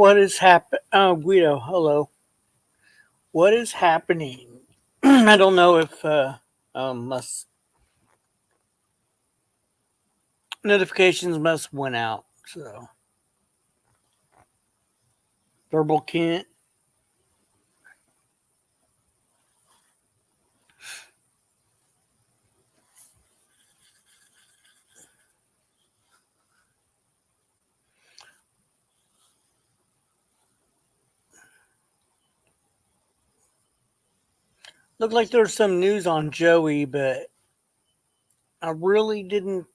What is happening? Oh, Guido, hello. What is happening? I don't know if must notifications must went out. So verbal can't. Looked like there was some news on Joey, but I really didn't.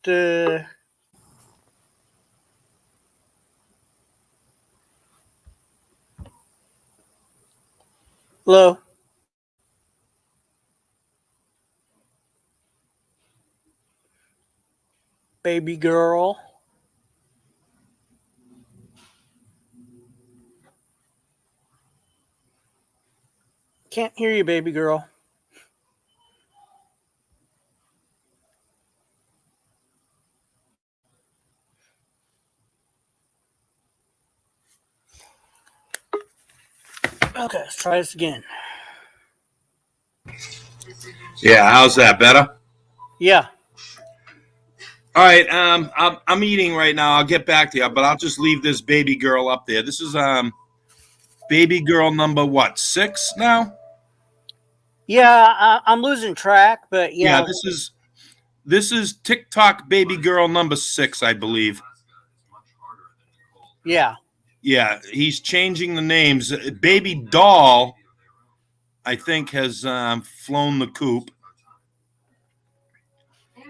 Hello, baby girl. Can't hear you, baby girl. Okay, let's try this again. Yeah, how's that? Better? Yeah. All right. I'm eating right now. I'll get back to you, but I'll just leave this baby girl up there. This is baby girl number what, 6 now? Yeah, I'm losing track, but Yeah, yeah, this is TikTok baby girl number 6, I believe. yeah, Yeah, he's changing the names. Baby doll, I think, has flown the coop.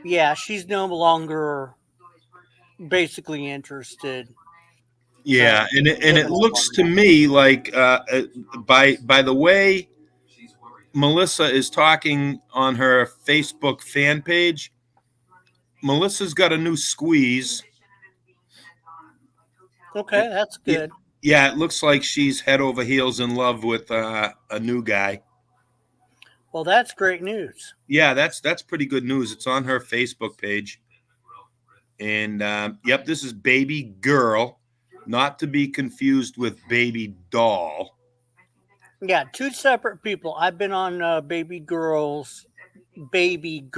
yeah. She's no longer basically interested. Yeah, So and it giving up looks on to that. me like by the way Melissa is talking on her Facebook fan page. Melissa's got a new squeeze. Okay, that's Yeah, good. yeah, it looks like she's head over heels in love with a new guy. Well, that's great news. Yeah, that's pretty good news. It's on her Facebook page, and yep, this is baby girl, not to be confused with baby doll. Yeah, two separate people. I've been on baby girls Facebook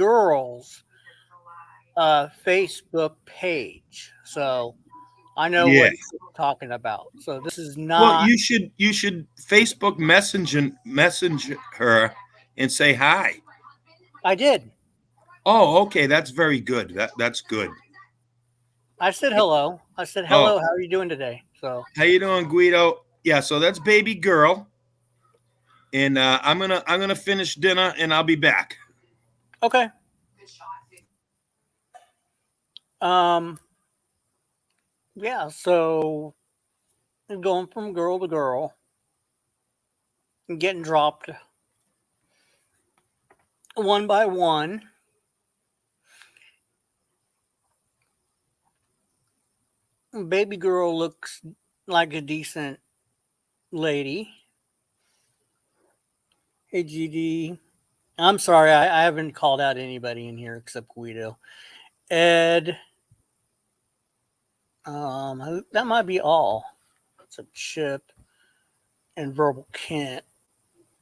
page, so I know Yeah. what you're talking about. So this is Well, not. you should Facebook message her and say hi. I did. Oh, okay, that's very good. That's good. I said hello. I said Oh, hello. How are you doing today? So how you doing, Guido? Yeah, so that's baby girl, and I'm gonna finish dinner and I'll be back. okay. Um. Yeah. So going from girl to girl and getting dropped one by one. Baby girl looks like a decent lady. Hey, GD. I'm sorry, I haven't called out anybody in here except Guido. Ed, that might be all. It's a Chip and Verbal Kent.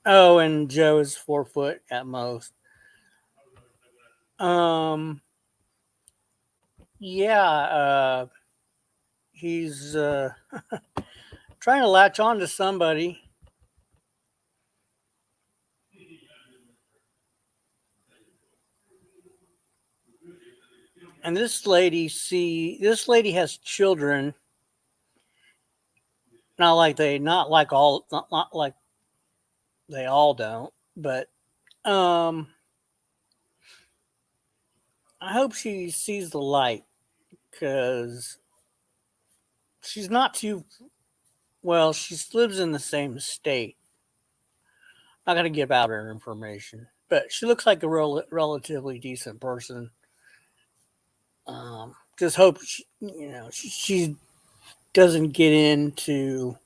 Oh, and Joe is 4 foot at most. Um, yeah, he's trying to latch on to somebody. And this lady has children. Not like they all don't, but um, I hope she sees the light because she's not too well. She lives in the same state. Not gonna give out her information, but she looks like a relatively decent person. Just hope she doesn't get into.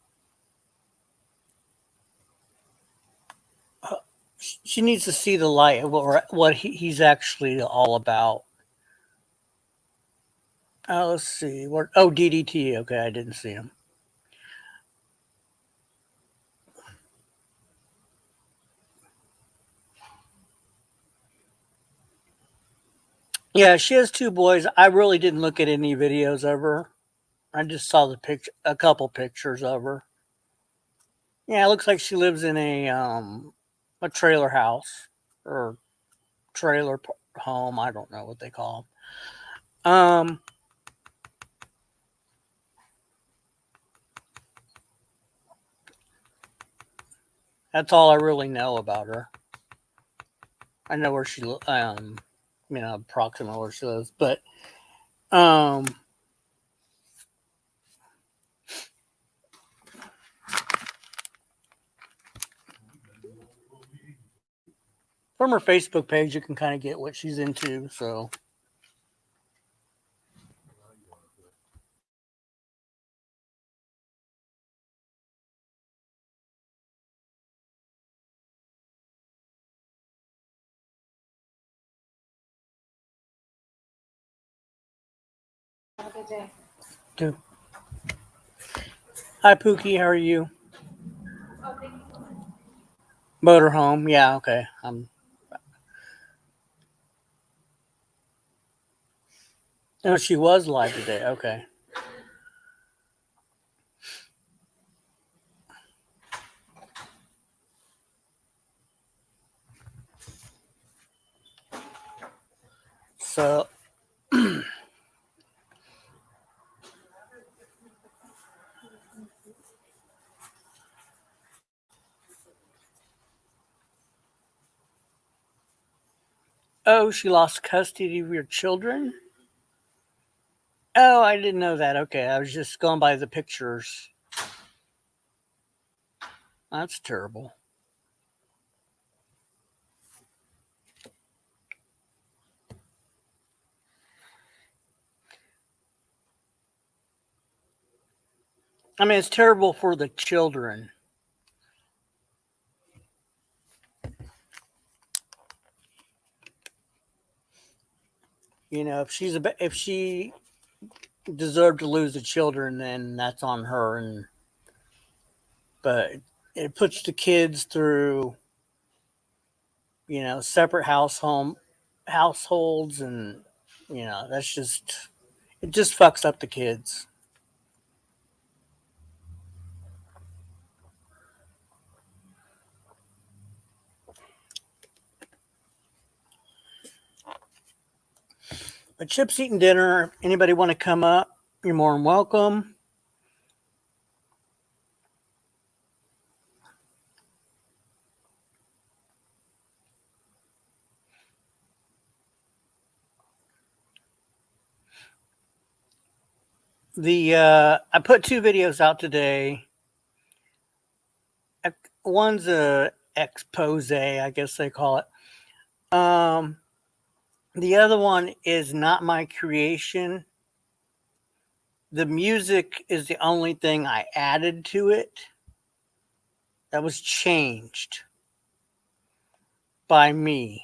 She needs to see the light of what he's actually all about. Let's see. What? Oh, DDT. Okay, I didn't see him. Yeah, she has 2 boys. I really didn't look at any videos of her. I just saw a couple pictures of her. Yeah, it looks like she lives in a trailer house or home. I don't know what they call them. That's all I really know about her. I know where approximately where she lives, but from her Facebook page, you can kind of get what she's into. So, Have a good day. too. Hi, Pookie. How are you? Oh, thank you. Motorhome. Yeah. Okay. No, she was live today. Okay. So, oh, she lost custody of your children? Oh, I didn't know that. Okay. I was just going by the pictures. That's terrible. I mean, it's terrible for the children. You know, if she deserved to lose the children, then that's on her. But it puts the kids through, separate households, and it just fucks up the kids. But Chip's eating dinner. Anybody want to come up? You're more than welcome. I put 2 videos out today. One's a expose, I guess they call it. The other one is not my creation. The music is the only thing I added to it. That was changed by me.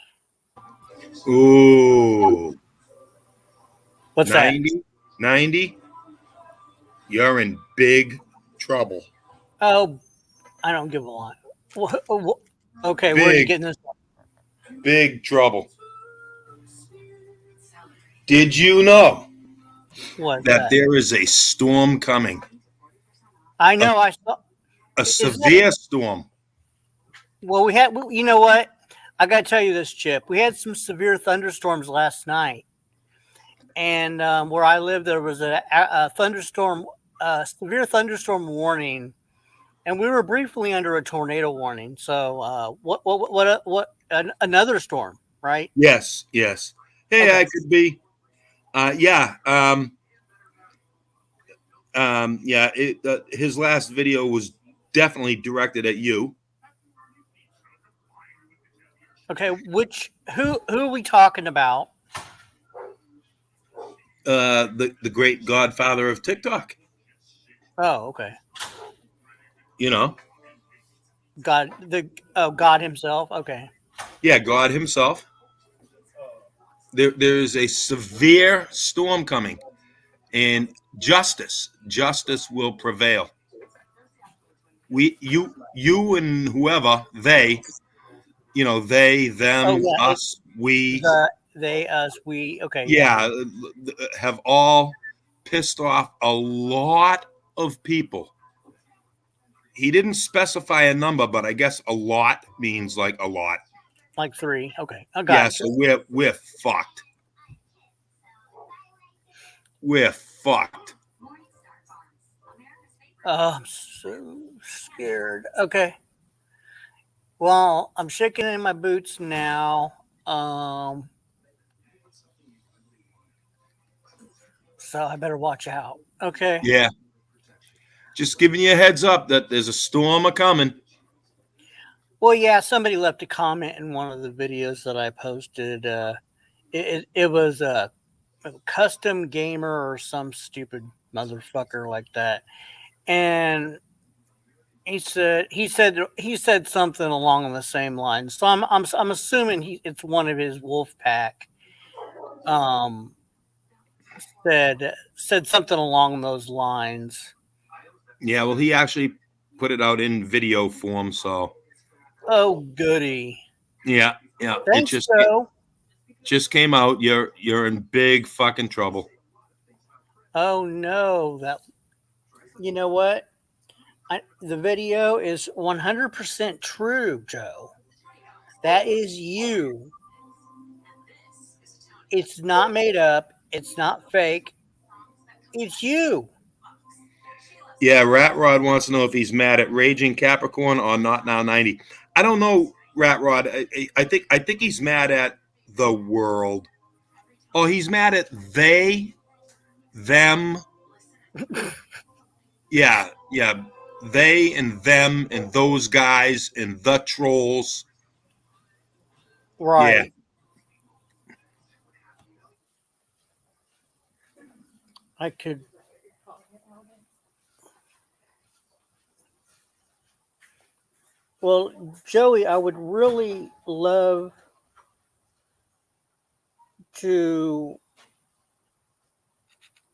Ooh. What's 90? that? 90? You're in big trouble. Oh, I don't give a lot. Okay, Big. where'd you get this? Big trouble. Did you know that there is a storm coming? I know. I saw a severe storm. Well, you know what? I got to tell you this, Chip. We had some severe thunderstorms last night. And where I live, there was a severe thunderstorm warning. And we were briefly under a tornado warning. So another storm, right? Yes. Hey, okay. I could be. His last video was definitely directed at you. Okay, who are we talking about? The great godfather of TikTok. Oh, okay. You know, God himself. Okay. Yeah, God himself. There's a severe storm coming, and justice will prevail. You and whoever they, them, us, we. They, us, we. Okay. Yeah, have all pissed off a lot of people. He didn't specify a number, but I guess a lot means like a lot. Like 3. Okay. I Yeah, got so you. we're fucked. We're fucked. Oh, I'm so scared. Okay. Well, I'm shaking in my boots now. So I better watch out. Okay. Yeah. Just giving you a heads up that there's a storm a coming. Well, yeah, somebody left a comment in one of the videos that I posted. It was a custom gamer or some stupid motherfucker like that, and he said something along the same lines. So I'm assuming it's one of his wolf pack. Said something along those lines. Yeah, well, he actually put it out in video form, so Oh, goody! yeah, it Thanks, Joe. just came out. You're in big fucking trouble. Oh no, you know what? The video is 100% true, Joe. That is you. It's not made up. It's not fake. It's you. Yeah, Rat Rod wants to know if he's mad at Raging Capricorn or Not Now 90. I don't know, Rat Rod. I think he's mad at the world. Oh, he's mad at them. Yeah. They and them and those guys and the trolls. Right. I could. Well, Joey, I would really love to.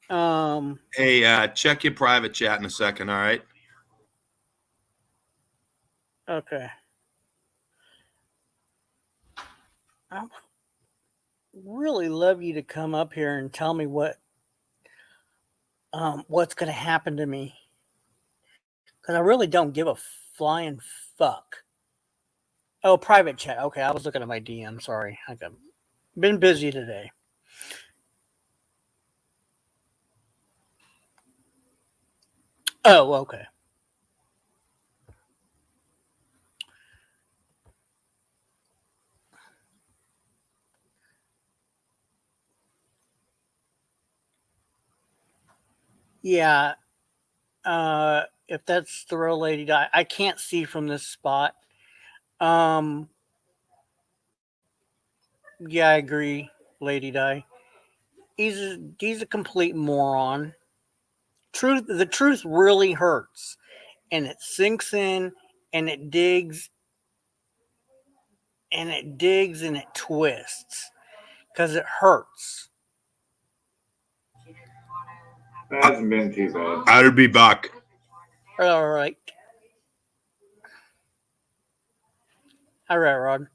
Hey, check your private chat in a second, all right? Okay. I really love you to come up here and tell me what's going to happen to me, because I really don't give a flying fuck. Oh, private chat. Okay, I was looking at my DM. Sorry, I've been busy today. Oh, okay. Yeah. If that's the real Lady Di, I can't see from this spot. Yeah, I agree, Lady Di. He's a complete moron. The truth really hurts, and it sinks in, and it digs, and it twists, because it hurts. That hasn't been too bad. I'll be back. All right. All right, Rod.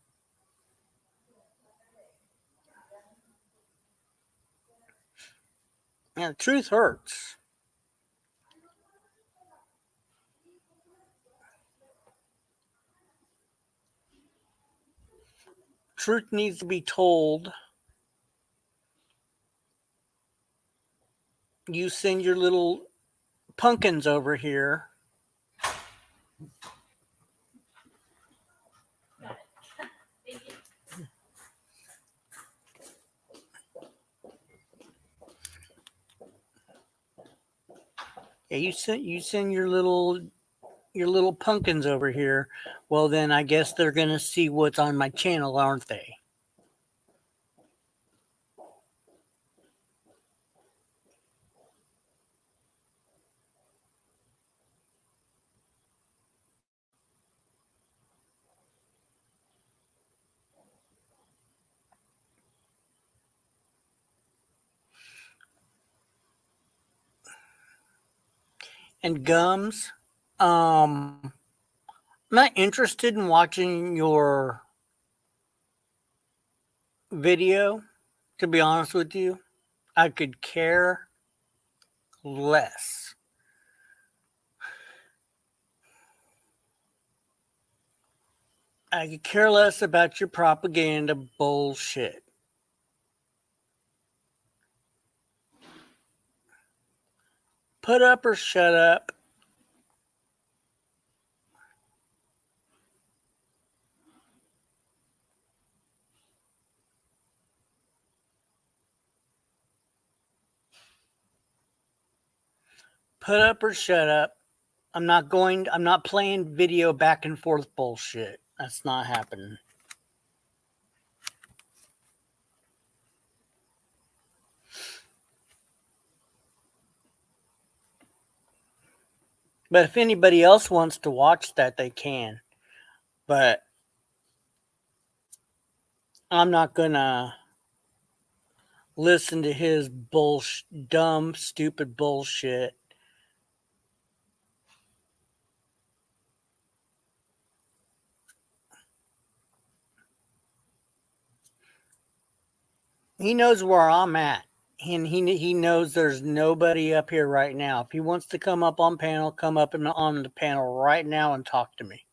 Yeah, the truth hurts. Truth needs to be told. You send your little pumpkins over here. Yeah, you send your little pumpkins over here. Well, then I guess they're gonna see what's on my channel, aren't they? And Gums, I'm not interested in watching your video. To be honest with you, I could care less. I could care less about your propaganda bullshit. Put up or shut up. Put up or shut up. I'm not playing video back and forth bullshit. That's not happening. But if anybody else wants to watch that, they can. But I'm not gonna listen to his dumb, stupid bullshit. He knows where I'm at. And he knows there's nobody up here right now. If he wants to come up on panel, come up on the panel right now and talk to me.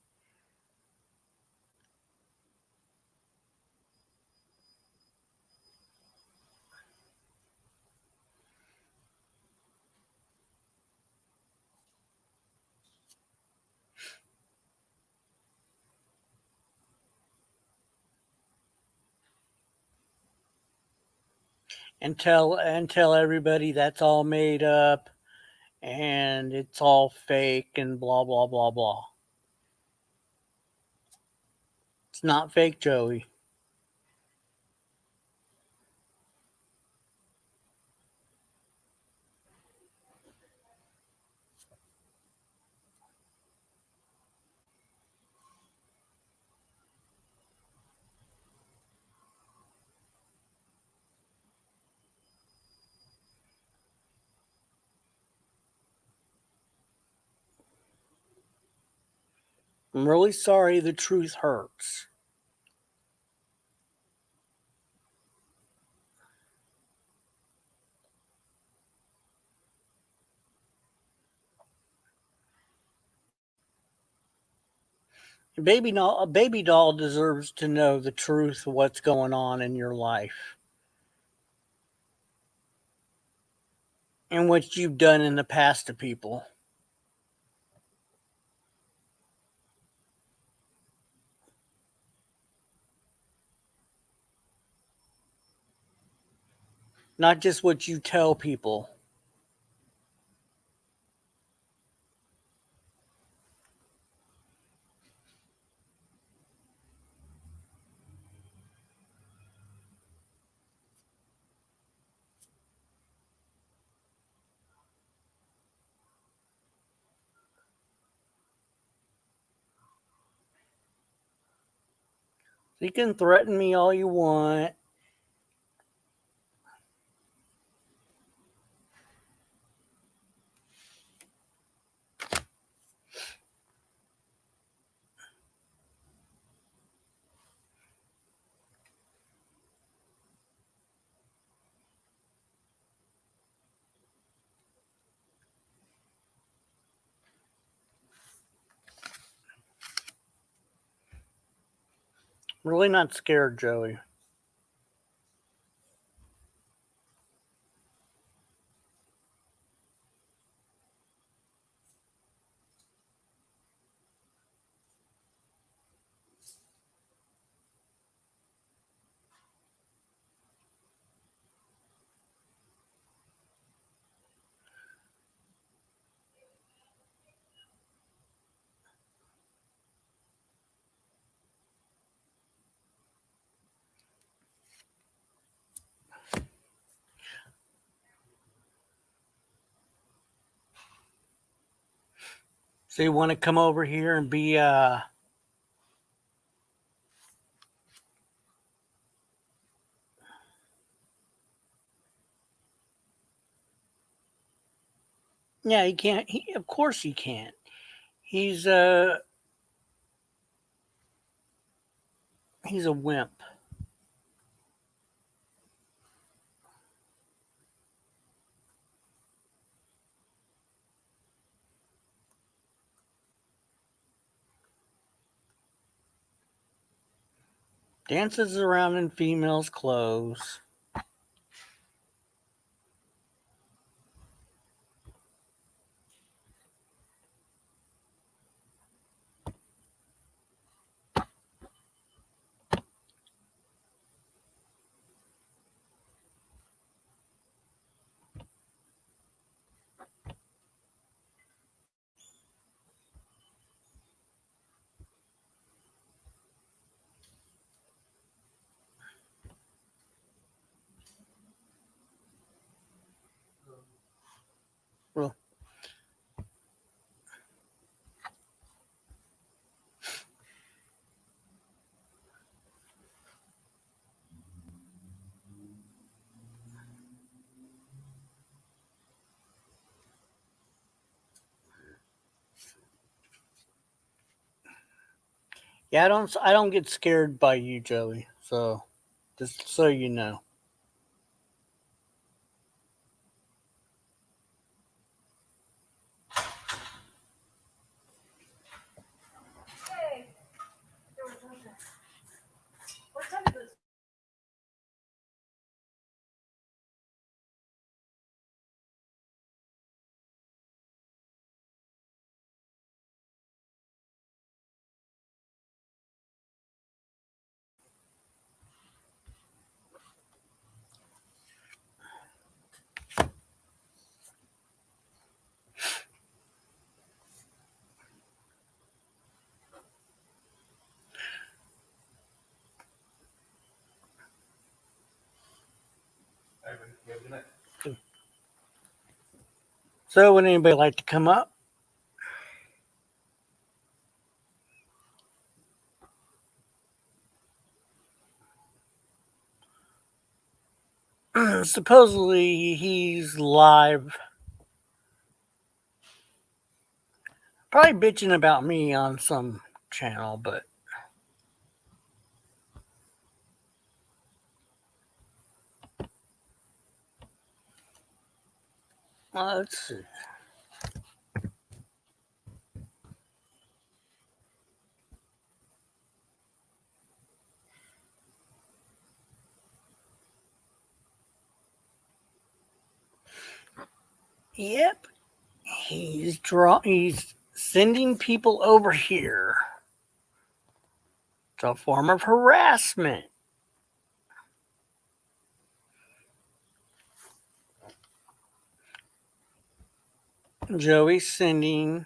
And tell everybody that's all made up and it's all fake and blah blah blah blah. It's not fake, Joey. I'm really sorry the truth hurts. A baby doll deserves to know the truth of what's going on in your life and what you've done in the past to people. Not just what you tell people. You can threaten me all you want. I'm really not scared, Joey. So you want to come over here and be yeah, he can't. Of course he can't. He's a wimp. Dances around in females' clothes. Well, yeah, I don't get scared by you, Joey. So, just so you know. Hey, what time is it? So, would anybody like to come up? Supposedly, he's live, probably bitching about me on some channel, but let's see. Yep, he's sending people over here. It's a form of harassment. Joey's sending.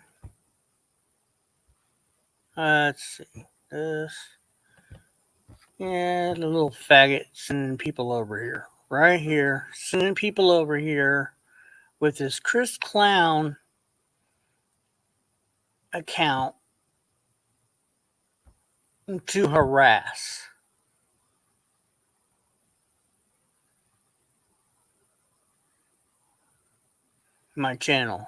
Let's see this. Yeah, the little faggot sending people over here, right here, sending people over here with this Chris Clown account to harass my channel.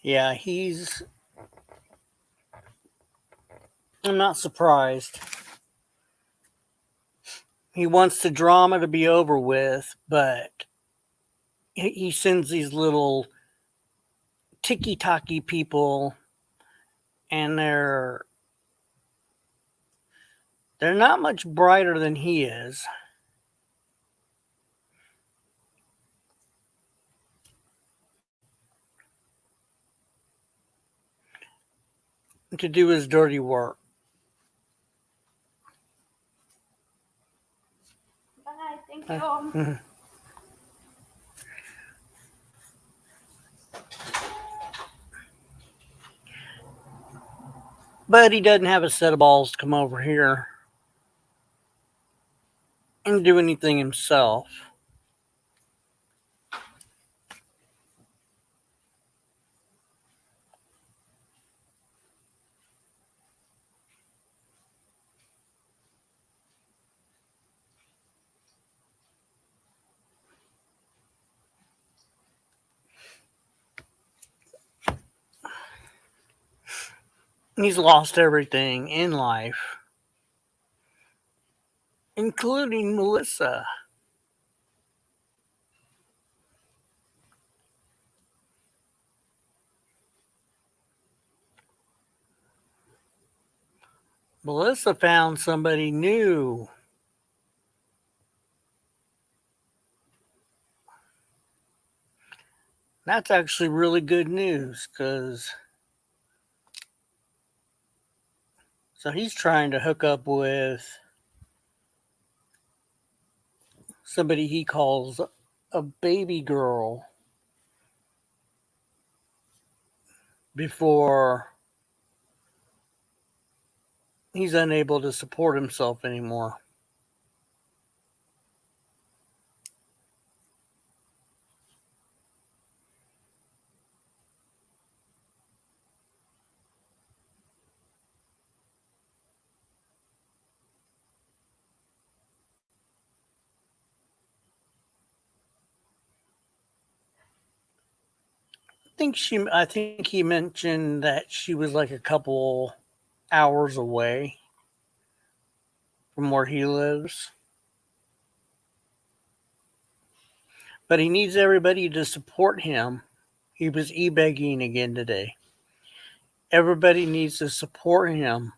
Yeah, I'm not surprised. He wants the drama to be over with, but he sends these little ticky-tacky people, and they're not much brighter than he is, to do his dirty work. Bye, thank you. But he doesn't have a set of balls to come over here and do anything himself. He's lost everything in life, including Melissa. Melissa found somebody new. That's actually really good news because so he's trying to hook up with somebody he calls a baby girl before he's unable to support himself anymore. I think he mentioned that she was like a couple hours away from where he lives. But he needs everybody to support him. He was e-begging again today. Everybody needs to support him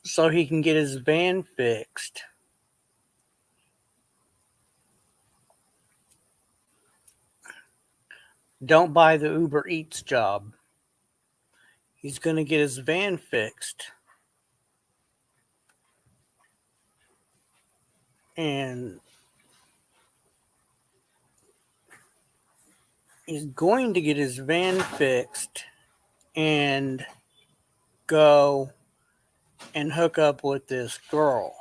so he can get his van fixed. Don't buy the Uber Eats job. He's going to get his van fixed. And he's going to get his van fixed and go and hook up with this girl.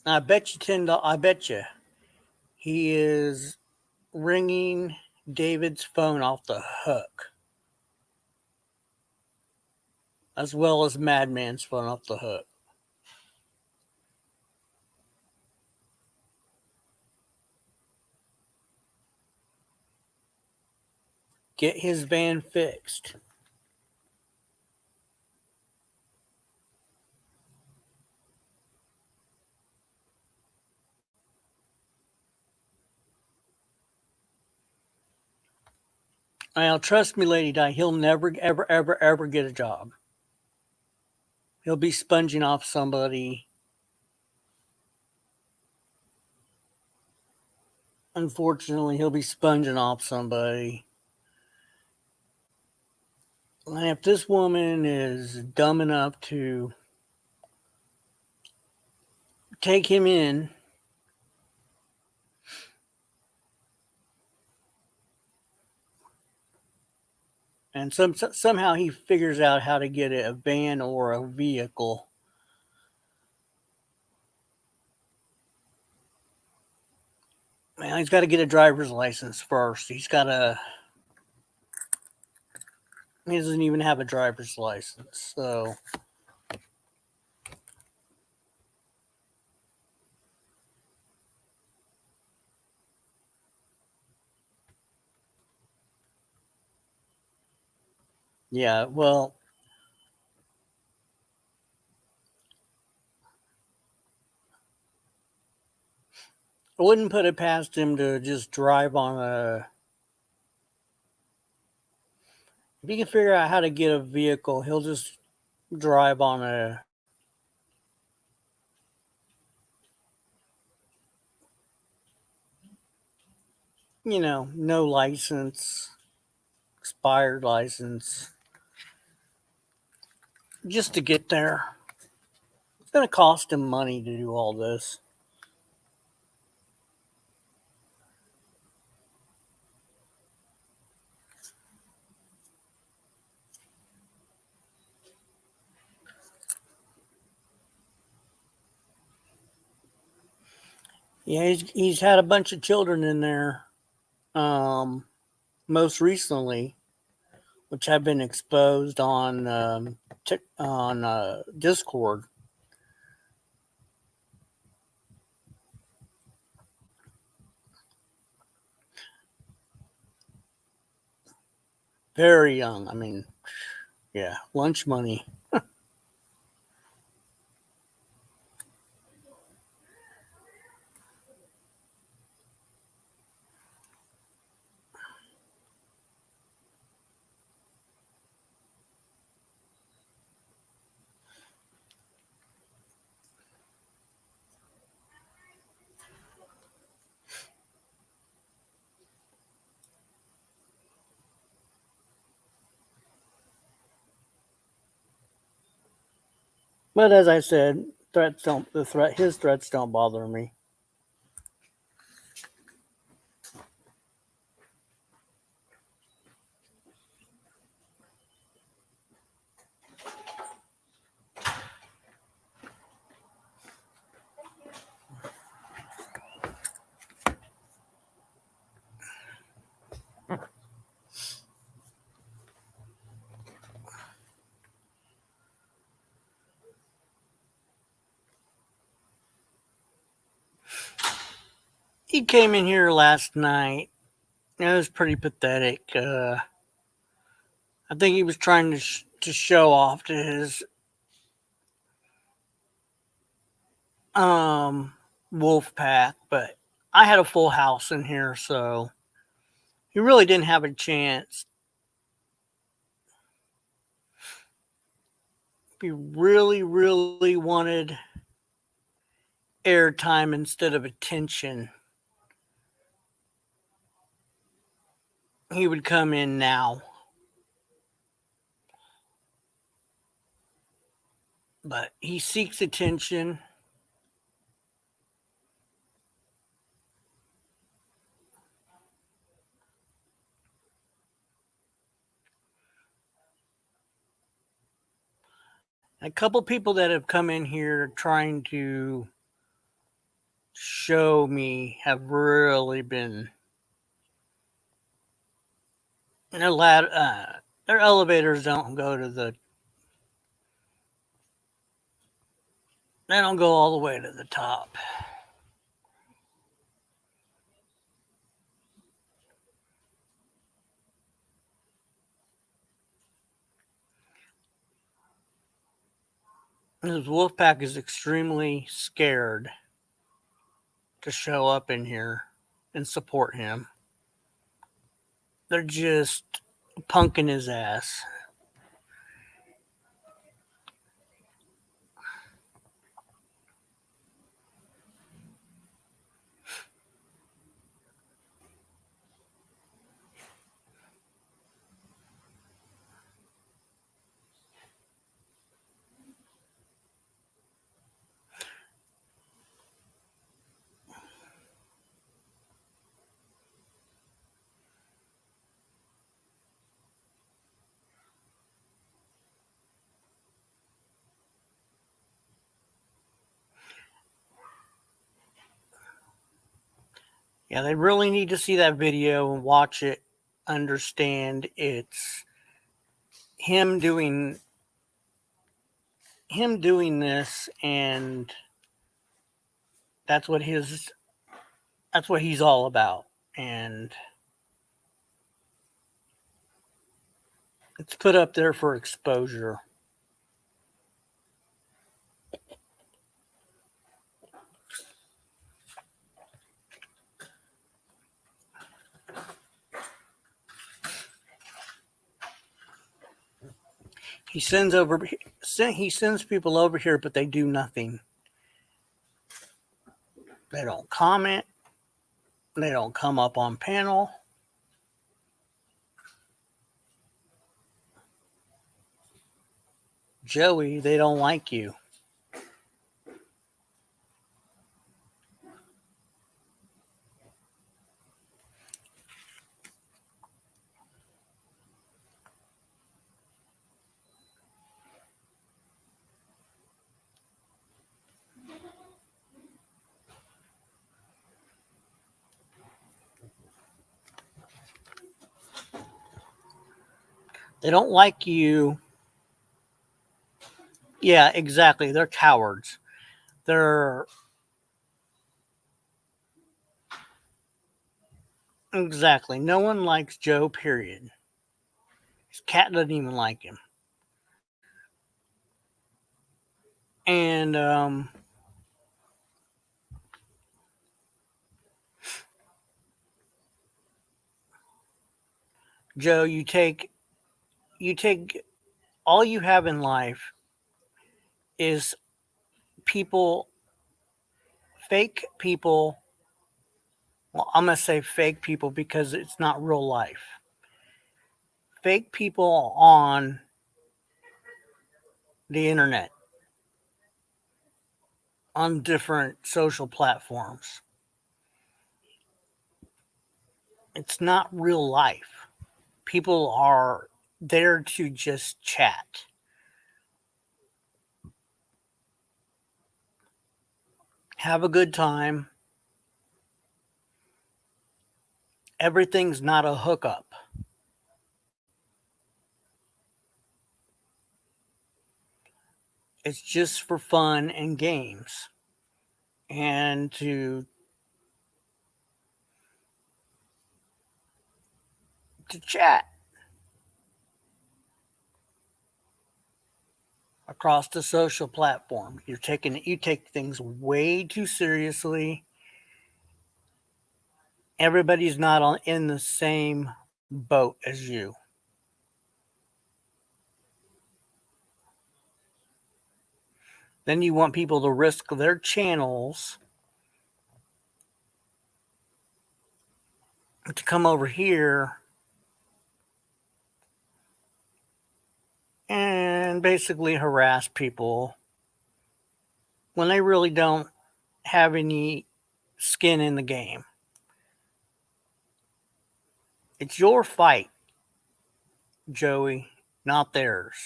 I bet you $10. I bet you he is ringing David's phone off the hook, as well as Madman's phone off the hook. Get his van fixed. Now, trust me, Lady Di, he'll never, ever, ever, ever get a job. He'll be sponging off somebody. Unfortunately, he'll be sponging off somebody. And if this woman is dumb enough to take him in, and somehow he figures out how to get a van or a vehicle, man, he's got to get a driver's license first. He doesn't even have a driver's license. So yeah, well, I wouldn't put it past him to just drive on a. If he can figure out how to get a vehicle, he'll just drive on a. No license, expired license, just to get there. It's going to cost him money to do all this. Yeah, he's had a bunch of children in there. Most recently, which have been exposed on Discord. Very young. I mean, yeah, lunch money. But as I said, his threats don't bother me. He came in here last night. It was pretty pathetic. I think he was trying to show off to his wolf pack, but I had a full house in here, so he really didn't have a chance. If he really, really wanted airtime instead of attention, he would come in now. But he seeks attention. A couple people that have come in here trying to show me have really been their elevators don't go to they don't go all the way to the top. His wolf pack is extremely scared to show up in here and support him. They're just punking his ass. Yeah, they really need to see that video and watch it, understand it's him doing this, and that's what he's all about. And it's put up there for exposure. He sends people over here, but they do nothing. They don't comment. They don't come up on panel. Joey, they don't like you. They don't like you. Yeah, exactly. They're cowards. Exactly. No one likes Joe, period. His cat doesn't even like him. And Joe, you take all you have in life is people, fake people. Well, I'm going to say fake people because it's not real life. Fake people on the internet, on different social platforms. It's not real life. People are there to just chat. Have a good time. Everything's not a hookup. It's just for fun and games. And to chat across the social platform. You take things way too seriously. Everybody's not in the same boat as you. Then you want people to risk their channels to come over here and basically harass people when they really don't have any skin in the game. It's your fight, Joey, not theirs.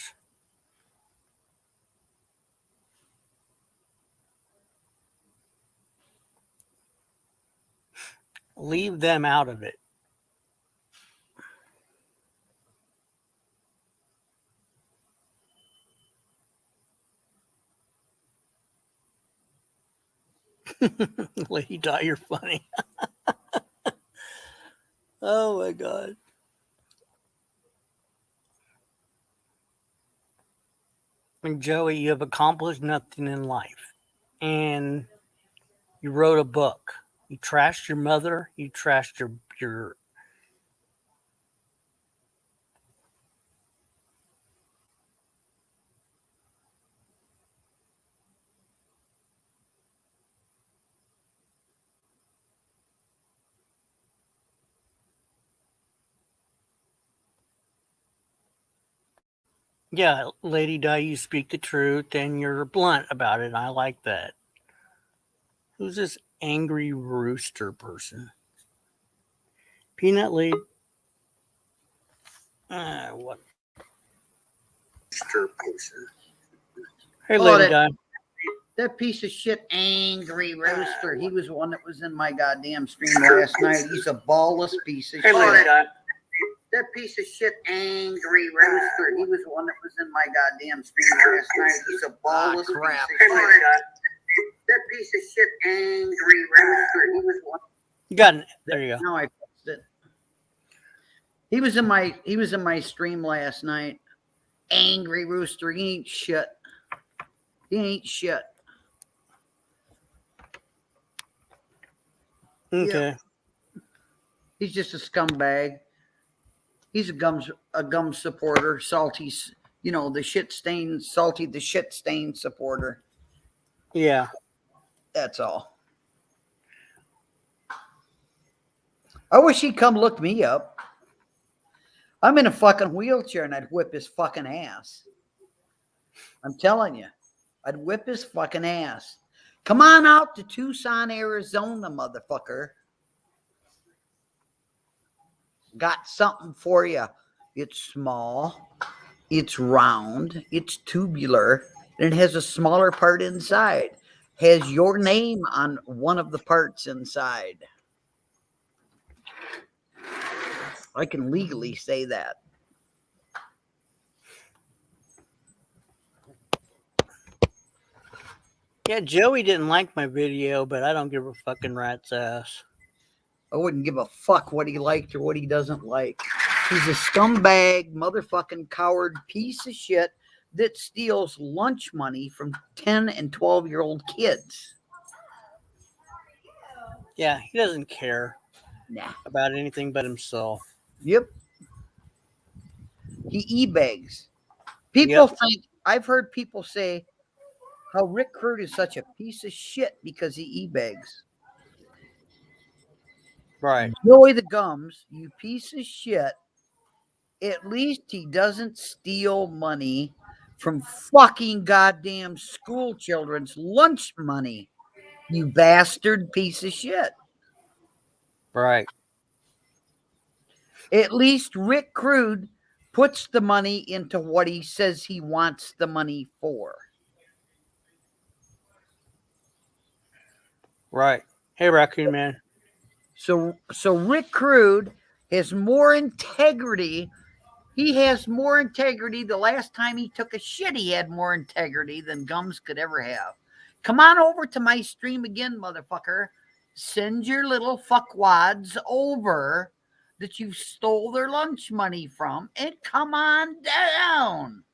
Leave them out of it. Lady Di, you're funny. Oh my God. And Joey, you have accomplished nothing in life. And you wrote a book. You trashed your mother. You trashed your yeah, Lady Di, you speak the truth and you're blunt about it. I like that. Who's this angry rooster person? Peanut Lady. What? Rooster person. Hey, Oh, Lady Di. that piece of shit, Angry Rooster. He was the one that was in my goddamn stream last night. He's a ballless piece of Hey, shit. Lady Di. That piece of shit, Angry Rooster. He was the one that was in my goddamn stream last night. He's a ballless piece of shit. That piece of shit, Angry Rooster. He was one. You got it. There you go. Now I fixed it. He was in my stream last night. Angry Rooster. He ain't shit. He ain't shit. Okay. He's just a scumbag. He's a gum supporter, salty, the shit stain, salty, the shit stain supporter. Yeah. That's all. I wish he'd come look me up. I'm in a fucking wheelchair and I'd whip his fucking ass. I'm telling you, I'd whip his fucking ass. Come on out to Tucson, Arizona, motherfucker. Got something for you. It's small, it's round, it's tubular, and it has a smaller part inside. Has your name on one of the parts inside. I can legally say that. Yeah, Joey didn't like my video, but I don't give a fucking rat's ass. I wouldn't give a fuck what he liked or what he doesn't like. He's a scumbag, motherfucking coward piece of shit that steals lunch money from 10 and 12-year-old kids. Yeah, he doesn't care Nah. about anything but himself. Yep. He e-begs. People think, I've heard people say how Rick Crude is such a piece of shit because he e-begs. Right. Joey the Gums, you piece of shit. At least he doesn't steal money from fucking goddamn school children's lunch money. You bastard piece of shit. Right. At least Rick Crude puts the money into what he says he wants the money for. Right. Hey, Raccoon Man. So Rick Crude has more integrity. He has more integrity. The last time he took a shit, he had more integrity than Gums could ever have. Come on over to my stream again, motherfucker. Send your little fuckwads over that you stole their lunch money from and come on down.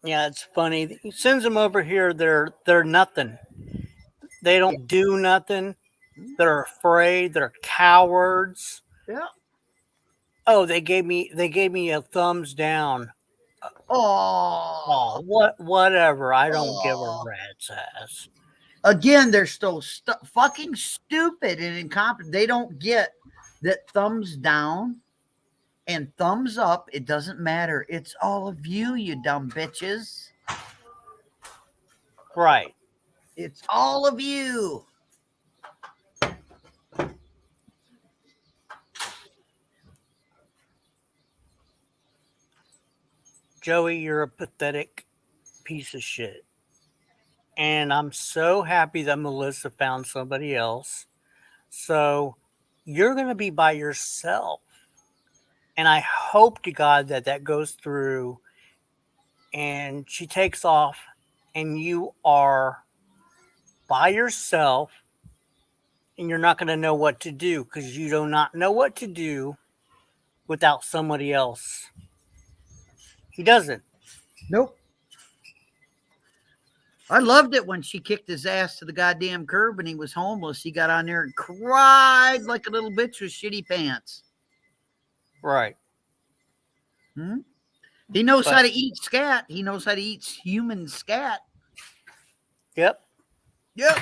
Yeah, it's funny. He sends them over here. They're nothing. They don't do nothing. They're afraid. They're cowards. Yeah. Oh, they gave me a thumbs down. Oh, Whatever. I don't give a rat's ass. Again, they're still fucking stupid and incompetent. They don't get that thumbs down and thumbs up. It doesn't matter. It's all of you, you dumb bitches. Right. It's all of you. Joey, you're a pathetic piece of shit. And I'm so happy that Melissa found somebody else. So you're going to be by yourself. And I hope to God that goes through and she takes off and you are by yourself and you're not going to know what to do because you do not know what to do without somebody else. He doesn't. Nope. I loved it when she kicked his ass to the goddamn curb and he was homeless. He got on there and cried like a little bitch with shitty pants. Right. He knows how to eat scat. He knows how to eat human scat. Yep. Yep.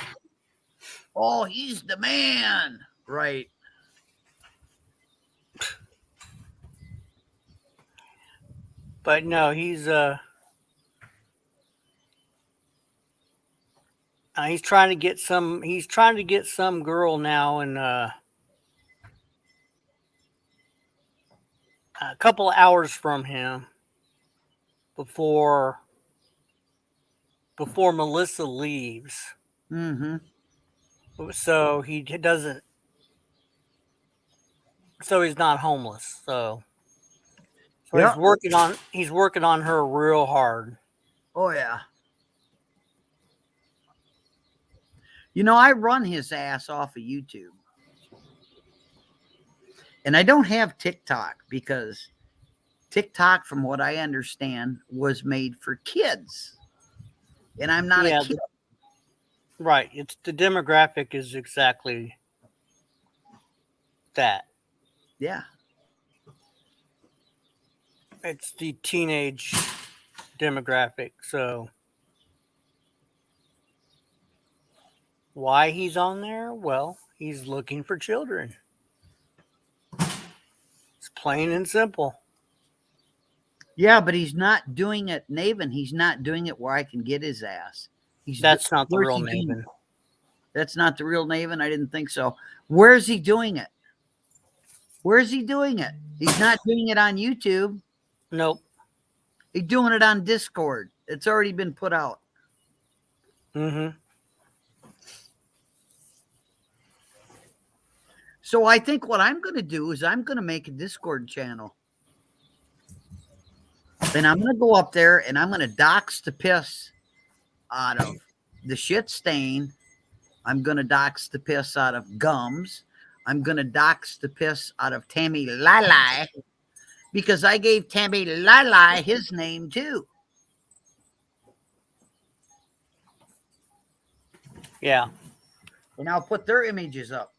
Oh, he's the man. Right. But no, he's trying to get some girl now in a couple of hours from him before Melissa leaves. Mm-hmm. So he doesn't. So he's not homeless. So Yeah. he's working on her real hard. Oh, yeah. You know, I run his ass off of YouTube. And I don't have TikTok because TikTok, from what I understand, was made for kids. And I'm not a kid. Right. It's the demographic is exactly that. Yeah. It's the teenage demographic. So why he's on there? Well, he's looking for children. It's plain and simple. Yeah, but he's not doing it, Naven. He's not doing it where I can get his ass. That's not the real Naven. That's not the real Naven? I didn't think so. Where's he doing it? Where's he doing it? He's not doing it on YouTube. Nope. He's doing it on Discord. It's already been put out. Mm-hmm. So I think what I'm going to do is I'm going to make a Discord channel. Then I'm going to go up there and I'm going to dox the piss out of the shit stain. I'm going to dox the piss out of Gums. I'm going to dox the piss out of Tammy Lili because I gave Tammy Lili his name too. Yeah. And I'll put their images up.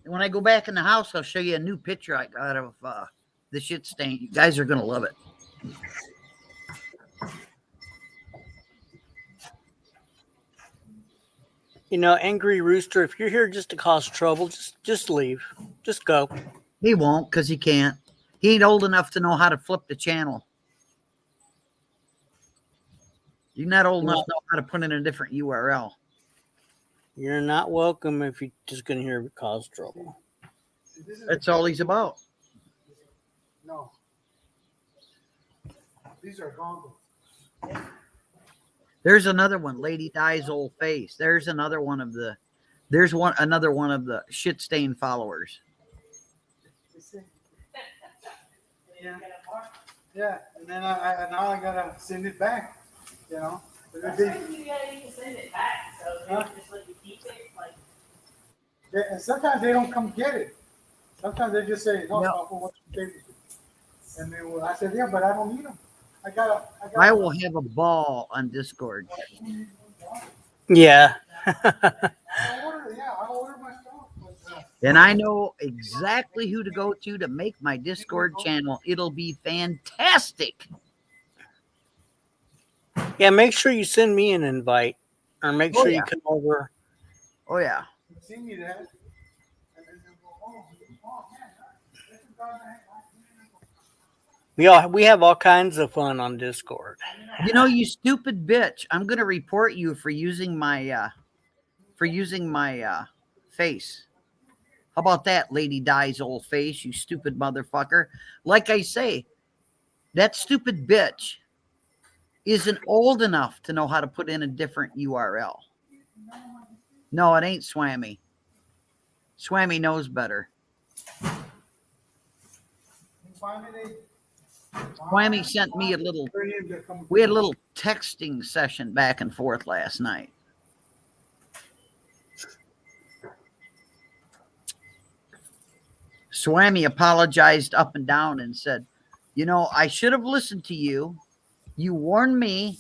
When I go back in the house, I'll show you a new picture I got of the shit stain. You guys are going to love it. You know, Angry Rooster, if you're here just to cause trouble, just leave. Just go. He won't because he can't. He ain't old enough to know how to flip the channel. You're not old enough to know how to put in a different URL. You're not welcome if you're just going to hear it cause trouble. That's all he's about. No. These are goggles. There's another one, Lady Dies Old Face. There's another one of the another one of the shit stain followers. Yeah. Yeah. And then now I gotta send it back. You know? Sometimes you gotta even send it back, so they don't just let you keep it. Like, And sometimes they don't come get it. Sometimes they just say, no, Yeah. no, for what you gave it to. And then I said, yeah, but I don't need them. I will have a ball on Discord. Yeah. I order my stuff. And I know exactly who to go to make my Discord channel. It'll be fantastic. Yeah, make sure you send me an invite. Or make sure yeah. you come over. Oh, yeah. See me that. And then they'll go, oh, man, this is God, We have all kinds of fun on Discord. You know, you stupid bitch. I'm gonna report you for using my face. How about that, Lady Dies Old Face, you stupid motherfucker? Like I say, that stupid bitch isn't old enough to know how to put in a different URL. No, it ain't Swammy. Swammy knows better. Swammy sent me we had a little texting session back and forth last night. Swammy apologized up and down and said, you know, I should have listened to you. You warned me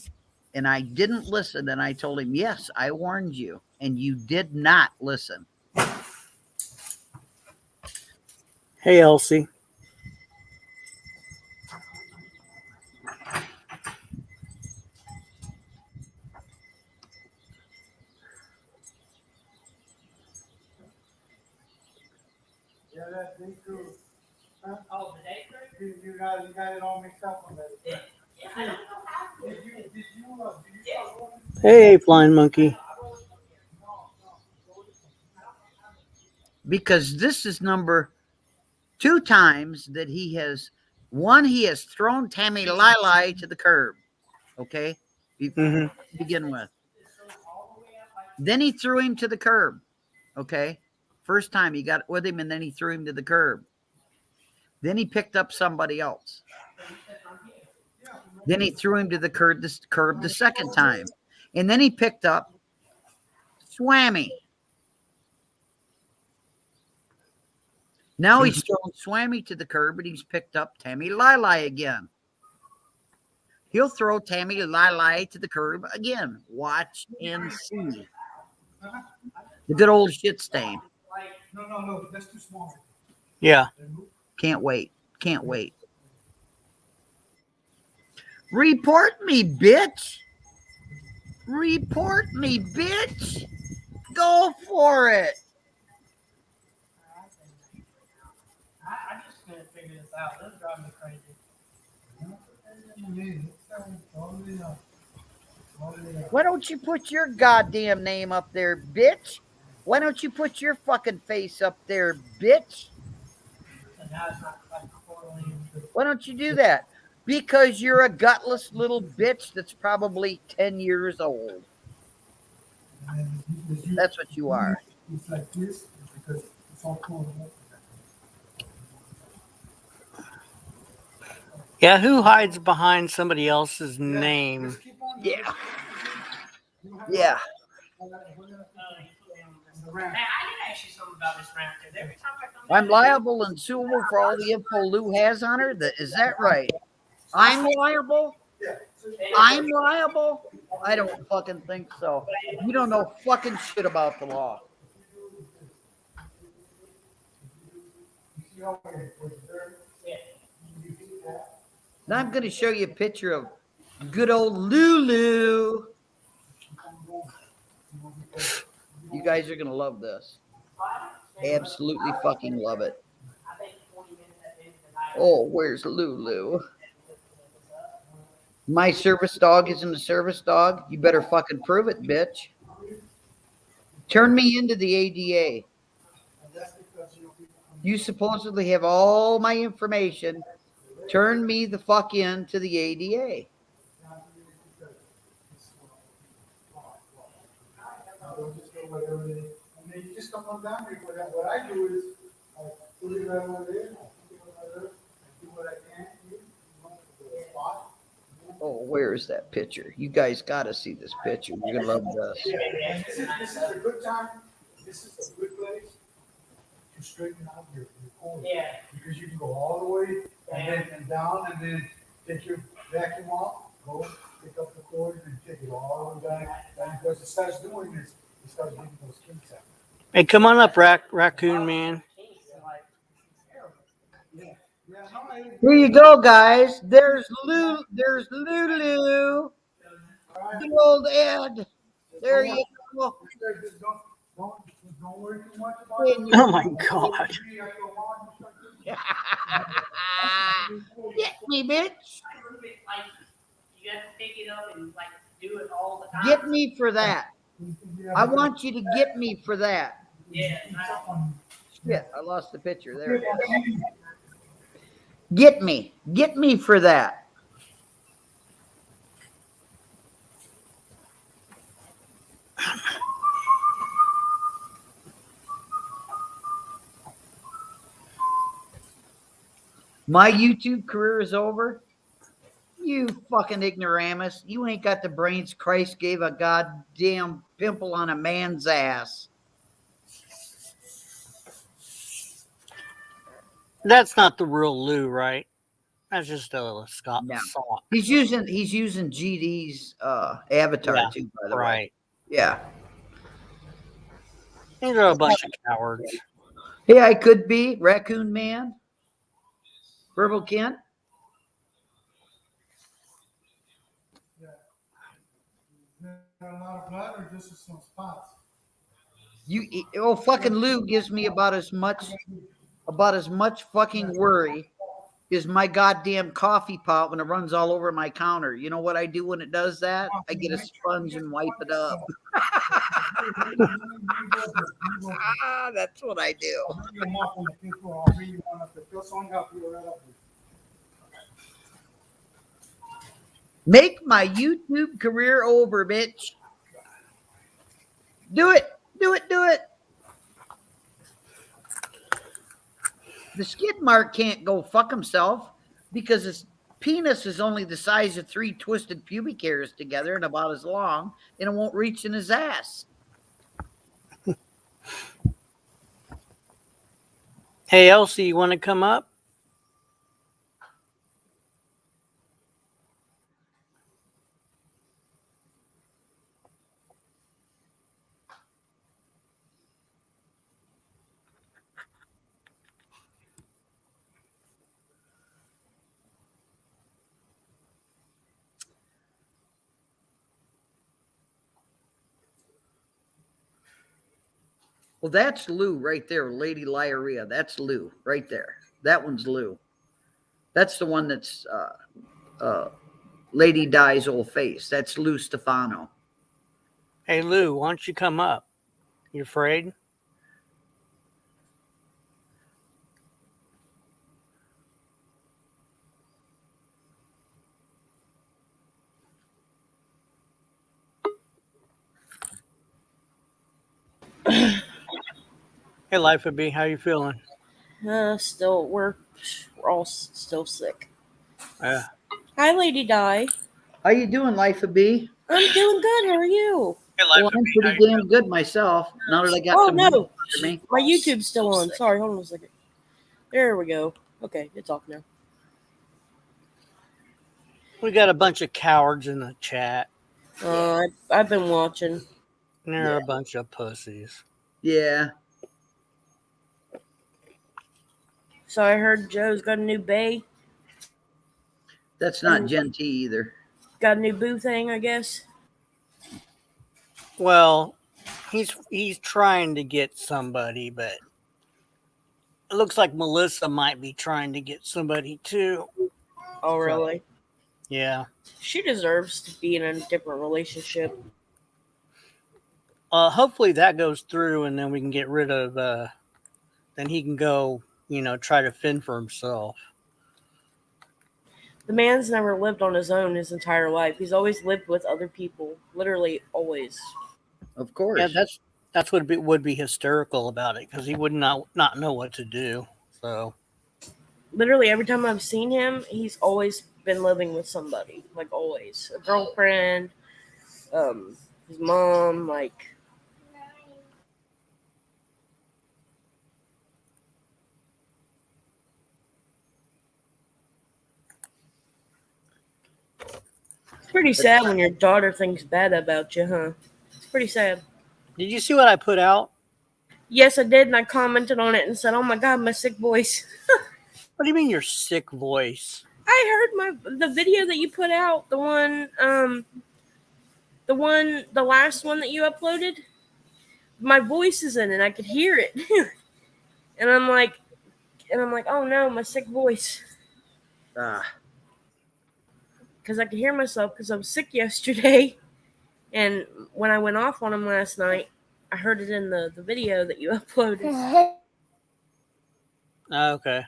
and I didn't listen. And I told him, yes, I warned you and you did not listen. Hey, Elsie. Yeah, that day crew. Huh? oh, the day crew? You got it all mixed up on that. Yeah, I don't know how to. Did you Hey, Flying Monkey. Because this is number 2 times that he has thrown Tammy Lili to the curb. Okay. To begin with. Then he threw him to the curb. Okay. First time he got with him and then he threw him to the curb. Then he picked up somebody else. Then he threw him to the curb the second time. And then he picked up Swammy. Now he's thrown Swammy to the curb and he's picked up Tammy Lili again. He'll throw Tammy Lili to the curb again. Watch and see. The good old shit stain. No, that's too small. Yeah. Can't wait. Can't wait. Report me, bitch. Report me, bitch. Go for it. I just couldn't figure this out. This drives me crazy. Why don't you put your goddamn name up there, bitch? Why don't you put your fucking face up there, bitch? And now it's not like quarterly. Why don't you do that? Because you're a gutless little bitch that's probably 10 years old. That's what you are. It's like this because it's all cool. Yeah, who hides behind somebody else's name? Yeah. Yeah. Man, I did ask you something about this ramp, because every time I come I'm down, liable and suable for all the info Lou has on her. Is that right? I'm liable? I'm liable? I don't fucking think so. You don't know fucking shit about the law. Now I'm going to show you a picture of good old Lulu. You guys are going to love this. Absolutely fucking love it. I think 20 minutes at the end of the night. Oh, where's Lulu? My service dog isn't a service dog. You better fucking prove it, bitch. Turn me into the ADA. You supposedly have all my information. Turn me the fuck into the ADA. You just come on down here. What I do is I put it right over there. I do what I can. Spot. Oh, where is that picture? You guys got to see this picture. You're going to love this. And this is a good time. This is a good place to straighten out your cord. Yeah. Because you can go all the way and down and then take your vacuum off, go pick up the cord and take it all the way back. And because it starts doing this, it starts getting those kinks out. Hey, come on up, Raccoon Man. Here you go, guys. There's Lulu. There's Lulu. Good old Ed. There you go. Don't worry too much about it. Oh my God. Get me, bitch. Like, you have to pick it up and like do it all the time. Get me for that. I want you to get me for that. Yeah. Shit, I lost the picture. There it is. Get me. Get me for that. My YouTube career is over. You fucking ignoramus. You ain't got the brains Christ gave a goddamn pimple on a man's ass. That's not the real Lou, right? That's just a Scott No. song. He's using GD's avatar Yeah, too, by the way. Right. Yeah. These are a bunch of cowards. Yeah, I could be Raccoon Man. Verbal Kent. Got a lot of blood or just some spots? Fucking Lou gives me about as much fucking worry as my goddamn coffee pot when it runs all over my counter. You know what I do when it does that? I get a sponge and wipe it up. That's what I do. Make my YouTube career over, bitch. Do it. Do it. Do it. The skid mark can't go fuck himself because his penis is only the size of 3 twisted pubic hairs together and about as long, and it won't reach in his ass. Hey, Elsie, you want to come up? Well, that's Lou right there, Lady Lyria. That's Lou right there. That one's Lou. That's the one that's Lady Di's old face. That's Lou Stefano. Hey, Lou, why don't you come up? You afraid? Hey, Life of B, how you feeling? Still, we're all still sick. Yeah. Hi, Lady Di. How you doing, Life of B? I'm doing good. How are you? Well, I'm pretty damn good myself. Now that I got Oh some no, under me. my YouTube's still on. Sorry, hold on a second. There we go. Okay, it's off now. We got a bunch of cowards in the chat. I've been watching. And they're a bunch of pussies. Yeah. So I heard Joe's got a new bay, That's not Gen T either. got a new boo thing, I guess. Well, he's trying to get somebody, but it looks like Melissa might be trying to get somebody too. Oh, really? Yeah. She deserves to be in a different relationship. Hopefully that goes through, and then we can get rid of. Then he can go, try to fend for himself. The man's never lived on his own his entire life. He's always lived with other people. Literally, always. Of course. Yeah, that's what would be hysterical about it, because he would not know what to do. So Literally, every time I've seen him, he's always been living with somebody. Like, always. A girlfriend, his mom, like... It's pretty sad when your daughter thinks bad about you, huh? It's pretty sad. did you see what I put out? Yes, I did, and I commented on it and said, "Oh my God, my sick voice." What do you mean your sick voice? I heard the video that you put out, the last one that you uploaded. My voice is in it. I could hear it, and I'm like, oh no, my sick voice, because I could hear myself because I was sick yesterday, and when I went off on him last night, I heard it in the video that you uploaded. Okay.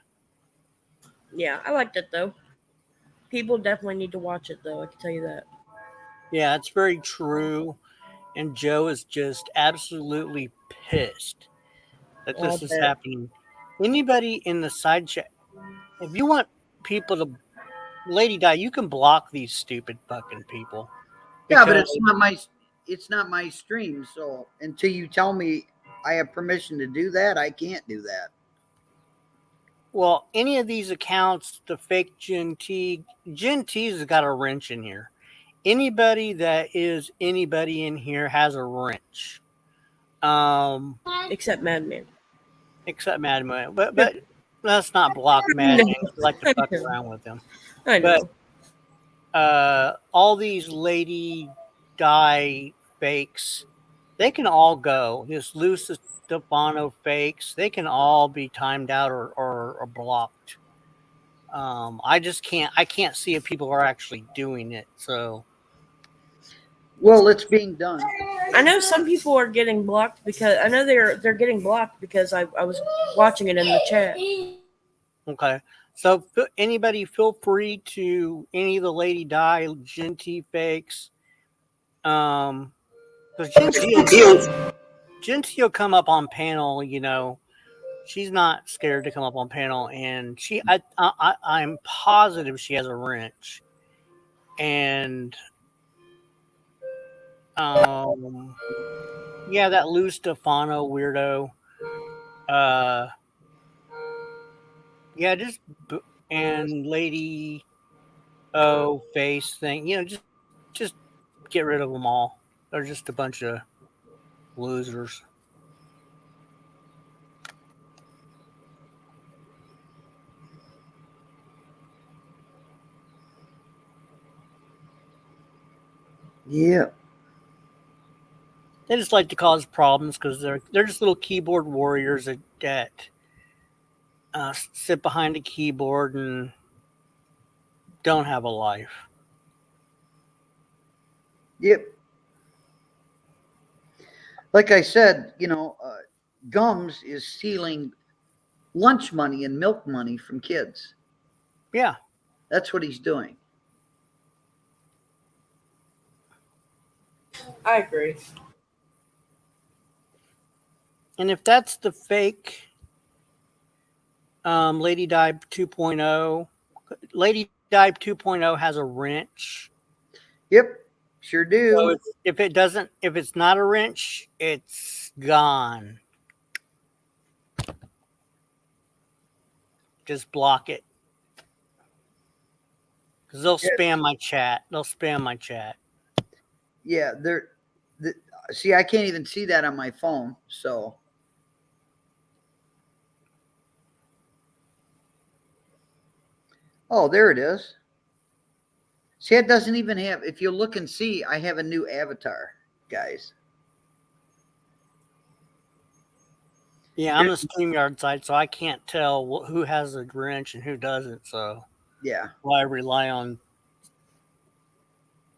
Yeah, I liked it though. People definitely need to watch it though. I can tell you that. Yeah, it's very true. And Joe is just absolutely pissed that I'll this is bet. happening. Anybody in the side chat, if you want people to Lady Di, you can block these stupid fucking people. Yeah, but Because- it's not my stream. So until you tell me I have permission to do that, I can't do that. well, any of these accounts, the fake Gen T's has got a wrench in here. Anybody that is anybody in here has a wrench. Except Madman. Except Madman. But let's not block Madman. We like to fuck around with him. I know. But all these Lady Di fakes, they can all go. This Lucy Stefano fakes, they can all be timed out or blocked. I can't see if people are actually doing it. So Well, it's being done. I know some people are getting blocked because I know they're getting blocked because I was watching it in the chat. okay. So anybody feel free to any of the Lady Di Gen T fakes. Because Gen T will come up on panel, she's not scared to come up on panel, and I'm positive she has a wrench. And yeah, that Lou Stefano weirdo. Yeah, and Lady O face thing, just get rid of them all. They're just a bunch of losers. Yeah. They just like to cause problems because they're just little keyboard warriors that sit behind a keyboard and don't have a life. Yep. Like I said, Gums is stealing lunch money and milk money from kids. Yeah. That's what he's doing. I agree. And if that's the fake Lady Di 2.0, Lady Di 2.0 has a wrench. Yep. Sure So do. if it's not a wrench, it's gone. Just block it. Because they'll spam my chat. They'll spam my chat. Yeah, see, I can't even see that on my phone. So, oh, there it is. See, it doesn't even have. If you look and see, I have a new avatar, guys. Yeah, I'm the StreamYard side, so I can't tell who has a wrench and who doesn't. So Yeah, well, I rely on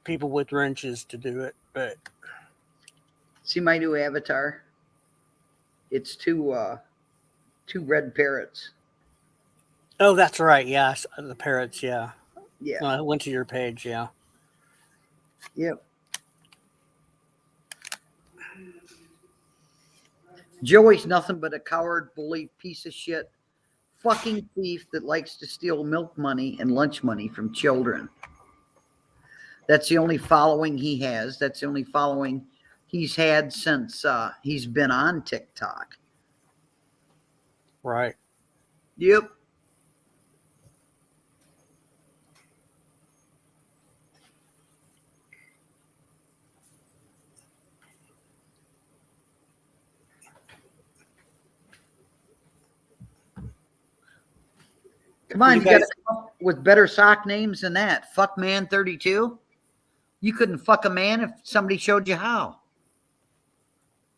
people with wrenches to do it. But see my new avatar. It's two red parrots. oh, that's right. Yeah, the parrots. Yeah, Yeah, I went to your page. Yeah. yep. Joey's nothing but a coward, bully, piece of shit, fucking thief that likes to steal milk money and lunch money from children. That's the only following he has. That's the only following he's had since he's been on TikTok. Right. Yep. Come on, you got to come up with better sock names than that. Fuck man 32. You couldn't fuck a man if somebody showed you how.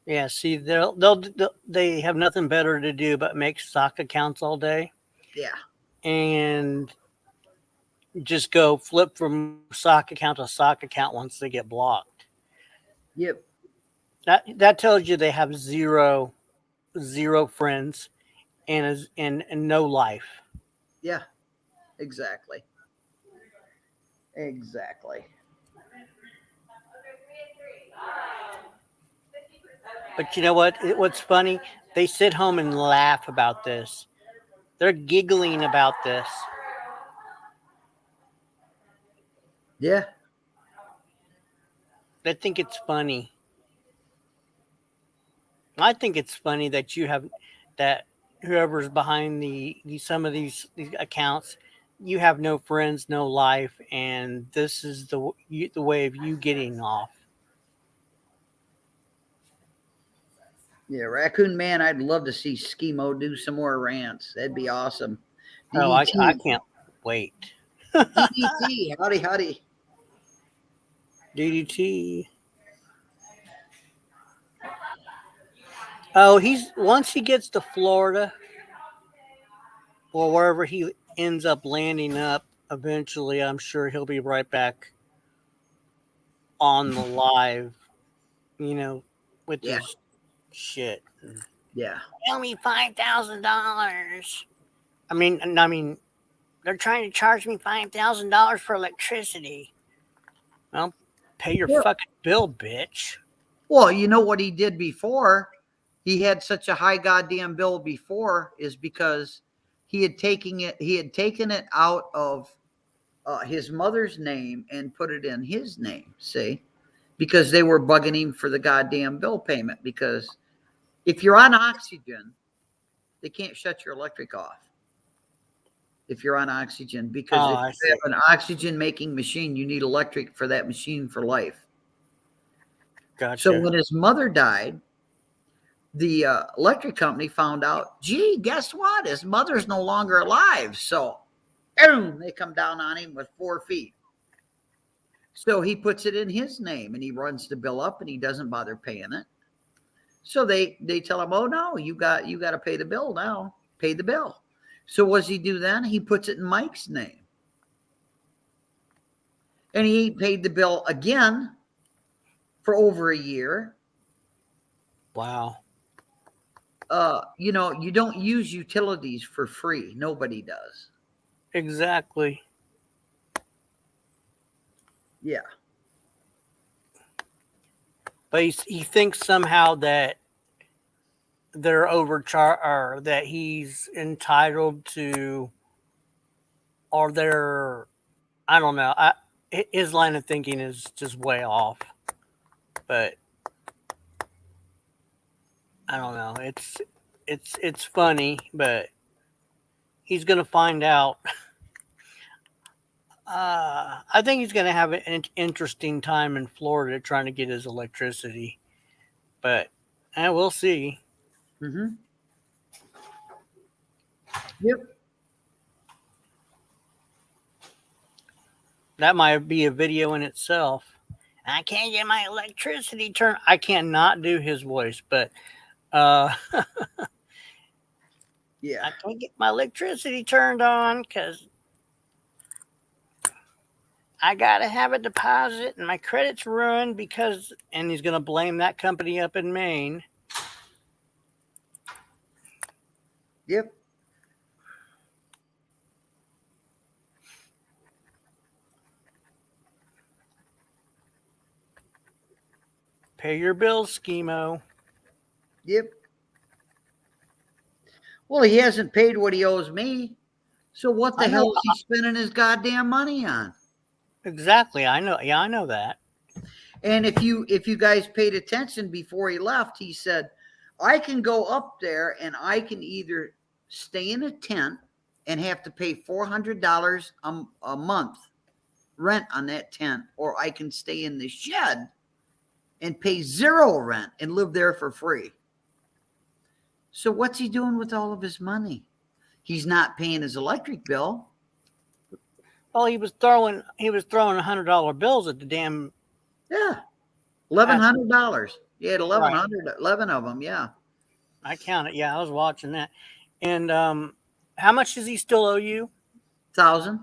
Yeah. See, they have nothing better to do but make sock accounts all day Yeah. and just go flip from sock account to sock account once they get blocked. Yep. That tells you they have zero friends and no life. Yeah. Exactly. Exactly. But you know what? What's funny? They sit home and laugh about this. They're giggling about this. Yeah. They think it's funny. I think it's funny that that whoever's behind some of these accounts, you have no friends, no life, and this is the way of you getting off. Yeah, Raccoon Man, I'd love to see Schemo do some more rants. That'd be awesome. Oh, I can't wait. DDT, howdy. DDT. Oh, once he gets to Florida or wherever he ends up landing up, eventually, I'm sure he'll be right back on the live, with his shit. Yeah. Tell me $5,000. I mean, they're trying to charge me $5,000 for electricity. Well, pay your fucking bill, bitch. Well, you know what he did before? He had such a high goddamn bill before is because he had taken it out of his mother's name and put it in his name. See, because they were bugging him for the goddamn bill payment. Because if you're on oxygen, they can't shut your electric off. If you're on oxygen, because if you have an oxygen making machine, you need electric for that machine for life. Gotcha. So when his mother died, the electric company found out, gee, guess what? His mother's no longer alive. So they come down on him with 4 feet. So he puts it in his name and he runs the bill up and he doesn't bother paying it. So they tell him, oh no, you got to pay the bill now. Pay the bill. So what does he do then? He puts it in Mike's name. And he paid the bill again for over a year. Wow. You don't use utilities for free. Nobody does. Exactly. Yeah. But he thinks somehow that they're overcharged or that he's entitled to, or they're, I don't know. his line of thinking is just way off. But I don't know. It's funny, but he's gonna find out. I think he's gonna have an interesting time in Florida trying to get his electricity, but we'll see. Mm-hmm. Yep. That might be a video in itself. I can't get my electricity turned. I cannot do his voice, but Yeah. I can't get my electricity turned on because I gotta have a deposit and my credit's ruined because, and he's gonna blame that company up in Maine. Yep. Pay your bills, Schemo. Yep. Well, he hasn't paid what he owes me. So what the I know. hell is he spending his goddamn money on? Exactly. I know. Yeah, I know that. And if you guys paid attention before he left, he said, I can go up there and I can either stay in a tent and have to pay $400 a month rent on that tent, or I can stay in the shed and pay zero rent and live there for free. So what's he doing with all of his money? He's not paying his electric bill. Well, he was throwing $100 bills at the damn. Yeah. $1,100. He had 11 of them. Yeah. I counted. Yeah, I was watching that. And how much does he still owe you? 1,000.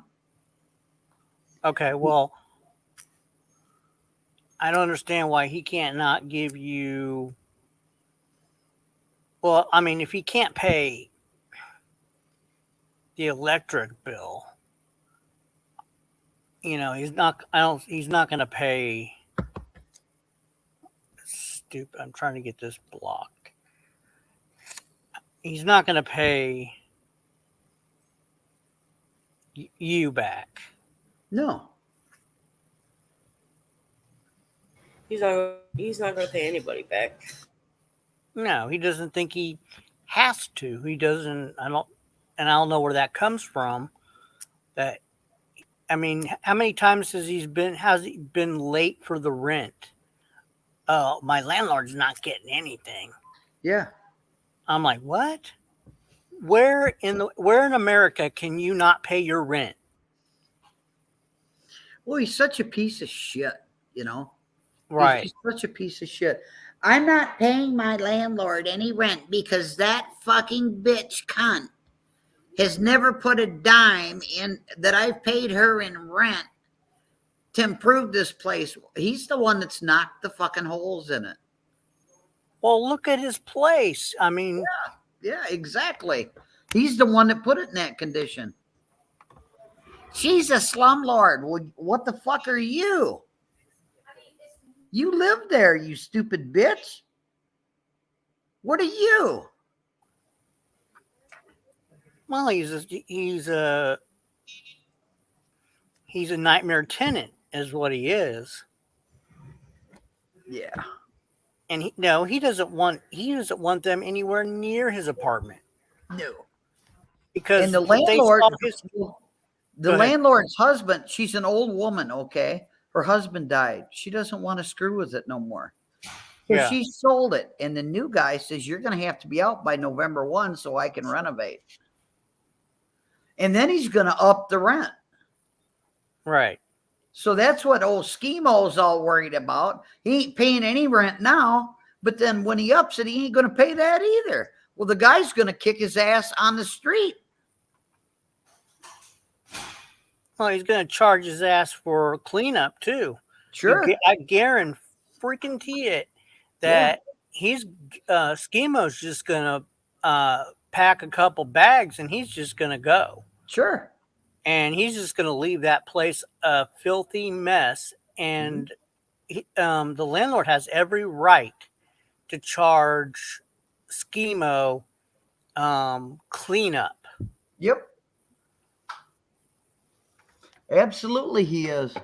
Okay, well, I don't understand why he can't not give you. Well, I mean, if he can't pay the electric bill, you know, he's not going to pay. Stupid. I'm trying to get this blocked. He's not going to pay you back. No. He's not going to pay anybody back. No, he doesn't think he has to. He doesn't. I don't know where that comes from. That, I mean, how many times has he been late for the rent? Oh, my landlord's not getting anything. Yeah. I'm like, what? Where in America can you not pay your rent? Well, he's such a piece of shit, you know? Right. He's such a piece of shit. I'm not paying my landlord any rent because that fucking bitch cunt has never put a dime in that I've paid her in rent to improve this place. He's the one that's knocked the fucking holes in it. Well, look at his place. I mean, Yeah, exactly. He's the one that put it in that condition. She's a slumlord. Well, what the fuck are you? You live there, you stupid bitch. What are you? well, he's a nightmare tenant, is what he is. Yeah. And he doesn't want them anywhere near his apartment No. because And the if they landlord, saw his- the Go ahead. landlord's husband, she's an old woman, okay? Her husband died. She doesn't want to screw with it no more. So Yeah. she sold it. And the new guy says, you're going to have to be out by November 1 so I can renovate. And then he's going to up the rent. right. So that's what old Schemo's all worried about. He ain't paying any rent now, but then when he ups it, he ain't going to pay that either. Well, the guy's going to kick his ass on the street. Well, he's going to charge his ass for cleanup too. Sure. I guarantee it that he's Schemo's just going to pack a couple bags and he's just going to go. Sure. And he's just going to leave that place a filthy mess. And the landlord has every right to charge Schemo cleanup. Yep. Absolutely, he is.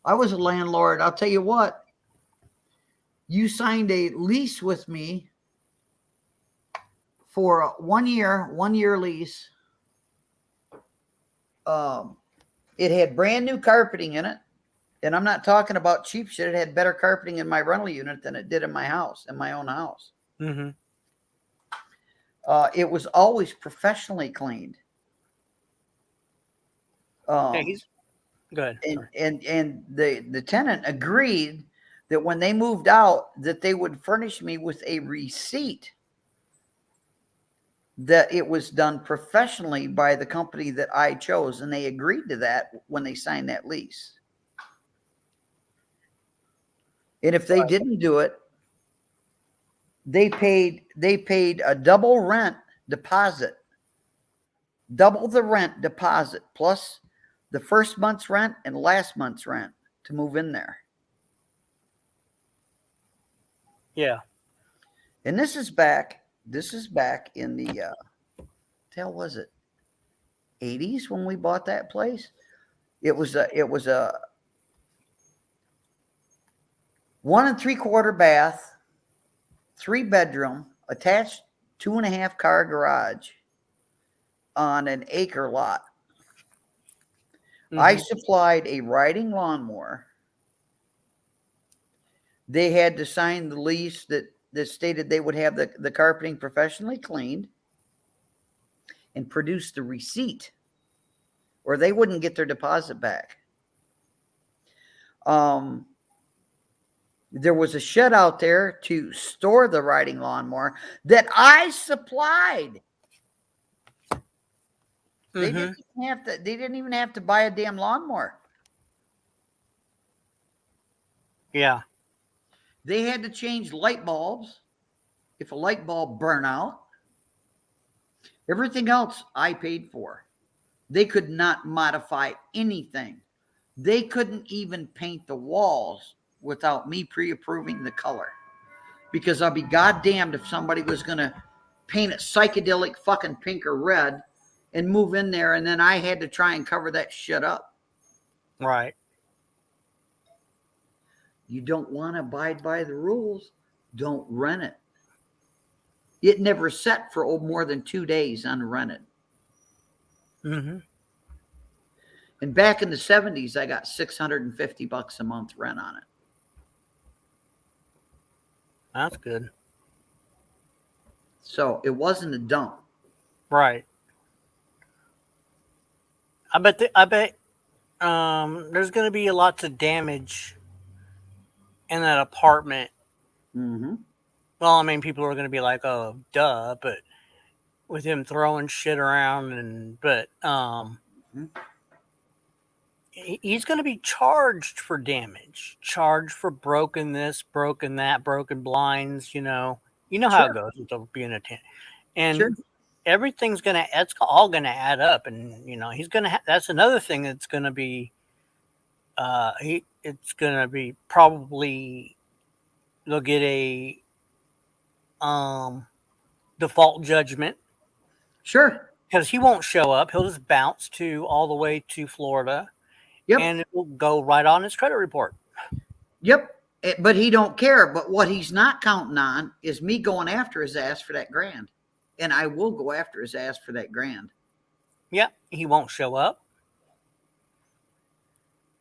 I was a landlord. I'll tell you what. You signed a lease with me for a 1 year lease. It had brand new carpeting in it. And I'm not talking about cheap shit. It had better carpeting in my rental unit than it did in my house, in my own house. Mm-hmm. It was always professionally cleaned. Yeah, he's good. And the tenant agreed that when they moved out, that they would furnish me with a receipt that it was done professionally by the company that I chose, and they agreed to that when they signed that lease. And if they didn't do it, they paid a double rent deposit, double the rent deposit plus the first month's rent and last month's rent to move in there. Yeah. And this is back in the hell was it 80s when we bought that place. It was a 1 3/4 bath, 3-bedroom, attached 2.5 car garage on an acre lot. I supplied a riding lawnmower. They had to sign the lease that stated they would have the carpeting professionally cleaned and produce the receipt, or they wouldn't get their deposit back. There was a shed out there to store the riding lawnmower that I supplied. They didn't have to. They didn't even have to buy a damn lawnmower. Yeah. They had to change light bulbs if a light bulb burn out. Everything else I paid for. They could not modify anything. They couldn't even paint the walls without me pre-approving the color. Because I'll be goddamned if somebody was going to paint it psychedelic fucking pink or red and move in there, and then I had to try and cover that shit up. Right. You don't want to abide by the rules, don't rent it. It never set for more than 2 days unrented. Mm-hmm. And back in the 70s, I got $650 a month rent on it. That's good. So it wasn't a dump. Right. I bet there's going to be lots of damage in that apartment. Mm-hmm. Well, I mean, people are going to be like, "Oh, duh," but with him throwing shit around, he's going to be charged for damage, charged for broken this, broken that, broken blinds. You know how it goes with being a tenant, and everything's it's all going to add up, and he's going to. That's another thing that's going to be. It's going to be probably they'll get a default judgment. Sure. Because he won't show up. He'll just bounce all the way to Florida. Yep. And it will go right on his credit report. Yep. But he don't care. But what he's not counting on is me going after his ass for that $1,000. And I will go after his ass for that $1,000. Yeah. He won't show up.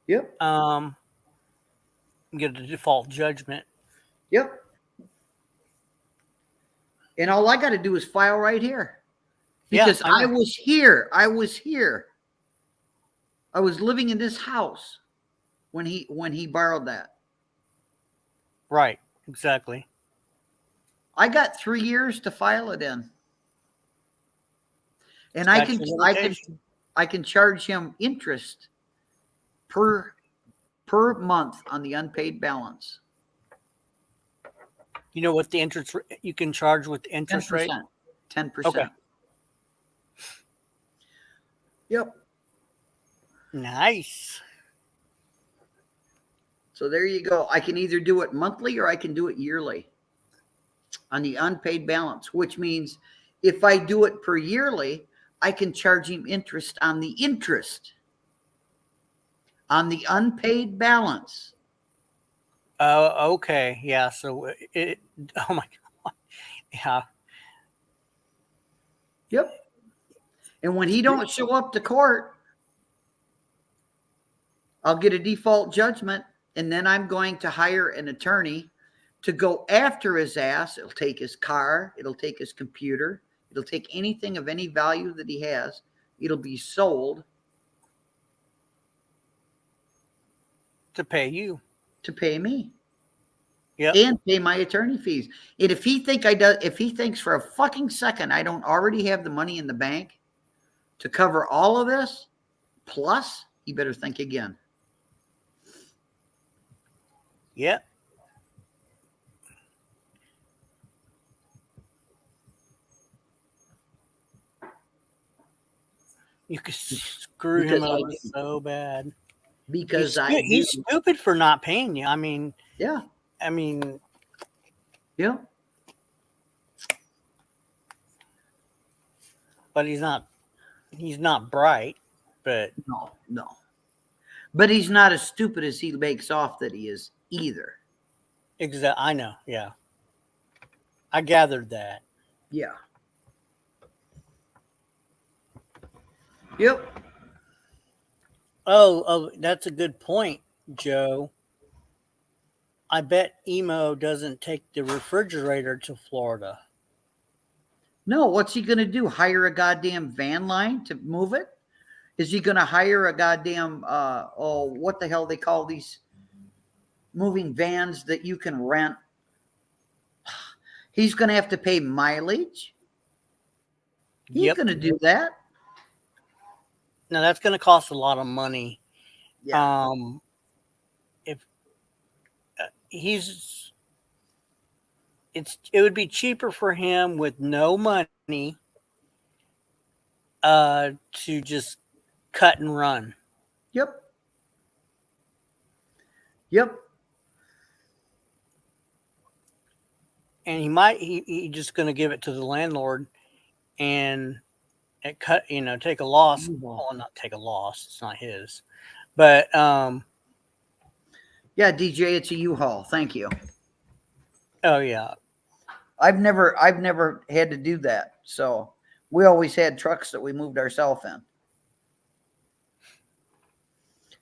Yep. Get a default judgment. Yep. And all I got to do is file right here. Because I was here. I was living in this house when he borrowed that. Right. Exactly. I got 3 years to file it in. And I can charge him interest per month on the unpaid balance. You know what the interest you can charge with the interest 10%, rate? 10%. Okay. Yep. Nice. So there you go. I can either do it monthly or I can do it yearly on the unpaid balance, which means if I do it per yearly, I can charge him interest on the interest. on the unpaid balance. Oh, okay. Yeah. So it. Oh my God. Yeah. Yep. And when he don't show up to court, I'll get a default judgment, and then I'm going to hire an attorney to go after his ass. It'll take his car, it'll take his computer, it'll take anything of any value that he has. It'll be sold To pay you. to pay me. Yep. And pay my attorney fees. And if he thinks for a fucking second I don't already have the money in the bank to cover all of this, plus, he better think again. Yep. You could screw him Because I over do. so bad. Because He's stupid for not paying you. I mean, yeah. Yeah. But he's not bright. But No. But he's not as stupid as he makes off that he is either. I know. Yeah. I gathered that. Yeah. Yep. Oh, that's a good point, Joe. I bet Emo doesn't take the refrigerator to Florida. No, what's he going to do? Hire a goddamn van line to move it? Is he going to hire a goddamn, what the hell they call these moving vans that you can rent? He's going to have to pay mileage. He's Yep. going to do that. Now that's going to cost a lot of money. Yeah. If it would be cheaper for him with no money to just cut and run. Yep. Yep. And he just going to give it to the landlord and take a loss. Well, not take a loss. It's not his, but yeah, DJ, it's a U-Haul. Thank you. Oh yeah. I've never had to do that. So we always had trucks that we moved ourselves in.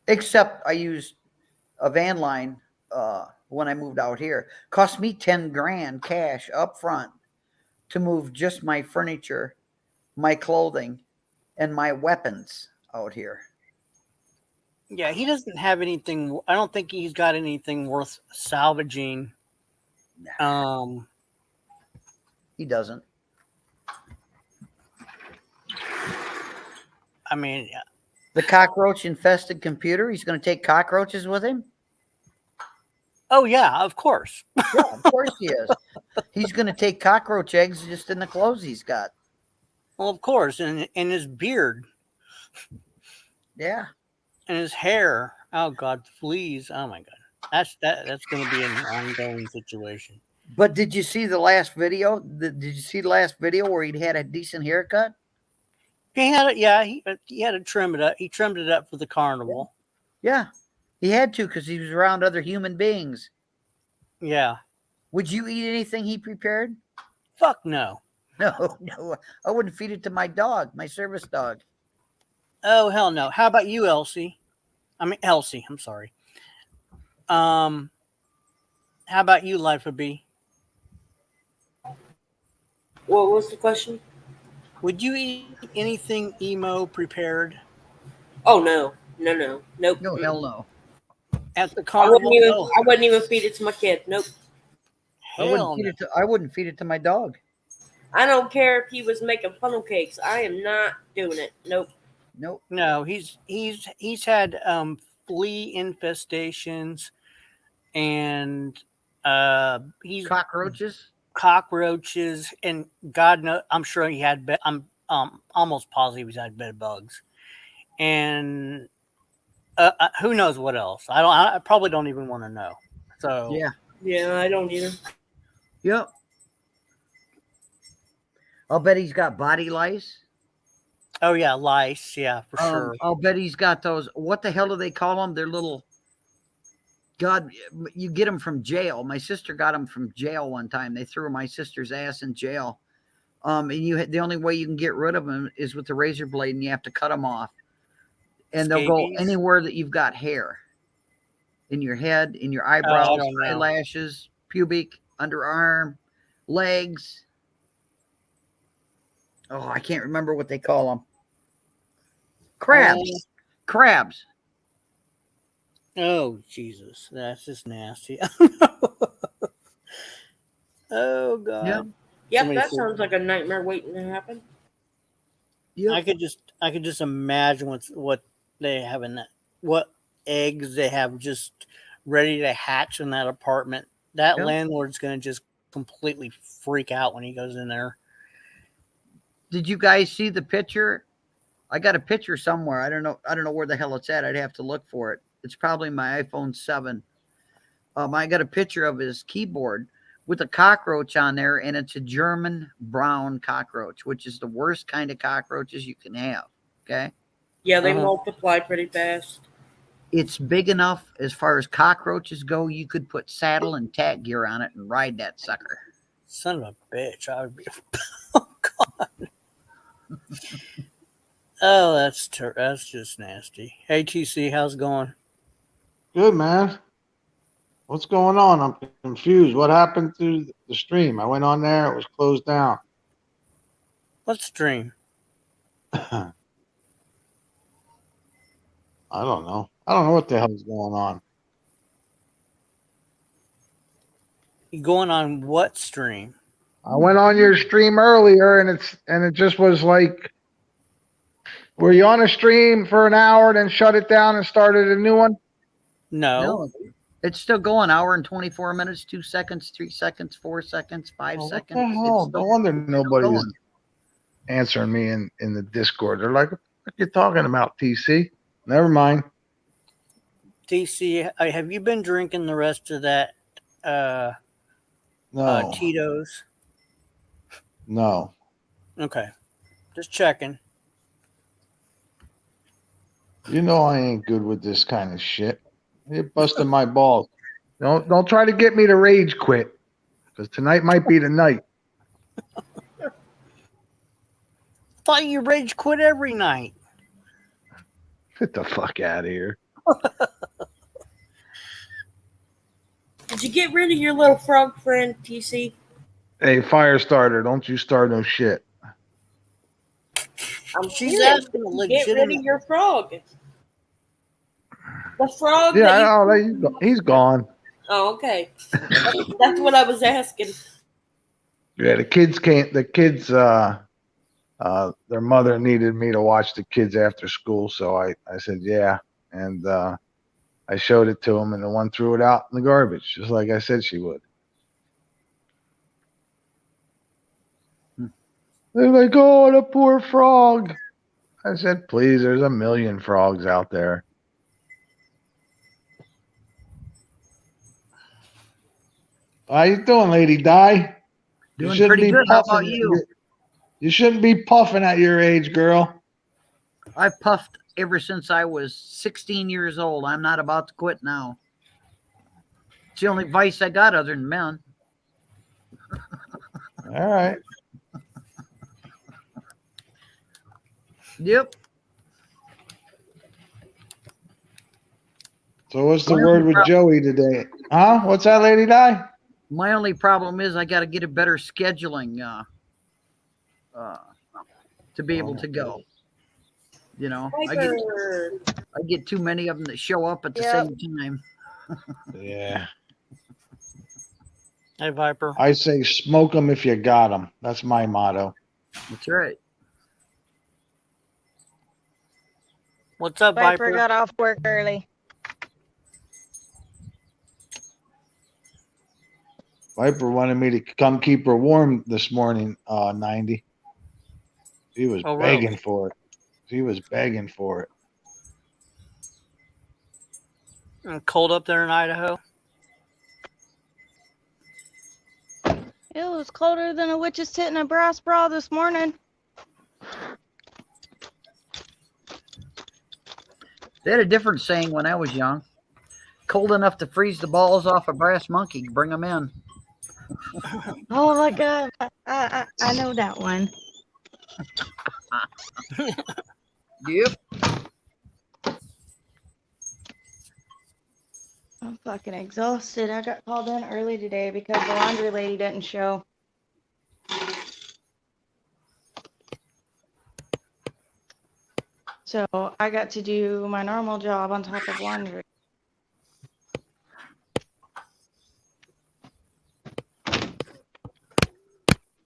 Except I used a van line when I moved out here. Cost me 10 grand cash up front to move just my furniture, my clothing, and my weapons out here. Yeah, he doesn't have anything. I don't think he's got anything worth salvaging. He doesn't. I mean, The cockroach infested computer, he's going to take cockroaches with him? oh yeah, of course. Yeah, of course he is. He's going to take cockroach eggs just in the clothes he's got. Well, of course, and his beard Yeah. and his hair. Oh God, fleas. Oh my God, that's going to be an ongoing situation. But did you see the last video? Did you see the last video where he'd had a decent haircut? He had it. Yeah, he had to trim it up. He trimmed it up for the carnival. Yeah. He had to because he was around other human beings. Yeah. Would you eat anything he prepared? Fuck no. No. I wouldn't feed it to my dog, my service dog. Oh hell no. How about you, Elsie? Elsie. I'm sorry. How about you, Life of B? What was the question? Would you eat anything Emo prepared Oh no, nope. No, hell no. at the I carnival? wouldn't even feed it to my kid. Nope. I wouldn't feed it to my dog. I don't care if he was making funnel cakes. I am not doing it. Nope. Nope. No, he's had flea infestations and he's cockroaches and God knows, I'm sure he had I'm almost positive he's had bed bugs and who knows what else. I probably don't even want to know. So Yeah, I don't either. Yep. I'll bet he's got body lice. Oh yeah, lice. Yeah, for sure. I'll bet he's got those. What the hell do they call them? They're little. God, you get them from jail. My sister got them from jail one time. They threw my sister's ass in jail. And the only way you can get rid of them is with the razor blade, and you have to cut them off. And they'll go Scabies? anywhere that you've got hair in your head, in your eyebrows, don't know. eyelashes, pubic, underarm, legs. Oh, I can't remember what they call them. Crabs. Crabs. Oh Jesus, that's just nasty. Oh God. Yeah. Yep, Somebody that said- sounds like a nightmare waiting to happen. Yep. I could just imagine what they have in that, what eggs they have just ready to hatch in that apartment. That Yep. landlord's gonna just completely freak out when he goes in there. Did you guys see the picture? I got a picture somewhere. I don't know where the hell it's at. I'd have to look for it. It's probably my iPhone 7. I got a picture of his keyboard with a cockroach on there, and it's a German brown cockroach, which is the worst kind of cockroaches you can have. Okay. Yeah, they Uh-huh. multiply pretty fast. It's big enough as far as cockroaches go. You could put saddle and tack gear on it and ride that sucker. Son of a bitch! I would be. Oh God. Oh, that's just nasty. Hey TC, how's it going? Good, man. What's going on? I'm confused. What happened to the stream? I went on there. It was closed down. Let's stream. I don't know. I don't know what the hell's going on. You going on what stream? I went on your stream earlier, and it just was like, were you on a stream for an hour, then shut it down and started a new one? No. No, it's still going. Hour and 24 minutes, 2 seconds, 3 seconds, 4 seconds, 5 Oh, what seconds. the hell? It's No still wonder nobody's going. answering me in the Discord. They're like, what are you talking about, TC? Never mind. TC, have you been drinking the rest of that No, Tito's? no. Okay. Just checking. You know I ain't good with this kind of shit. You're busting my balls. Don't try to get me to rage quit, because tonight might be the night. Thought you rage quit every night. Get the fuck out of here. Did you get rid of your little frog friend, TC? Hey, fire starter, don't you start no shit. I'm She's serious. asking a Get rid legitimate. of your frog. The frog Yeah, that you... he's gone. Oh, okay. That's what I was asking. Yeah, the kids can't. The kids, their mother needed me to watch the kids after school, so I said yeah, and I showed it to them, and the one threw it out in the garbage, just like I said she would. They're like, "Oh, the poor frog." I said, "Please, there's a million frogs out there." How you doing, Lady Di? Doing pretty good. How about you? You shouldn't be puffing at your age, girl. I've puffed ever since I was 16 years old. I'm not about to quit now. It's the only vice I got other than men. All right. Yep. So what's the word with Joey today? Huh? What's that, Lady Di? My only problem is I got to get a better scheduling to be able to go. You know, Viper. I get too many of them that show up at the Yep. same time. Yeah. Hey, Viper. I say smoke them if you got them. That's my motto. That's right. What's up, Viper Viper? got off work early. Viper wanted me to come keep her warm this morning, 90. She was Oh, really? begging for it. She was begging for it. Cold up there in Idaho? It was colder than a witch's tit in a brass bra this morning. They had a different saying when I was young. Cold enough to freeze the balls off a brass monkey. Bring them in. Oh my god. I know that one. Yep. I'm fucking exhausted. I got called in early today because the laundry lady didn't show. So I got to do my normal job on top of laundry.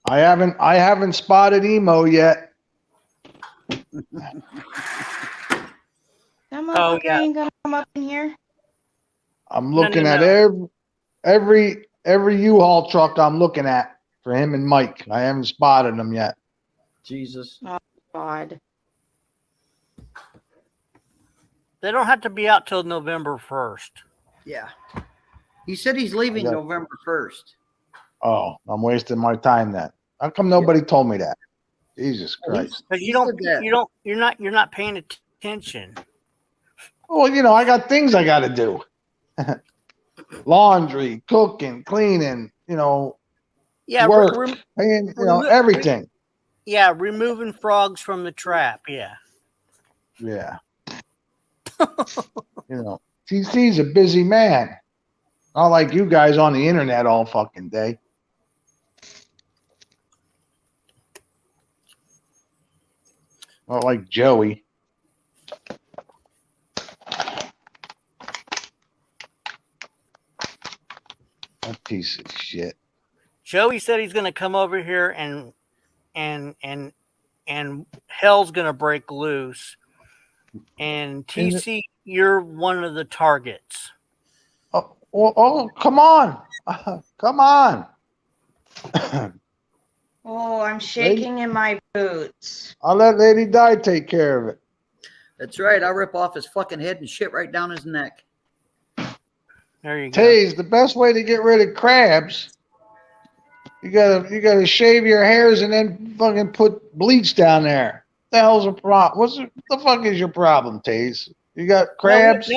I haven't spotted emo yet. That Oh, motherfucker yeah. ain't gonna come up in here. I'm No, looking no, at no. every U-Haul truck I'm looking at for him and Mike. I haven't spotted them yet. Jesus. God. They don't have to be out till November 1st. Yeah. He said he's leaving Yeah. November 1st. Oh, I'm wasting my time then. How come nobody told me that? Jesus Christ. But He said that. you're not paying attention. Well, I got things I got to do. Laundry, cooking, cleaning, Yeah, work, paying, everything. yeah, removing frogs from the trap. Yeah. Yeah. TC's a busy man. Not like you guys on the internet all fucking day. Not like Joey. That piece of shit. Joey said he's going to come over here and hell's going to break loose. And TC, you're one of the targets. Oh, come on. Come on. Oh, I'm shaking in my boots. I'll let Lady Di take care of it. That's right. I'll rip off his fucking head and shit right down his neck. There you go. Taze, the best way to get rid of crabs, you gotta shave your hairs and then fucking put bleach down there. What the hell's a problem? What the fuck is your problem, Taze? You got crabs?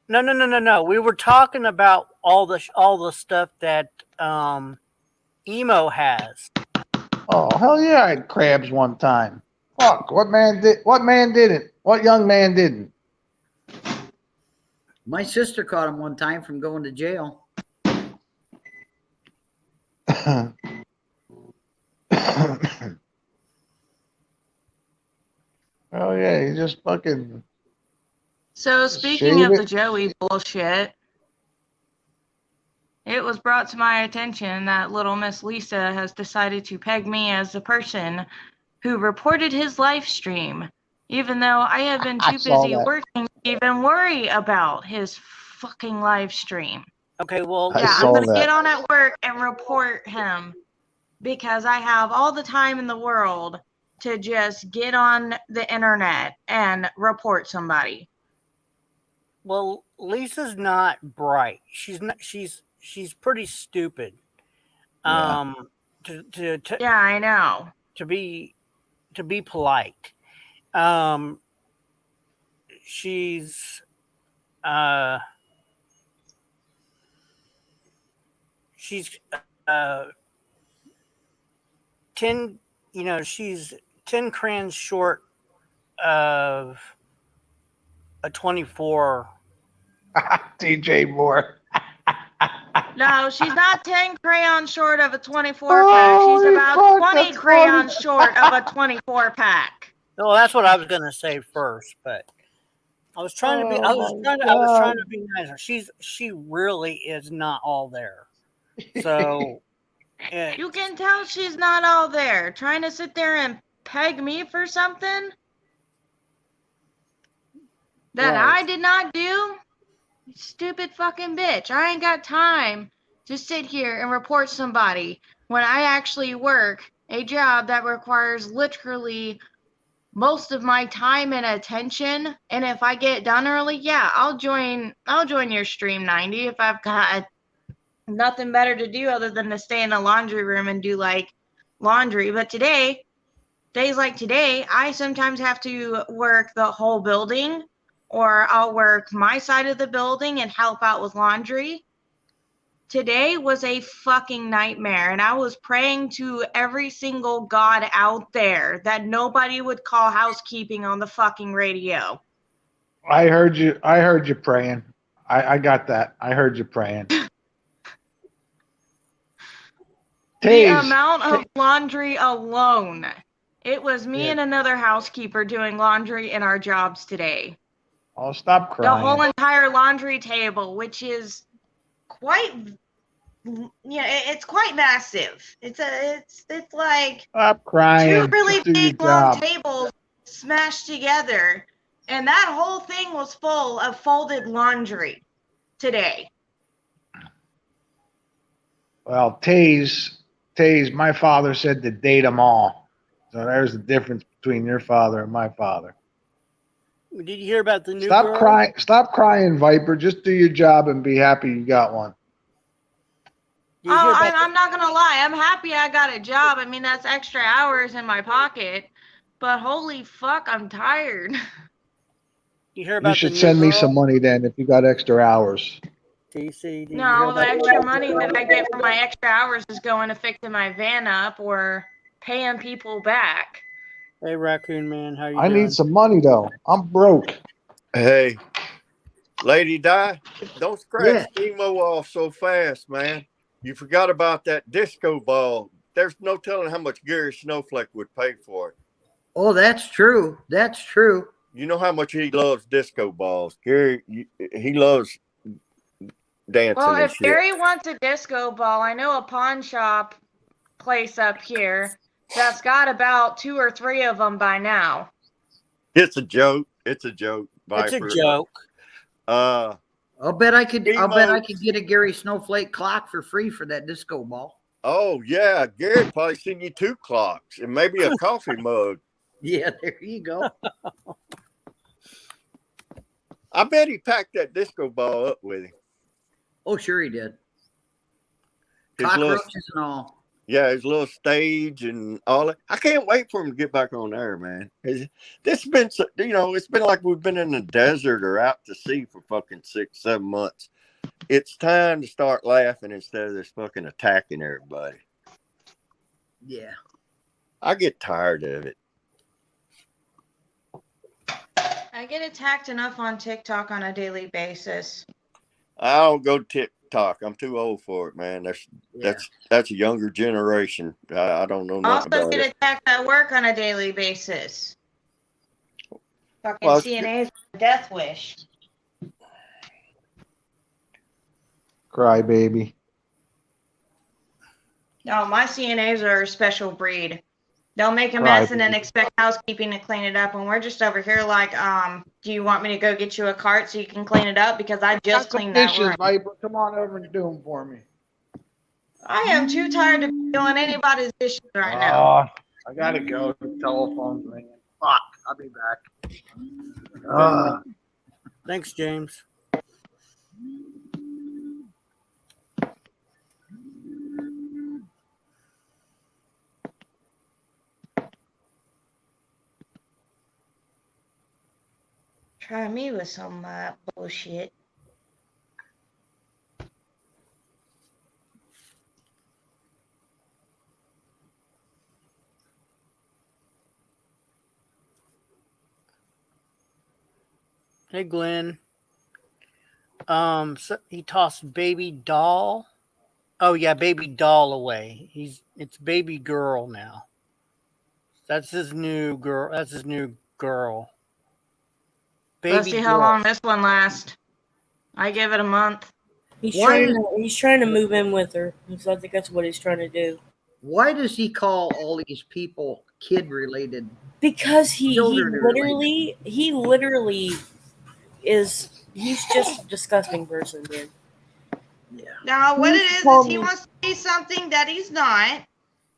No. We were talking about all the stuff that Emo has. Oh hell yeah, I had crabs one time. Fuck, what man didn't? What young man didn't? My sister caught him one time from going to jail. Oh yeah, you just fucking. So speaking Shave of the it. Joey bullshit, it was brought to my attention that little Miss Lisa has decided to peg me as the person who reported his live stream, even though I have been I too saw busy that. working to even worry about his fucking live stream. Okay, well, I Yeah, I'm saw gonna that. get on at work and report him because I have all the time in the world to just get on the internet and report somebody. well, Lisa's not bright. She's not. She's pretty stupid. Yeah. To Yeah, I know. to be polite. She's she's 10, she's 10 crayons short of a 24. DJ Moore. No, she's not 10 crayons short of a 24 pack. She's Holy about fuck, 20 that's crayons funny. short of a 24 pack. Well, that's what I was gonna say first, but I was trying to be. I was trying to be nicer. She really is not all there. So You can tell she's not all there. Trying to sit there and peg me for something that Right. I did not do? Stupid fucking bitch. I ain't got time to sit here and report somebody when I actually work a job that requires literally most of my time and attention. And if I get done early, yeah, I'll join your stream 90 if I've got nothing better to do other than to stay in the laundry room and do like laundry. But days like today, I sometimes have to work the whole building or I'll work my side of the building and help out with laundry. Today was a fucking nightmare, and I was praying to every single god out there that nobody would call housekeeping on the fucking radio. I heard you. I heard you praying. I got that. I heard you praying. The Taze, amount of laundry alone. It was me and another housekeeper doing laundry in our jobs today. oh, stop The whole crying. entire laundry table, which is quite, it's quite massive. It's like Stop crying. two really Just do your big long job. tables smashed together, and that whole thing was full of folded laundry today. Well, Taze, my father said to date them all. So there's the difference between your father and my father. Did you hear about the new Stop girl? crying. Stop crying, Viper. Just do your job and be happy you got one. Did you hear Oh, about I'm not gonna lie. I'm happy I got a job. I mean, that's extra hours in my pocket. But holy fuck, I'm tired. you hear You about the should new send me girl? some money then if you got extra hours. TC, did you hear No, the about extra money that I get from my extra hours is going to fixing my van up or paying people back. Hey, Raccoon Man, how you I doing? need some money though. I'm broke. Hey, Lady Di, don't Yeah. scratch Emo off so fast, man. You forgot about that disco ball. There's no telling how much Gary Snowflake would pay for it. Oh, that's true. That's true. You know how much he loves disco balls. Gary, he loves dancing Well, and if shit. Gary wants a disco ball, I know a pawn shop place up here that's got about 2 or 3 of them by now. It's a joke. It's a joke, It's a Viper. joke. I'll bet I could Emo- get a Gary Snowflake clock for free for that disco ball. Oh, yeah. Gary probably send you 2 clocks and maybe a coffee mug. Yeah, there you go. I bet he packed that disco ball up with him. Oh, sure he did. His little, Cockroaches and all. yeah, his little stage and all that. I can't wait for him to get back on there, man. This has been, it's been like we've been in the desert or out to sea for fucking 6-7 months. It's time to start laughing instead of this fucking attacking everybody. Yeah. I get tired of it. I get attacked enough on TikTok on a daily basis. I don't go to TikTok. I'm too old for it, man. That's a younger generation. I don't know I also nothing about get it. attacked at work on a daily basis. Fucking Well, CNA's death wish. Cry baby. No, my CNAs are a special breed. They'll make a Right. mess and then expect housekeeping to clean it up, and we're just over here like, do you want me to go get you a cart so you can clean it up? Because I just Got some cleaned that dishes, room. Viper. Come on over and do them for me. I am too tired to be doing anybody's dishes right now. Oh, I gotta go. The telephone's ringing. Fuck. I'll be back. Thanks, James. Try me with some bullshit. Hey, Glenn. So he tossed baby doll. Oh yeah, baby doll away. It's baby girl now. That's his new girl. That's his new girl. Let's Baby see how girl. long this one lasts. I give it a month. He's Why trying to move in with her. So I think that's what he's trying to do. Why does he call all these people kid related? Because he Children are literally he's just a disgusting person, dude. Yeah. Now, what it is told he me- wants to be something that he's not.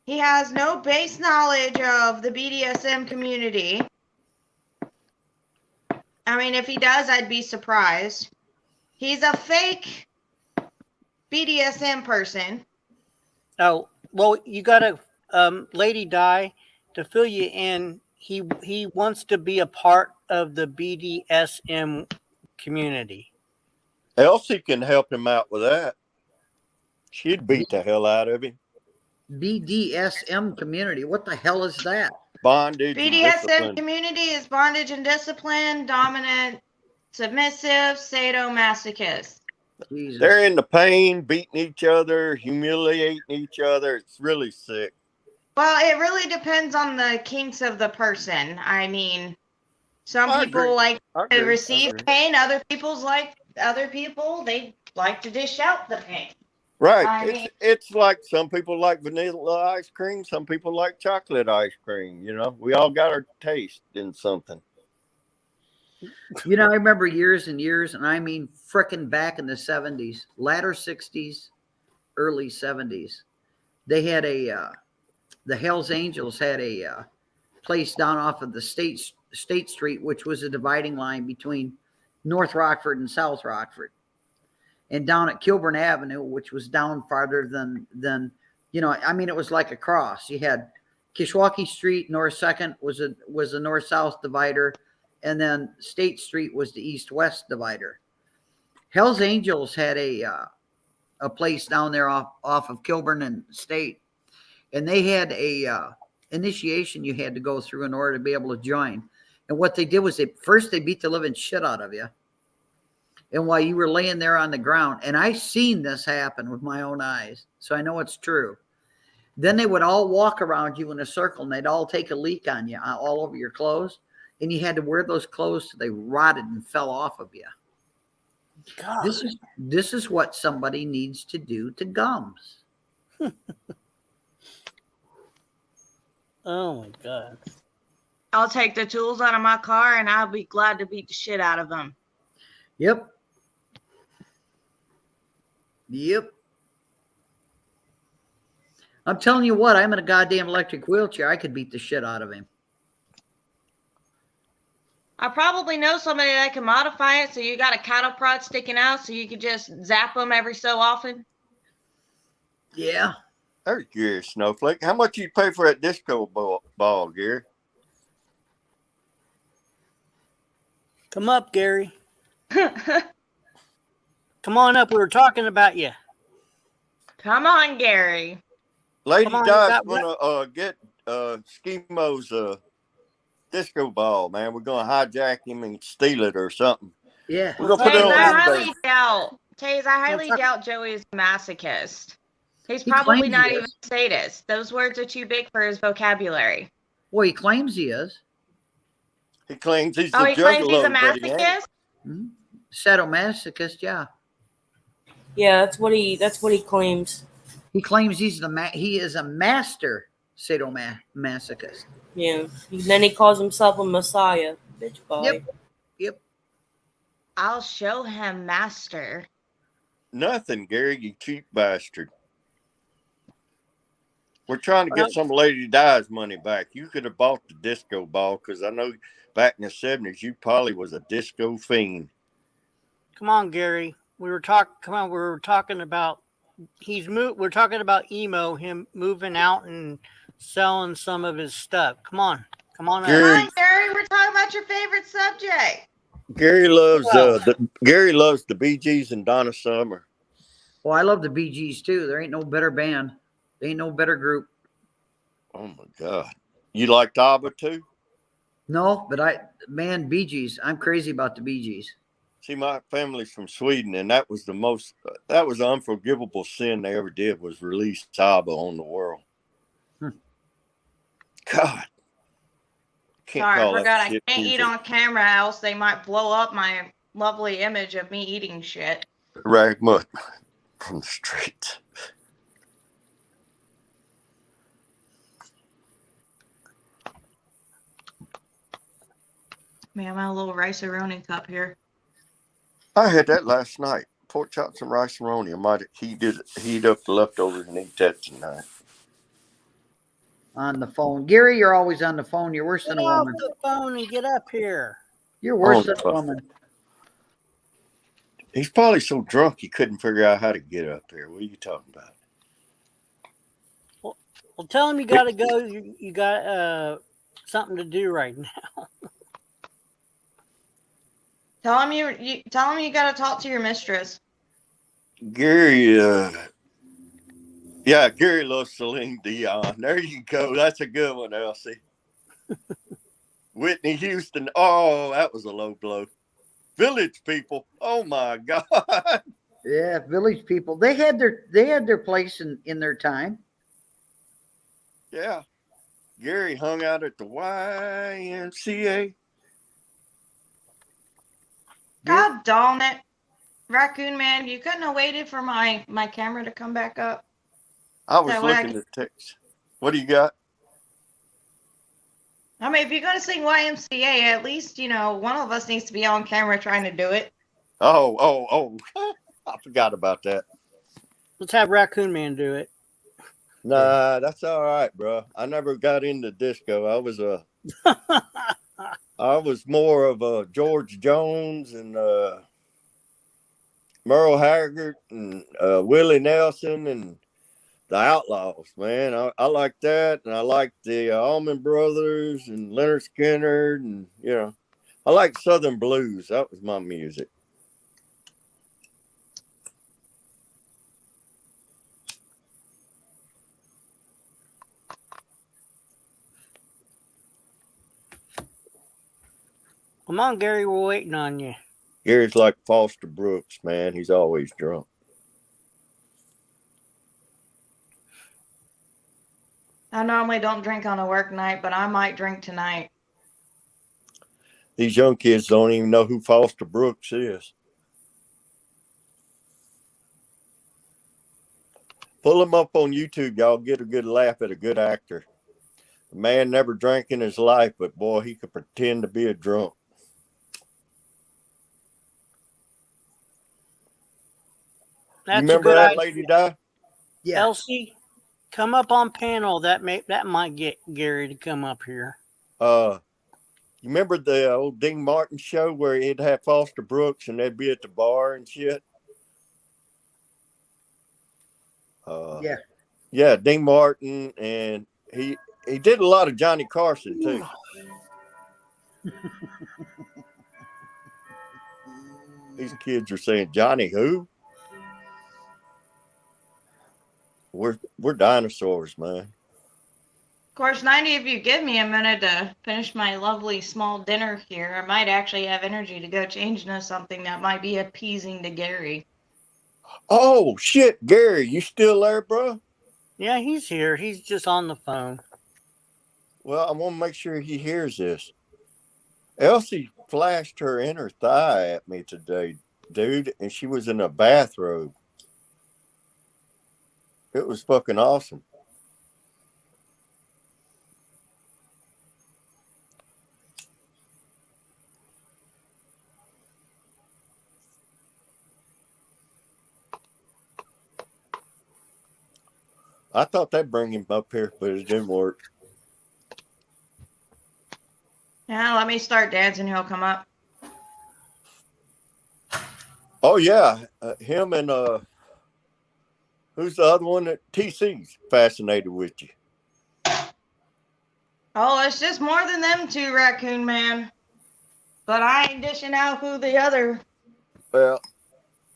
He has no base knowledge of the BDSM community. I mean, if he does, I'd be surprised. He's a fake BDSM person. Oh well, you got to Lady Di to fill you in. he wants to be a part of the BDSM community. Elsie can help him out with that. She'd beat the hell out of him. BDSM community. What the hell is that? Bondage. and BDSM discipline. community is bondage and discipline, dominant, submissive, sadomasochist. Jesus. They're in the pain, beating each other, humiliating each other. It's really sick. Well, it really depends on the kinks of the person. I mean, some I people agree. like I to agree. receive I agree. pain. Other people they like to dish out the pain. Right. I mean- It's like some people like vanilla ice cream, some people like chocolate ice cream. You know, we all got our taste in something. You know, I remember years and years, and I mean frickin' back in the 70s, latter 60s, early 70s, they had the Hells Angels had a place down off of the State Street, which was a dividing line between North Rockford and South Rockford. And down at Kilburn Avenue, which was down farther than you know, I mean, it was like a cross. You had Kishwaukee Street, North 2nd was a north-south divider, and then State Street was the east-west divider. Hells Angels had a place down there off of Kilburn and State, and they had a initiation you had to go through in order to be able to join. And what they did was they beat the living shit out of you. And while you were laying there on the ground, and I seen this happen with my own eyes, so I know it's true. Then they would all walk around you in a circle, and they'd all take a leak on you, all over your clothes, and you had to wear those clothes till they rotted and fell off of you. God. This is what somebody needs to do to gums. Oh my God. I'll take the tools out of my car and I'll be glad to beat the shit out of them. Yep. I'm telling you what, I'm in a goddamn electric wheelchair. I could beat the shit out of him. I probably know somebody that can modify it so you got a cattle prod sticking out so you could just zap them every so often. Yeah. There's Gary Snowflake. How much you pay for that disco ball, Gary? Come up, Gary. Come on up. We were talking about you. Come on, Gary. Lady Come on, Di's you got gonna get Schimo's disco ball, man. We're gonna hijack him and steal it or something. Yeah. We're gonna put it Taze, on I eBay. highly doubt. Taze, I highly doubt Joey is a masochist. He's He probably claims not he even is. a sadist. Those words are too big for his vocabulary. Well, he claims he is. He claims he's Oh, the he claims he's a juggalo, but he ain't. masochist? Mm-hmm. Sadomasochist, yeah. Yeah, that's what he claims. He claims he is a master sadomasochist. Yeah. Then he calls himself a messiah. Bitch boy. Yep. I'll show him, master. Nothing, Gary, you cheap bastard. We're trying to get some Lady Di's money back. You could have bought the disco ball because I know back in the 70s you probably was a disco fiend. Come on, Gary. We were talking about we're talking about emo, him moving out and selling some of his stuff. Come on up. Gary, Come on, Gary, we're talking about your favorite subject. Gary loves the Bee Gees and Donna Summer. Well, I love the Bee Gees too. There ain't no better band. There ain't no better group. Oh my God. You like ABBA too? No, but Bee Gees. I'm crazy about the Bee Gees. See, my family's from Sweden, and that was the unforgivable sin they ever did was release ABBA on the world. God. Sorry, I forgot I shit can't eat music. on camera, else they might blow up my lovely image of me eating shit. Rag mud from the streets. Man, my little rice-a-roni cup here. I had that last night. Pork chops and rice and roni. I might heat up the leftovers and eat that tonight. On the phone. Gary, you're always on the phone. You're worse than Get a off woman. the phone and get up here. You're worse On the than a phone. woman. He's probably so drunk he couldn't figure out how to get up here. What are you talking about? Well, tell him you got to go. You got something to do right now. Tell him you gotta talk to your mistress. Gary, yeah, Gary loves Celine Dion. There you go. That's a good one, Elsie. Whitney Houston. Oh, that was a low blow. Village People. Oh my God. Yeah, Village People. They had their place in their time. Yeah. Gary hung out at the YMCA. God darn it. Raccoon Man, you couldn't have waited for my camera to come back up. I was That way looking at text. What do you got? I mean, if you're going to sing YMCA, at least, one of us needs to be on camera trying to do it. Oh. I forgot about that. Let's have Raccoon Man do it. Nah, that's all right, bro. I never got into disco. I was more of a George Jones and Merle Haggard and Willie Nelson and the Outlaws, man. I like that, and I like the Allman Brothers and Leonard Skinner, and I like Southern blues. That was my music. Come on, Gary, we're waiting on you. Gary's like Foster Brooks, man. He's always drunk. I normally don't drink on a work night, but I might drink tonight. These young kids don't even know who Foster Brooks is. Pull him up on YouTube, y'all. Get a good laugh at a good actor. The man never drank in his life, but boy, he could pretend to be a drunk. That's You remember a good that idea. Lady Di? Yeah. Elsie, come up on panel. That might get Gary to come up here. You remember the old Dean Martin show where he'd have Foster Brooks and they'd be at the bar and shit? Yeah. Yeah, Dean Martin, and he did a lot of Johnny Carson too. These kids are saying Johnny who? We're dinosaurs, man. Of course, 90, if you give me a minute to finish my lovely small dinner here, I might actually have energy to go change into something that might be appeasing to Gary. Oh shit, Gary, you still there, bro? Yeah, he's here. He's just on the phone. Well, I want to make sure he hears this. Elsie flashed her inner thigh at me today, dude, and she was in a bathrobe. It was fucking awesome. I thought they'd bring him up here, but it didn't work. Yeah, let me start dancing, he'll come up. Oh yeah, him and who's the other one that TC's fascinated with you? Oh, it's just more than them two, Raccoon Man. But I ain't dishing out who the other. Well,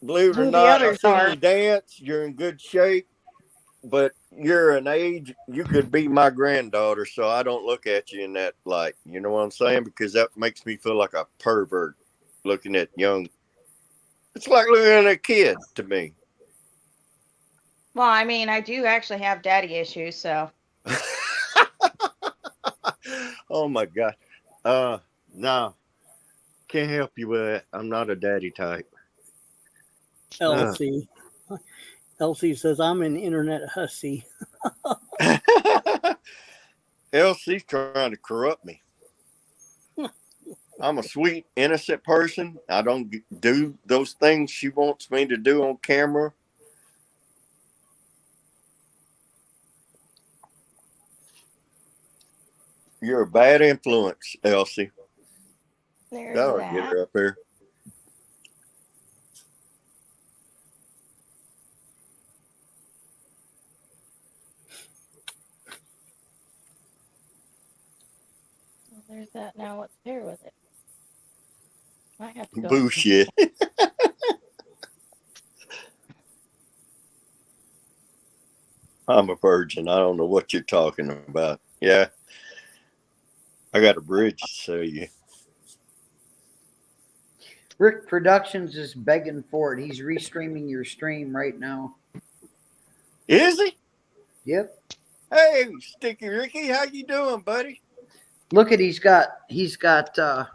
believe it Who or the not, I've others seen are. you dance. You're in good shape, but you're an age you could be my granddaughter, so I don't look at you in that light. You know what I'm saying? Because that makes me feel like a pervert looking at young. It's like looking at a kid to me. Well, I mean, I do actually have daddy issues, so. Oh my God. No. Can't help you with that. I'm not a daddy type. Elsie. Elsie says, I'm an internet hussy. Elsie's trying to corrupt me. I'm a sweet, innocent person. I don't do those things she wants me to do on camera. You're a bad influence, Elsie. There's Gotta that. get her up here. There's that now. What's there with it? I have to go. Bullshit. I'm a virgin. I don't know what you're talking about. Yeah. I got a bridge to sell you. Rick Productions is begging for it. He's restreaming your stream right now. Is he? Yep. Hey, Sticky Ricky, how you doing, buddy? Look at he's got a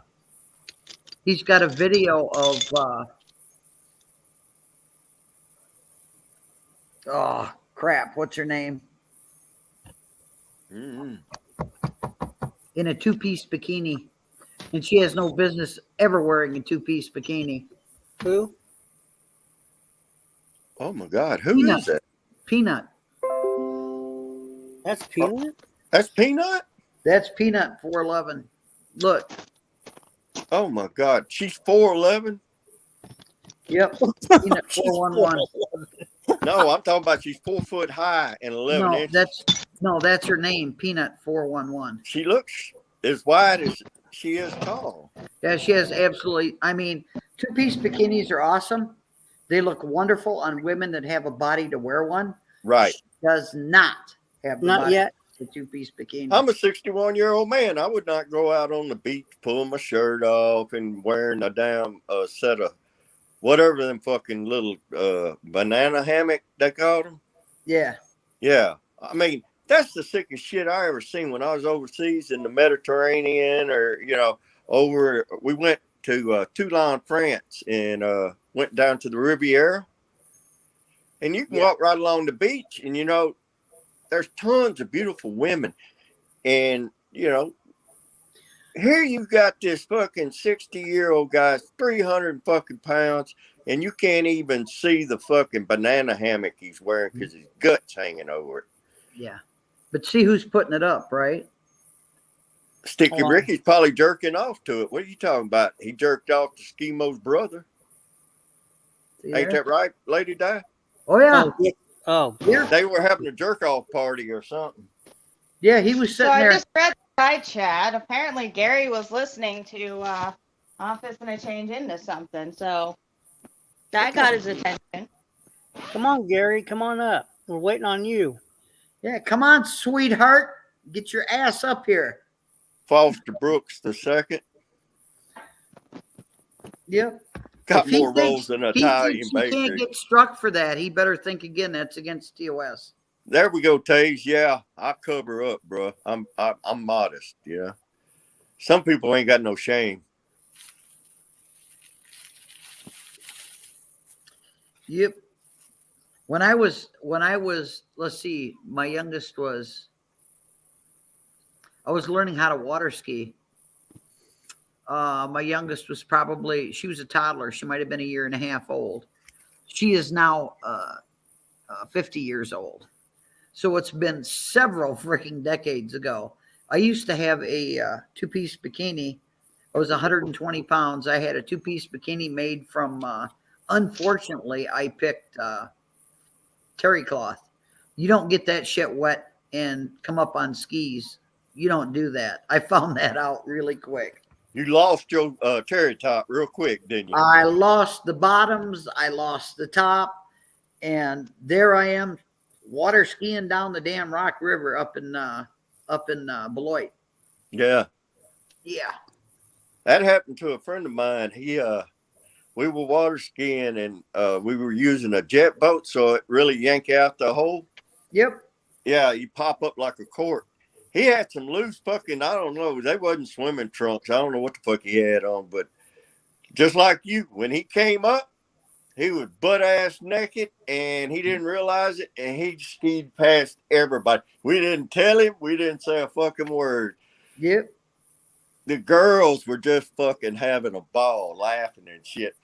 video of oh crap, what's her name? Mm-hmm. In a two-piece bikini. And she has no business ever wearing a two-piece bikini. Who? Oh my God, who Peanut. is that? Peanut. That's Peanut? That's Peanut? That's Peanut 411. Look. Oh my God, she's 4'11"? Yep. Peanut 411. No, I'm talking about she's 4 foot high and 11 No, inches. that's her name, Peanut 411. She looks as wide as she is tall. Yeah, she has absolutely. I mean, two-piece bikinis are awesome. They look wonderful on women that have a body to wear one. Right. She does not have the Not body yet. for two-piece bikini. I'm a 61-year-old man. I would not go out on the beach, pulling my shirt off and wearing a damn set of whatever them fucking little banana hammock they call them. Yeah. Yeah. I mean, that's the sickest shit I ever seen when I was overseas in the Mediterranean or, we went to Toulon, France and went down to the Riviera. And you can walk right along the beach and, there's tons of beautiful women. And, here you've got this fucking 60-year-old guy, 300 fucking pounds, and you can't even see the fucking banana hammock he's wearing because his gut's hanging over it. Yeah. But see who's putting it up, right? Sticky Ricky's probably jerking off to it. What are you talking about? He jerked off to Skimo's brother. See Ain't there? that right, Lady Di? Oh, yeah. Oh, Yeah. They were having a jerk-off party or something. Yeah, he was So sitting I there. just read the side chat. Apparently Gary was listening to Office and a Change into something. So that got his attention. come on, Gary. Come on up. We're waiting on you. Yeah, come on, sweetheart. Get your ass up here. Foster Brooks the second. Yep. Got If he more rolls than he Italian thinks he can't bakery. get struck for that, he better think again. That's against TOS. There we go, Taze. Yeah, I cover up, bro. I'm modest, Some people ain't got no shame. Yep. When I was, let's see, my youngest was, I was learning how to water ski. My youngest was she was a toddler. She might have been 1.5 years old. She is now 50 years old. So it's been several freaking decades ago. I used to have a two-piece bikini. I was 120 pounds. I had a two-piece bikini made from, unfortunately, I picked terry cloth. You don't get that shit wet and come up on skis. You don't do that. I found that out really quick. You lost your terry top real quick, didn't you? I lost the bottoms. I lost the top. And there I am water skiing down the damn Rock River up in Beloit. Yeah. Yeah. That happened to a friend of mine. We were water skiing and we were using a jet boat, so it really yank out the hole. Yep. Yeah, you pop up like a cork. He had some loose fucking, I don't know, they wasn't swimming trunks. I don't know what the fuck he had on, but just like you, when he came up, he was butt ass naked and he didn't realize it and he skied past everybody. We didn't tell him. We didn't say a fucking word. Yep. The girls were just fucking having a ball, laughing and shit.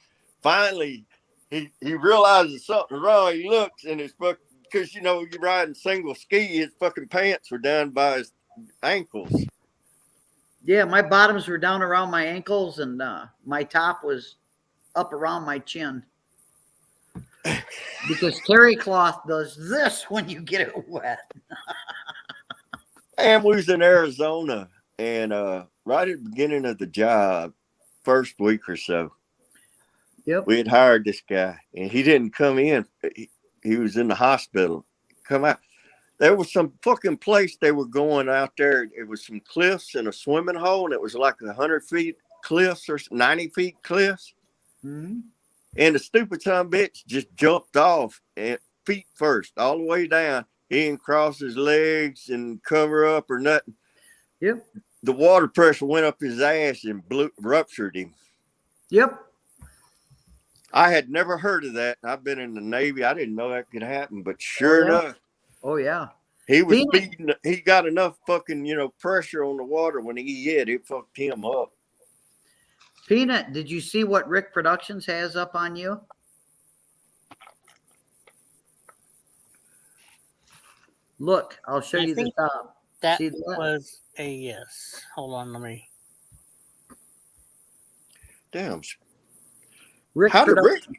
Finally, he realizes something's wrong. He looks and it's fucking, because, you're riding single ski, his fucking pants were down by his ankles. Yeah, my bottoms were down around my ankles and my top was up around my chin. Because terry cloth does this when you get it wet. And we was in Arizona and right at the beginning of the job, first week or so. Yep. We had hired this guy, and he didn't come in. He was in the hospital. Come out. There was some fucking place they were going out there. It was some cliffs and a swimming hole, and it was like 100 feet cliffs or 90 feet cliffs. Mhm. And the stupid son of a bitch just jumped off and feet first, all the way down. He didn't cross his legs and cover up or nothing. Yep. The water pressure went up his ass and ruptured him. Yep. I had never heard of that. I've been in the Navy. I didn't know that could happen, but sure enough, Oh yeah. he was Peanut. feeding. He got enough fucking, pressure on the water when he hit. It fucked him up. Peanut, did you see what Rick Productions has up on you? Look, I'll show I you the think top. That See that? was a yes. Hold on, let me. Damn. Rick How did Productions.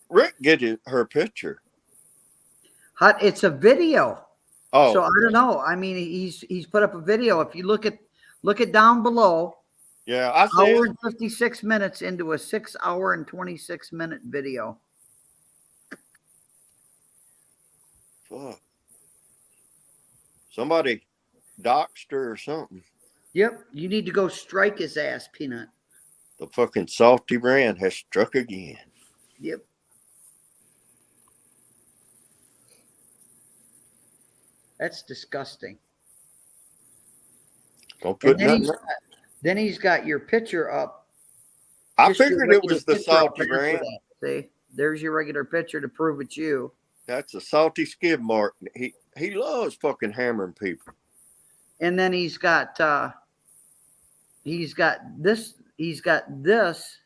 Rick get her picture? It's a video. Oh, So I don't know. I mean, he's put up a video. If you look at down below, yeah. I see. hour and 56 minutes into a 6 hour and 26 minute video. Fuck. Somebody doxed her or something. Yep. You need to go strike his ass, Peanut. The fucking salty brand has struck again. Yep. That's disgusting. Don't put And nothing. then he's got your picture up. I Just your figured it was regular the picture up salty there for brand. that. See, there's your regular picture to prove it's you. That's a salty skid mark. He loves fucking hammering people. And then he's got this. He's got this.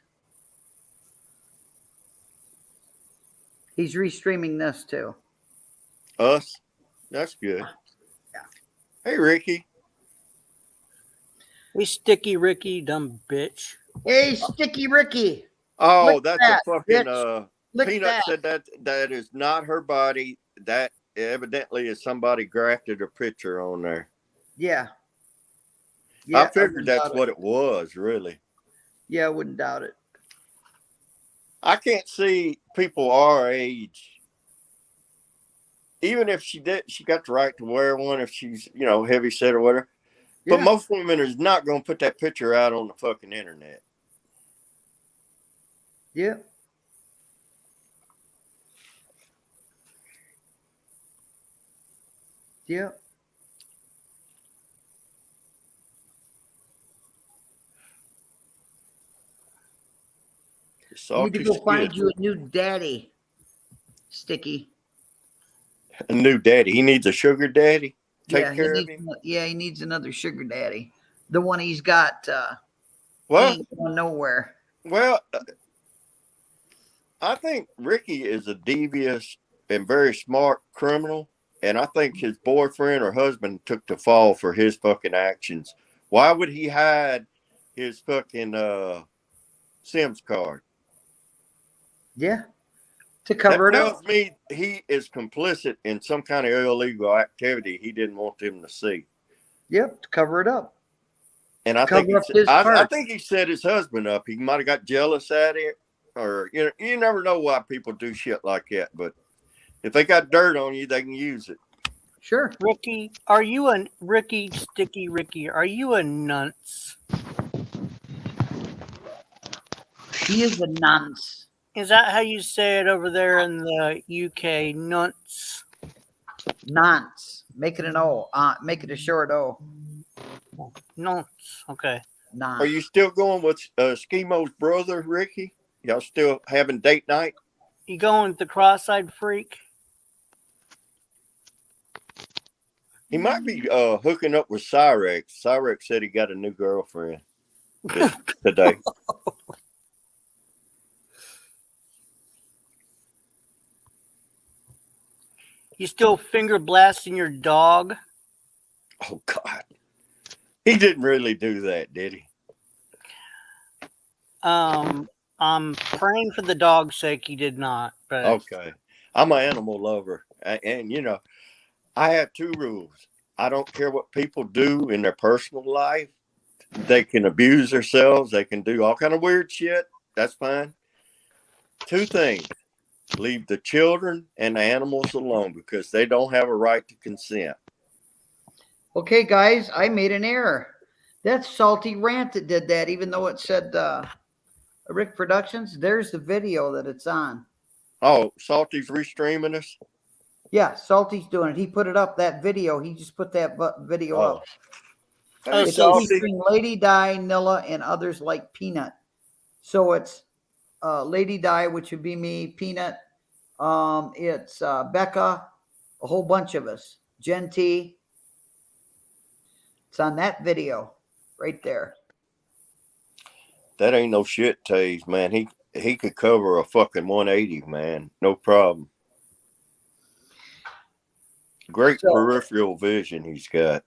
He's restreaming this too. Us. That's good. Yeah. Hey, Ricky. Hey, Sticky Ricky, dumb bitch. Hey, Sticky Ricky. Oh, Look that's at a that, fucking bitch. Look at Peanut that. said that is not her body. That evidently is somebody grafted a picture on there. Yeah. I figured wouldn't that's doubt what it was, really. Yeah, I wouldn't doubt it. I can't see people our age. Even if she got the right to wear one if she's, heavy set or whatever. Yeah. But most women is not going to put that picture out on the fucking internet. Yeah. Yeah. You need to go find you a new daddy, Sticky. A new daddy. He needs a sugar daddy. Take care of him. Yeah, he needs another sugar daddy. The one he's got Well, ain't going nowhere. Well, I think Ricky is a devious and very smart criminal, and I think his boyfriend or husband took the fall for his fucking actions. Why would he hide his fucking Sims card? Yeah. To cover it That up. tells me he is complicit in some kind of illegal activity he didn't want them to see. Yep, to cover it up. And I Cover think up his I part. think he set his husband up. He might have got jealous at it, or you never know why people do shit like that. But if they got dirt on you, they can use it. Sure. Ricky, are you a Ricky, Sticky Ricky? Are you a nunce? He is a nonce. Is that how you say it over there in the UK? Nunce. Nonce. Make it an O. Make it a short O. Nunce. Okay. Nonce. Are you still going with Skimo's brother, Ricky? Y'all still having date night? You going with the cross-eyed freak? He might be hooking up with Cyrex. Cyrex said he got a new girlfriend today. You still finger blasting your dog? Oh, God. He didn't really do that, did he? I'm praying for the dog's sake he did not. But Okay. I'm an animal lover. And I have two rules. I don't care what people do in their personal life, They can abuse themselves. They can do all kind of weird shit. That's fine. Two things. Leave the children and the animals alone because they don't have a right to consent. Okay, guys, I made an error. That's Salty Rant that did that, even though it said Rick Productions. There's the video that it's on. Oh, Salty's restreaming us? Yeah, Salty's doing it. He put it up, that video. He just put that video up. Oh, It's so featuring Lady Di, Nilla, and others like Peanut. So it's Lady Di, which would be me, Peanut. It's Becca, a whole bunch of us. Jen T. It's on that video right there. That ain't no shit, Taze, man. He could cover a fucking 180, man. No problem. Great peripheral vision he's got.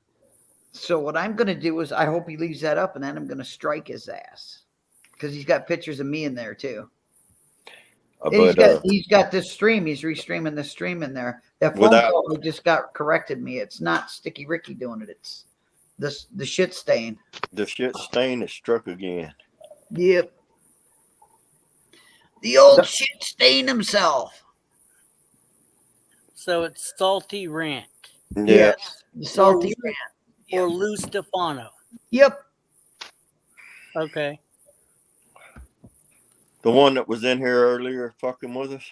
So what I'm going to do is I hope he leaves that up, and then I'm going to strike his ass because he's got pictures of me in there too. And he's got this stream. He's restreaming the stream in there. That phone call he just got corrected me. It's not Sticky Ricky doing it. It's the shit stain. The shit stain is struck again. Yep. The old shit stain himself. So it's Salty Rant. Yeah. Yes. The Salty Rant. Or Lou Stefano. Yep. Okay. The one that was in here earlier fucking with us?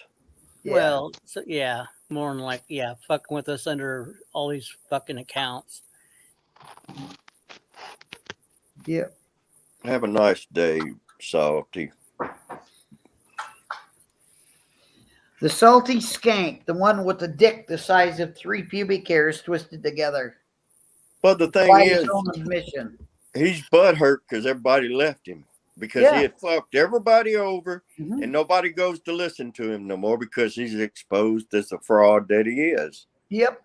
Yeah. Well, so, yeah. More than like, yeah, fucking with us under all these fucking accounts. Yep. Have a nice day, Salty. The Salty Skank, the one with the dick the size of 3 pubic hairs twisted together. But the thing By is, his own admission. he's butthurt because everybody left him. Because he had fucked everybody over and nobody goes to listen to him no more because he's exposed as a fraud that he is. Yep.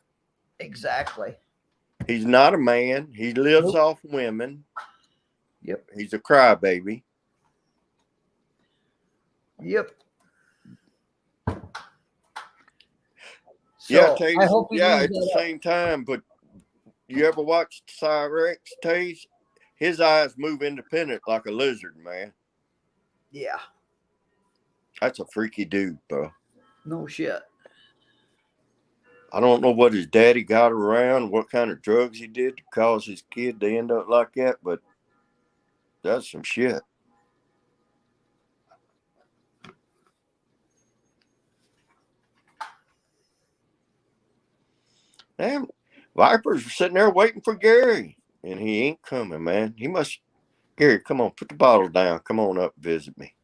Exactly. He's not a man. He lives off women. Yep. He's a crybaby. Yep. Yeah, So, Taze, I hope he at leaves the that up. same time, but you ever watch Cyrex, Taze? His eyes move independent like a lizard, man. Yeah. That's a freaky dude, bro. No shit. I don't know what his daddy got around, what kind of drugs he did to cause his kid to end up like that, but that's some shit. Damn, Vipers are sitting there waiting for Gary, and he ain't coming, man. He must. Gary, come on, put the bottle down. Come on up, visit me.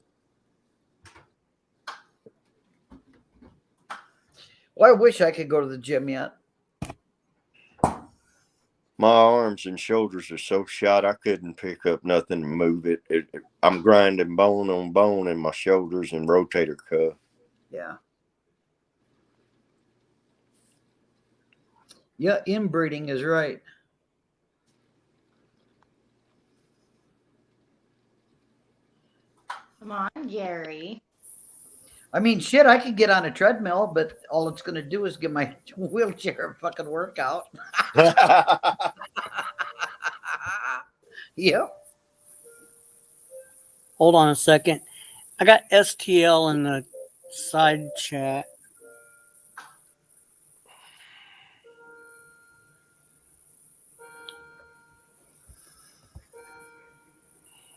Well, I wish I could go to the gym yet. My arms and shoulders are so shot, I couldn't pick up nothing and move it. I'm grinding bone on bone in my shoulders and rotator cuff. Yeah. Yeah, inbreeding is right. Come on, Gary. I mean, shit, I could get on a treadmill, but all it's going to do is give my wheelchair a fucking workout. Yep. Hold on a second. I got STL in the side chat.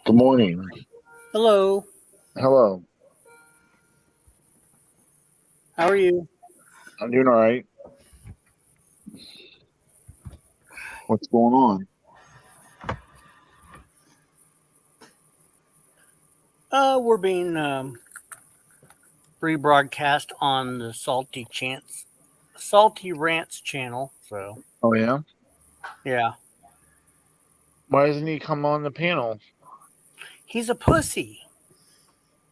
Good morning. Hello. Hello. How are you? I'm doing all right. What's going on? We're being rebroadcast on the Salty Rants channel. So. Oh yeah. Yeah. Why doesn't he come on the panel? He's a pussy.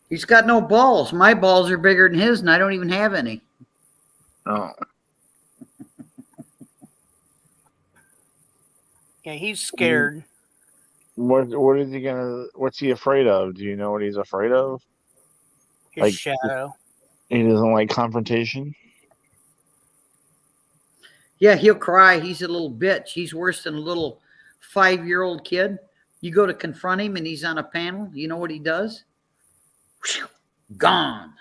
He's got no balls. My balls are bigger than his, and I don't even have any. Oh. Yeah, he's scared. What is he gonna? What's he afraid of? Do you know what he's afraid of? His shadow. He doesn't like confrontation. Yeah, he'll cry. He's a little bitch. He's worse than a little 5-year-old kid. You go to confront him and he's on a panel. You know what he does? Gone.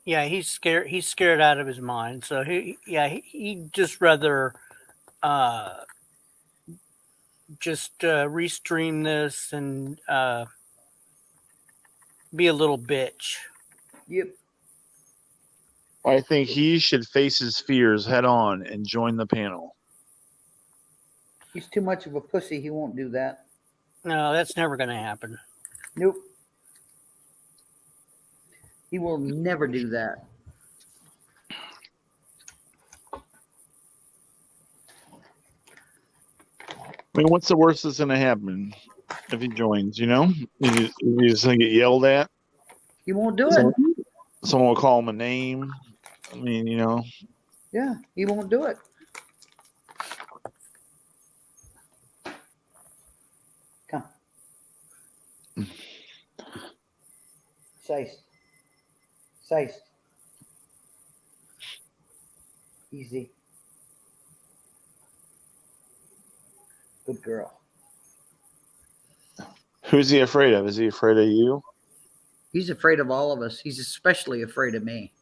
Yeah, he's scared. He's scared out of his mind. So he'd just rather just restream this and be a little bitch. Yep. I think he should face his fears head on and join the panel. He's too much of a pussy. He won't do that. No, that's never going to happen. Nope. He will never do that. I mean, what's the worst that's going to happen if he joins? You know, if he's going to get yelled at. He won't do it. Someone will call him a name. I mean, you know. Yeah, he won't do it. Come. Seist. Seist. Easy. Good girl. Who's he afraid of? Is he afraid of you? He's afraid of all of us. He's especially afraid of me.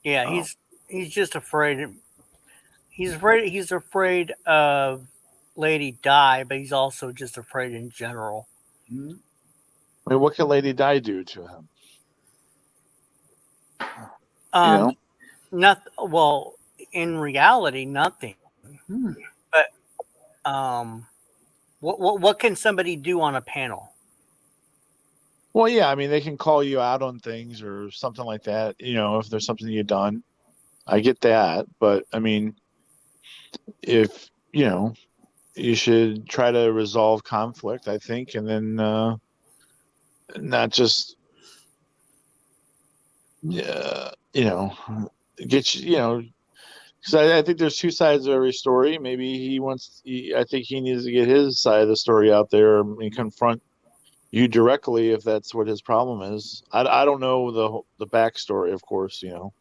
Yeah, he's just afraid. He's afraid of Lady Di, but he's also just afraid in general. Hmm? I mean, what can Lady Di do to him? You know? Well, in reality, nothing. Hmm. But what can somebody do on a panel? Well, yeah, I mean, they can call you out on things or something like that, you know, if there's something you've done. I get that. But, I mean, if, you know, you should try to resolve conflict, I think, and then not just, you know, get you know, because I think there's two sides of every story. Maybe I think he needs to get his side of the story out there and confront you directly if that's what his problem is. I don't know the backstory, of course, you know.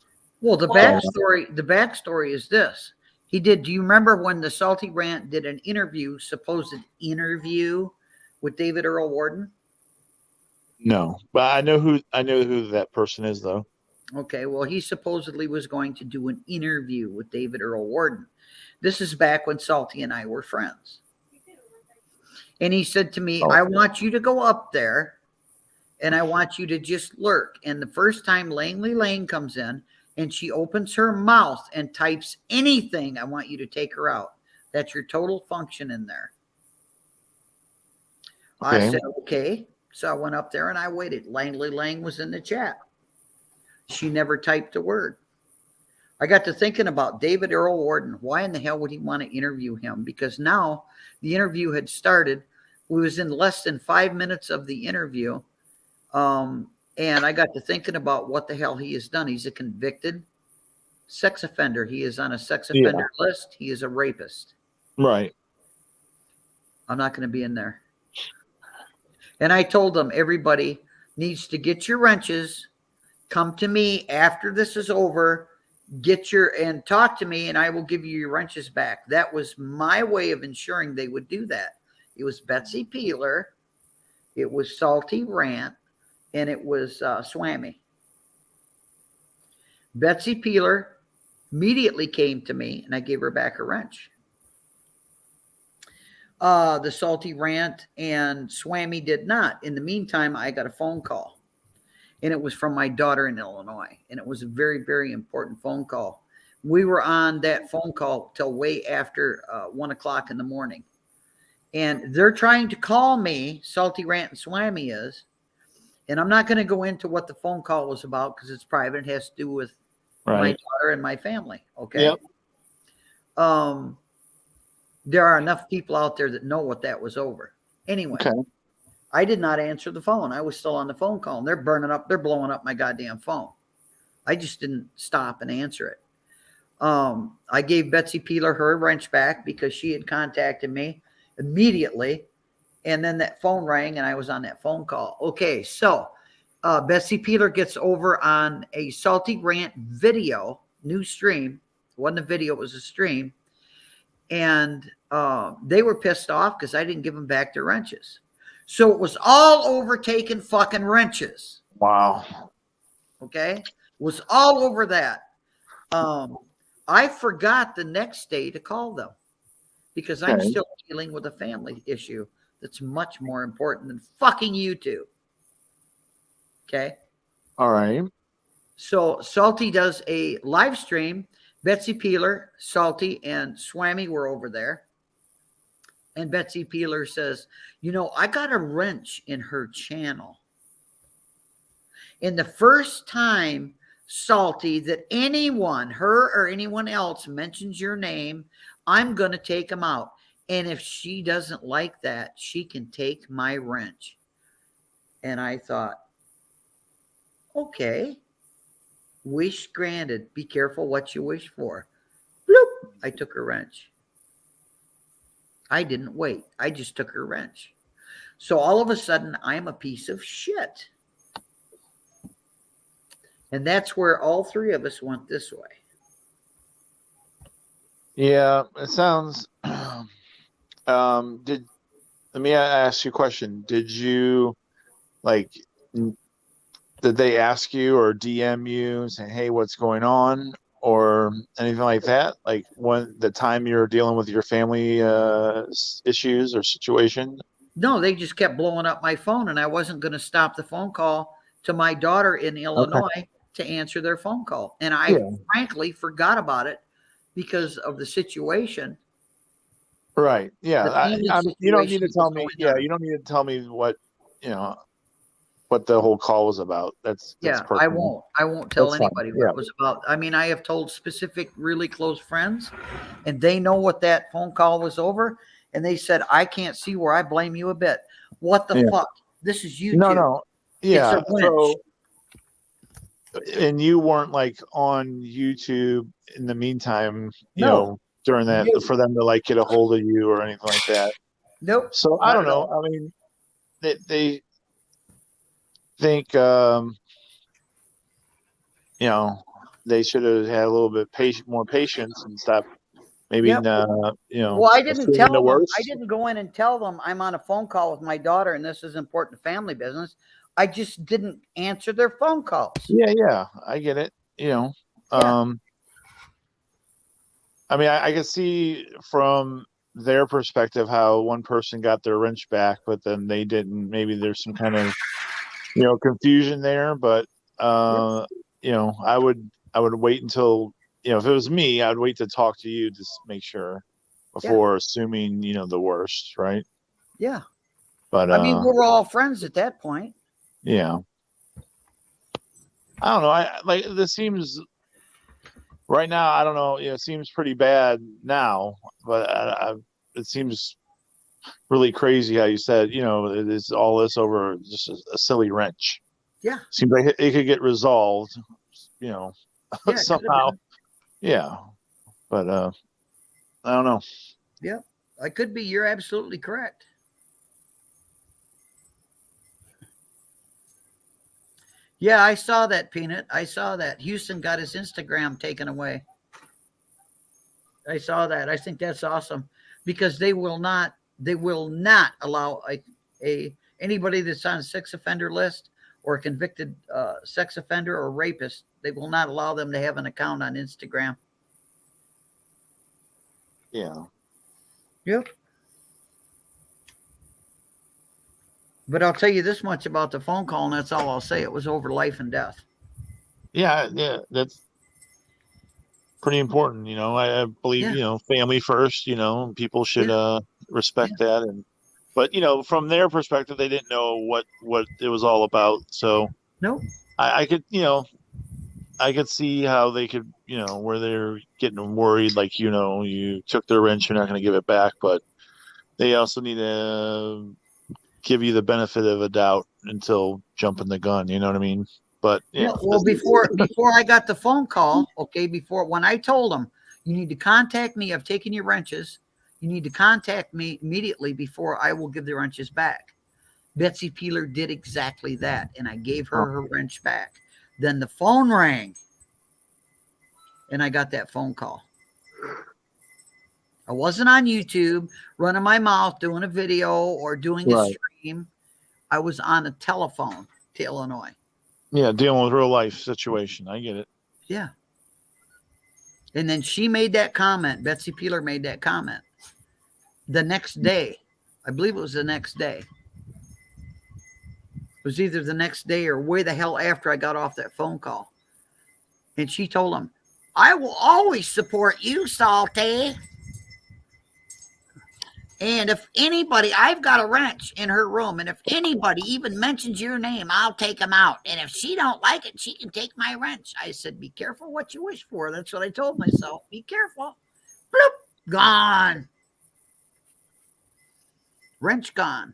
Well, the backstory is this. Do you remember when the Salty Rant did an supposed interview with David Earl Warden? No, but I know who that person is, though. Okay, well, he supposedly was going to do an interview with David Earl Warden. This is back when Salty and I were friends. And he said to me, I want you to go up there and I want you to just lurk. And the first time Langley Lane comes in and she opens her mouth and types anything, I want you to take her out. That's your total function in there. Okay. I said, okay. So I went up there and I waited. Langley Lane was in the chat. She never typed a word. I got to thinking about David Earl Warden. Why in the hell would he want to interview him? Because now the interview had started. We was in less than 5 minutes of the interview. And I got to thinking about what the hell he has done. He's a convicted sex offender. He is on a sex offender list. He is a rapist. Right. I'm not going to be in there. And I told them, everybody needs to get your wrenches, come to me after this is over, and talk to me, and I will give you your wrenches back. That was my way of ensuring they would do that. It was Betsy Peeler, it was Salty Rant, and it was Swammy. Betsy Peeler immediately came to me, and I gave her back her wrench. The Salty Rant and Swammy did not. In the meantime, I got a phone call, and it was from my daughter in Illinois, and it was a very, very important phone call. We were on that phone call till way after 1 o'clock in the morning, and they're trying to call me. Salty Rant and Swammy is, and I'm not going to go into what the phone call was about because it's private. It has to do with my daughter and my family. Okay. Yep. There are enough people out there that know what that was over. Anyway, I did not answer the phone. I was still on the phone call, and they're blowing up my goddamn phone. I just didn't stop and answer it. I gave Betsy Peeler her wrench back because she had contacted me immediately, and then that phone rang, and I was on that phone call. Okay, so Betsy Peeler gets over on a Salty Rant video, new stream. It wasn't a video, it was a stream. and they were pissed off because I didn't give them back their wrenches. So it was all over taking fucking wrenches. Wow. Okay, was all over that. I forgot the next day to call them because I'm Okay. still dealing with a family issue that's much more important than fucking YouTube. Okay. All right. So Salty does a live stream. Betsy Peeler, Salty, and Swammy were over there. And Betsy Peeler says, you know, I got a wrench in her channel. And the first time, Salty, that anyone, her or anyone else, mentions your name, I'm going to take them out. And if she doesn't like that, she can take my wrench. And I thought, okay. Wish granted. Be careful what you wish for. Bloop. I took her wrench. I didn't wait. I just took her wrench. So all of a sudden, I'm a piece of shit. And that's where all three of us went this way. Yeah, it sounds. Let me ask you a question. Did you did they ask you or DM you saying, "Hey, what's going on?" or anything like that? Like when the time you're dealing with your family issues or situation? No, they just kept blowing up my phone, and I wasn't going to stop the phone call to my daughter in Illinois to answer their phone call. And I frankly forgot about it because of the situation. Right. Yeah. You don't need to tell me. situation was going on. You don't need to tell me what what the whole call was about. That's Yeah, personal. I won't tell That's fine. anybody what it was about. I mean, I have told specific, really close friends, and they know what that phone call was over. And they said, I can't see where I blame you a bit. What the fuck? This is YouTube. No. Yeah. It's a wrench. And you weren't like on YouTube in the meantime, you No. know, during that No. for them to like get a hold of you or anything like that. Nope. So I Not don't at know. all. I mean, they think, they should have had a little bit more patience and stop. Maybe, Yep. Well, I didn't assuming tell the them. worst. I didn't go in and tell them I'm on a phone call with my daughter and this is important family business. I just didn't answer their phone calls. Yeah, I get it. I mean, I can see from their perspective how one person got their wrench back, but then they didn't. Maybe there's some kind of, confusion there. But I would wait until, if it was me, I'd wait to talk to you to make sure before assuming, the worst, right? Yeah. But I mean, we were all friends at that point. yeah. I don't know. This seems right now. I don't know. It seems pretty bad now, but it seems really crazy how you said, it is all this over just a silly wrench. Yeah. Seems like it could get resolved, Yeah, somehow. Yeah. But I don't know. Yeah, I could be. You're absolutely correct. Yeah, I saw that, Peanut. I saw that. Houston got his Instagram taken away. I saw that. I think that's awesome because they will not allow anybody that's on a sex offender list or a convicted sex offender or rapist. They will not allow them to have an account on Instagram. Yeah. Yep. But I'll tell you this much about the phone call, and that's all I'll say. It was over life and death. Yeah, that's pretty important. I believe, family first, people should respect that. But from their perspective, they didn't know what it was all about. So nope. I could see how they could, where they're getting worried, like, you took their wrench, you're not going to give it back, but they also need to give you the benefit of a doubt until jumping the gun. You know what I mean? But yeah. Well, before I got the phone call, when I told them, you need to contact me, I've taken your wrenches. You need to contact me immediately before I will give the wrenches back. Betsy Peeler did exactly that, and I gave her her wrench back. Then the phone rang, and I got that phone call. I wasn't on YouTube running my mouth doing a video or doing a Right. stream. I was on a telephone to Illinois. Yeah, dealing with real life situation. I get it. Yeah. And then she made that comment. Betsy Peeler made that comment the next day. I believe it was the next day. It was either the next day or way the hell after I got off that phone call. And she told him, I will always support you, Salty. And if anybody, I've got a wrench in her room, and if anybody even mentions your name, I'll take them out. And if she don't like it, she can take my wrench. I said, be careful what you wish for. That's what I told myself. Be careful. Bloop, gone. Wrench gone.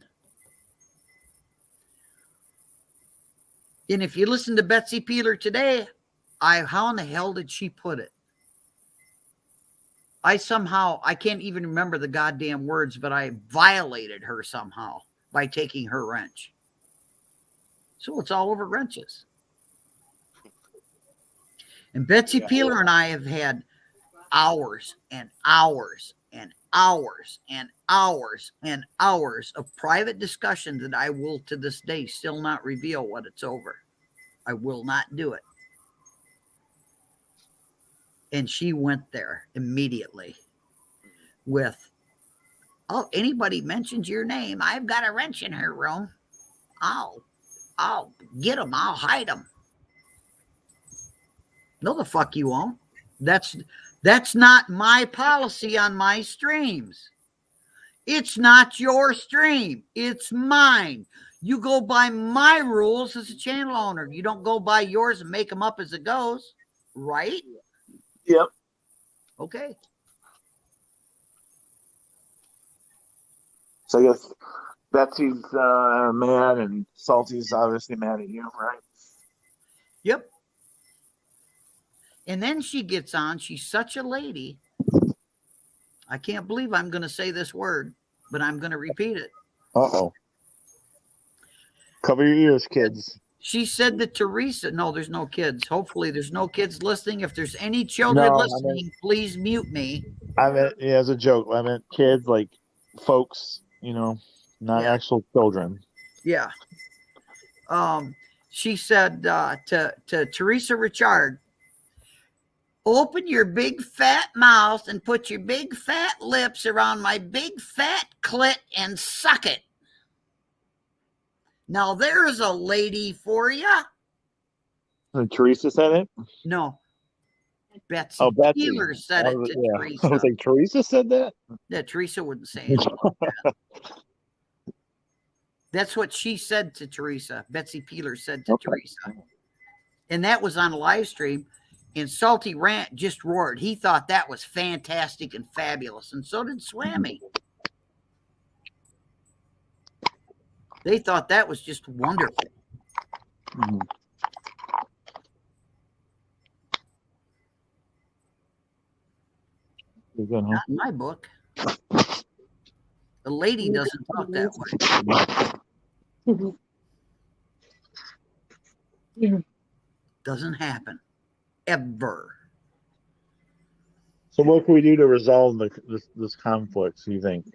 And if you listen to Betsy Peeler today, how in the hell did she put it? I can't even remember the goddamn words, but I violated her somehow by taking her wrench. So it's all over wrenches. And Betsy Peeler and I have had hours and hours and hours and hours and hours of private discussion that I will to this day still not reveal what it's over. I will not do it. And she went there immediately with, oh, anybody mentions your name, I've got a wrench in her room. I'll get them. I'll hide them. No, the fuck you won't. That's not my policy on my streams. It's not your stream. It's mine. You go by my rules as a channel owner. You don't go by yours and make them up as it goes, right? Yep. Okay. So I guess Betsy's mad and Salty's obviously mad at you, right? Yep. And then she gets on. She's such a lady. I can't believe I'm going to say this word, but I'm going to repeat it. Uh-oh. Cover your ears, kids. She said that Teresa, no, there's no kids. Hopefully there's no kids listening. If there's any children listening, please mute me. I meant, yeah, as a joke. I meant kids, like folks, not actual children. Yeah. She said to Teresa Richard, open your big fat mouth and put your big fat lips around my big fat clit and suck it. Now there's a lady for you. And Teresa said it? No. Betsy. Oh, Betsy. Peeler said it to Teresa. I was like, Teresa said that? Yeah, Teresa wouldn't say anything like that. That's what she said to Teresa. Betsy Peeler said to Teresa. And that was on a live stream. And Salty Rant just roared. He thought that was fantastic and fabulous. And so did Swammy. They thought that was just wonderful. Mm-hmm. Not in my book. The lady doesn't talk that way. Doesn't happen. Ever. So what can we do to resolve this conflict, do you think?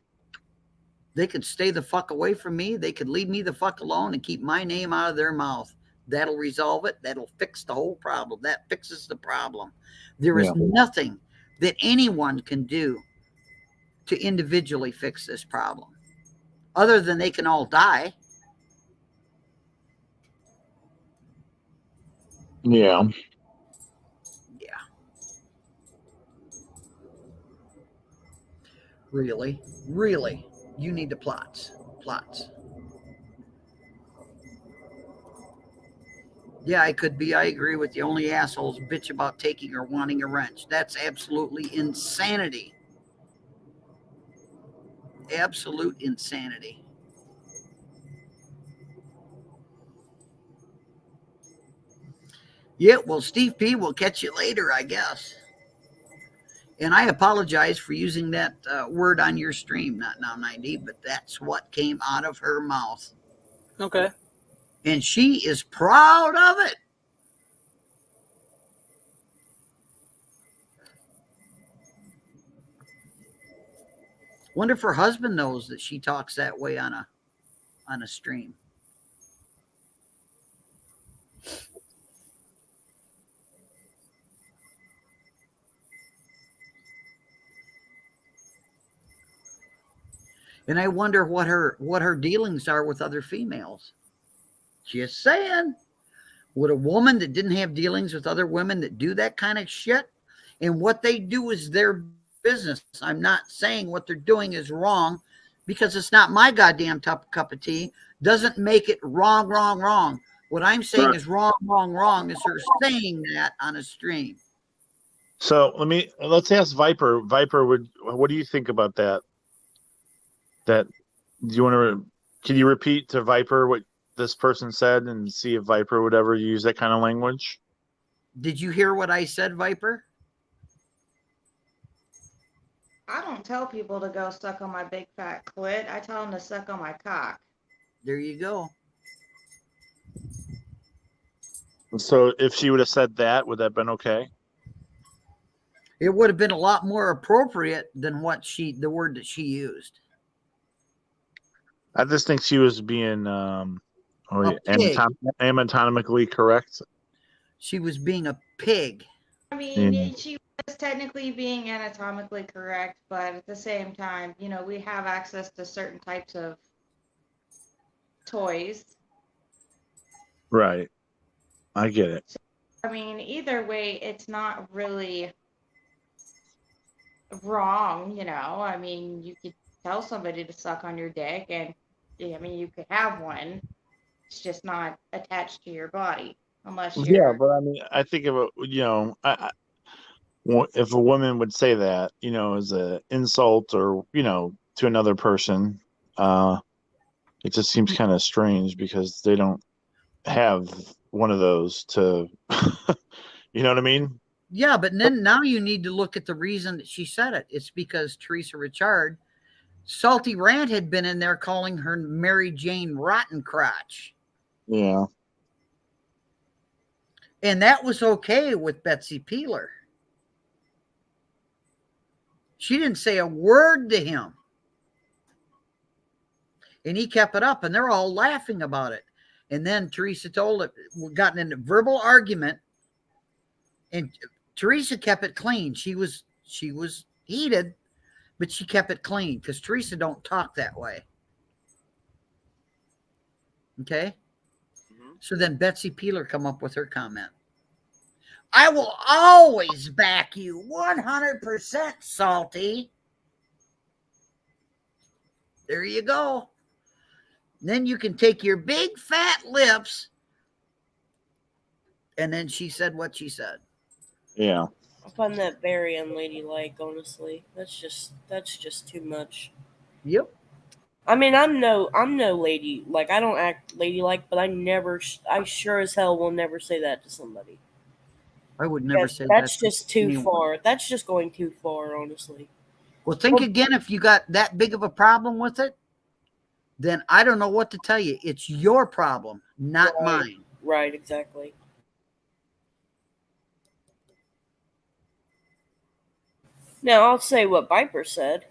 They could stay the fuck away from me. They could leave me the fuck alone and keep my name out of their mouth. That'll resolve it. That'll fix the whole problem. That fixes the problem. There is nothing that anyone can do to individually fix this problem other than they can all die. Yeah. Yeah. Really? Really? You need the plots. Plots. Yeah, I could be. I agree with you. Only assholes bitch about taking or wanting a wrench. That's absolutely insanity. Absolute insanity. Yeah, well, Steve P will catch you later, I guess. And I apologize for using that word on your stream, not now 90, but that's what came out of her mouth. Okay. And she is proud of it. Wonder if her husband knows that she talks that way on a stream. And I wonder what her dealings are with other females. Just saying. Would a woman that didn't have dealings with other women that do that kind of shit, and what they do is their business. I'm not saying what they're doing is wrong, because it's not my goddamn cup of tea. Doesn't make it wrong. What I'm saying is wrong is her saying that on a stream. So let's ask Viper. Viper, what do you think about that? That can you repeat to Viper what this person said and see if Viper would ever use that kind of language? Did you hear what I said, Viper? I don't tell people to go suck on my big fat clit. I tell them to suck on my cock. There you go. So if she would have said that, would that have been okay? It would have been a lot more appropriate than the word that she used. I just think she was being anatomically correct. She was being a pig. I mean, she was technically being anatomically correct, but at the same time, we have access to certain types of toys. Right. I get it. So, I mean, either way, it's not really wrong, I mean, you could tell somebody to suck on your dick, and I mean, you could have one. It's just not attached to your body unless you're. Yeah, but I mean, I think of it, if a woman would say that, as an insult or, to another person, it just seems kind of strange because they don't have one of those to, you know what I mean? Yeah, but then now you need to look at the reason that she said it. It's because Teresa Richard, Salty Rant had been in there calling her Mary Jane Rottencrotch. Yeah. And that was okay with Betsy Peeler. She didn't say a word to him. And he kept it up, and they're all laughing about it. And then Teresa told it, we got in a verbal argument, and Teresa kept it clean. She was heated, but she kept it clean because Teresa don't talk that way. Okay? Mm-hmm. So then Betsy Peeler come up with her comment. I will always back you 100%, Salty. There you go. Then you can take your big fat lips. And then she said what she said. Yeah. I find that very unladylike, honestly. That's just too much. Yep. I mean, I'm no lady. Like, I don't act ladylike, but I sure as hell will never say that to somebody. I would never say that. That's just too far. That's just going too far, honestly. Well, think again, if you got that big of a problem with it, then I don't know what to tell you. It's your problem, not mine. Right, exactly. Now, I'll say what Viper said,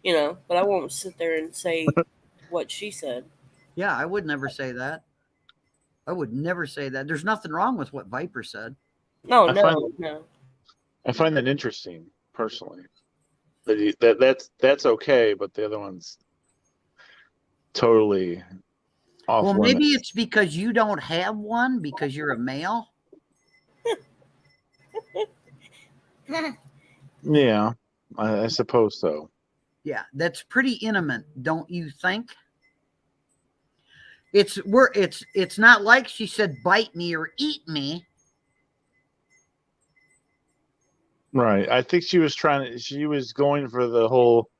but I won't sit there and say what she said. Yeah, I would never say that. I would never say that. There's nothing wrong with what Viper said. No. I find that interesting, personally. That's okay, but the other one's totally off. Well, maybe it's because you don't have one because you're a male. Yeah, I suppose so. Yeah, that's pretty intimate, don't you think? It's not like she said bite me or eat me. Right. I think she was going for the whole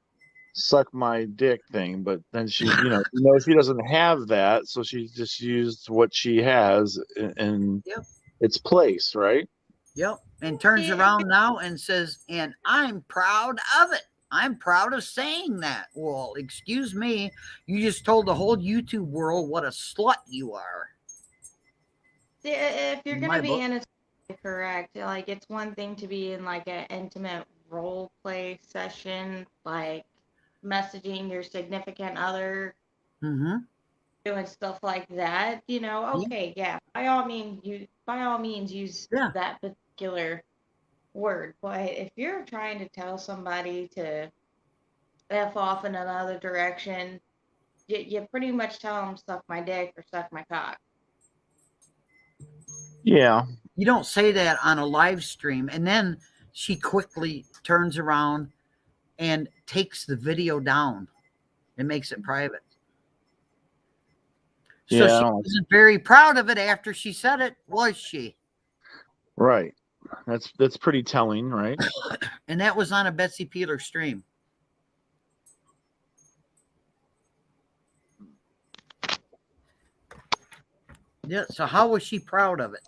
suck my dick thing, but then she, she doesn't have that, so she just used what she has in its place, right? Yep. And turns around now and says, and I'm proud of it. I'm proud of saying that. Well, excuse me. You just told the whole YouTube world what a slut you are. See, if you're going to be anatomically correct, like, it's one thing to be in, like, an intimate role play session, like, messaging your significant other, Mm-hmm. doing stuff like that, you know, okay, yeah, by all means use Yeah. that particular word. But if you're trying to tell somebody to F off in another direction, you pretty much tell them suck my dick or suck my cock. Yeah. You don't say that on a live stream. And then she quickly turns around and takes the video down and makes it private. So Yeah, I she don't like- wasn't very proud of it after she said it, was she? Right. That's pretty telling, right? And that was on a Betsy Peeler stream. Yeah, so how was she proud of it?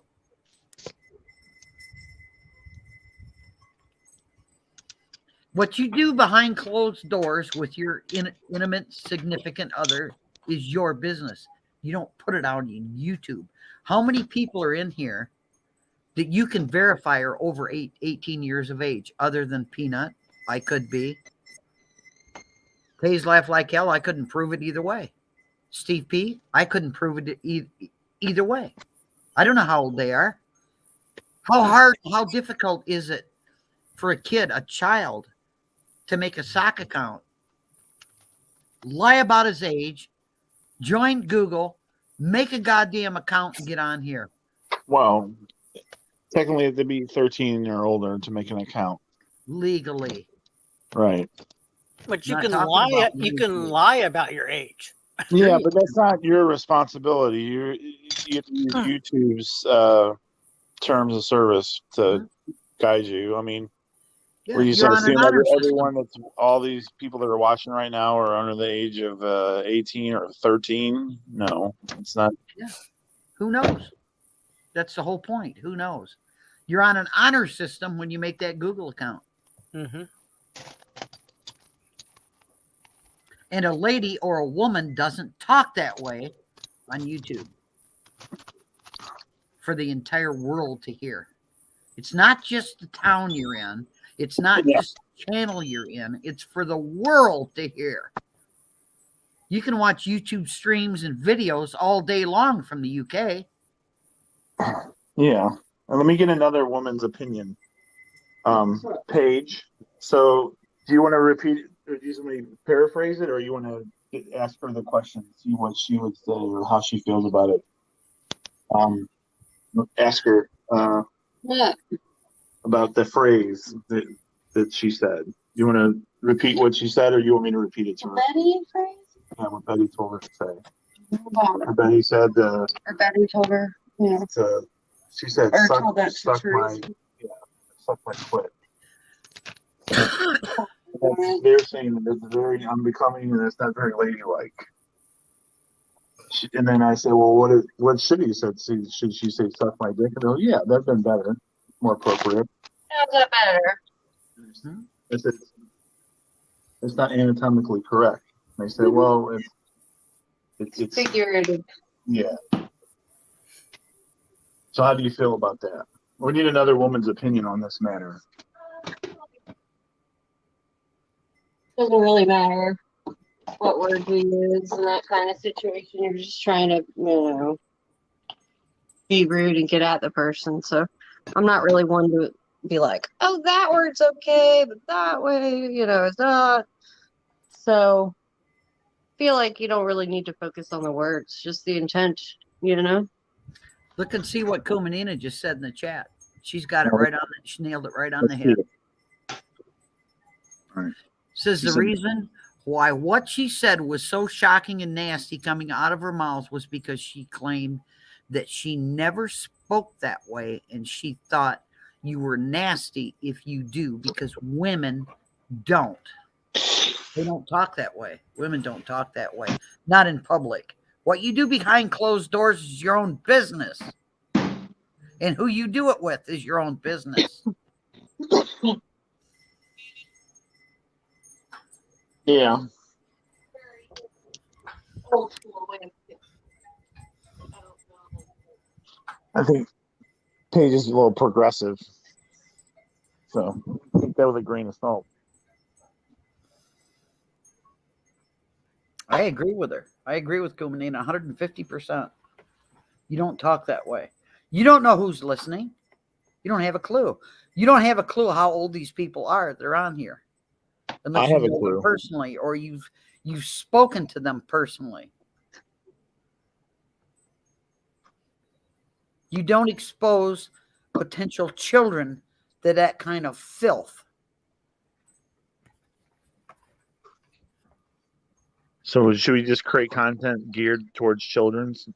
What you do behind closed doors with your intimate significant other is your business. You don't put it out on YouTube. How many people are in here that you can verify are over 18 years of age, other than Peanut? I could be. Taze laugh like hell. I couldn't prove it either way. Steve P, I couldn't prove it either way. I don't know how old they are. How difficult is it for a kid, a child, to make a sock account, lie about his age, join Google, make a goddamn account, and get on here? Well, technically, they'd be 13 or older to make an account. Legally. Right. But you Not can talking lie. about You legally. can lie about your age. Yeah, but that's not your responsibility. You have to use YouTube's terms of service to guide you. I mean, Yeah, were you you're on an assume honor system. everyone that's all these people that are watching right now are under the age of 18 or 13? No, it's not. Yeah. Who knows? That's the whole point. Who knows? You're on an honor system when you make that Google account. Mm-hmm. And a lady or a woman doesn't talk that way on YouTube for the entire world to hear. It's not just the town you're in. It's not just the channel you're in. It's for the world to hear. You can watch YouTube streams and videos all day long from the UK. Yeah. Let me get another woman's opinion. Paige. So, do you want to repeat it, or do you want me to paraphrase it, or you want to ask her the question, see what she would say or how she feels about it? Ask her about the phrase that she said. You want to repeat what she said, or you want me to repeat it to her? Betty phrase? Yeah, what Betty told her to say. Betty said, Or Betty told her, yeah. She said, Or suck, told that to suck my, Teresa. suck my clit. They're saying that it's very unbecoming and it's not very ladylike. And then I say, well, what should he said? Should she say suck my dick? And they'll, yeah, that'd been better, more appropriate. How's that better? It's not anatomically correct. And they say, well, it's Figurative. yeah. So how do you feel about that? We need another woman's opinion on this matter. Doesn't really matter what word we use in that kind of situation. You're just trying to, be rude and get at the person. So I'm not really one to be like, oh, that word's okay, but that way, it's not. So I feel like you don't really need to focus on the words, just the intent, Look and see what Kumanina just said in the chat. She's got it right on. She nailed it right on the head. Right. Says the reason why what she said was so shocking and nasty coming out of her mouth was because she claimed that she never spoke that way, and she thought you were nasty if you do, because women don't. They don't talk that way. Women don't talk that way. Not in public. What you do behind closed doors is your own business. And who you do it with is your own business. Yeah. I think Paige is a little progressive. So take that with a grain of salt. I agree with her. I agree with Kumanina 150%. You don't talk that way. You don't know who's listening. You don't have a clue. You don't have a clue how old these people are. They're on here. Unless I have you a know them clue. personally or you've spoken to them personally. You don't expose potential children to that kind of filth. So should we just create content geared towards children's?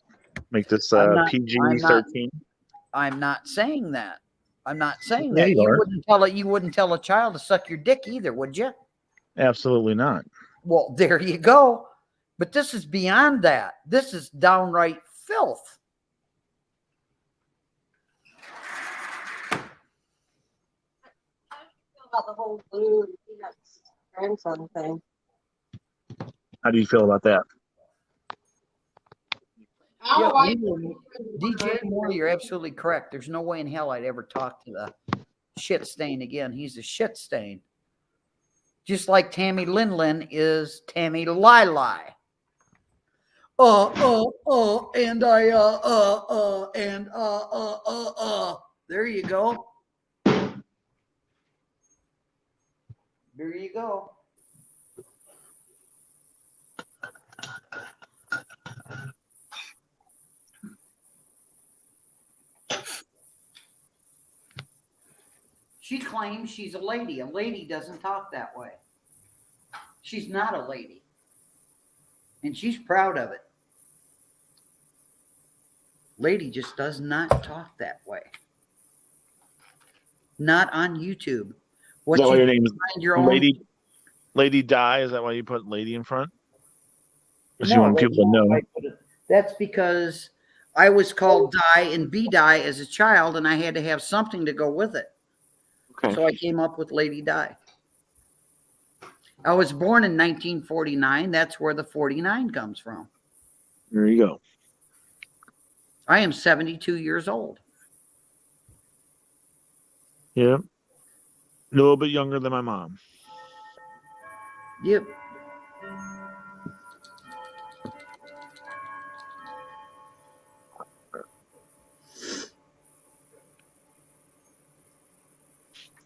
Make this I'm not PG-13? I'm not saying that. I'm not saying Yeah, that. you are. You wouldn't tell a child to suck your dick either, would you? Absolutely not. Well, there you go. But this is beyond that. This is downright filth. About the whole blue and peanuts grandson thing. How do you feel about that? Yeah, DJ Moore, you're absolutely correct. There's no way in hell I'd ever talk to the shit stain again. He's a shit stain. Just like Tammy Lin is Tammy Lai. And there you go. There you go. She claims she's a lady. A lady doesn't talk that way. She's not a lady. And she's proud of it. Lady just does not talk that way. Not on YouTube. Is that why your name is your own- Lady Di? Is that why you put lady in front? Because you No, want people to know. That's because I was called Di and B-Di as a child, and I had to have something to go with it. Okay. So I came up with Lady Di. I was born in 1949. That's where the 49 comes from. There you go. I am 72 years old. Yeah. A little bit younger than my mom. Yep.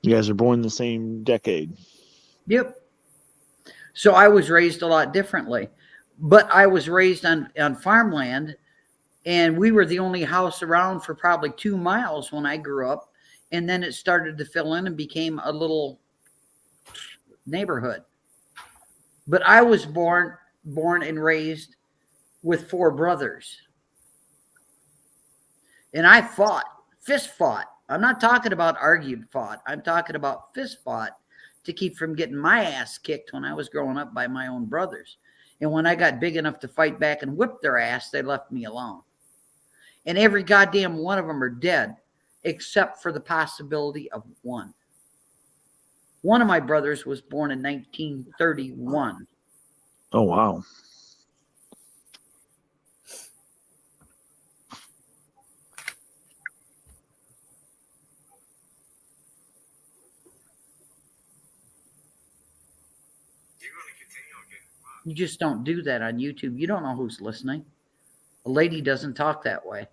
You guys are born the same decade. Yep. So I was raised a lot differently, but I was raised on farmland, and we were the only house around for probably 2 miles when I grew up. And then it started to fill in and became a little neighborhood. But I was born and raised with 4 brothers. And I fist fought. I'm not talking about argued fought. I'm talking about fist fought to keep from getting my ass kicked when I was growing up by my own brothers. And when I got big enough to fight back and whip their ass, they left me alone. And every goddamn one of them are dead, except for the possibility of one. One of my brothers was born in 1931. Oh, wow. You just don't do that on YouTube. You don't know who's listening. A lady doesn't talk that way.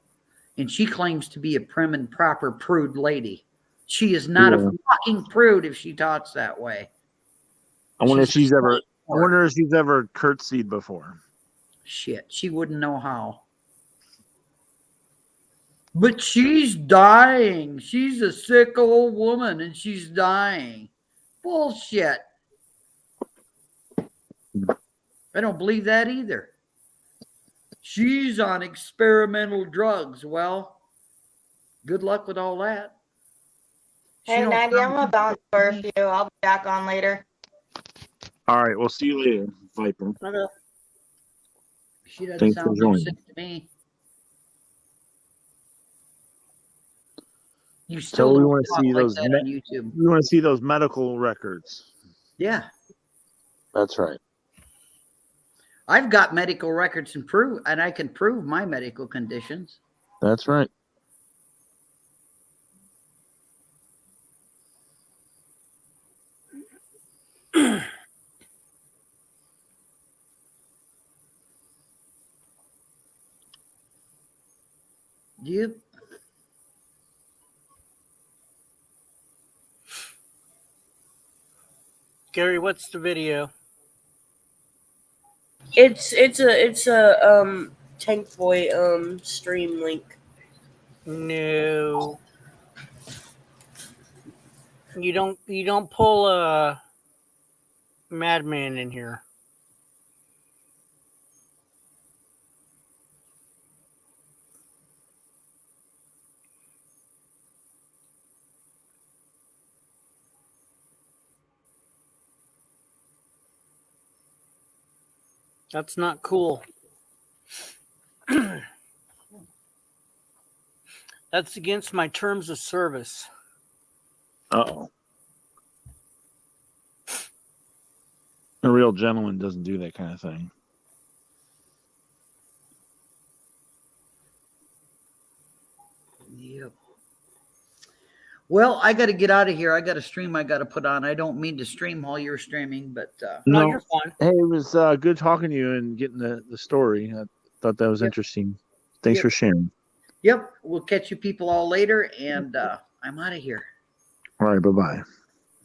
And she claims to be a prim and proper prude lady. She is not a fucking prude if she talks that way. I wonder if she's ever curtsied before. Shit, she wouldn't know how. But she's dying. She's a sick old woman and she's dying. Bullshit. I don't believe that either. She's on experimental drugs. Well, good luck with all that. Hey, Nadia, I'm gonna bounce for a few. I'll be back on later. All right, we'll see you later, Viper. She doesn't Thanks for sound so joining. sick to me. You So still we don't want to talk see like those. that on YouTube. We want to see those medical records. Yeah. That's right. I've got medical records and I can prove my medical conditions. That's right. Yep. Gary, what's the video? It's a Tank Boy stream link. No. You don't pull a madman in here. That's not cool. That's against my terms of service. Uh-oh. A real gentleman doesn't do that kind of thing. Yep. Well, I got to get out of here. I got a stream I got to put on. I don't mean to stream while you're streaming, but No, you're fine. Hey, it was good talking to you and getting the story. I thought that was interesting. Thanks Yep. for sharing. Yep. We'll catch you people all later, and I'm out of here. All right, bye-bye.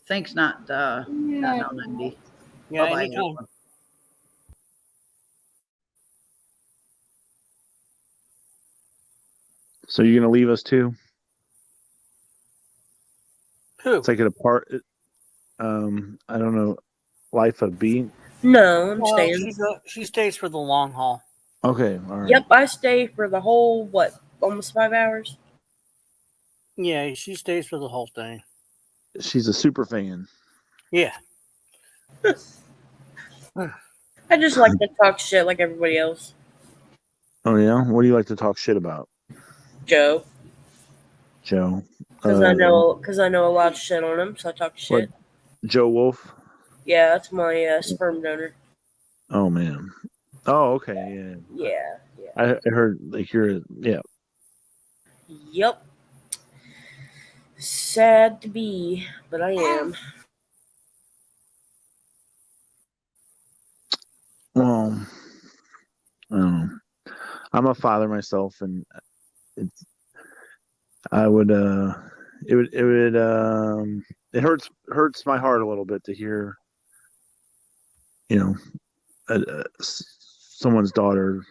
Thanks, not 90. Yeah, Bye-bye, anytime. everyone. So you're going to leave us too? Who? Take it apart. I don't know. Life of B? No, I'm Well, staying. she stays for the long haul. Okay, all right. Yep, I stay for the whole almost 5 hours. Yeah, she stays for the whole thing. She's a super fan. Yeah. I just like to talk shit like everybody else. Oh, yeah? What do you like to talk shit about, Joe, Joe? because I know a lot of shit on him, so I talk shit. What, Joe Wolf? Yeah, that's my sperm donor. Oh, man. Oh, okay, yeah. Yeah. I heard, like, yeah. Yep. Sad to be, but I am. Well, I don't know. I'm a father myself, and it hurts my heart a little bit to hear, someone's daughter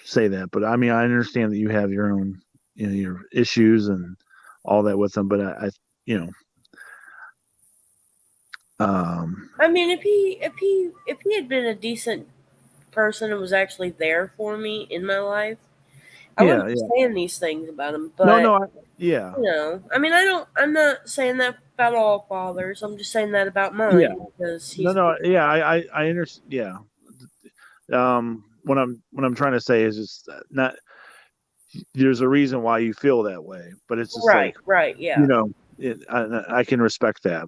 say that. But I mean, I understand that you have your own, your issues and all that with them. But I mean, if he had been a decent person and was actually there for me in my life, I wouldn't be saying these things about him. But I mean, I'm not saying that about all fathers. I'm just saying that about mine because he's I understand. Yeah. What I'm trying to say is just not. There's a reason why you feel that way, but it's just right, yeah. I can respect that,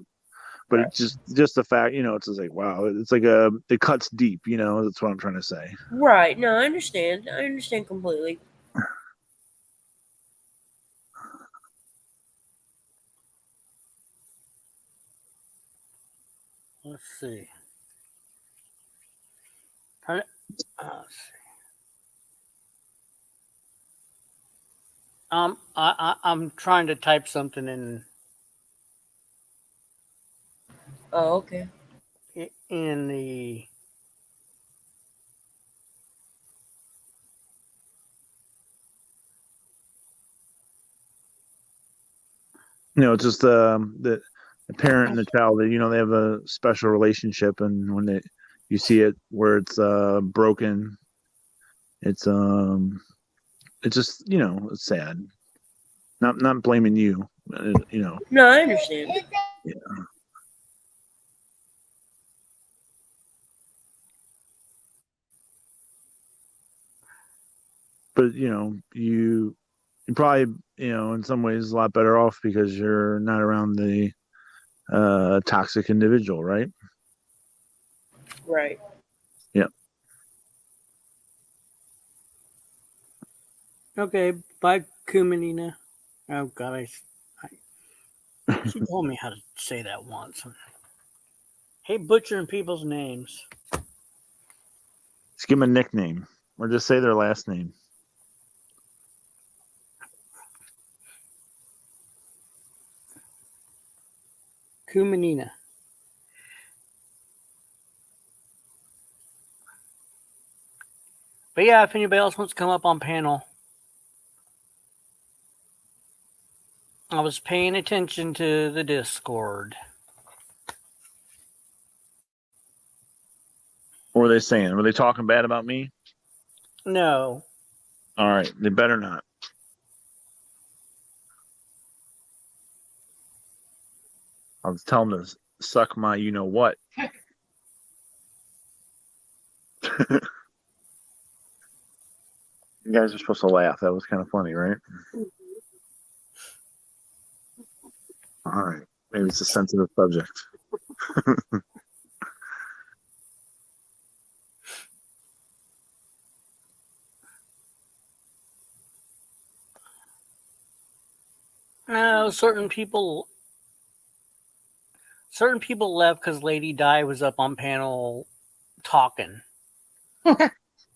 but it's just the fact, it's just like, wow, it's like it cuts deep, that's what I'm trying to say. Right. No, I understand completely. Let's see. Let's see. I'm trying to type something in. Oh, okay. In the. It's just the parent and the child, that they have a special relationship, and when you see it where it's broken, it's just it's sad. Not blaming you, No, I understand. Yeah. But you probably in some ways a lot better off because you're not around the toxic individual, right? Right. Yep. Okay, bye, Kumanina. Oh God, she told me how to say that once. Hey, butchering people's names. Just give them a nickname, or just say their last name. Kumanina. But yeah, if anybody else wants to come up on panel, I was paying attention to the Discord. What were they saying? Were they talking bad about me? No. All right, they better not. I'll tell them to suck my you know what. You guys are supposed to laugh. That was kind of funny, right? All right. Maybe it's a sensitive subject. No, certain people left because Lady Di was up on panel talking.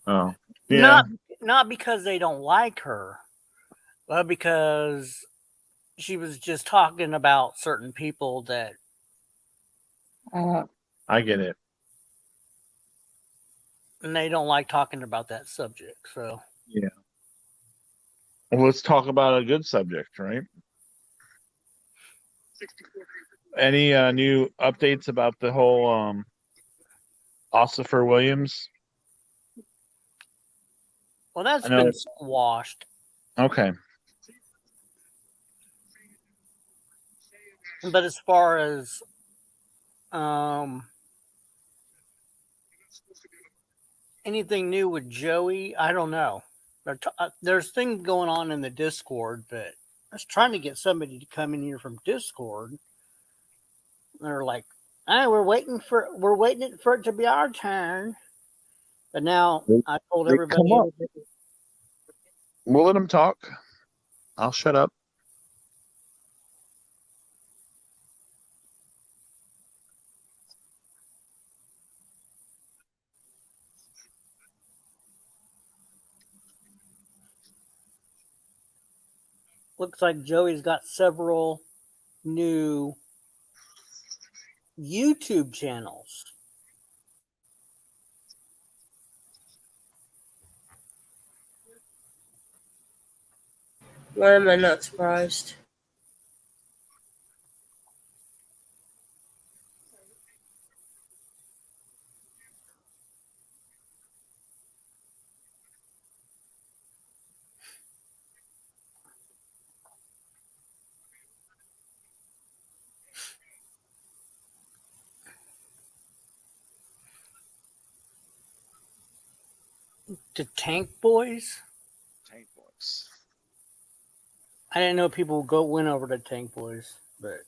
Oh, yeah. Not because they don't like her, but because she was just talking about certain people that. I get it. And they don't like talking about that subject. So Yeah. Well, let's talk about a good subject, right? Any new updates about the whole Ossifer Williams? well, that's been squashed. Okay. But as far as anything new with Joey, I don't know. There's things going on in the Discord, but I was trying to get somebody to come in here from Discord. They're like, "Hey, we're waiting for it to be our turn." But now I told everybody, we'll let them talk. I'll shut up. looks like Joey's got several new YouTube channels. Why am I not surprised? The Tank Boys? Tank Boys. I didn't know people went over to Tank Boys, but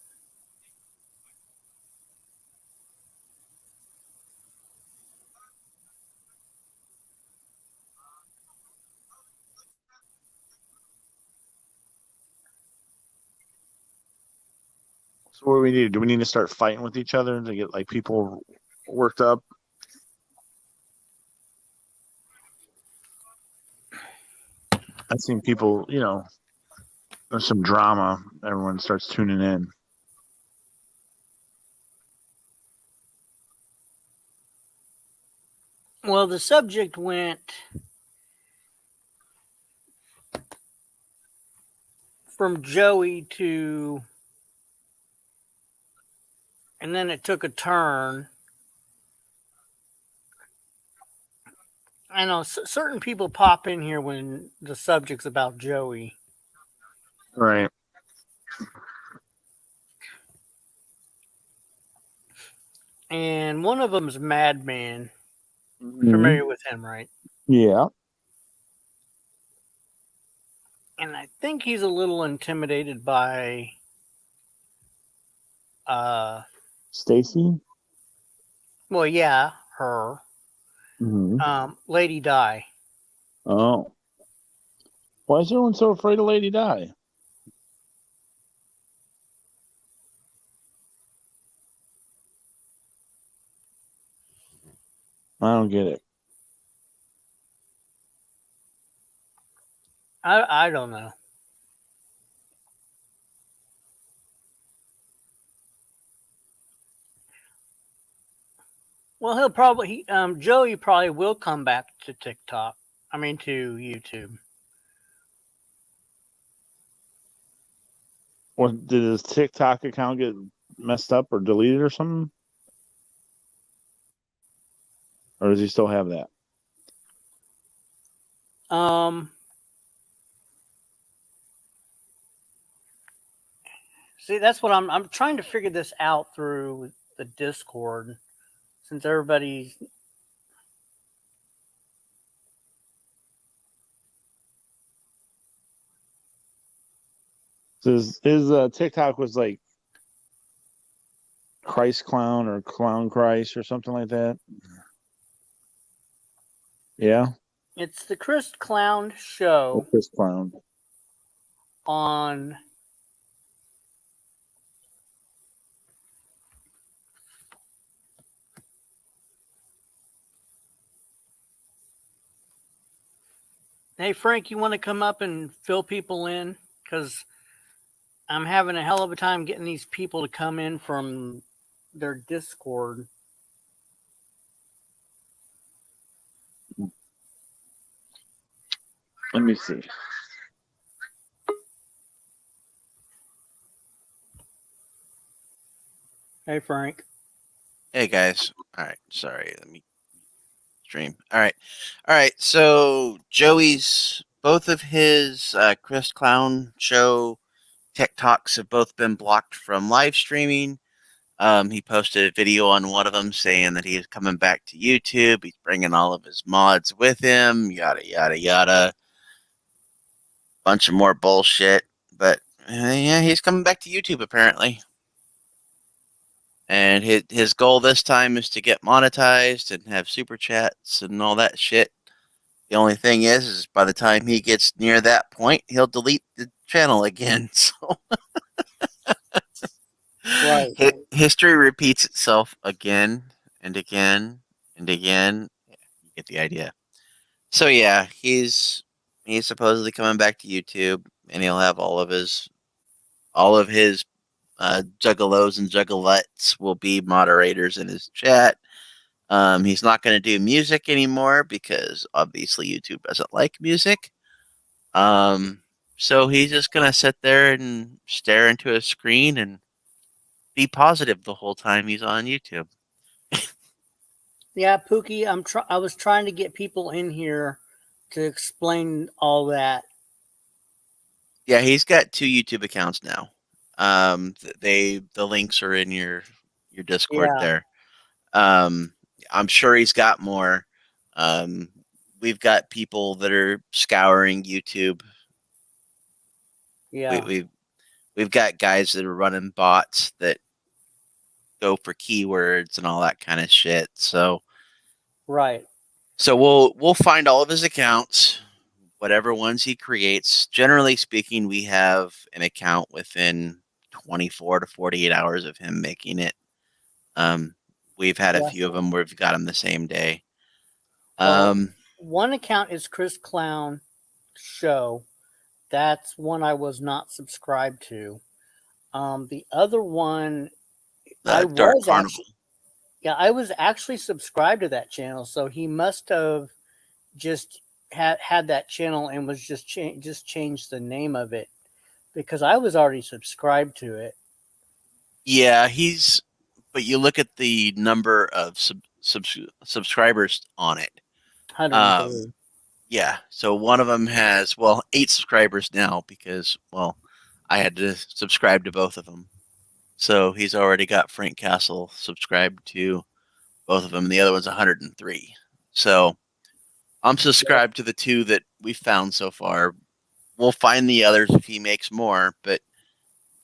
So what do we need? Do we need to start fighting with each other to get like people worked up? I've seen people, there's some drama. Everyone starts tuning in. well, the subject went from Joey to, and then it took a turn. I know certain people pop in here when the subject's about Joey. Right. And one of them is Madman. Mm-hmm. Familiar with him, right? Yeah. And I think he's a little intimidated by Stacy? well, yeah, her. Mm-hmm. Lady Di. Oh. Why is everyone so afraid of Lady Di? I don't get it. I don't know. Well, he'll probably Joey probably will come back to TikTok. I mean to YouTube. Or did his TikTok account get messed up or deleted or something? Or does he still have that? See, that's what I'm trying to figure this out through the Discord, since everybody's. His TikTok was like Christ Clown or Clown Christ or something like that. Yeah. It's the Chris Clown Show. Chris Clown. On Hey Frank, you want to come up and fill people in? Because I'm having a hell of a time getting these people to come in from their Discord. Let me see. Hey Frank. Hey guys. All right. Sorry. Let me stream. All right. So Joey's, both of his Chris Clown Show TikToks have both been blocked from live streaming. He posted a video on one of them saying that he is coming back to YouTube. He's bringing all of his mods with him. Yada yada yada. Bunch of more bullshit. But yeah, he's coming back to YouTube apparently. And his goal this time is to get monetized and have super chats and all that shit. The only thing is by the time he gets near that point, he'll delete the channel again. So right. History repeats itself again and again and again. Yeah, you get the idea. So yeah, he's supposedly coming back to YouTube, and he'll have all of his juggalos and juggalettes will be moderators in his chat. He's not going to do music anymore because obviously YouTube doesn't like music. So he's just going to sit there and stare into a screen and be positive the whole time he's on YouTube. Yeah, Pookie, I was trying to get people in here to explain all that. Yeah, he's got 2 YouTube accounts now. The links are in your Discord there. I'm sure he's got more. We've got people that are scouring YouTube. Yeah. We've got guys that are running bots that go for keywords and all that kind of shit. So right. So we'll find all of his accounts, whatever ones he creates. Generally speaking, we have an account within 24 to 48 hours of him making it. We've had a few of them where we've got them the same day. One account is Chris Clown Show. That's one I was not subscribed to. The other one, Dark Carnival. I was actually subscribed to that channel, so he must have just had that channel and was just changed the name of it, because I was already subscribed to it. Yeah, but you look at the number of subscribers on it. 103. Yeah, so one of them has 8 subscribers now because I had to subscribe to both of them. So he's already got Frank Castle subscribed to both of them. The other one's 103. So I'm subscribed to the 2 that we've found so far. We'll find the others if he makes more. But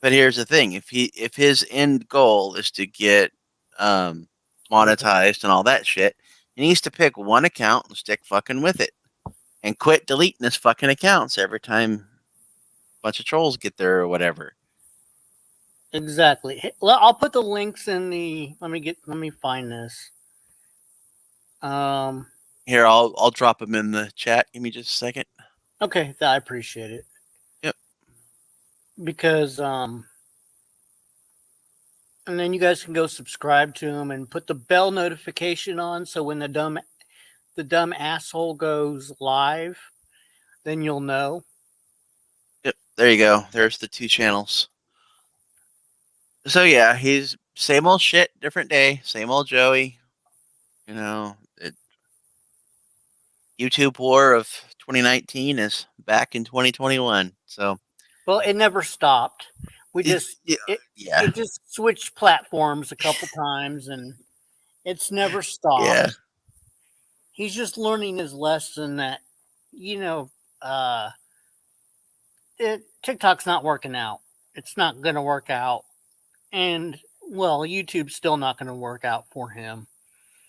here's the thing: if his end goal is to get monetized and all that shit, he needs to pick one account and stick fucking with it, and quit deleting his fucking accounts every time a bunch of trolls get there or whatever. Exactly. I'll put the links in the. Let me find this. Here, I'll drop them in the chat. Give me just a second. Okay, I appreciate it. Yep. Because And then you guys can go subscribe to him and put the bell notification on, so when the dumb asshole goes live, then you'll know. Yep, there you go. There's the 2 channels. So yeah, he's same old shit, different day, same old Joey. You know, YouTube war of 2019 is back in 2021. So, well, it never stopped. We just it just switched platforms a couple times, and it's never stopped. Yeah. He's just learning his lesson that, TikTok's not working out. It's not going to work out. And, well, YouTube's still not going to work out for him.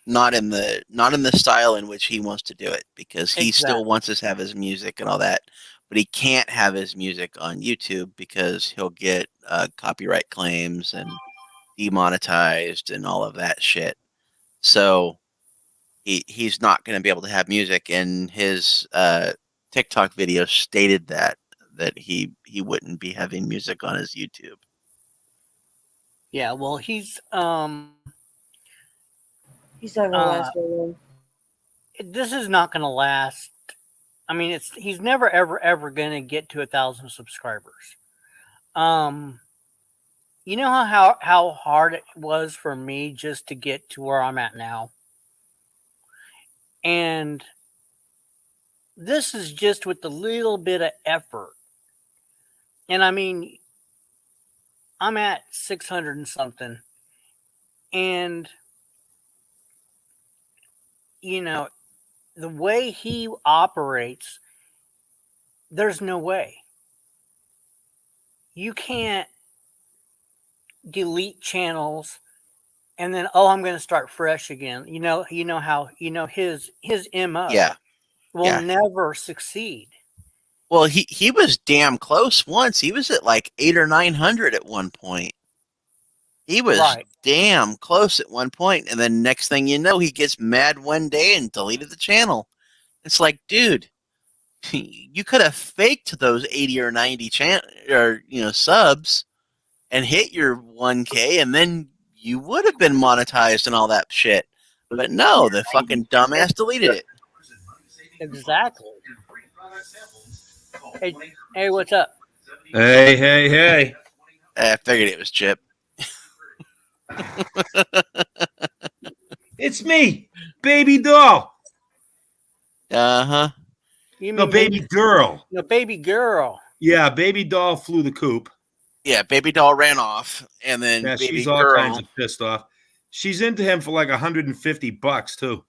Not in the style in which he wants to do it, because he still wants us to have his music and all that, but he can't have his music on YouTube because he'll get copyright claims and demonetized and all of that shit. So he's not going to be able to have music, and his TikTok video stated that he wouldn't be having music on his YouTube. Yeah, well, he's not gonna last very long. This is not gonna last. I mean, he's never ever gonna get to 1,000 subscribers. You know how hard it was for me just to get to where I'm at now, and this is just with a little bit of effort. And I mean, I'm at 600 and something, and the way he operates, there's no way. You can't delete channels and then, I'm going to start fresh again. His MO will never succeed. Well, he was damn close once. He was at like 800 or 900 at one point. He was damn close at one point, and then next thing you know, he gets mad one day and deleted the channel. It's like, dude, you could have faked those 80 or 90 subs and hit your 1K, and then you would have been monetized and all that shit. But no, the fucking dumbass deleted it. Exactly. Hey, what's up? Hey. I figured it was Chip. It's me, baby doll. Uh-huh. No, baby girl. No, baby girl. Yeah, baby doll flew the coop. Yeah, baby doll ran off, and then baby she's girl. all kinds of pissed off. She's into him for like $150 too.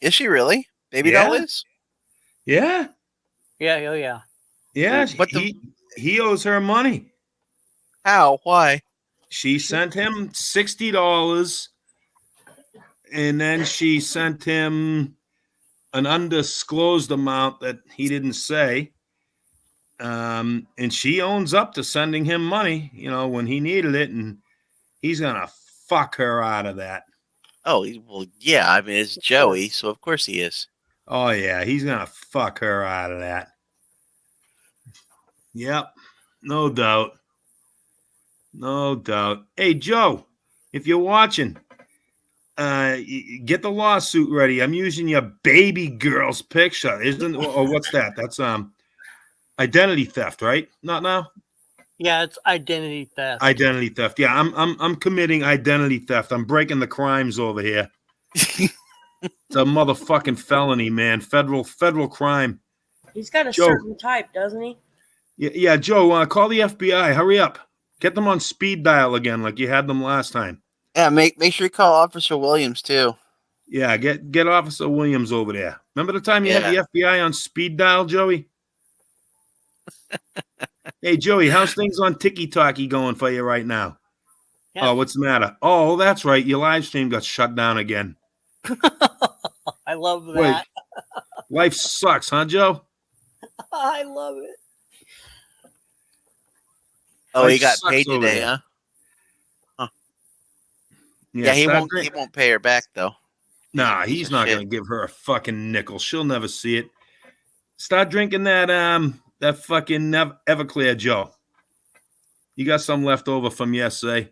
Is she really? Baby doll is? Yeah. Yeah. Yeah, he owes her money. How? Why? She sent him $60, and then she sent him an undisclosed amount that he didn't say. And she owns up to sending him money, when he needed it, and he's gonna fuck her out of that. Oh, well, yeah. I mean, it's Joey, so of course he is. Oh, yeah, he's gonna fuck her out of that. Yep, no doubt. No doubt. Hey, Joe, if you're watching, get the lawsuit ready. I'm using your baby girl's picture. What's that? That's identity theft, right? Not now? Yeah, it's identity theft. Identity theft. Yeah, I'm committing identity theft. I'm breaking the crimes over here. It's a motherfucking felony, man. Federal crime. He's got a certain type, doesn't he? Yeah, Joe, call the FBI. Hurry up. Get them on speed dial again like you had them last time. Yeah, make sure you call Officer Williams, too. Yeah, get Officer Williams over there. Remember the time you had the FBI on speed dial, Joey? Hey, Joey, how's things on TikTok going for you right now? Yeah. Oh, what's the matter? Oh, that's right. Your live stream got shut down again. I love that. Wait, life sucks, huh, Joe? I love it. Oh, he got paid today, huh? Yeah, he won't pay her back though. Nah, he's not gonna give her a fucking nickel. She'll never see it. Start drinking that fucking Everclear, Joe. You got some left over from yesterday.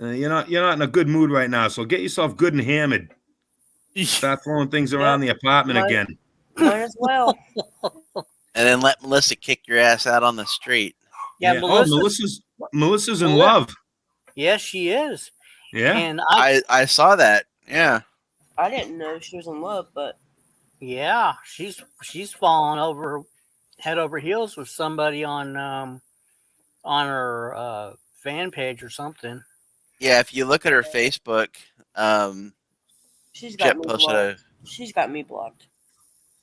You're not in a good mood right now, so get yourself good and hammered. Start throwing things around the apartment again. Might as well. And then let Melissa kick your ass out on the street. Yeah, Melissa's in love. Yes, she is. Yeah. And I saw that. Yeah. I didn't know she was in love, but yeah, she's fallen over head over heels with somebody on her fan page or something. Yeah, if you look at her Facebook, she's Jet got me posted blocked. She's got me blocked.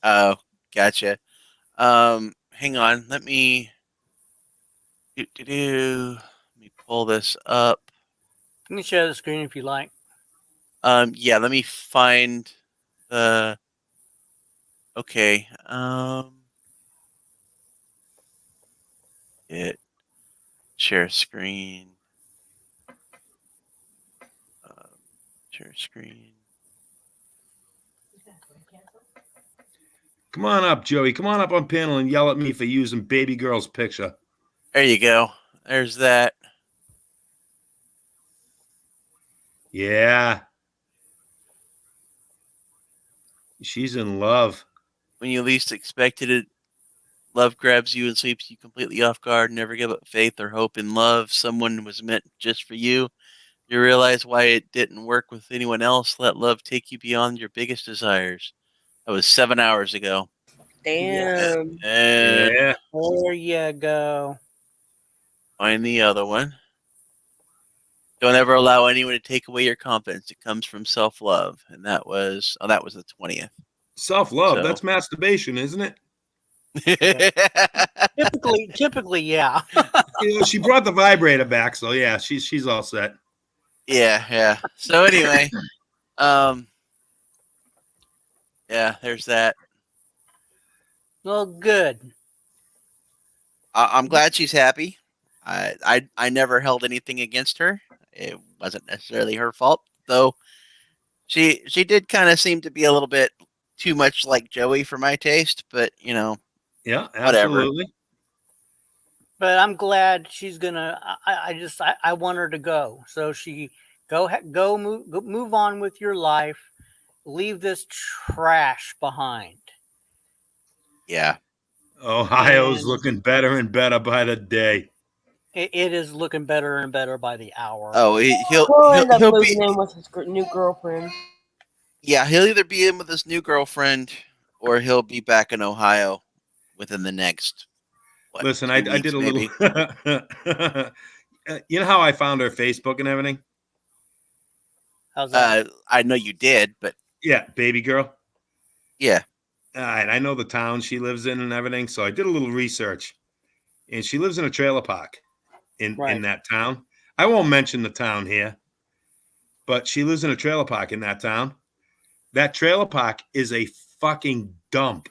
Oh, gotcha. Hang on, let me let me pull this up. You can share the screen if you like. Yeah, let me find the. Okay. Share screen. Share screen. Come on up, Joey. Come on up on panel and yell at me for using baby girl's picture. There you go. There's that. Yeah. She's in love. When you least expected it, love grabs you and sweeps you completely off guard. Never give up faith or hope in love. Someone was meant just for you. You realize why it didn't work with anyone else. Let love take you beyond your biggest desires. That was 7 hours ago. Damn. And Yeah. There you go. find the other one. Don't ever allow anyone to take away your confidence. It comes from self-love. And that was the 20th. Self-love. So- That's masturbation, isn't it? Typically, yeah. She brought the vibrator back, so yeah, she's all set. Yeah. So anyway, yeah, there's that. Well, good. I'm glad she's happy. I never held anything against her. It wasn't necessarily her fault, though. She did kind of seem to be a little bit too much like Joey for my taste, but Yeah, whatever. absolutely. But I'm glad she's gonna. I want her to go. So she move on with your life. Leave this trash behind. Yeah. Ohio's And- looking better and better by the day. It is looking better and better by the hour. Oh, he'll end up be moving in with his new girlfriend. yeah, he'll either be in with his new girlfriend or he'll be back in Ohio within the next. Listen, 2 I weeks, did a maybe. little. You know how I found her Facebook and everything? How's that? I know you did, but Yeah, baby girl. yeah. All right, I know the town she lives in and everything, so I did a little research. And she lives in a trailer park in that town. I won't mention the town here, but she lives in a trailer park in that town. That trailer park is a fucking dump.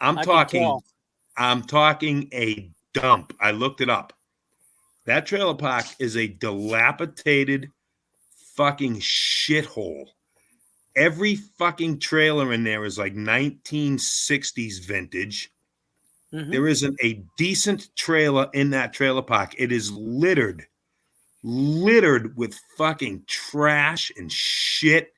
I'm I can talking a dump. I looked it up. That trailer park is a dilapidated fucking shithole. Every fucking trailer in there is like 1960s vintage. Mhm. There isn't a decent trailer in that trailer park. It is littered with fucking trash and shit.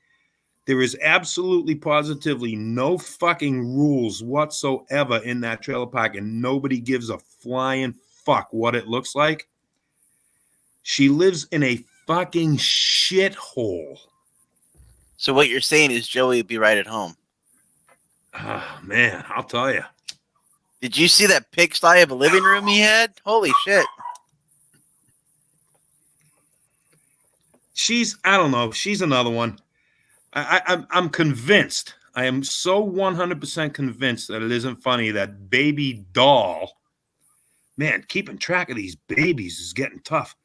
There is absolutely positively no fucking rules whatsoever in that trailer park, and nobody gives a flying fuck what it looks like. She lives in a fucking shithole. So what you're saying is Joey would be right at home. Oh, man, I'll tell you. Did you see that pigsty of a living room he had? Holy shit. I don't know. She's another one. I'm convinced. I am so 100% convinced that it isn't funny that baby doll, man, keeping track of these babies is getting tough.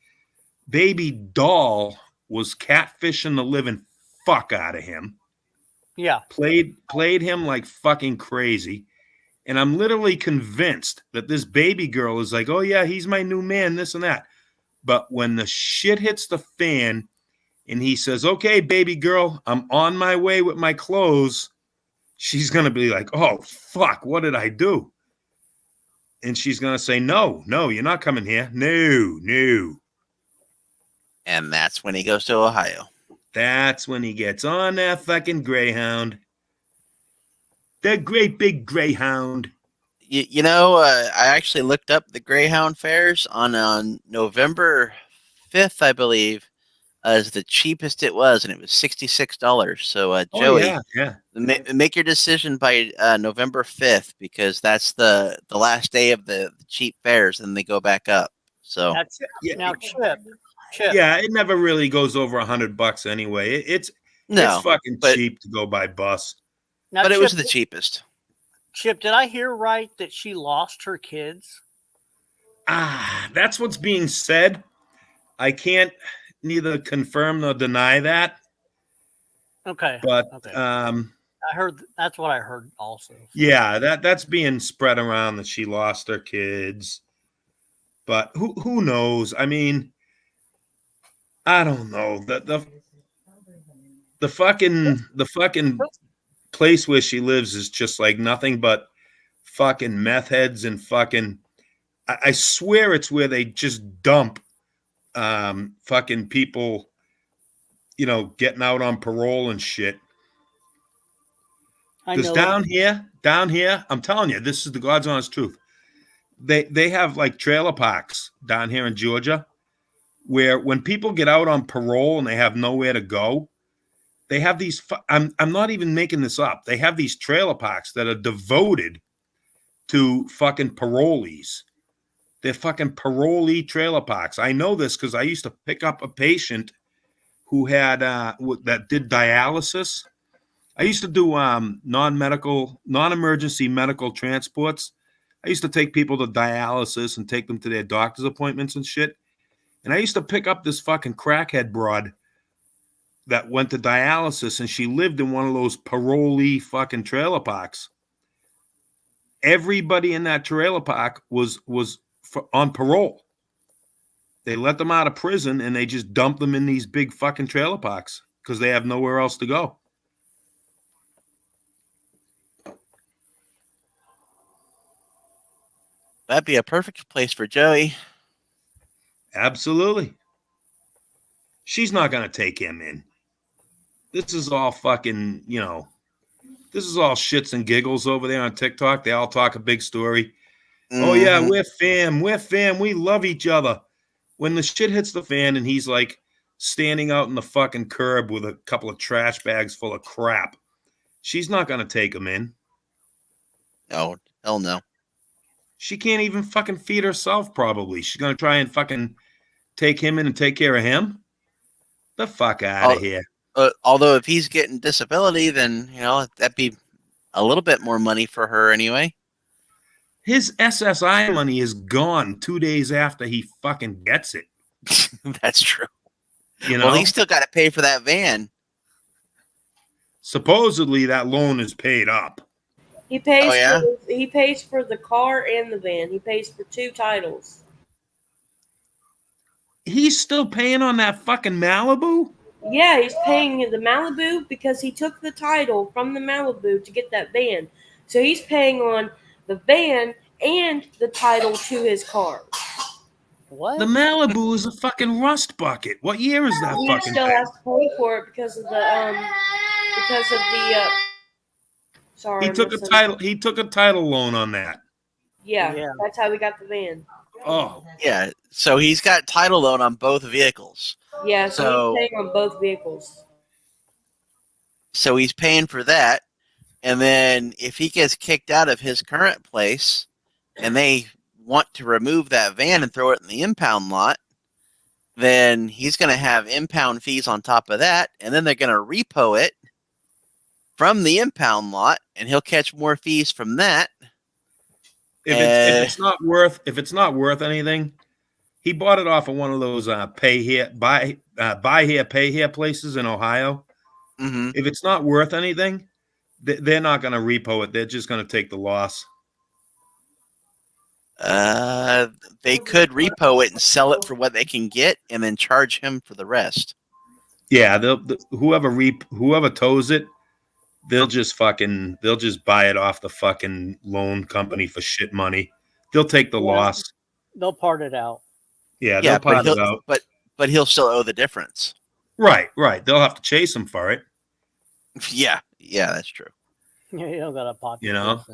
Baby doll was catfishing the living fuck out of him. Yeah. Played him like fucking crazy. And I'm literally convinced that this baby girl is like, oh yeah, he's my new man, this and that. But when the shit hits the fan and he says, okay, baby girl, I'm on my way with my clothes, she's going to be like, oh, fuck, what did I do? And she's going to say, no, you're not coming here. No. And that's when he goes to Ohio. That's when he gets on that fucking Greyhound. The great big Greyhound. You know, I actually looked up the Greyhound fares on November 5th, I believe, as the cheapest it was, and it was $66. So, Joey, yeah. make your decision by November 5th, because that's the last day of the cheap fares, and they go back up. So That's it. Yeah. Now, Chip. Yeah, it never really goes over $100 anyway. It's fucking but- cheap to go by bus. Now, but it was Chip, the cheapest. Chip, did I hear right that she lost her kids? That's what's being said. I can't neither confirm nor deny that. Okay. But okay. I heard that's what I heard also. yeah, that's being spread around that she lost her kids. But who knows? I mean, I don't know. The fucking place where she lives is just like nothing but fucking meth heads and fucking. I swear it's where they just dump fucking people, getting out on parole and shit. Because down here, I'm telling you, this is the God's honest truth. They have like trailer parks down here in Georgia where when people get out on parole and they have nowhere to go, they have these. I'm not even making this up. They have these trailer parks that are devoted to fucking parolees. They're fucking parolee trailer parks. I know this because I used to pick up a patient who had that did dialysis. I used to do non-emergency medical transports. I used to take people to dialysis and take them to their doctor's appointments and shit. And I used to pick up this fucking crackhead broad that went to dialysis, and she lived in one of those parolee fucking trailer parks. Everybody in that trailer park was on parole. They let them out of prison and they just dump them in these big fucking trailer parks because they have nowhere else to go. That'd be a perfect place for Joey. Absolutely. She's not going to take him in. This is all fucking, this is all shits and giggles over there on TikTok. They all talk a big story. Mm-hmm. Oh, yeah, we're fam. We love each other. When the shit hits the fan and he's like standing out in the fucking curb with a couple of trash bags full of crap, she's not going to take him in. Oh, hell no. She can't even fucking feed herself, probably. She's going to try and fucking take him in and take care of him? The fuck out of here. Although if he's getting disability, then, that'd be a little bit more money for her anyway. His SSI money is gone 2 days after he fucking gets it. That's true. Well, he's still got to pay for that van. Supposedly that loan is paid up. He pays. He pays for the car and the van. He pays for 2 titles. He's still paying on that fucking Malibu? Yeah, he's paying the Malibu because he took the title from the Malibu to get that van. So he's paying on the van and the title to his car. What? The Malibu is a fucking rust bucket. What year is that He fucking still thing? has to pay for it because of the sorry. He took a title loan on that. Yeah, that's how we got the van. Oh. Yeah, so he's got title loan on both vehicles. Yeah, so he's paying on both vehicles. So he's paying for that. And then if he gets kicked out of his current place and they want to remove that van and throw it in the impound lot, then he's going to have impound fees on top of that. And then they're going to repo it from the impound lot, and he'll catch more fees from that. If it's not worth anything, he bought it off of one of those buy here, pay here places in Ohio. Mm-hmm. If it's not worth anything, they're not going to repo it. They're just going to take the loss. They could repo it and sell it for what they can get, and then charge him for the rest. Yeah, whoever tows it, they'll just buy it off the fucking loan company for shit money. They'll take the loss. They'll part it out. Yeah, they'll part it out. But but he'll still owe the difference. Right. They'll have to chase him for it. Yeah, that's true. Yeah, you don't got a pocket. You know?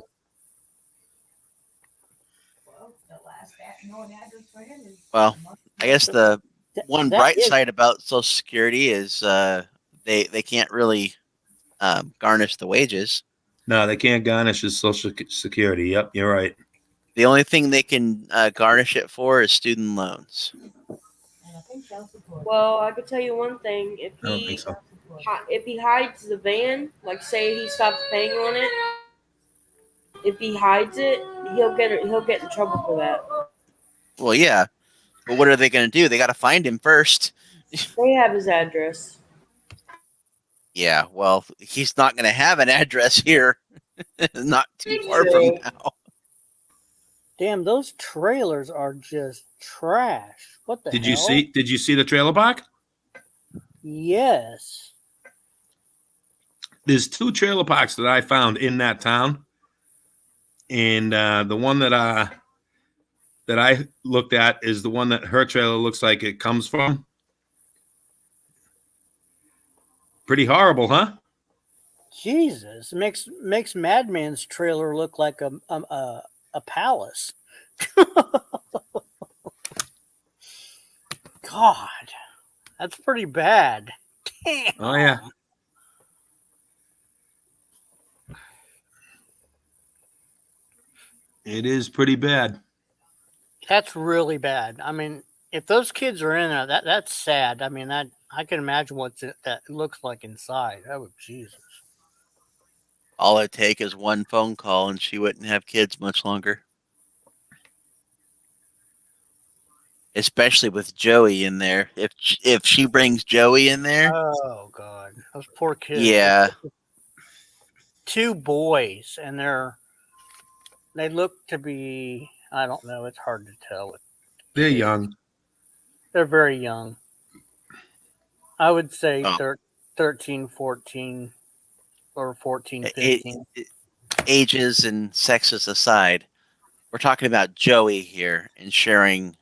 Well, I guess the one that bright is- side about Social Security is they can't really garnish the wages. No, they can't garnish his Social Security. Yep, you're right. The only thing they can garnish it for is student loans. Well, I could tell you one thing: I don't think so. if he hides the van, like say he stops paying on it, if he hides it, he'll get in trouble for that. Well, yeah, but what are they going to do? They got to find him first. They have his address. Yeah, well, he's not going to have an address here. Not too far from now. Damn, those trailers are just trash. What the Did hell? you see the trailer park? Yes. There's 2 trailer parks that I found in that town. And the one that I looked at is the one that her trailer looks like it comes from. Pretty horrible, huh? Jesus, makes Madman's trailer look like a palace. God, that's pretty bad. Damn. Oh yeah. It is pretty bad. That's really bad. I mean, if those kids are in there, that's sad. I mean, that I can imagine that looks like inside. Oh, Jesus. All it take is one phone call, and she wouldn't have kids much longer. Especially with Joey in there. If she brings Joey in there, Oh God, those poor kids. yeah, 2 boys, and they look to be, I don't know, it's hard to tell. They're young. They're very young. I would say Oh. 13, 14, or 14, 15. ages and sexes aside, we're talking about Joey here and sharing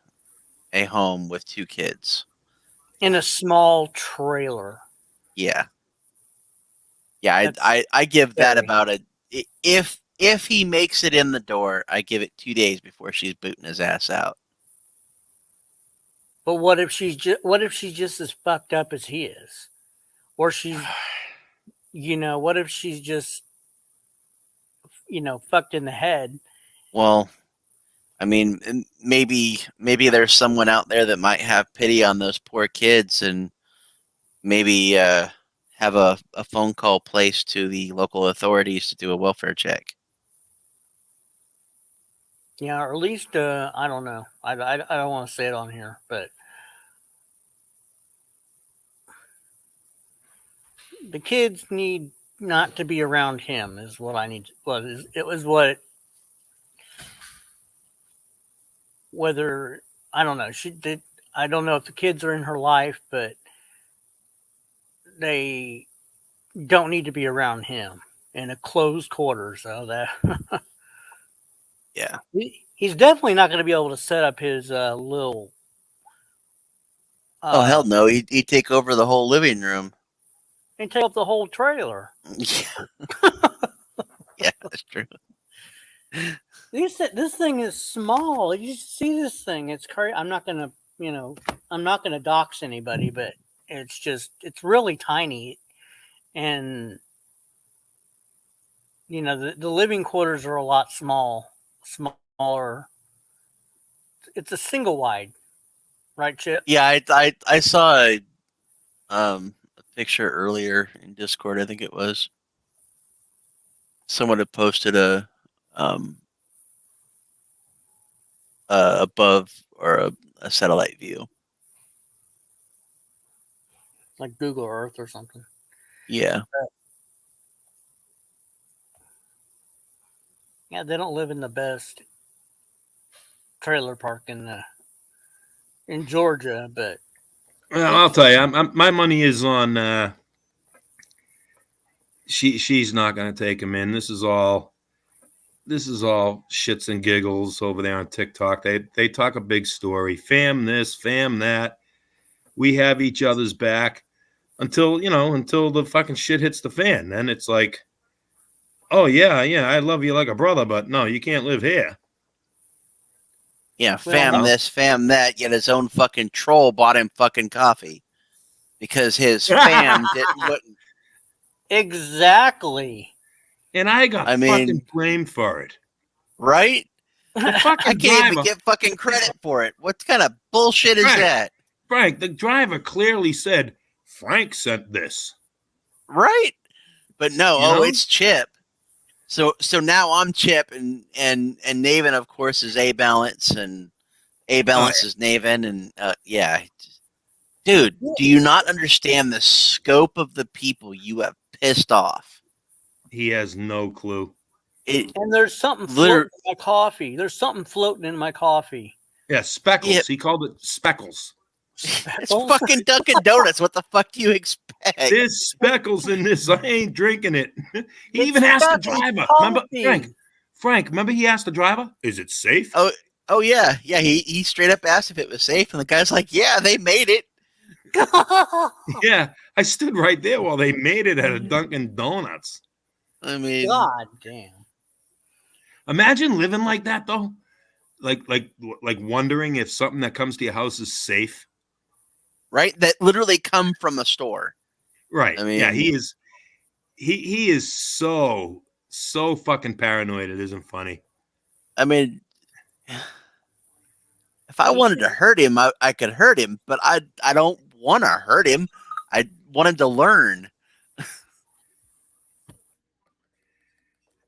a home with 2 kids. In a small trailer. Yeah. Yeah, I give that very- about if he makes it in the door, I give it 2 days before she's booting his ass out. But what if she's just as fucked up as he is? Or she's, what if she's just, fucked in the head? Well, I mean, maybe there's someone out there that might have pity on those poor kids and maybe have a phone call placed to the local authorities to do a welfare check. Yeah, or at least, I don't know. I don't want to say it on here, but the kids need not to be around him is what I need. Whether, I don't know. I don't know if the kids are in her life, but they don't need to be around him in a closed quarter. So that, Yeah. he's definitely not going to be able to set up his little. Oh hell no! He'd take over the whole living room. And take up the whole trailer. Yeah, yeah, that's true. This thing is small. You see this thing? It's crazy. I'm not gonna dox anybody, but it's really tiny, and the living quarters are a lot smaller. It's a single wide, right, Chip? Yeah, I saw a picture earlier in Discord. I think it was someone had posted a above or a satellite view. Like Google Earth or something. Yeah. Yeah, they don't live in the best trailer park in Georgia, but Well, I'll tell you, my money is on. She's not going to take him in. This is all shits and giggles over there on TikTok. They talk a big story, fam this, fam that. We have each other's back until the fucking shit hits the fan. Then it's like, oh yeah, I love you like a brother, but no, you can't live here. Yeah, Well, fam no. this, fam that. Yet his own fucking troll bought him fucking coffee because his fam wouldn't. Exactly. And I got fucking blamed for it. Right? The fucking I can't even driver- get fucking credit for it. What kind of bullshit is Frank, that? Frank, the driver clearly said Frank sent this. Right? But no, You know? it's Chip. So now I'm Chip and Naven, of course, is A Balance, and A Balance is Naven, and yeah. Dude, do you not understand the scope of the people you have pissed off? He has no clue. And there's something Liter- floating in my coffee. There's something floating in my coffee. Yeah, Speckles. Yeah. He called it Speckles. It's fucking Dunkin' Donuts. What the fuck do you expect? There's speckles in this. I ain't drinking it. He even asked the driver. Remember, Frank, remember he asked the driver, is it safe? Oh yeah. Yeah, he straight up asked if it was safe, and the guy's like, yeah, they made it. Yeah, I stood right there while they made it at a Dunkin' Donuts. I mean, God damn. Imagine living like that though. Like wondering if something that comes to your house is safe. right? That literally come from a store. Right. I mean, yeah, he is so fucking paranoid. It isn't funny. I mean, if I wanted to hurt him, I could hurt him, but I don't want to hurt him. I want him to learn.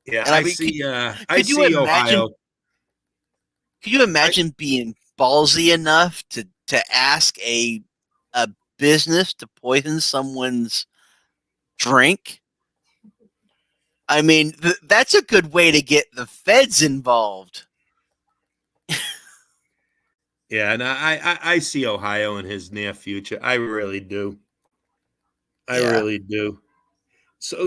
Yeah, And I mean, see. I could you see imagine? Ohio. Could you imagine being ballsy enough to ask a business to poison someone's drink? I mean, that's a good way to get the feds involved. Yeah, and I see Ohio in his near future. I really do. I Yeah. really do. So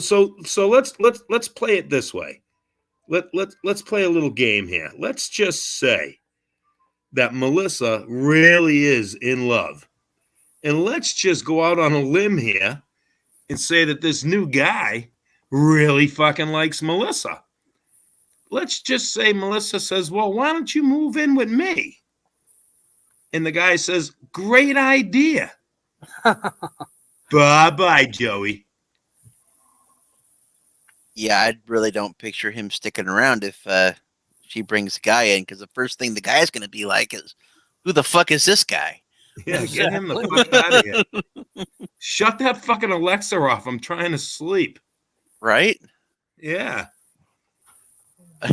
let's play it this way. Let's play a little game here. Let's just say that Melissa really is in love. And let's just go out on a limb here and say that this new guy really fucking likes Melissa. Let's just say Melissa says, well, why don't you move in with me? And the guy says, great idea. Bye-bye, Joey. Yeah, I really don't picture him sticking around if she brings a guy in, because the first thing the guy's going to be like is, who the fuck is this guy? Yeah, get him the fuck out of here. Shut that fucking Alexa off. I'm trying to sleep. Right? Yeah.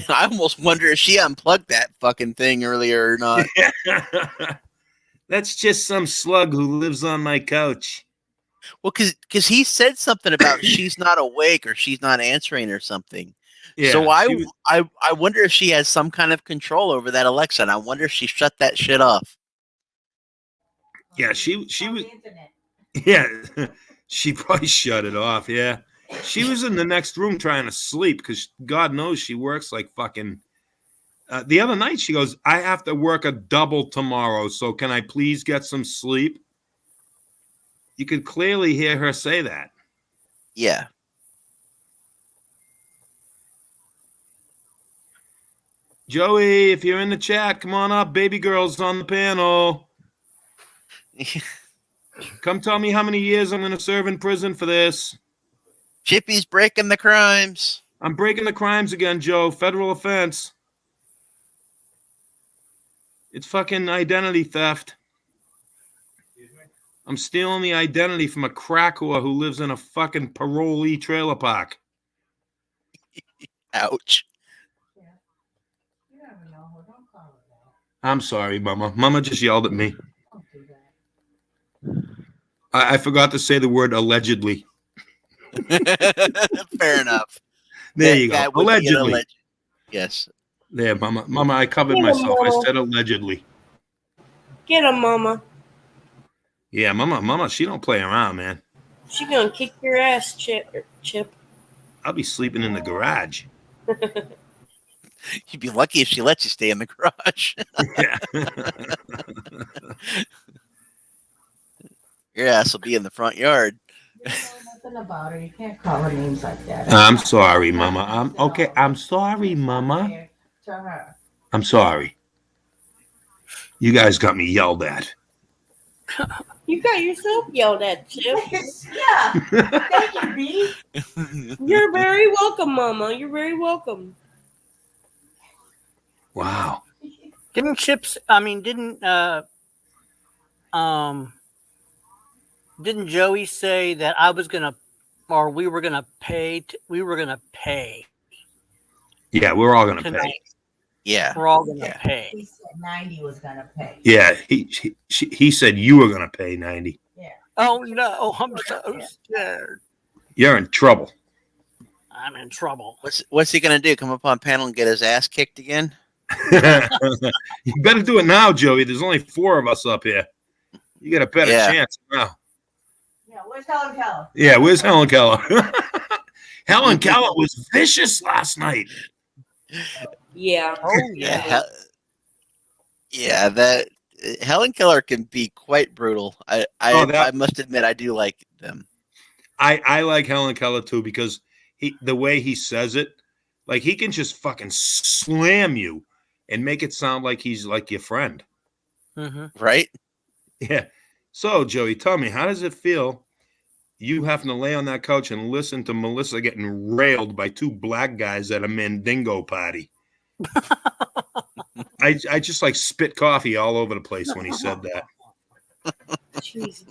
I almost wonder if she unplugged that fucking thing earlier or not. That's just some slug who lives on my couch. Well, because he said something about she's not awake or she's not answering or something. Yeah, So she was- I wonder if she has some kind of control over that Alexa, and I wonder if she shut that shit off. Yeah, she was. Yeah, she probably shut it off. Yeah, she was in the next room trying to sleep because God knows she works like fucking. The other night she goes, I have to work a double tomorrow, so can I please get some sleep? You could clearly hear her say that. Yeah. Joey, if you're in the chat, come on up. Baby girl's on the panel. Come tell me how many years I'm going to serve in prison for this. Chippy's breaking the crimes. I'm breaking the crimes again, Joe. Federal offense. It's fucking identity theft. I'm stealing the identity from a crack whore who lives in a fucking parolee trailer park. Ouch. I'm sorry, Mama. Mama just yelled at me. I forgot to say the word allegedly. Fair enough. There you go. That would be an Allegedly. Yes. There, Mama. Mama, I covered Yeah, myself. I Mama. said allegedly. Get him, Mama. Yeah, Mama, she don't play around, man. She gonna kick your ass, Chip. I'll be sleeping in the garage. You'd be lucky if she lets you stay in the garage. Yeah. Your ass will be in the front yard. You know nothing about her. You can't call her names like that. I'm sorry, Mama. I'm okay. I'm sorry, Mama. To her. I'm sorry. You guys got me yelled at. You got yourself yelled at, Chip. Yeah. Thank you, B. You're very welcome, Mama. You're very welcome. Wow. Didn't didn't Joey say that I was gonna, or we were gonna pay? Yeah, we're all gonna tonight. pay. Yeah. We're all gonna pay. He said 90 was gonna pay. Yeah, he said you were gonna pay 90. Yeah. Oh no, I'm so scared. You're in trouble. I'm in trouble. What's he gonna do? Come up on panel and get his ass kicked again? You better do it now, Joey. There's only 4 of us up here. You got a better chance now. Yeah, where's Helen Keller? Yeah, where's Helen Keller? Helen Keller was vicious last night. Yeah. Oh yeah. Yeah, that Helen Keller can be quite brutal. I must admit I do like them. I like Helen Keller too because the way he says it, like he can just fucking slam you and make it sound like he's like your friend. Mm-hmm. Right? Yeah. So, Joey, tell me, how does it feel you having to lay on that couch and listen to Melissa getting railed by 2 black guys at a Mandingo party? I just like spit coffee all over the place when he said that. Jesus.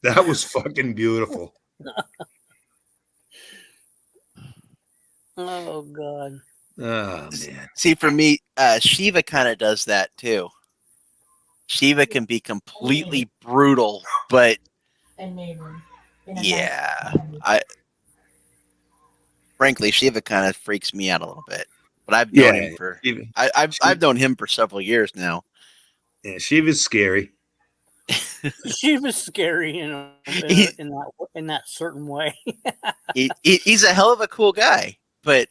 That was fucking beautiful. Oh God. Oh man. See, for me, Shiva kind of does that too. Shiva can be completely brutal, but And maybe. yeah, frankly, Shiva kind of freaks me out a little bit. But I've known him for I've known him for several years now. Yeah, Shiva's scary. She was scary in that certain way. He's a hell of a cool guy, but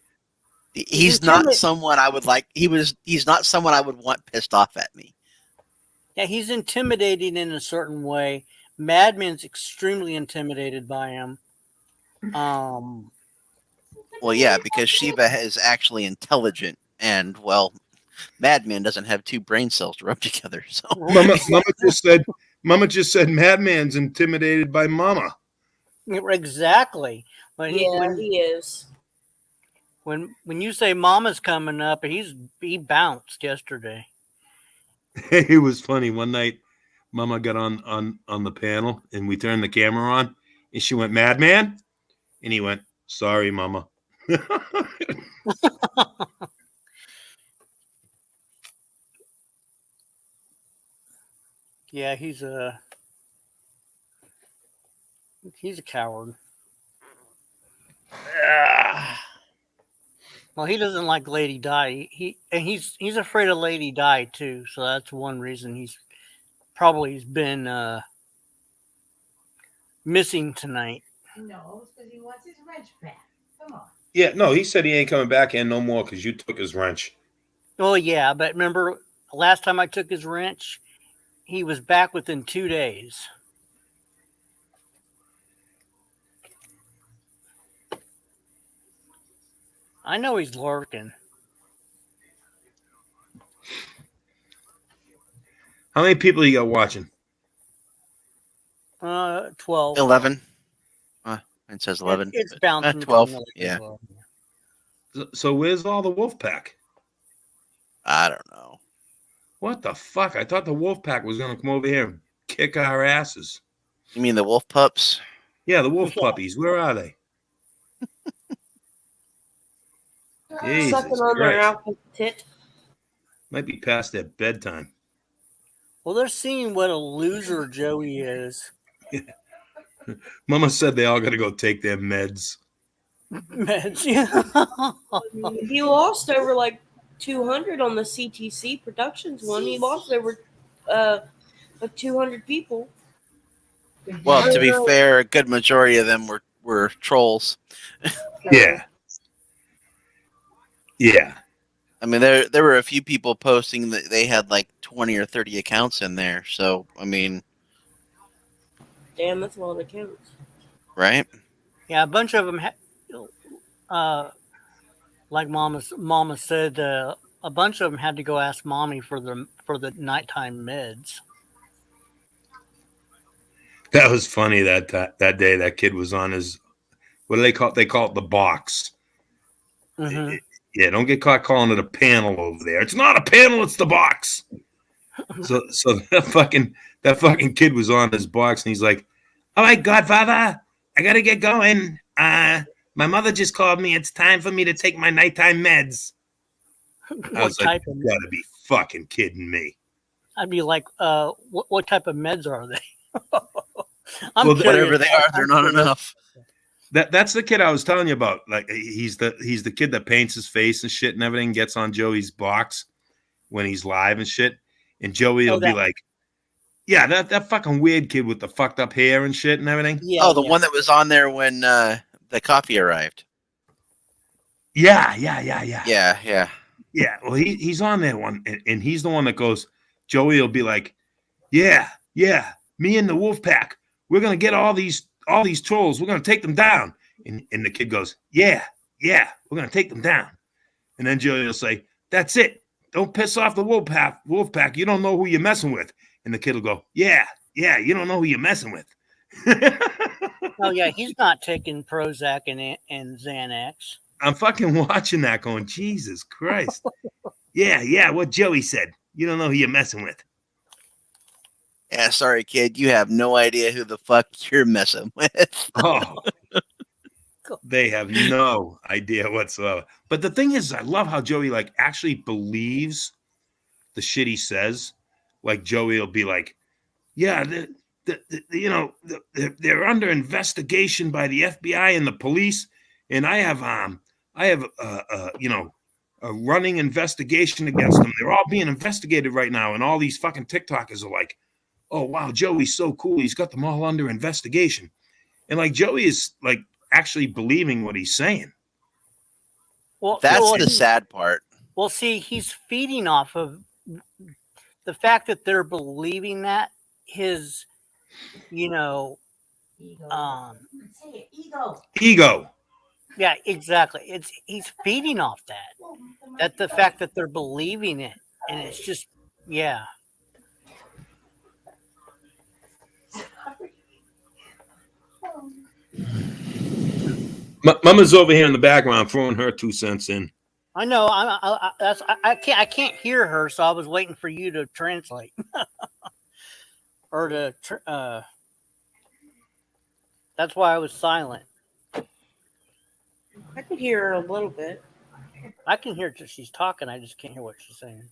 he's not someone I would like. He's not someone I would want pissed off at me. Yeah, he's intimidating in a certain way. Madman's extremely intimidated by him. Well, yeah, because Shiva is actually intelligent, and well, Madman doesn't have 2 brain cells to rub together. So Mama just said Madman's intimidated by Mama. Exactly. When he is. When you say Mama's coming up, he bounced yesterday. It was funny. One night, Mama got on the panel, and we turned the camera on, and she went, "Madman," and he went, "Sorry, Mama." Yeah, he's a coward. Well, he doesn't like Lady Di. He's afraid of Lady Di too. So that's one reason he's been missing tonight. No, it's because he wants his wrench back. Come on. Yeah, no, he said he ain't coming back in no more because you took his wrench. Oh yeah, but remember last time I took his wrench, he was back within 2 days. I know he's lurking. How many people you got watching? 12. 11. It says 11. It's bouncing. 12. Yeah. So where's all the wolf pack? I don't know. What the fuck? I thought the wolf pack was going to come over here and kick our asses. You mean the wolf pups? Yeah, the wolf puppies. Where are they? Jesus Sucking on their Christ. alpha tit. Might be past their bedtime. Well, they're seeing what a loser Joey is. Mama said they all got to go take their meds. Meds, He lost over like 200 on the CTC Productions one. He lost over like 200 people. Well, to be fair, a good majority of them were trolls. Yeah. Yeah. I mean, there were a few people posting that they had like 20 or 30 accounts in there. So, I mean, Damn, that's a lot of counts. Right? Yeah, a bunch of them. Like Mama said, a bunch of them had to go ask Mommy for the nighttime meds. That was funny that day that kid was on his, what do they call it? They call it the box. Mm-hmm. Yeah, don't get caught calling it a panel over there. It's not a panel, it's the box. So that fucking kid was on his box and he's like, all right, Godfather, I gotta get going. My mother just called me. It's time for me to take my nighttime meds. I was like, you gotta be fucking kidding me. I'd be like, what type of meds are they? Whatever they are, they're not enough. That's the kid I was telling you about. Like he's the kid that paints his face and shit and everything, gets on Joey's box when he's live and shit. And Joey will be like, yeah, that fucking weird kid with the fucked up hair and shit and everything. Yeah, the one that was on there when the coffee arrived. Yeah. Well, he's on that one, and he's the one that goes. Joey will be like, yeah, me and the wolf pack, we're gonna get all these trolls, we're gonna take them down. And the kid goes, yeah, we're gonna take them down. And then Joey will say, that's it. Don't piss off the wolf pack. You don't know who you're messing with. And the kid will go, yeah, you don't know who you're messing with. Oh yeah, he's not taking Prozac and Xanax. I'm fucking watching that going, Jesus Christ. Yeah, what Joey said. You don't know who you're messing with. Yeah, sorry, kid. You have no idea who the fuck you're messing with. Oh, they have no idea whatsoever. But the thing is, I love how Joey like actually believes the shit he says. Like Joey will be like, yeah, they're under investigation by the FBI and the police, and I have a running investigation against them. They're all being investigated right now, and all these fucking TikTokers are like, oh wow, Joey's so cool. He's got them all under investigation. And like Joey is like actually believing what he's saying. Well, that's the sad part. Well, see, he's feeding off of the fact that they're believing that his, ego. Ego. Yeah, exactly. He's feeding off that. That the fact that they're believing it, and it's just, yeah. Mama's over here in the background throwing her 2 cents in. I know. I can't hear her, so I was waiting for you to translate or to. That's why I was silent. I could hear her a little bit. I can hear that she's talking. I just can't hear what she's saying.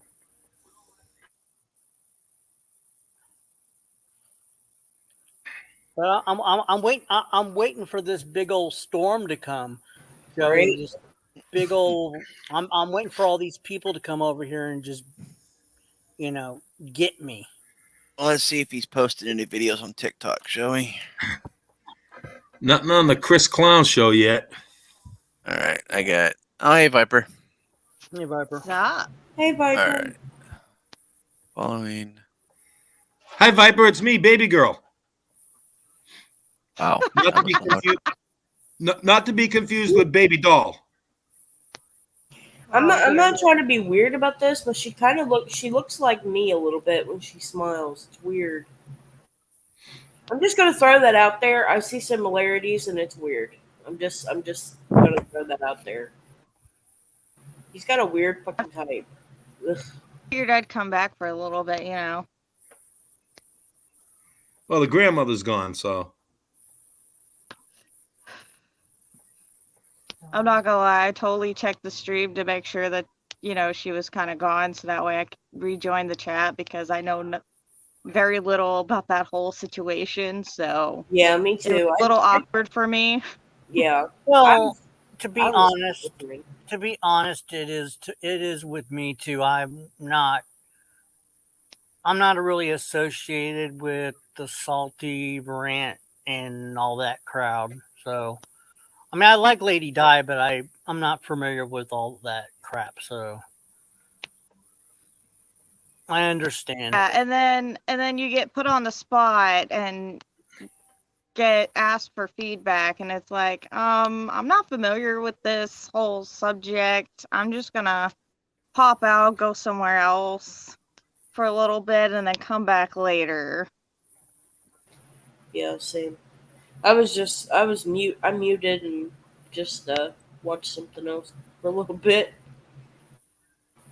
But I'm waiting. I'm waiting for this big old storm to come. Joey, Right. this big old. I'm waiting for all these people to come over here and just, get me. Well, let's see if he's posted any videos on TikTok, shall we? Nothing on the Chris Clown show yet. All right, I got. Oh, hey, Viper. Hey, Viper. Stop. Hey, Viper. All right. Following. Hi, Viper. It's me, baby girl. Wow. Not to be confused with baby doll. I'm not trying to be weird about this, but she looks like me a little bit when she smiles. It's weird. I'm just gonna throw that out there. I see similarities and it's weird. I'm just gonna throw that out there. He's got a weird fucking type. Ugh. Figured I'd come back for a little bit, Well, the grandmother's gone, so. I'm not gonna lie, I totally checked the stream to make sure that, she was kind of gone, so that way I could rejoin the chat because I know very little about that whole situation, so. Yeah, me too. It was a little awkward for me. Yeah. Well, to be honest, it is with me too. I'm not really associated with the Salty Rant and all that crowd. So, I mean, I like Lady Di, but I'm not familiar with all that crap. So, I understand. Yeah, and then you get put on the spot, and get asked for feedback, and it's like, I'm not familiar with this whole subject. I'm just gonna pop out, go somewhere else for a little bit, and then come back later. Yeah, same. I muted and just watched something else for a little bit.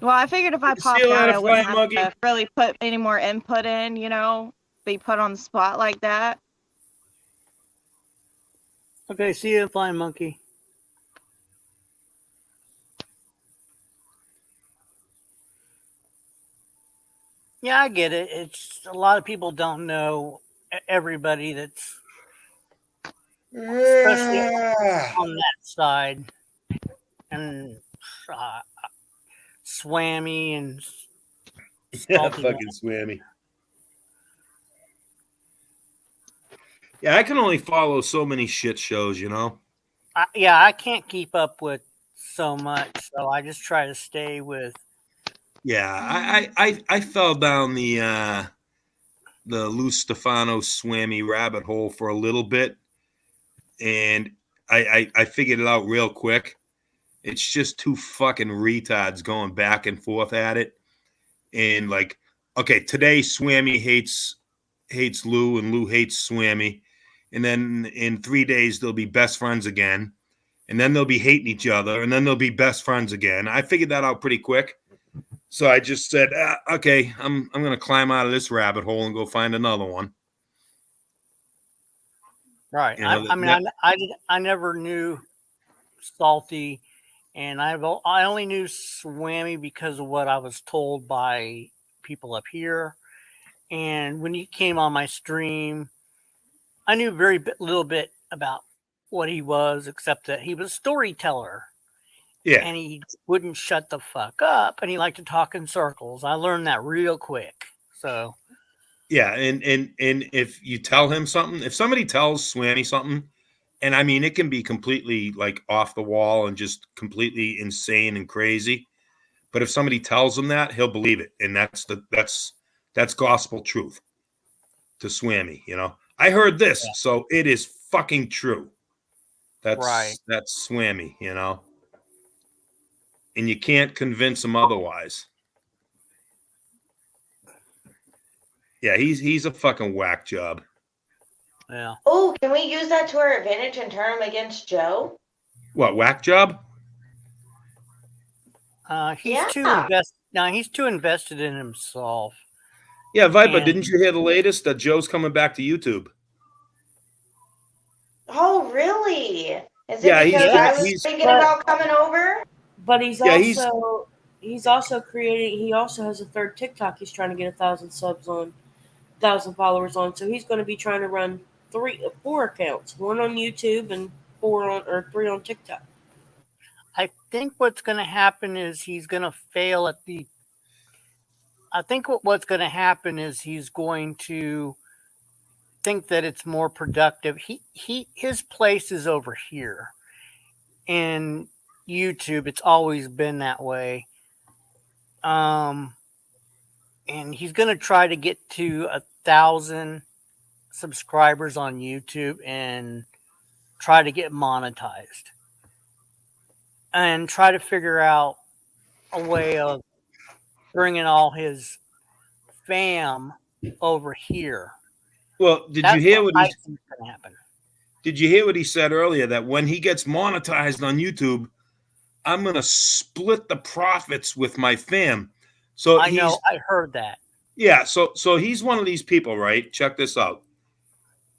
Well, I figured if I See popped you out, later, I wouldn't Flying have Monkey. to really put any more input in, be put on the spot like that. Okay, see you, Flying Monkey. Yeah, I get it. It's a lot of people don't know everybody that's especially on that side, and Swammy and Yeah, Salty. fucking Swammy. Yeah, I can only follow so many shit shows, you know. Yeah, I can't keep up with so much, so I just try to stay with. Yeah, I fell down the Lou Stefano Swammy rabbit hole for a little bit, and I figured it out real quick. It's just two fucking retards going back and forth at it, and like, okay, today Swammy hates Lou, and Lou hates Swammy, and then in 3 days they'll be best friends again, and then they'll be hating each other, and then they'll be best friends again. I figured that out pretty quick. So I just said, okay, I'm going to climb out of this rabbit hole and go find another one. Right. You know, I never knew Salty, and I only knew Swammy because of what I was told by people up here. And when he came on my stream, I knew very little bit about what he was, except that he was a storyteller. Yeah. And he wouldn't shut the fuck up, and he liked to talk in circles. I learned that real quick. So yeah, and if you tell him something, if somebody tells Swammy something, and I mean it can be completely like off the wall and just completely insane and crazy, but if somebody tells him that, he'll believe it, and that's gospel truth to Swammy. You know, I heard this, so it is fucking true. That's Swammy. You know. And you can't convince him otherwise. Yeah, he's a fucking whack job. Yeah. Oh, can we use that to our advantage and turn him against Joe? What, whack job? He's too invested. No, he's too invested in himself. Yeah, Viper, didn't you hear the latest that Joe's coming back to YouTube? Oh, really? Is it Yeah, because I was thinking about coming over? But he's also creating. He also has a third TikTok. He's trying to get 1,000 subs on, 1,000 followers on. So he's going to be trying to run 4 accounts, 1 on YouTube and 3 on TikTok. I think what's going to happen is he's going to fail at the. I think what's going to happen is he's going to think that it's more productive. His place is over here, and YouTube, it's always been that way. And he's going to try to get to 1,000 subscribers on YouTube and try to get monetized and try to figure out a way of bringing all his fam over here. Well, did you hear what I think is going to happen? Did you hear what he said earlier? That when he gets monetized on YouTube, I'm going to split the profits with my fam. So I know, I heard that. Yeah, so he's one of these people, right? Check this out.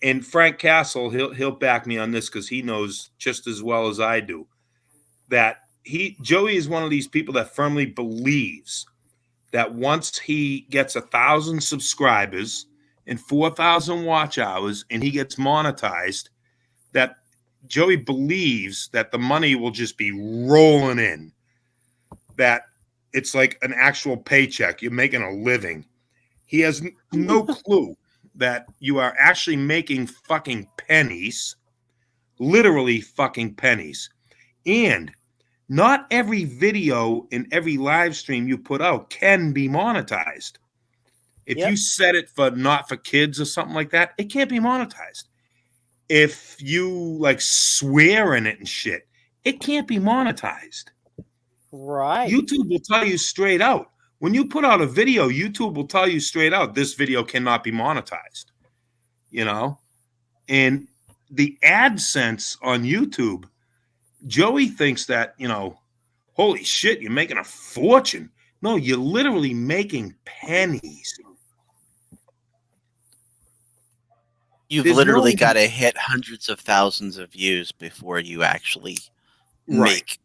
And Frank Castle, he'll back me on this because he knows just as well as I do that Joey is one of these people that firmly believes that once he gets 1,000 subscribers and 4,000 watch hours and he gets monetized, that Joey believes that the money will just be rolling in, that it's like an actual paycheck. You're making a living. He has no clue that you are actually making fucking pennies, literally fucking pennies. And not every video and every live stream you put out can be monetized. If you set it for not for kids or something like that, it can't be monetized. if you like swear in it and shit, it can't be monetized. Right. YouTube will tell you straight out. When you put out a video, YouTube will tell you straight out, this video cannot be monetized. You know? And the AdSense on YouTube, Joey thinks that, you know, holy shit, you're making a fortune. No, you're literally making pennies. You've There's literally no- got to hit hundreds of thousands of views before you actually make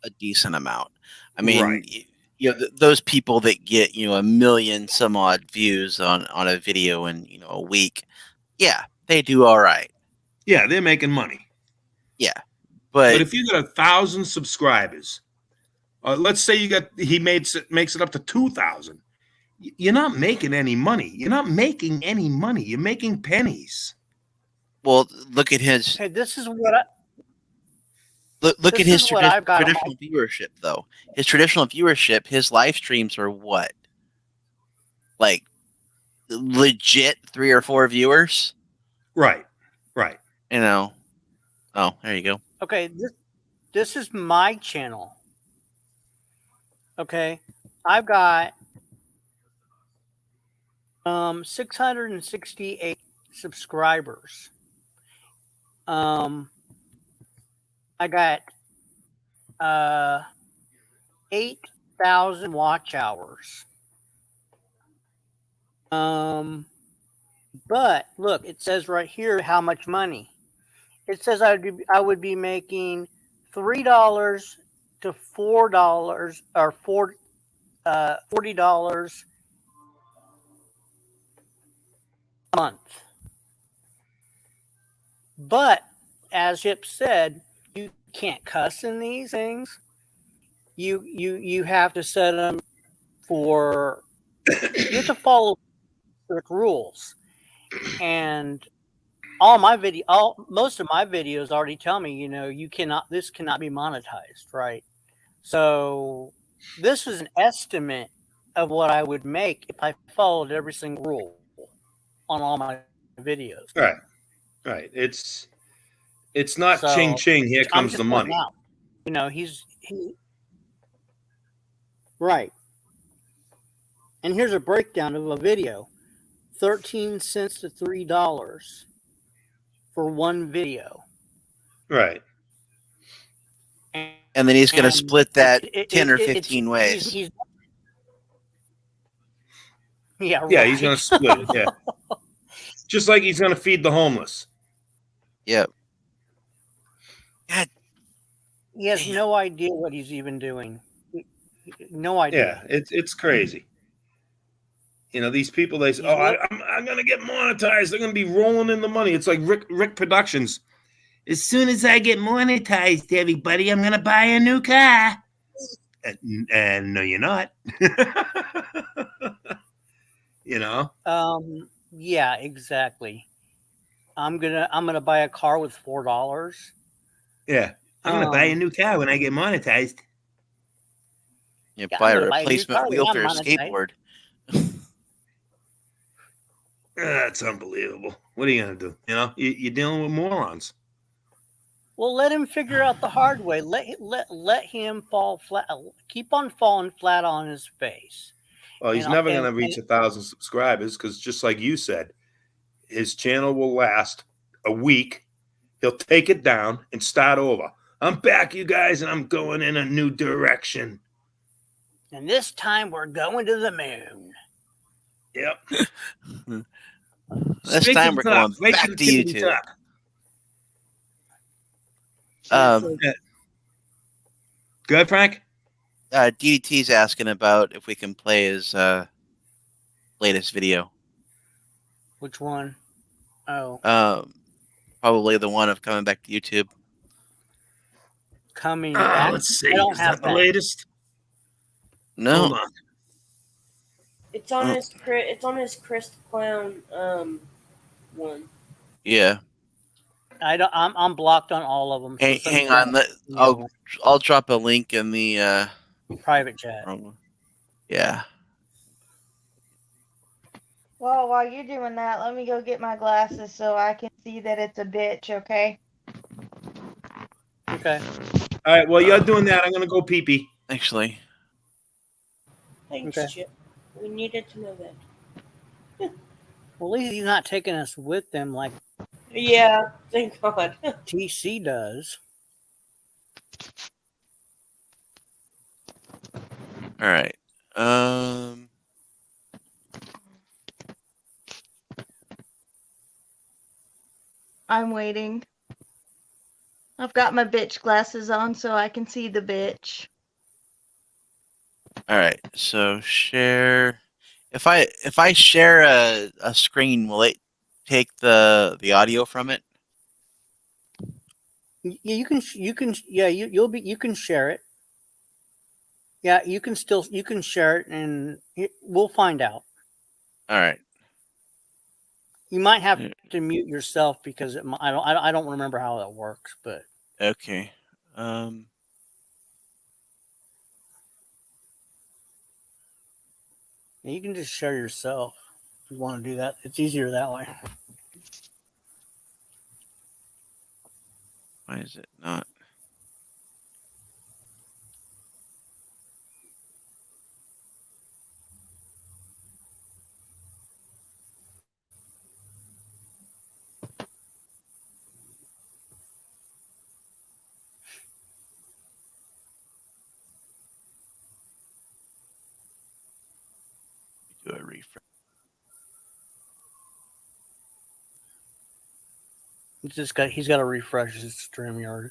a decent amount. I mean, Right. you know, those people that get, you know, 1 million some odd views on a video in, you know, a week, yeah, they do all right. Yeah, they're making money. Yeah, But if you got 1,000 subscribers, let's say he makes it up to 2,000. You're not making any money. You're not making any money. You're making pennies. Well, look at his. Hey, this is what I. Look at this his is what I've got on traditional viewership, though. His traditional viewership, his live streams are what? Like, legit 3 or 4 viewers? Right. Right. You know. Oh, there you go. Okay, this is my channel. Okay, I've got 668 subscribers. I got 8,000 watch hours. But look, it says right here how much money. It says I would be making $3 to $4 or $40 a month. But as Hip said, you can't cuss in these things. You have to set them for. You have to follow strict rules, and most of my videos already tell me, you know, this cannot be monetized, right? So this is an estimate of what I would make if I followed every single rule on all my videos. Right. Right. It's not So, ching ching. Here I'm comes just the pointing money. out, you know, right. And here's a breakdown of a video: 13 cents to $3 for one video. Right. And then he's going to split that 10 or 15 it's- ways. Yeah, Yeah, he's right. going to split it. Yeah. Just like he's going to feed the homeless. Yep. He has no idea what he's even doing. No idea. Yeah, it's crazy. You know, these people, they say, oh, I'm going to get monetized. They're going to be rolling in the money. It's like Rick Productions. As soon as I get monetized, everybody, I'm going to buy a new car. And no, you're not. You know? Yeah, exactly. I'm gonna buy a car with $4. Yeah. I'm going to buy a new car when I get monetized. You Yeah, buy I'm a gonna buy a new replacement car wheel when for I'm a monetized. skateboard. That's unbelievable. What are you going to do? You know, you're dealing with morons. Well, let him figure out the hard way. Let him fall flat. Keep on falling flat on his face. Well, he's And- never and- going to reach 1,000 subscribers because, just like you said, his channel will last a week. He'll take it down and start over. I'm back, you guys, and I'm going in a new direction. And this time we're going to the moon. Yep. This Straight time to we're the top, going right back the to tippity YouTube. top. Go ahead, Frank. DDT's asking about if we can play his latest video. Which one? Oh, Probably the one of coming back to YouTube. coming back. Let's see. I don't Is have that the that. latest? No. Hold on. It's on his Chris Clown one. Yeah. I'm blocked on all of them. so Hang on. sometimes, I'll drop a link in the private chat. yeah. Well, while you're doing that, let me go get my glasses so I can see that it's a bitch, okay? Okay. All right. Well, you're doing that. I'm gonna go pee pee. Actually, Thanks, Okay. Chip. We needed to know that. Well, at least he's not taking us with them like Yeah, thank God. TC does. all right. I'm waiting. I've got my bitch glasses on so I can see the bitch. All right. So share. If I share a screen, will it take the audio from it? Yeah, you can you can share it. Yeah, you can share it, and we'll find out. All right. You might have to mute yourself because I don't remember how that works, but Okay. you can just share yourself if you want to do that. It's easier that way. Why is it not? Do a refresh. He's got to refresh his StreamYard.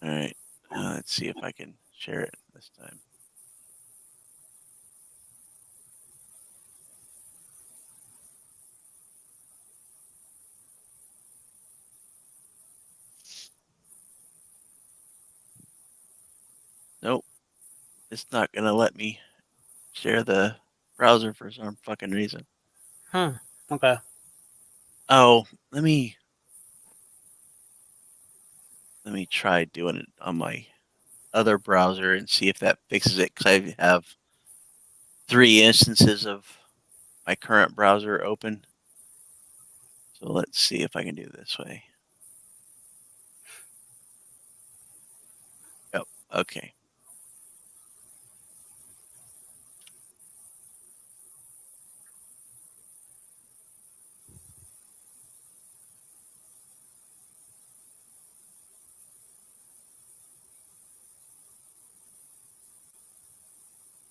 All right. Let's see if I can share it this time. Nope. It's not gonna let me share the browser for some fucking reason. Okay. Oh, let me try doing it on my other browser and see if that fixes it, because I have 3 instances of my current browser open. So let's see if I can do it this way. Yep. Okay.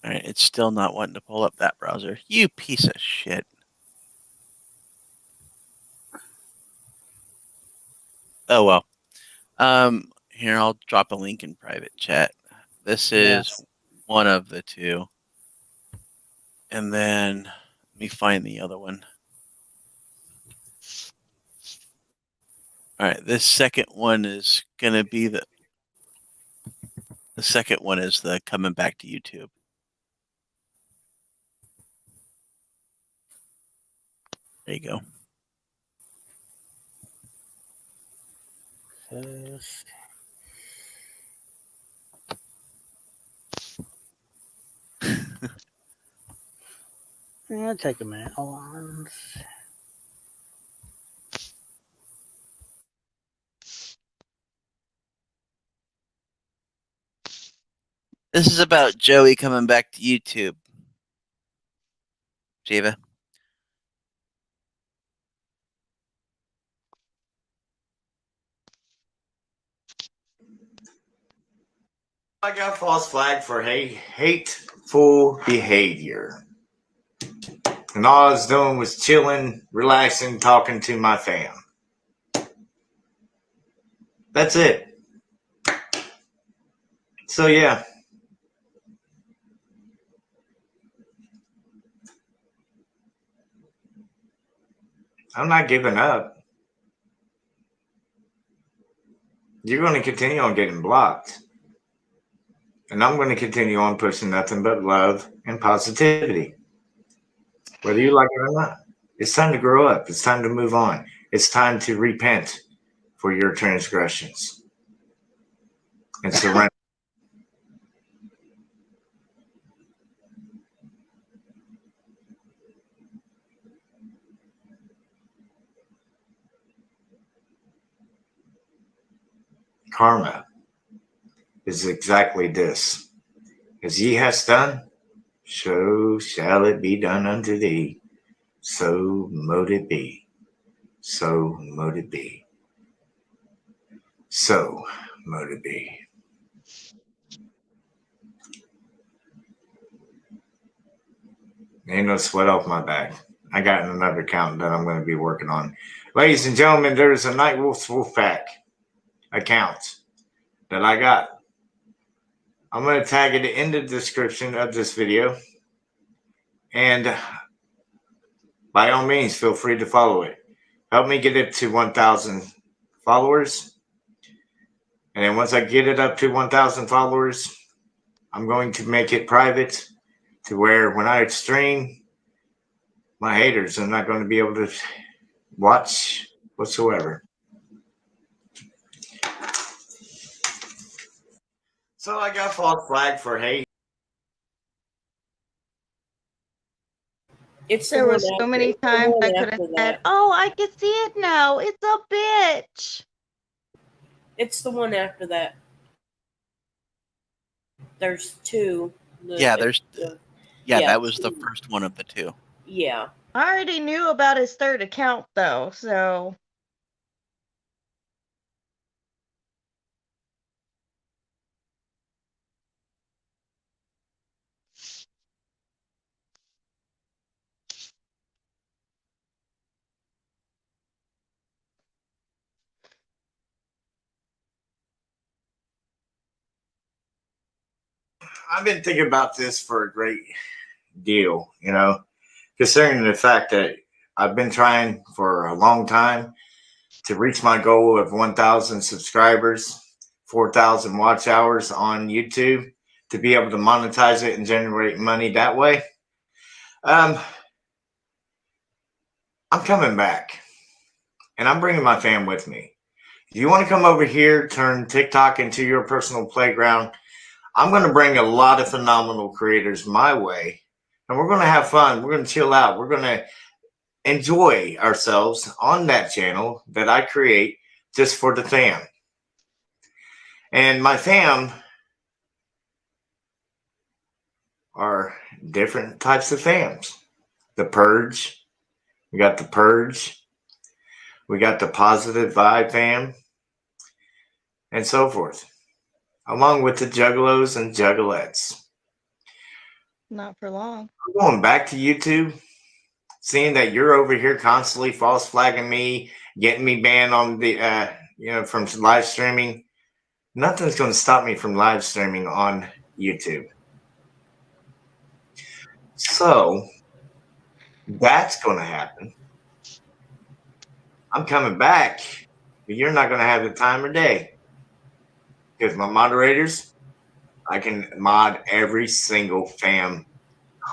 All right, it's still not wanting to pull up that browser. You piece of shit. Oh well. Here, I'll drop a link in private chat. This is one of the 2. And then let me find the other one. All right, this second one is going to be the second one is the coming back to YouTube. There you go. It'll take a minute. Hold on. This is about Joey coming back to YouTube. Jiva. I got false flag for hateful behavior. And all I was doing was chilling, relaxing, talking to my fam. That's it. So, yeah. I'm not giving up. You're going to continue on getting blocked. And I'm going to continue on pushing nothing but love and positivity. Whether you like it or not. It's time to grow up. It's time to move on. It's time to repent for your transgressions. and surrender. Karma is exactly this. As ye hast done, so shall it be done unto thee. So mote it be. So mote it be. So mote it be. Ain't no sweat off my back. I got another account that I'm going to be working on. Ladies and gentlemen, there's a Night Wolf's Wolfpack account that I got. I'm going to tag it in the description of this video. And by all means, feel free to follow it. Help me get it to 1,000 followers. And then once I get it up to 1,000 followers, I'm going to make it private to where when I stream, my haters are not going to be able to watch whatsoever. So I got false flag for hate. There was so many times I could have said, "Oh, I can see it now. It's a bitch." It's the one after that. There's two. Yeah, that was the first one of the two. Yeah. I already knew about his third account though, so I've been thinking about this for a great deal, considering the fact that I've been trying for a long time to reach my goal of 1,000 subscribers, 4,000 watch hours on YouTube, to be able to monetize it and generate money that way. I'm coming back, and I'm bringing my fam with me. If you want to come over here, turn TikTok into your personal playground, I'm going to bring a lot of phenomenal creators my way, and we're going to have fun. We're going to chill out. We're going to enjoy ourselves on that channel that I create just for the fam. And my fam are different types of fams. The Purge. We got the Purge. We got the Positive Vibe fam. And so forth. Along with the Juggalos and Juggalettes. not for long. I'm going back to YouTube, seeing that you're over here constantly false flagging me, getting me banned on the, from live streaming. Nothing's going to stop me from live streaming on YouTube. So that's going to happen. I'm coming back, but you're not going to have the time of day. Because my moderators, I can mod every single fam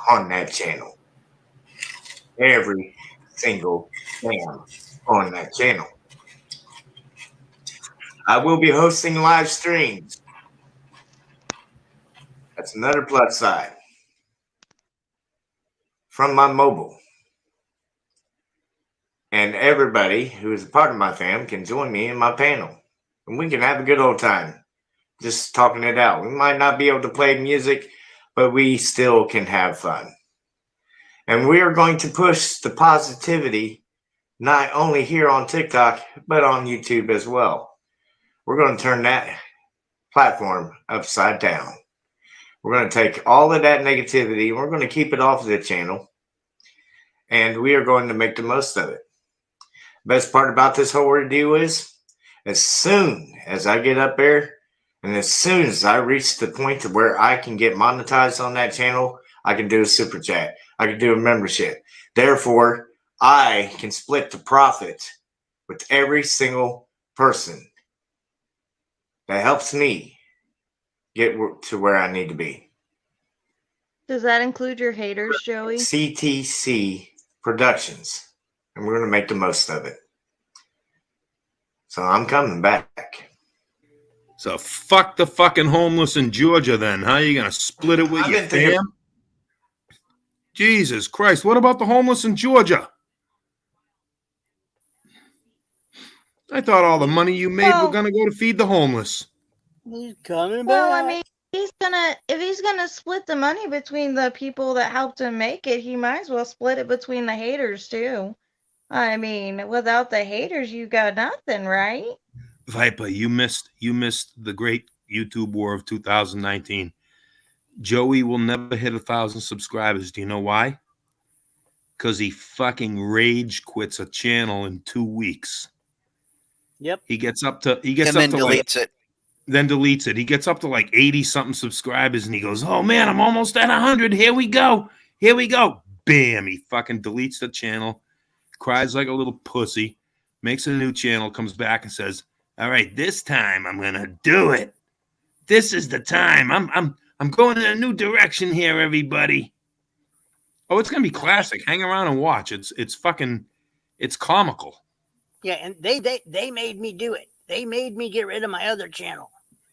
on that channel. Every single fam on that channel. I will be hosting live streams. That's another plus side. From my mobile. And everybody who is a part of my fam can join me in my panel. And we can have a good old time. Just talking it out. We might not be able to play music, but we still can have fun. And we are going to push the positivity not only here on TikTok, but on YouTube as well. We're going to turn that platform upside down. We're going to take all of that negativity, and we're going to keep it off the channel. And we are going to make the most of it. Best part about this whole ordeal is, as soon as I get up there, and as soon as I reach the point to where I can get monetized on that channel, I can do a super chat. I can do a membership. Therefore, I can split the profit with every single person that helps me get to where I need to be. Does that include your haters, Joey? CTC Productions. And we're going to make the most of it. So I'm coming back. So fuck the fucking homeless in Georgia then, huh? You gonna split it with I've your been thinking- fam? Jesus Christ, what about the homeless in Georgia? I thought all the money you made were Well- gonna go to feed the homeless. He's coming Well, back. I mean, if he's gonna split the money between the people that helped him make it, he might as well split it between the haters too. I mean, without the haters, you got nothing, right? Viper, you missed the great YouTube war of 2019. Joey will never hit 1,000 subscribers. Do you know why? Because he fucking rage quits a channel in 2 weeks. Yep. He gets up to And then deletes it. Then deletes it. He gets up to like 80 something subscribers and he goes, "Oh man, I'm almost at 100. Here we go. Here we go." Bam. He fucking deletes the channel, cries like a little pussy, makes a new channel, comes back and says, "All right, this time I'm going to do it. This is the time. I'm going in a new direction here, everybody." Oh, it's going to be classic. Hang around and watch. It's fucking comical. Yeah, and they made me do it. They made me get rid of my other channel.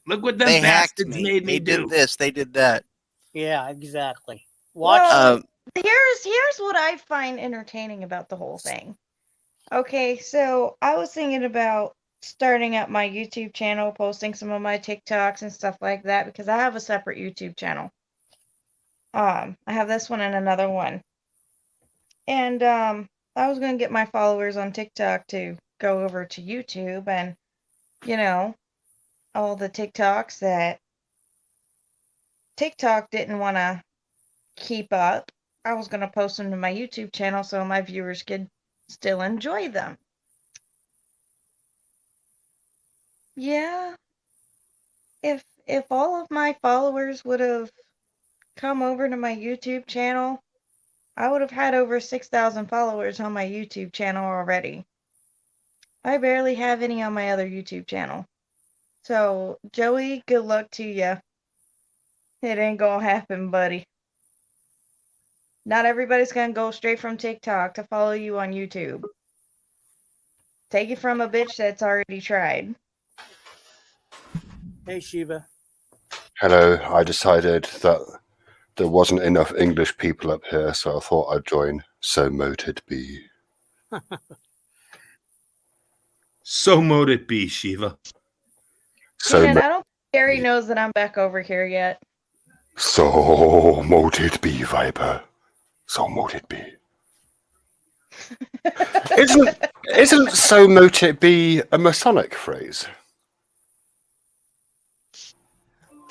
Look what them They hacked bastards me. made me They do. did this. They did that. Yeah, exactly. Watch. Well, here's what I find entertaining about the whole thing. Okay, so I was thinking about starting up my YouTube channel, posting some of my TikToks and stuff like that because I have a separate YouTube channel. I have this one and another one. And I was going to get my followers on TikTok to go over to YouTube and, you know, all the TikToks that TikTok didn't want to keep up. I was going to post them to my YouTube channel so my viewers could still enjoy them. Yeah. If all of my followers would have come over to my YouTube channel, I would have had over 6,000 followers on my YouTube channel already. I barely have any on my other YouTube channel. So, Joey, good luck to you. It ain't gonna happen, buddy. Not everybody's gonna go straight from TikTok to follow you on YouTube. Take it from a bitch that's already tried. Hey, Shiva. Hello, I decided that there wasn't enough English people up here, so I thought I'd join. So mote it be. So mote it be, Shiva. So, Man, I don't think Gary knows that I'm back over here yet. so mote it be, Viper. So mote it be. Isn't so mote it be a Masonic phrase?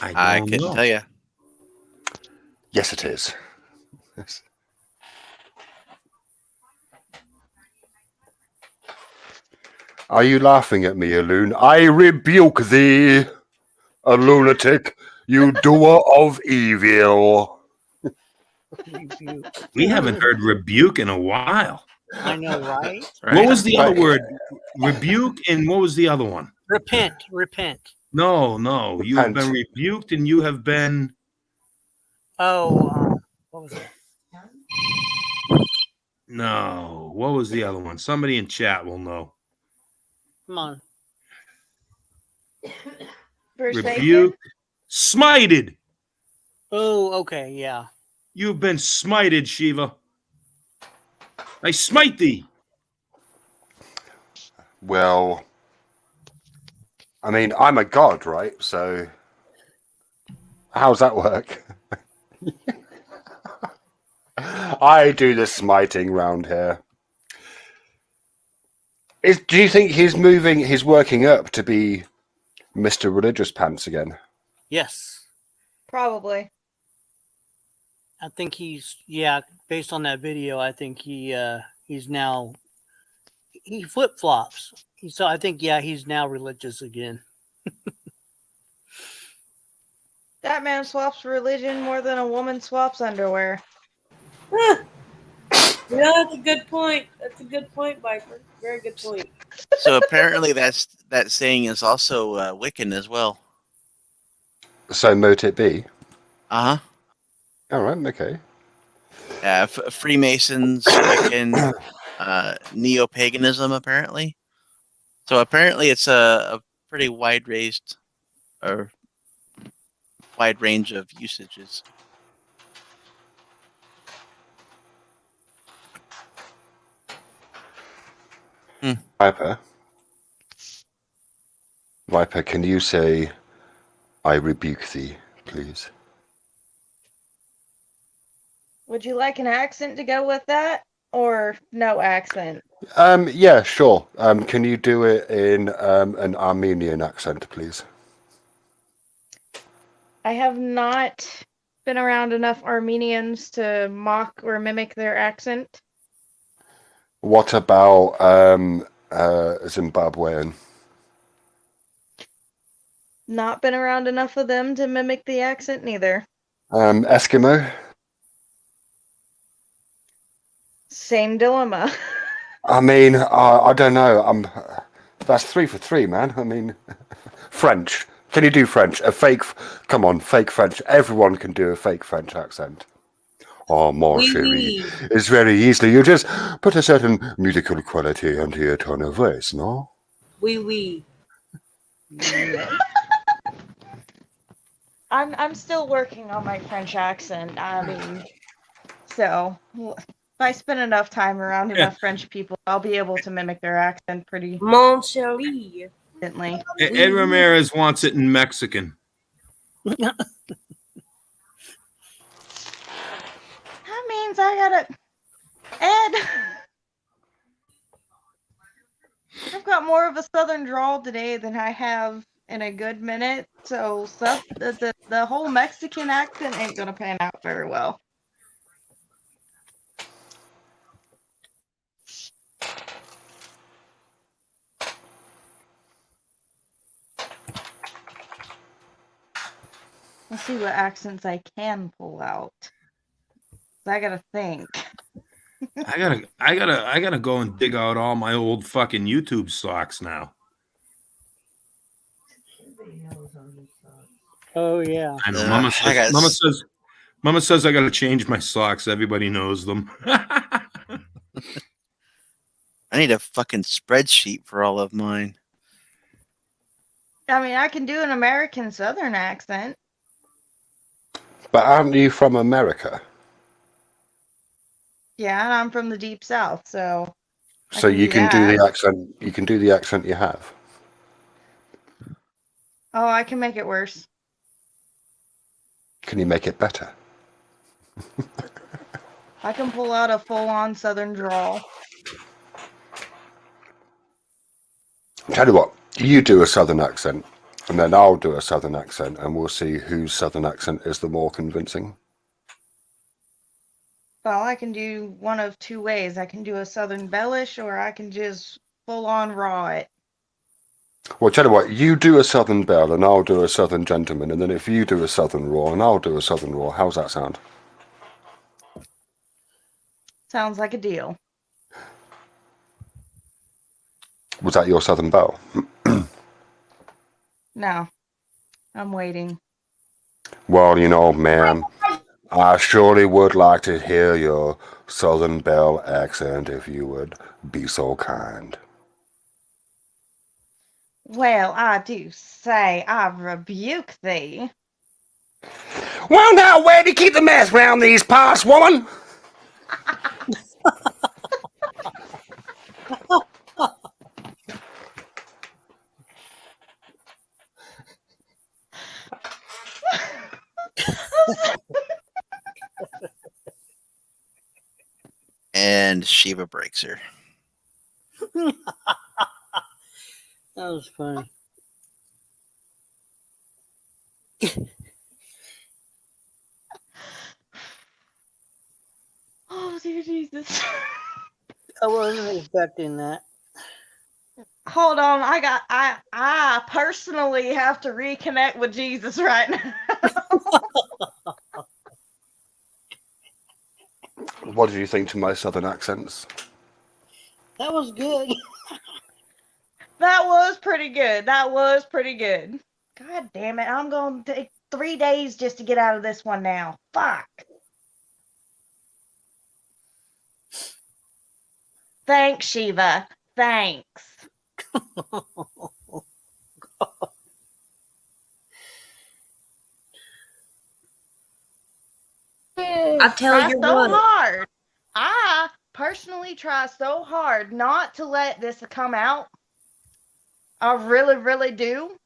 I couldn't tell you. Yes, it is. Yes. Are you laughing at me, Alun? I rebuke thee, a lunatic, you doer of evil. We haven't heard rebuke in a while. I know, right? What was the other word? Rebuke, and what was the other one? Repent. No. You have been rebuked and you have been... Oh, what was it? No. What was the other one? Somebody in chat will know. Come on. Rebuke. Smited. Oh, okay, yeah. You've been smited, Shiva. I smite thee. Well, I mean, I'm a god, right? So, how's that work? I do the smiting round here. Do you think he's working up to be Mr. Religious Pants again? Yes. Probably. I think based on that video, I think he's now, he flip-flops. So I think, he's now religious again. That man swaps religion more than a woman swaps underwear. Yeah, that's a good point. That's a good point, Viper. Very good point. So apparently that saying is also Wiccan as well. So mote it be. Uh-huh. All right, okay. Freemasons, Wiccan, neo-paganism, apparently. So apparently it's a pretty wide-raised a wide range of usages. Viper. Viper, can you say, I rebuke thee, please? Would you like an accent to go with that, or no accent? Yeah, sure. Can you do it in an Armenian accent, please? I have not been around enough Armenians to mock or mimic their accent. What about Zimbabwean? Not been around enough of them to mimic the accent neither. Eskimo? Same dilemma. I mean, I don't know. That's 3 for 3, man. I mean, French. Can you do French? Come on, fake French. Everyone can do a fake French accent. Oh, mon Oui, chéri. oui. It's very easily. You just put a certain musical quality into your tone of voice, no? Oui, oui. I'm still working on my French accent. I mean, so if I spend enough time around enough French people, I'll be able to mimic their accent pretty Mon chéri. instantly. Ed Ramirez wants it in Mexican. That means I gotta Ed. I've got more of a southern drawl today than I have in a good minute, so the whole Mexican accent ain't gonna pan out very well. Let's see what accents I can pull out. I gotta think. I gotta go and dig out all my old fucking YouTube socks now. Oh yeah. I know. Mama says I gotta change my socks. Everybody knows them. I need a fucking spreadsheet for all of mine. I mean, I can do an American Southern accent. But aren't you from America? Yeah, and I'm from the deep south, so So you can do the accent. You can do the accent you have. oh, I can make it worse. Can you make it better? I can pull out a full-on Southern drawl. Tell you what, you do a Southern accent, and then I'll do a Southern accent, and we'll see whose Southern accent is the more convincing. Well, I can do one of two ways. I can do a Southern bellish, or I can just full-on raw it. Well, tell you what, you do a Southern belle, and I'll do a Southern gentleman, and then if you do a Southern raw, and I'll do a Southern raw, how's that sound? Sounds like a deal. Was that your Southern belle? No, I'm waiting. Well, you know, ma'am, I surely would like to hear your Southern belle accent if you would be so kind. Well, I do say I rebuke thee. Well, now, where do you keep the mess round these parts, woman? And Shiva breaks her. That was funny. Oh, dear Jesus. I wasn't expecting that. Hold on, I personally have to reconnect with Jesus right now. What did you think to my Southern accents? That was good. That was pretty good. That was pretty good. God damn it. I'm going to take 3 days just to get out of this one now. Fuck. Thanks, Shiva. Thanks. try you so what. hard. I personally try so hard not to let this come out. I really, really do.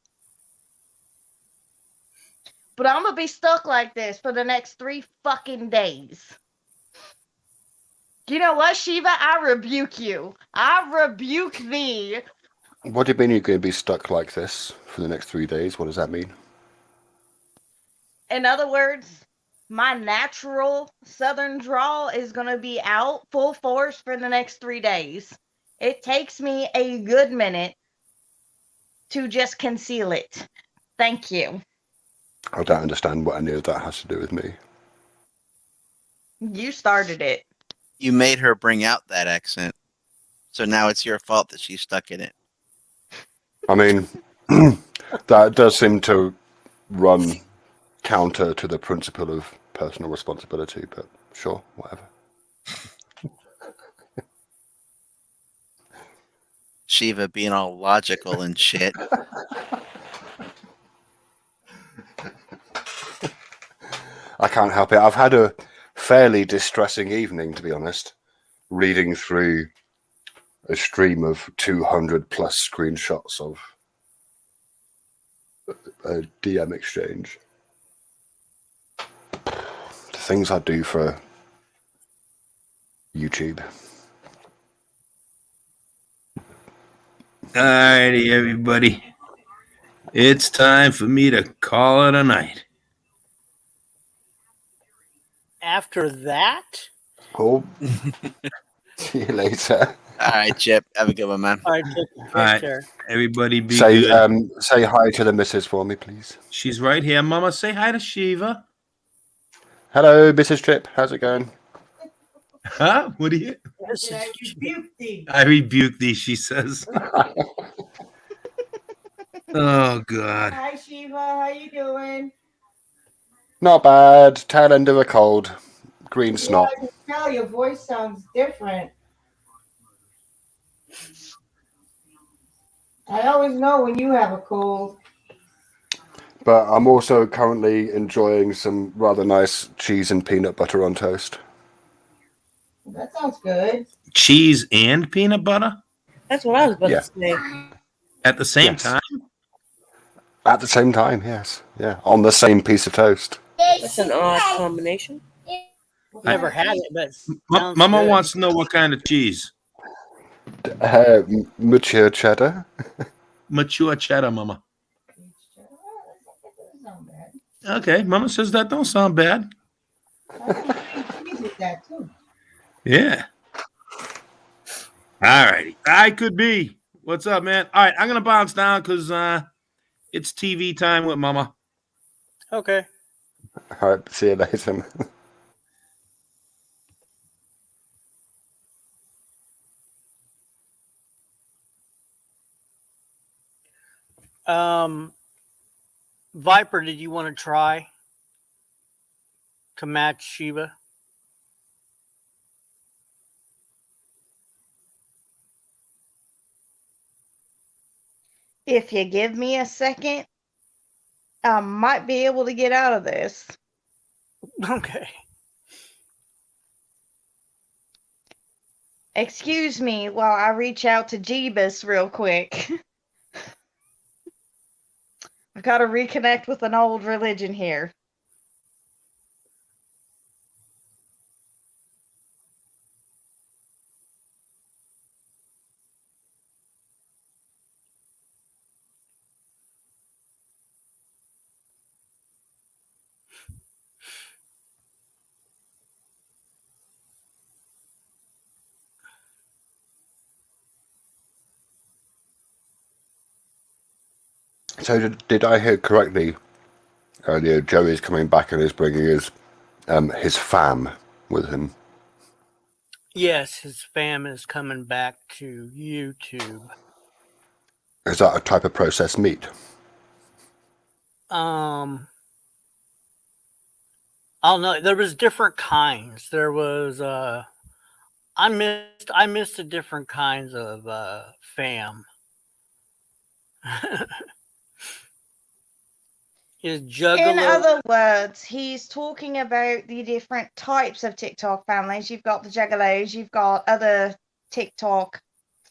But I'm gonna be stuck like this for the next 3 fucking days. You know what, Shiva? I rebuke you. I rebuke thee. What do you mean you're going to be stuck like this for the next 3 days? What does that mean? In other words, my natural southern drawl is going to be out full force for the next 3 days. It takes me a good minute to just conceal it. Thank you. I don't understand what any of that has to do with me. You started it. You made her bring out that accent. So now it's your fault that she's stuck in it. I mean, that does seem to run counter to the principle of personal responsibility, but sure, whatever. Shiva being all logical and shit. I can't help it. I've had a fairly distressing evening, to be honest, reading through a stream of 200 plus screenshots of a DM exchange. The things I do for YouTube. Alrighty, everybody. It's time for me to call it a night. After that, Oh, see you later. All right, Chip. Have a good one, man. all right, take Alright, care. everybody be Say good. say hi to the missus for me, please. She's right here. Mama, say hi to Shiva. Hello, Mrs. Trip. How's it going? Huh? What do you? This is I rebuke thee, she says. Oh, God. Hi, Shiva. How you doing? Not bad. Tail end of a cold. Green snot. I can tell your voice sounds different. I always know when you have a cold. But I'm also currently enjoying some rather nice cheese and peanut butter on toast. That sounds good. Cheese and peanut butter That's what I was about Yeah. to say. at the same Yes. time? At the same time, yes. Yeah. On the same piece of toast. That's an odd combination. Never had it, but sounds Mama good. wants to know what kind of cheese. Mature cheddar. Mature cheddar, Mama. Okay, Mama says that don't sound bad. Yeah. All righty. I could be. What's up, man? All right, I'm gonna bounce down because it's TV time with Mama. Okay. All right, see you later. Viper, did you want to try to match Shiva? If you give me a second, I might be able to get out of this. Okay. Excuse me while I reach out to Jeebus real quick. I gotta reconnect with an old religion here. So did I hear correctly earlier? Joey's coming back and is bringing his fam with him. Yes, his fam is coming back to YouTube. Is that a type of processed meat? I don't know. There was different kinds. There was I missed the different kinds of fam. Is In Juggalo? other words, he's talking about the different types of TikTok families. You've got the Juggalos, you've got other TikTok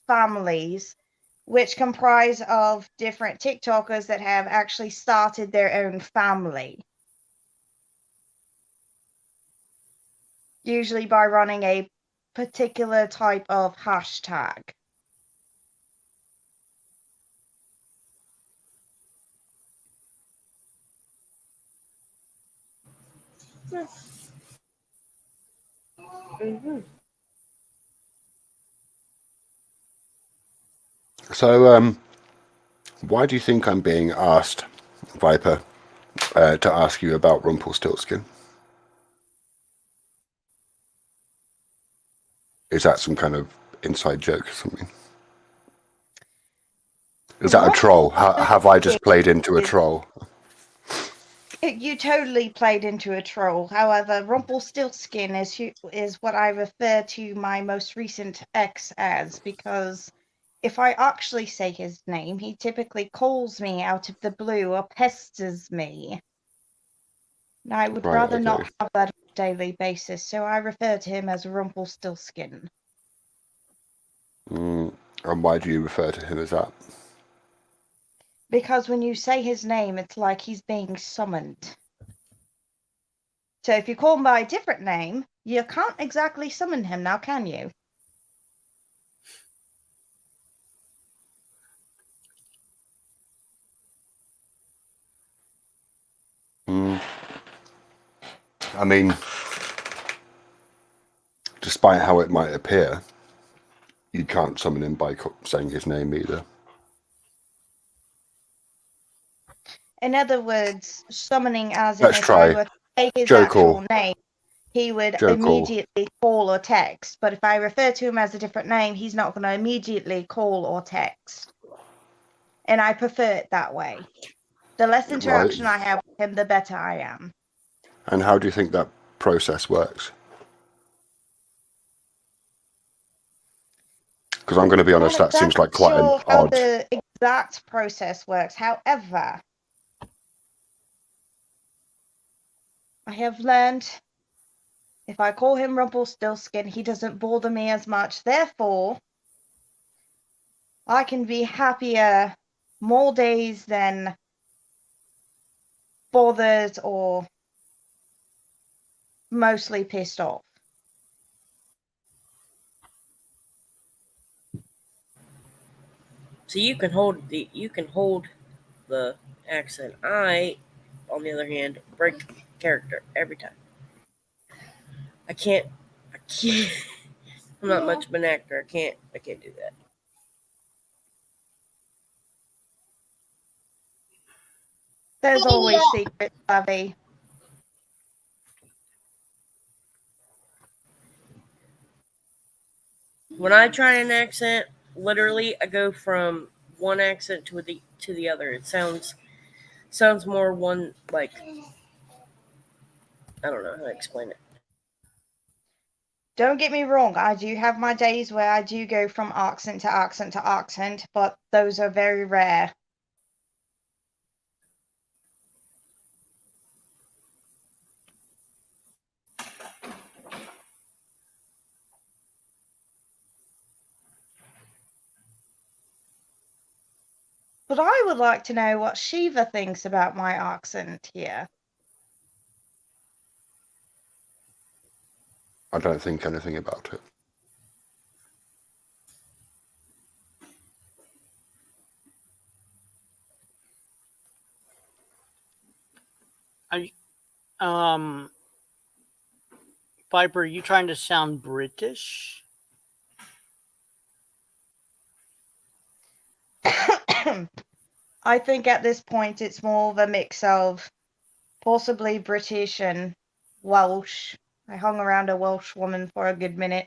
families, which comprise of different TikTokers that have actually started their own family. Usually by running a particular type of hashtag. Mm-hmm. So, why do you think I'm being asked, Viper, to ask you about Rumpelstiltskin? Is that some kind of inside joke or something? Is that a troll? Have I just played into a troll? You totally played into a troll. However, Rumpelstiltskin is what I refer to my most recent ex as, because if I actually say his name, he typically calls me out of the blue or pesters me. And I would Right, rather not okay. have that on a daily basis, so I refer to him as Rumpelstiltskin. And why do you refer to him as that? Because when you say his name, it's like he's being summoned. So if you call him by a different name, you can't exactly summon him now, can you? I mean, despite how it might appear, you can't summon him by saying his name either. In other words, summoning as in Let's if try. I were to say his Joe actual Call. name, he would Joe Call. immediately call or text. But if I refer to him as a different name, he's not going to immediately call or text. And I prefer it that way. The less interaction I have with him, the better I am. And how do you think that process works? Because I'm going to be honest, that seems like quite an Sure how odd. the exact process works. However, I have learned if I call him Rumpelstiltskin, he doesn't bother me as much. Therefore, I can be happier more days than bothered or mostly pissed off. So you can hold the accent. I, on the other hand, break character every time. I can't. I'm not much of an actor. I can't do that. There's always secrets, Abby. When I try an accent, literally, I go from one accent to the other. It sounds more one, like, I don't know how to explain it. Don't get me wrong, I do have my days where I do go from accent to accent to accent, but those are very rare. But I would like to know what Shiva thinks about my accent here. I don't think anything about it. Viper, are you trying to sound British? I think at this point it's more of a mix of possibly British and Welsh. I hung around a Welsh woman for a good minute.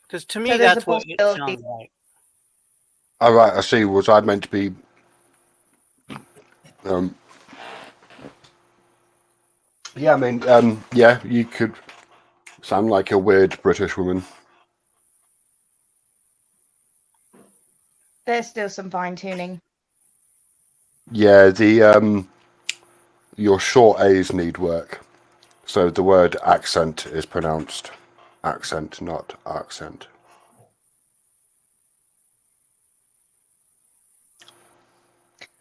Because to me, So there's that's a what it possibility. sounds like. All right, I see. Was I meant to be? Yeah, I mean, yeah, you could sound like a weird British woman. There's still some fine tuning. Yeah, the your short A's need work. So the word accent is pronounced accent, not accent.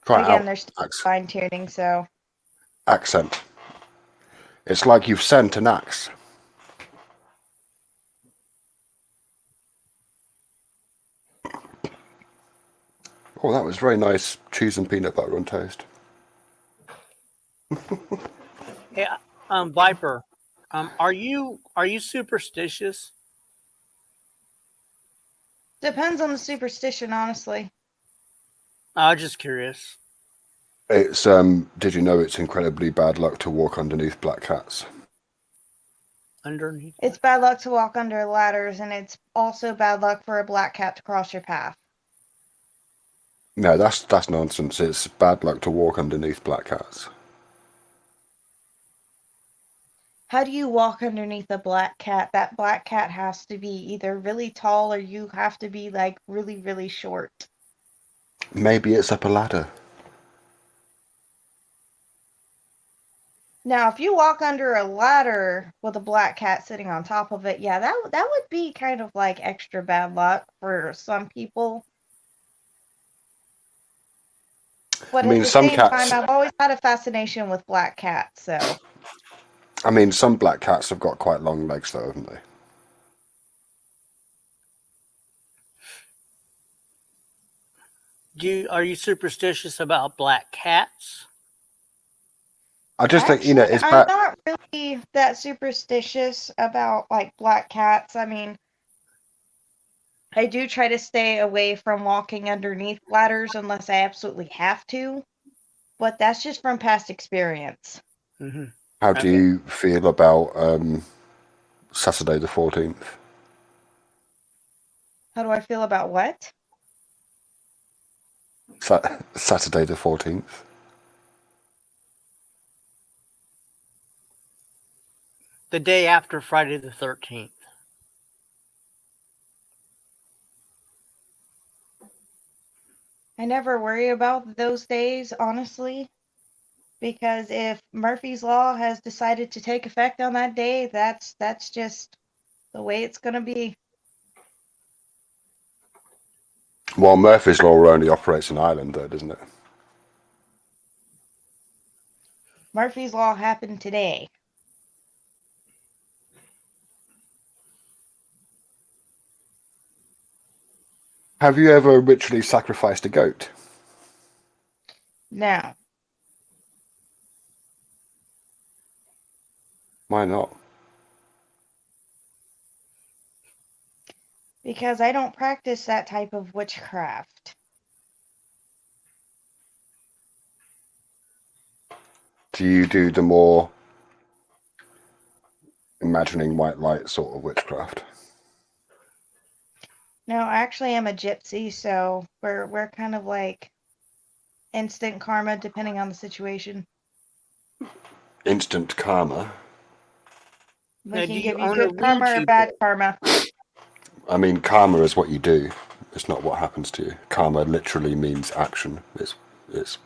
Try it Again, out. there's fine tuning, so Accent. It's like you've sent an axe. Oh, that was very nice cheese and peanut butter on toast. Hey, Viper, are you superstitious? depends on the superstition, honestly. I was just curious. It's did you know it's incredibly bad luck to walk underneath black cats? Underneath. It's bad luck to walk under ladders, and it's also bad luck for a black cat to cross your path. No, that's nonsense. It's bad luck to walk underneath black cats. How do you walk underneath a black cat? That black cat has to be either really tall or you have to be like really, really short. Maybe it's up a ladder. Now, if you walk under a ladder with a black cat sitting on top of it, yeah, that would be kind of like extra bad luck for some people. But I mean, at the some same cats. time, I've always had a fascination with black cats, so. I mean, some black cats have got quite long legs, though, haven't they? Are you superstitious about black cats? I just think, you know, it's I'm bad. not really that superstitious about like black cats. I mean, I do try to stay away from walking underneath ladders unless I absolutely have to, but that's just from past experience. Mm-hmm. How do you feel about Saturday the 14th? How do I feel about what? Saturday the 14th. The day after Friday the 13th. I never worry about those days, honestly, because if Murphy's Law has decided to take effect on that day, that's just the way it's going to be. Well, Murphy's Law only operates in Ireland, though, doesn't it? Murphy's Law happened today. Have you ever ritually sacrificed a goat? No. Why not? Because I don't practice that type of witchcraft. Do you do the more imagining white light sort of witchcraft? No, actually, I'm a gypsy, so we're kind of like instant karma, depending on the situation. Instant karma? We Now, can do you give you own a good karma or Ouija bad board? karma. I mean, karma is what you do. It's not what happens to you. Karma literally means action. It's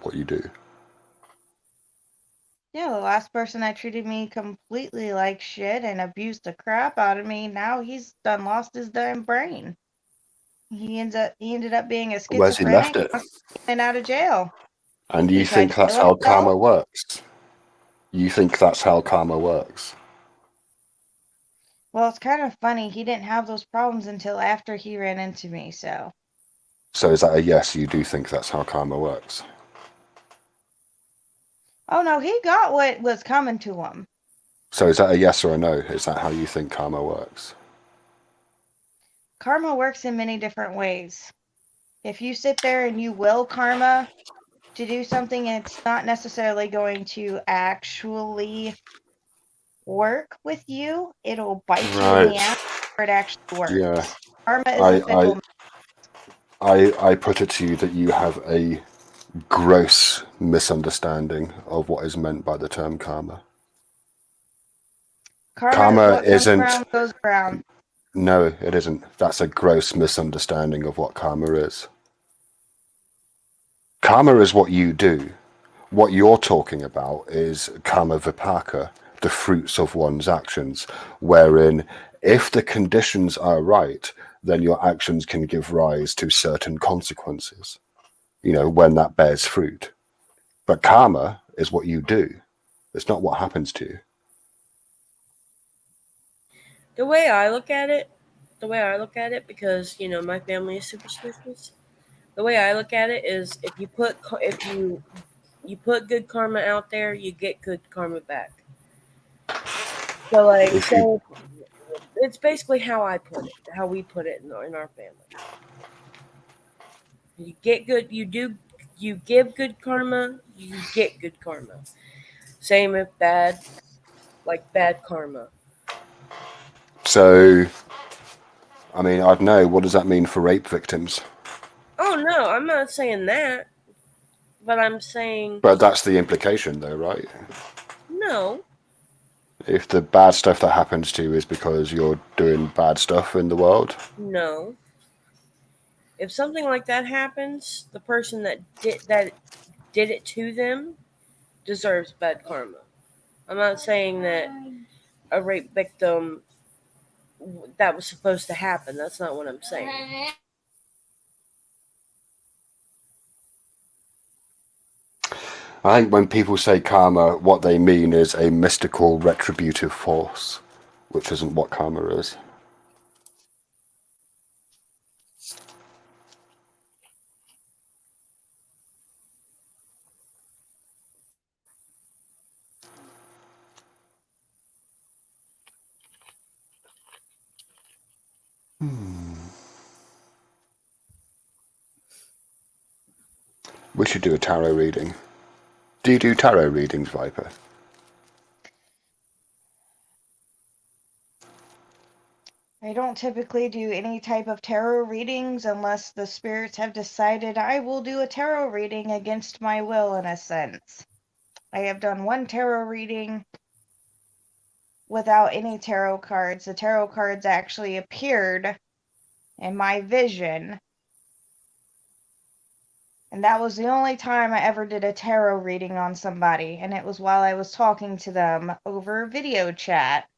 what you do. Yeah, the last person that treated me completely like shit and abused the crap out of me, now he's done lost his damn brain. He ended up being a Where's he left schizophrenic it? and out of jail. And you He tried think to that's kill how himself. karma works? You think that's how karma works? Well, it's kind of funny. He didn't have those problems until after he ran into me, so. So is that a yes? You do think that's how karma works? Oh no, he got what was coming to him. So is that a yes or a no? Is that how you think karma works? Karma works in many different ways. If you sit there and you will karma to do something, it's not necessarily going to actually work with you. It'll bite you in the ass before it actually works. Yeah. Karma is a fickle. I put it to you that you have a gross misunderstanding of what is meant by the term karma. Karma is what isn't. comes around goes around. No, it isn't. That's a gross misunderstanding of what karma is. Karma is what you do. What you're talking about is karma vipaka, the fruits of one's actions, wherein if the conditions are right, then your actions can give rise to certain consequences, when that bears fruit. But karma is what you do. It's not what happens to you. The way I look at it, because my family is superstitious. The way I look at it is, if you put good karma out there, you get good karma back. So it's basically how we put it in our family. You get good, you give good karma, you get good karma. Same with bad karma. So, I don't know, what does that mean for rape victims? Oh no, I'm not saying that. But I'm saying... But that's the implication, though, right? No. If the bad stuff that happens to you is because you're doing bad stuff in the world? No. If something like that happens, the person that did it to them deserves bad karma. I'm not saying that a rape victim, that was supposed to happen. That's not what I'm saying. I think when people say karma, what they mean is a mystical retributive force, which isn't what karma is. We should do a tarot reading. Do you do tarot readings, Viper? I don't typically do any type of tarot readings unless the spirits have decided I will do a tarot reading against my will, in a sense. I have done one tarot reading without any tarot cards. The tarot cards actually appeared in my vision. And that was the only time I ever did a tarot reading on somebody. And it was while I was talking to them over video chat,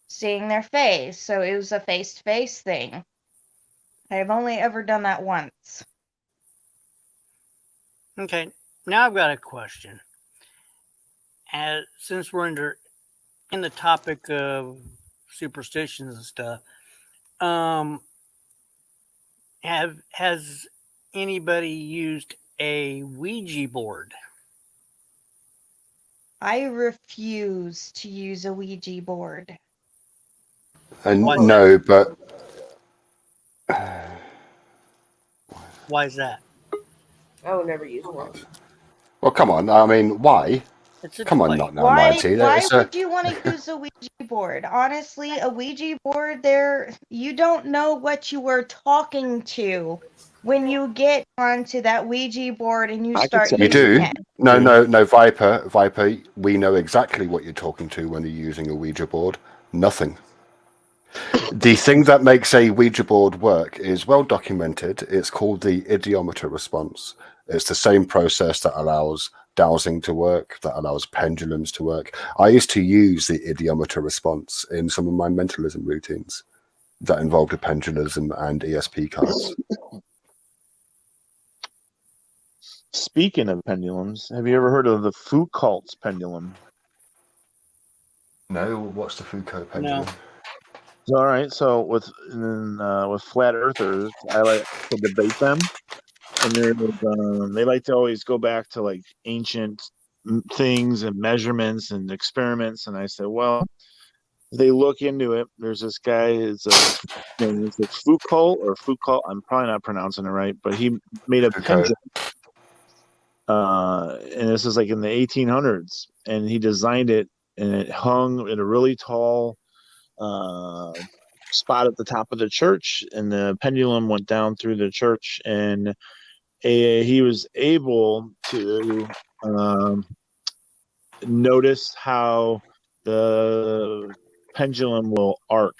seeing their face. So it was a face-to-face thing. I've only ever done that once. Okay, now I've got a question. Since we're in the topic of superstitions and stuff, has anybody used a Ouija board? I refuse to use a Ouija board. No, but... Why is that? I would never use one. Well, come on. Why? Come on, not now, Why 90. would you want to use a Ouija board? Honestly, a Ouija board, you don't know what you were talking to when you get onto that Ouija board and you start You using do? it. No, Viper, we know exactly what you're talking to when you're using a Ouija board. Nothing. The thing that makes a Ouija board work is well documented. It's called the idiometer response. It's the same process that allows dowsing to work, that allows pendulums to work. I used to use the idiometer response in some of my mentalism routines that involved a pendulum and ESP cards. Speaking of pendulums, have you ever heard of the Foucault's pendulum? No, what's the Foucault pendulum? No. All right, so with flat earthers, I like to debate them, and they like to always go back to like ancient things and measurements and experiments. And I said, well, they look into it. There's this guy. It's Foucault. I'm probably not pronouncing it right, but he made a pendulum. And this is like in the 1800s, and he designed it, and it hung in a really tall spot at the top of the church, and the pendulum went down through the church, and he was able to notice how the pendulum will arc,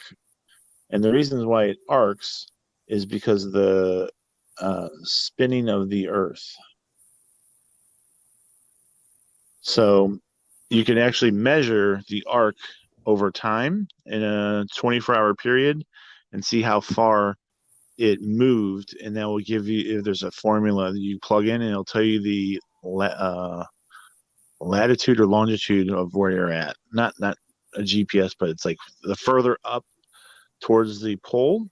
and the reasons why it arcs is because the spinning of the Earth. So you can actually measure the arc over time in a 24-hour period and see how far it moved, and that will give you, if there's a formula that you plug in, and it'll tell you the latitude or longitude of where you're at. Not a GPS, but it's like the further up towards the pole,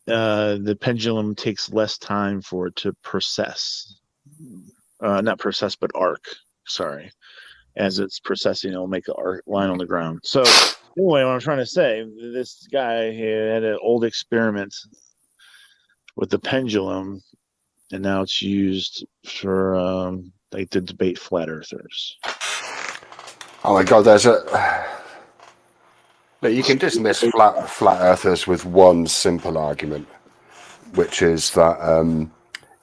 the pendulum takes less time for it to process. Not process, but arc. Sorry. As it's processing, it'll make an arc line on the ground. So anyway, what I'm trying to say, this guy had an old experiment with the pendulum, and now it's used for like to debate flat earthers. Oh my God, but you can dismiss flat earthers with one simple argument, which is that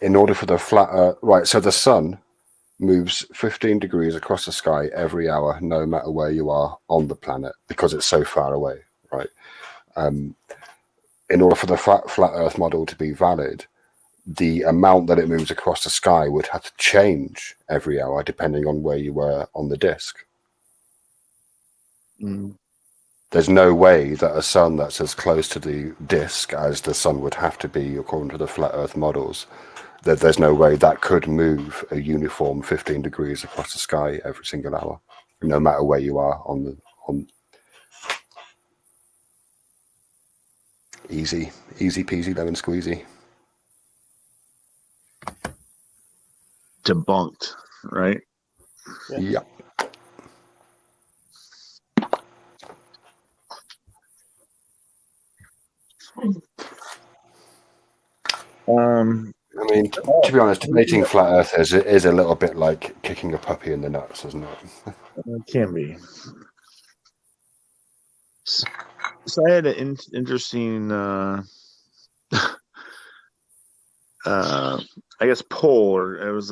in order for the flat earth, right, so the sun moves 15 degrees across the sky every hour, no matter where you are on the planet, because it's so far away, right? In order for the flat earth model to be valid, the amount that it moves across the sky would have to change every hour depending on where you were on the disk. There's no way that a sun that's as close to the disk as the sun would have to be according to the flat earth models, that there's no way that could move a uniform 15 degrees across the sky every single hour, no matter where you are on easy peasy lemon squeezy. Debunked, right? Yeah. I mean, to be honest, debating flat Earth is a little bit like kicking a puppy in the nuts, isn't it? It can be. So I had an interesting, I guess, poll, or it was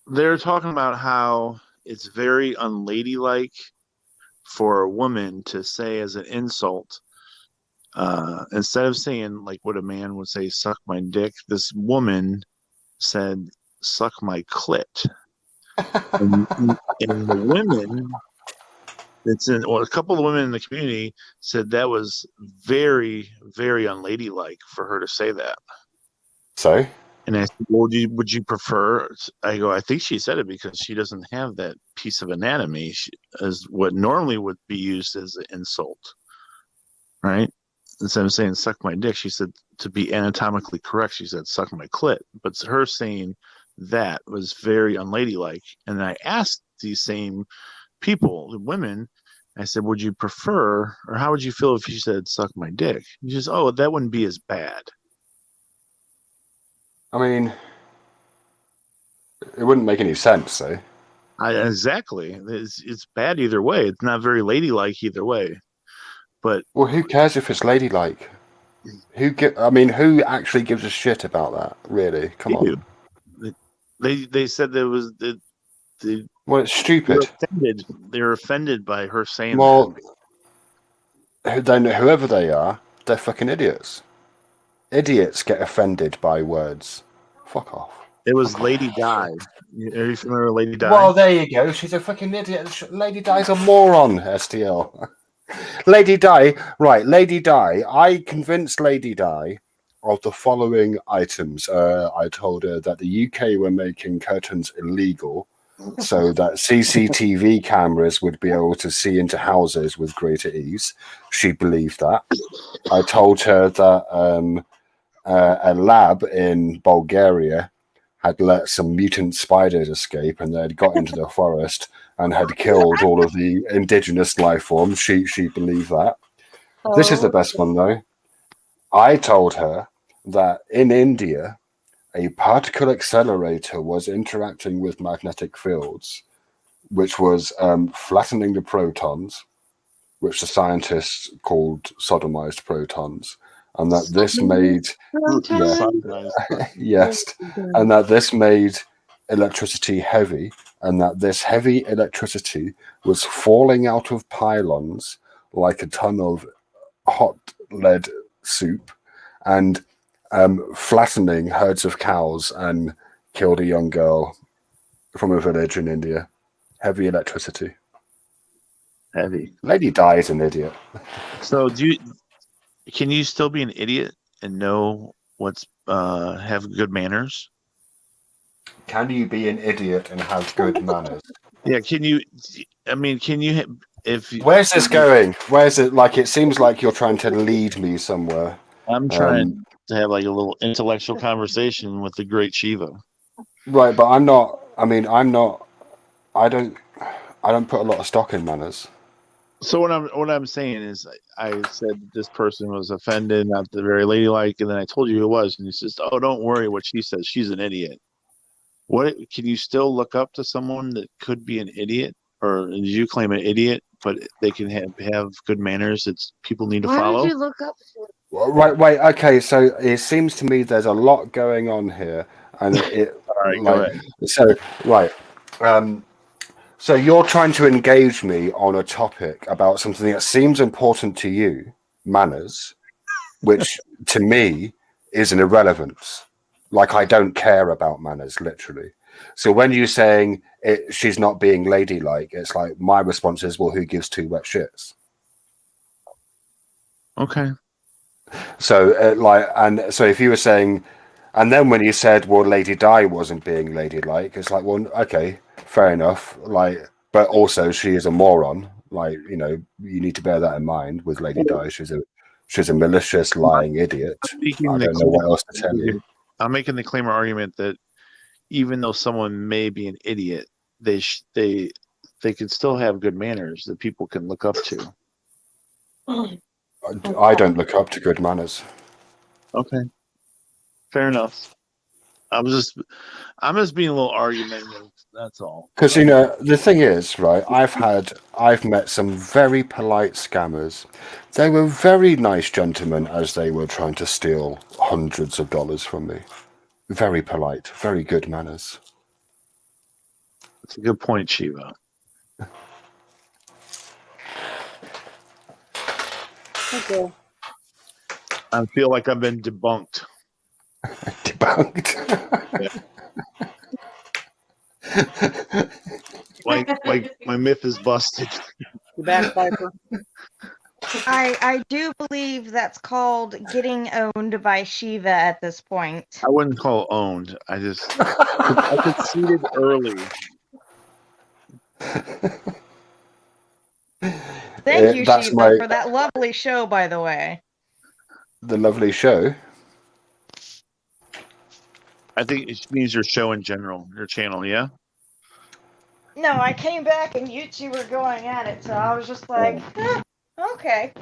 they're talking about how it's very unladylike for a woman to say as an insult, instead of saying like what a man would say, suck my dick, this woman said, suck my clit. and the women, a couple of women in the community said that was very, very unladylike for her to say that. So? And I said, well, would you prefer? I go, I think she said it because she doesn't have that piece of anatomy as what normally would be used as an insult, right? Instead of saying suck my dick, she said, to be anatomically correct, she said suck my clit. But her saying that was very unladylike. And I asked these same people, the women, I said, would you prefer, or how would you feel if you said suck my dick? She says, oh, that wouldn't be as bad. I mean, it wouldn't make any sense, though. Exactly. It's bad either way. It's not very ladylike either way. But well, who cares if it's ladylike? Who actually gives a shit about that? Really? Come on. They said there was well, it's stupid. They're offended by her saying that. Then whoever they are, they're fucking idiots. Idiots get offended by words. Fuck off. It was Lady Di. Are you familiar with Lady Di? Well, there you go. She's a fucking idiot. Lady Di's a moron, STL. Lady Di, right, Lady Di. I convinced Lady Di of the following items. I told her that the UK were making curtains illegal so that CCTV cameras would be able to see into houses with greater ease. She believed that. I told her that a lab in Bulgaria had let some mutant spiders escape and they had got into the forest and had killed all of the indigenous life forms. She believed that. This is the best one, though. I told her that in India, a particle accelerator was interacting with magnetic fields, which was flattening the protons, which the scientists called sodomized protons, and that this made and that this made electricity heavy, and that this heavy electricity was falling out of pylons like a ton of hot lead soup and flattening herds of cows and killed a young girl from a village in India. Heavy electricity. Heavy. Lady Di is an idiot. So can you still be an idiot and know what's have good manners? Can you be an idiot and have good manners? Yeah, can you if Where's this going? Where's it? Like, it seems like you're trying to lead me somewhere. I'm trying to have like a little intellectual conversation with the great Shiva. Right, but I'm not. I mean, I'm not. I don't put a lot of stock in manners. So what I'm saying is, I said this person was offended, not the very ladylike, and then I told you who it was, and he says, "Oh, don't worry, what she says, she's an idiot." What can you still look up to someone that could be an idiot, or did you claim an idiot, but they can have good manners that people need to follow? Why did you look up? Right, wait, okay. So it seems to me there's a lot going on here, and it. All right, like, go ahead. So right, so you're trying to engage me on a topic about something that seems important to you, manners, which to me is an irrelevance. Like, I don't care about manners, literally. So when you're saying she's not being ladylike, it's like my response is, well, who gives two wet shits? Okay. So so if you were saying, and then when you said, well, Lady Di wasn't being ladylike, it's like, well, okay, fair enough. Like, but also she is a moron. Like, you know, you need to bear that in mind with Lady Di. She's a malicious, lying idiot. I don't know what else to tell you. I'm making the claim or argument that even though someone may be an idiot, they can still have good manners that people can look up to. I don't look up to good manners. Okay, fair enough. I'm just being a little argumentative. That's all. Because, you know, the thing is, right, I've met some very polite scammers. They were very nice gentlemen as they were trying to steal hundreds of dollars from me. Very polite, very good manners. That's a good point, Shiva. Okay. I feel like I've been debunked. like my myth is busted. You back, Piper? I do believe that's called getting owned by Shiva at this point. I wouldn't call it owned. I conceded early. Thank you, that's Shiva, for that lovely show, by the way. The lovely show. I think it means your show in general, your channel, yeah? No, I came back and you two were going at it, so I was just like, okay.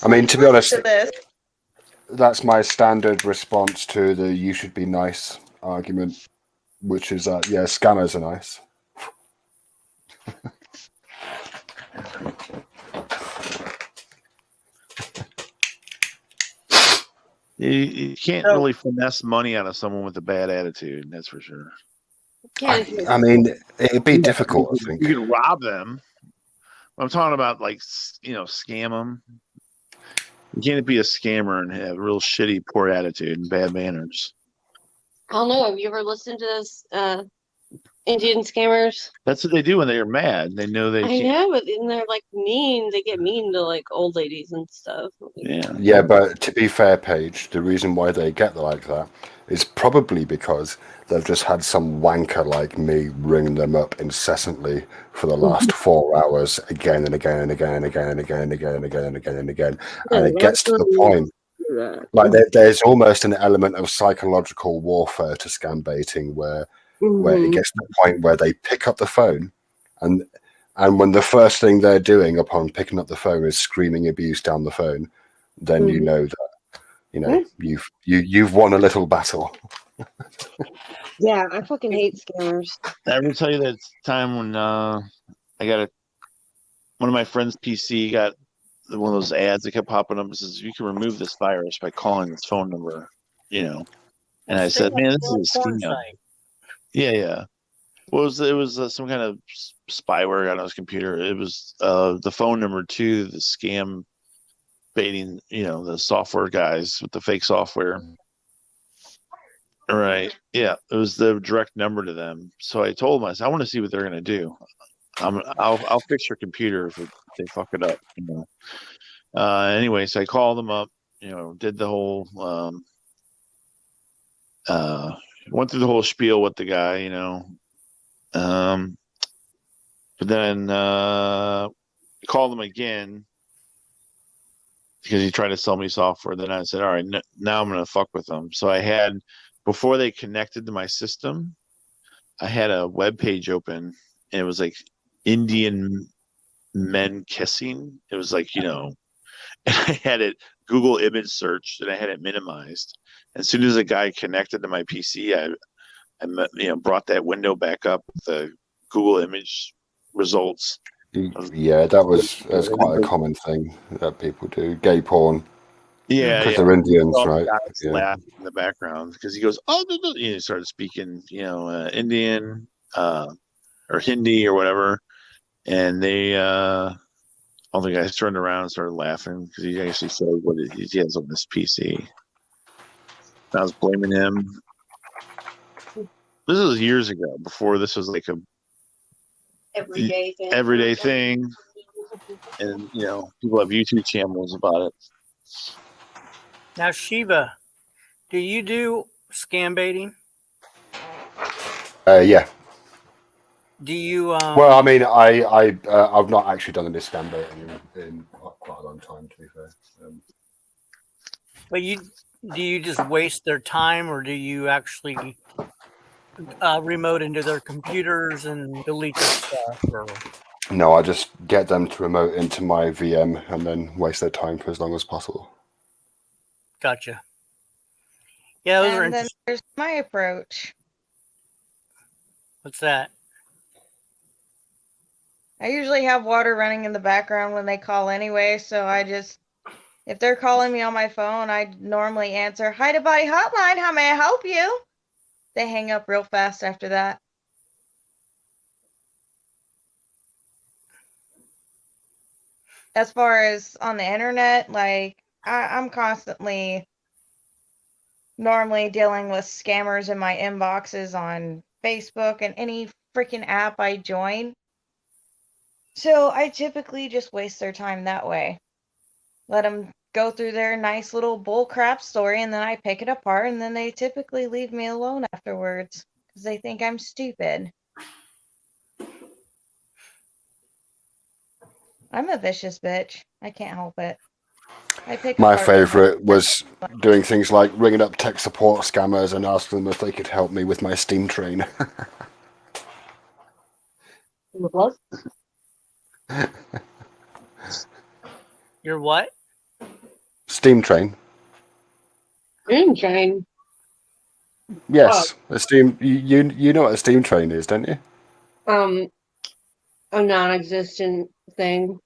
I mean, to be honest, to this. that's my standard response to the "you should be nice" argument, which is that, yeah, scammers are nice. You can't really finesse money out of someone with a bad attitude, that's for sure. I mean, it'd be difficult, I think. You can rob them. I'm talking about, like, you know, scam them. You can't be a scammer and have real shitty, poor attitude and bad manners. I don't know. Have you ever listened to this Indian scammers? That's what they do when they're mad. They know they I can't. know, but then they're like mean. They get mean to like old ladies and stuff. Yeah, but to be fair, Paige, the reason why they get like that is probably because they've just had some wanker like me ring them up incessantly for the last 4 hours, again and again and again and again and again and again and again and again and again, and it gets to the point. Like there's almost an element of psychological warfare to scam baiting, where it gets to the point where they pick up the phone, and when the first thing they're doing upon picking up the phone is screaming abuse down the phone, then you know that you've won a little battle. Yeah, I fucking hate scammers. I ever tell you that time when I got one of my friends' PC got one of those ads that kept popping up and says, you can remove this virus by calling this phone number, you know. And I said, man, this is a scam. Yeah. Well, it was some kind of spyware on his computer. It was the phone number to the scam baiting, the software guys with the fake software. All right. Yeah, it was the direct number to them. So I told them, I said, I want to see what they're going to do. I'll fix your computer if they fuck it up. Anyway, so I called them up. Did the whole went through the whole spiel with the guy. But then called him again because he tried to sell me software. Then I said, all right, now I'm going to fuck with them. So I had, before they connected to my system, I had a web page open, and it was like Indian men kissing. It was like, and I had it Google image search, and I had it minimized. As soon as a guy connected to my PC, I brought that window back up with the Google image results. Yeah, that's quite a common thing that people do. Gay porn. Yeah, because they're Indians, right? Yeah. Laughing in the background because he goes, "Oh," he started speaking, Indian or Hindi or whatever, and they, all the guys turned around and started laughing because he actually said what he has on this PC. I was blaming him. This was years ago, before this was like a everyday thing, and people have YouTube channels about it. Now, Shiva, do you do scam baiting? Yeah. Do you? Well, I mean, I've not actually done any scam baiting in quite a long time, to be fair. But do you just waste their time, or do you actually remote into their computers and delete their stuff? Or? No, I just get them to remote into my VM and then waste their time for as long as possible. Gotcha. Yeah, those are And then interesting. there's my approach. What's that? I usually have water running in the background when they call anyway, so if they're calling me on my phone, I normally answer, "Hi to Body Hotline, how may I help you?" They hang up real fast after that. As far as on the internet, I'm constantly normally dealing with scammers in my inboxes on Facebook and any freaking app I join. So I typically just waste their time that way. Let them go through their nice little bull crap story, and then I pick it apart, and then they typically leave me alone afterwards because they think I'm stupid. I'm a vicious bitch. I can't help it. My favorite was doing things like ringing up tech support scammers and asking them if they could help me with my Steam train. Your what? Steam train. Steam train. Yes, a steam. You know what a steam train is, don't you? A non-existent thing.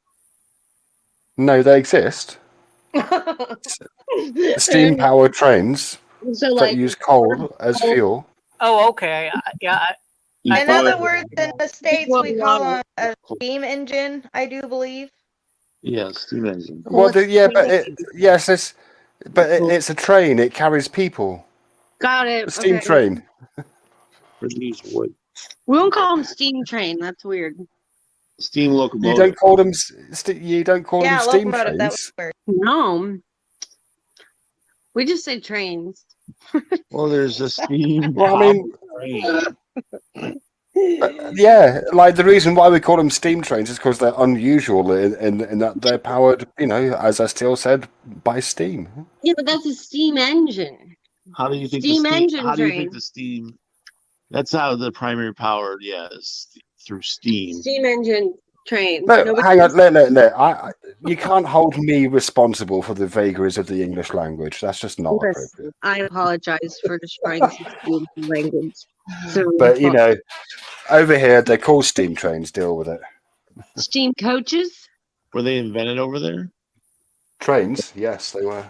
No, they exist. Steam-powered trains that use coal as fuel. Oh, okay. Yeah. In other words, in the States, we call them a steam engine, I do believe. Yeah, steam engine. Well, it's a train. It carries people. Got it. A steam okay. train. Produce wood. We don't call them steam train. That's weird. Steam locomotive. You don't call them. You don't call them steam locomotive, that trains. was weird. No. We just say trains. Well, there's a steam. Well, I mean, yeah, like the reason why we call them steam trains is because they're unusual in that they're powered, as Estiel said, by steam. Yeah, but that's a steam engine. How do you think Steam engine How do you train. think the steam? That's how the primary power, is through steam. Steam engine train. No, hang on, look. You can't hold me responsible for the vagaries of the English language. That's just not appropriate. I apologize for destroying the language. So, But over here they're called steam trains. Deal with it. steam coaches. Were they invented over there? Trains, yes, they were.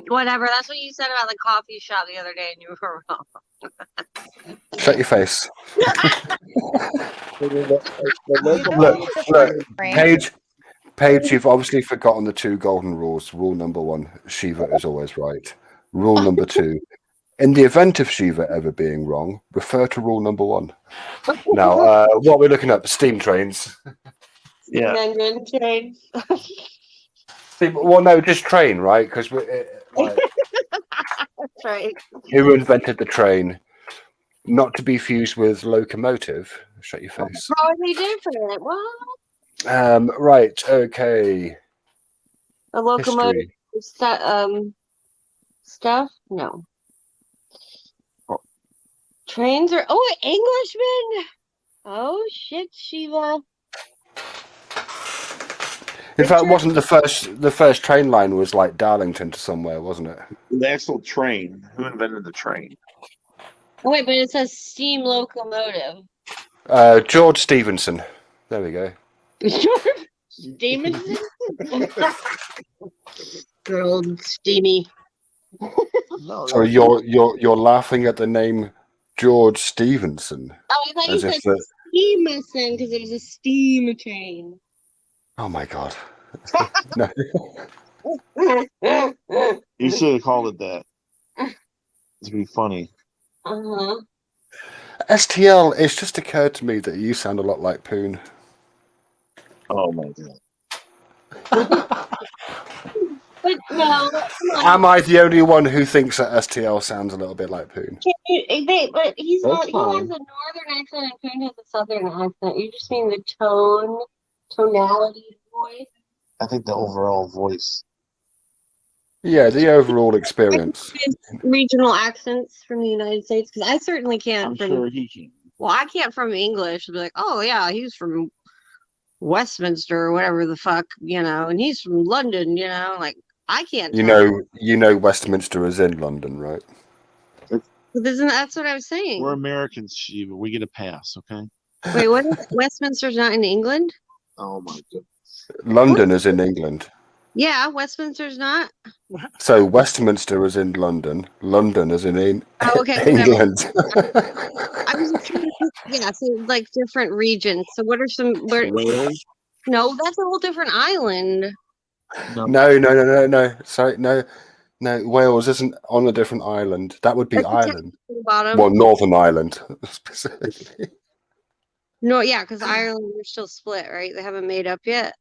Whatever. That's what you said about the coffee shop the other day, and you were wrong. Shut your face. You don't Look, need to Paige. Paige, you've obviously forgotten the 2 golden rules. Rule number 1, Shiva is always right. Rule number 2, in the event of Shiva ever being wrong, refer to rule number 1. Now, what we're looking at, steam trains. Yeah. Engine trains. Well, no, just train, right? Because like, That's right. who invented the train? Not to be fused with locomotive. Shut your face. How are they different? What? Right. Okay. A locomotive History. stuff? No. Trains are Englishmen. Oh shit, Shiva. In fact, wasn't the first train line was like Darlington to somewhere, wasn't it? The actual train. Who invented the train? Oh wait, but it says steam locomotive. George Stephenson. There we go. Stevenson? Good old steamy. So you're laughing at the name George Stephenson. Oh, I thought you said Stevenson because it was a steam train. Oh my god. No. You should have called it that. It'd be funny. Uh-huh. STL, it's just occurred to me that you sound a lot like Poon. Oh my god. But no, Am I the only one who thinks that STL sounds a little bit like Poon? but he's That's not. He has a fine. northern accent and Poon has a southern accent. You just mean the tonality of voice. I think the overall voice. Yeah, the overall experience. Regional accents from the United States, because I certainly can't. I'm from sure he can. Well, I can't from English. Be like, oh yeah, he's from Westminster or whatever the fuck, and he's from London, like I can't. You know Westminster is in London, right? That's what I was saying. We're Americans, Shiva. We get a pass, okay? Wait, what? Westminster's not in England? Oh my god. London is in England. Yeah, Westminster's not. So Westminster is in London. London is in England. I was just trying to, so like different regions. So what are some? Wales? No, that's a whole different island. No. Sorry, no. Wales isn't on a different island. That would be Ireland. Bottom. Well, Northern Ireland specifically. No, yeah, because Ireland are still split, right? They haven't made up yet.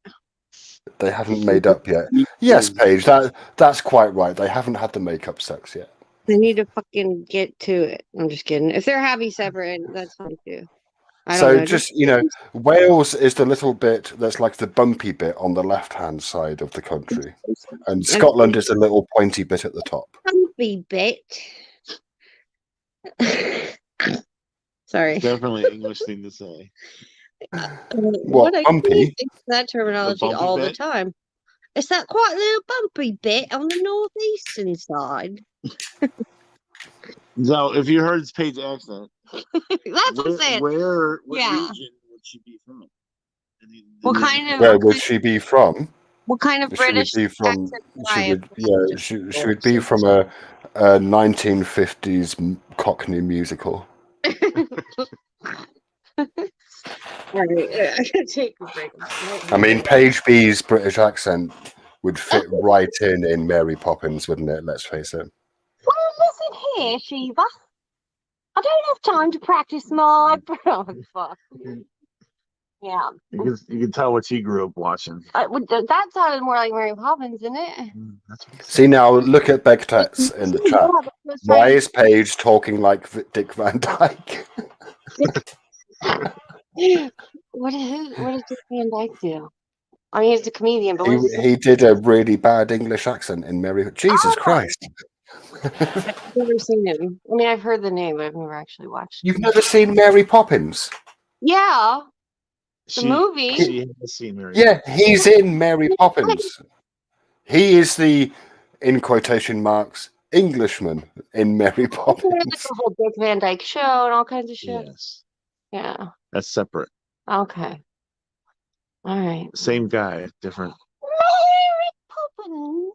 They haven't made up yet. Yes, Paige, that's quite right. They haven't had the make-up sex yet. They need to fucking get to it. I'm just kidding. If they're happy separate, that's fine too. I don't know. Just Wales is the little bit that's like the bumpy bit on the left-hand side of the country, and Scotland is the little pointy bit at the top. Bumpy bit. Sorry. Definitely an English thing to say. What, I bumpy? use that terminology bumpy all the bit? time. It's that quite little bumpy bit on the northeastern side. So, if you heard Paige's accent, That's what I'm saying. what Yeah. region would she be from? What kind of? Where would she be from? What kind of British She would be from. accent? She would be from a 1950s Cockney musical. Alright, I gotta take a break. I mean, Paige B's British accent would fit right in Mary Poppins, wouldn't it? Let's face it. Well, listen here, Shiva. I don't have time to practice my. Oh, fuck. Yeah. You can tell what she grew up watching. That sounded more like Mary Poppins, didn't it? See, now look at Begtats in the chat. Why is Paige talking like Dick Van Dyke? What does Dick Van Dyke do? I mean, he's a comedian, but He did a really bad English accent in Mary. Jesus Christ! I've never seen him. I mean, I've heard the name, but I've never actually watched. You've never seen Mary Poppins? Yeah, the movie. She has seen Mary. Yeah, he's in Mary Poppins. He is the, in quotation marks, Englishman in Mary Poppins. Like the whole Dick Van Dyke show and all kinds of shit. Yes. Yeah. That's separate. Okay. All right. Same guy, different. Mary Poppins.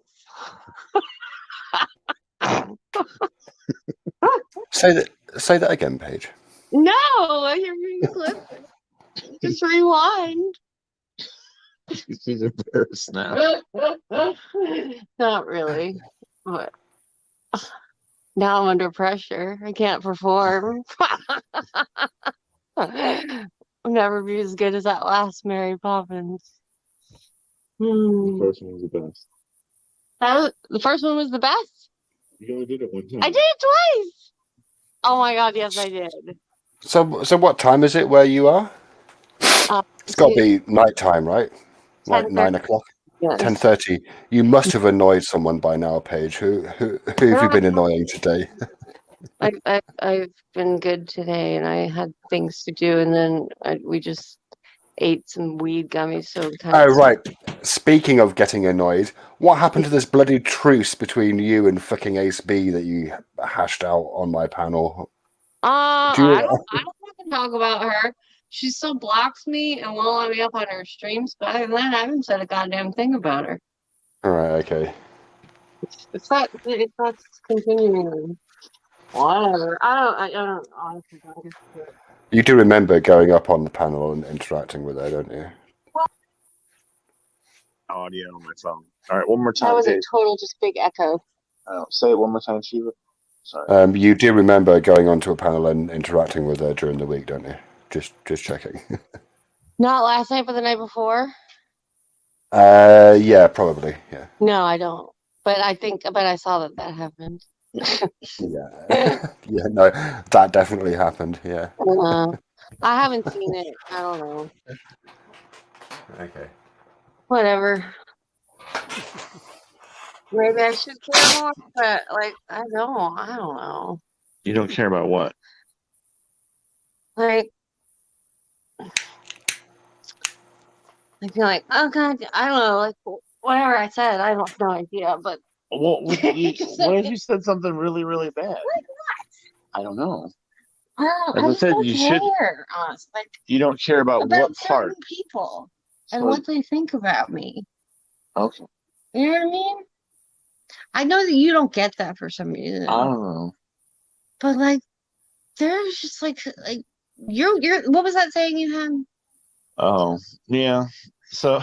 Say that again, Paige. No, you're being clip. Just rewind. She's embarrassed now. Not really, but now I'm under pressure. I can't perform. I'll never be as good as that last Mary Poppins. The first one was the best. The first one was the best. You only did it one time. I did it twice. Oh my god, yes, I did. So what time is it where you are? It's got to be nighttime, right? Like 9 o'clock. Yes. 10:30. You must have annoyed someone by now, Paige. Who have you been annoying today? I've been good today, and I had things to do, and then we just ate some weed gummies. So Oh, right. Speaking of getting annoyed, what happened to this bloody truce between you and fucking Ace B that you hashed out on my panel? Do you- I don't fucking talk about her. She still blocks me and won't let me up on her streams, but other than that, I haven't said a goddamn thing about her. All right, okay. It's not continuing. Whatever. I don't honestly don't give a shit. You do remember going up on the panel and interacting with her, don't you? Audio on my phone. All right, one more time. That was a Dave. total just big echo. Oh, say it one more time, Shiva. Sorry. You do remember going onto a panel and interacting with her during the week, don't you? Just checking. Not last night, but the night before. Yeah, probably. Yeah. No, I don't. But I saw that happened. Yeah. Yeah. No, that definitely happened. Yeah. I haven't seen it. I don't know. Okay. Whatever. Maybe I should care more, but like I don't know. You don't care about what? Like I feel like, oh god, I don't know, like whatever I said, I have no idea, but Well, what if you said something really, really bad? Like what? I don't know. I As I just said, don't you should. care, honestly. Like You don't care about what part? certain people and So- what they think about me. Okay. You know what I mean? I know that you don't get that for some reason. I don't know. But like there's just like you're what was that saying you had? Oh, yeah. So,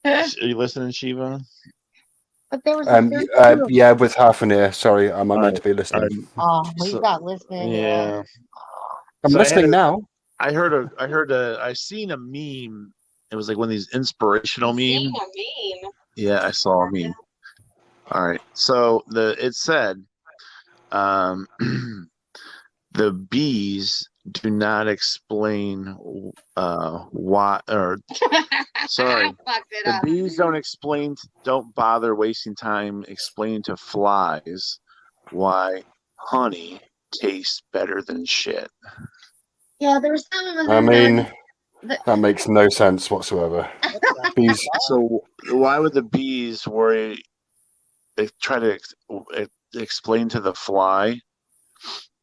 are you listening, Shiva? But there was like, Yeah, with half an ear. Sorry, am I meant to be listening? oh, well, So- you're not listening. Yeah. I'm So I listening had- now. I seen a meme. It was like one of these inspirational memes. meme. Yeah, I saw a meme. All right. So it said, the bees do not explain why, or sorry, the bees don't bother wasting time explaining to flies why honey tastes better than shit. Yeah, there was some of I mean, the- that makes no sense whatsoever. Bees. So why would the bees worry? They try to explain to the fly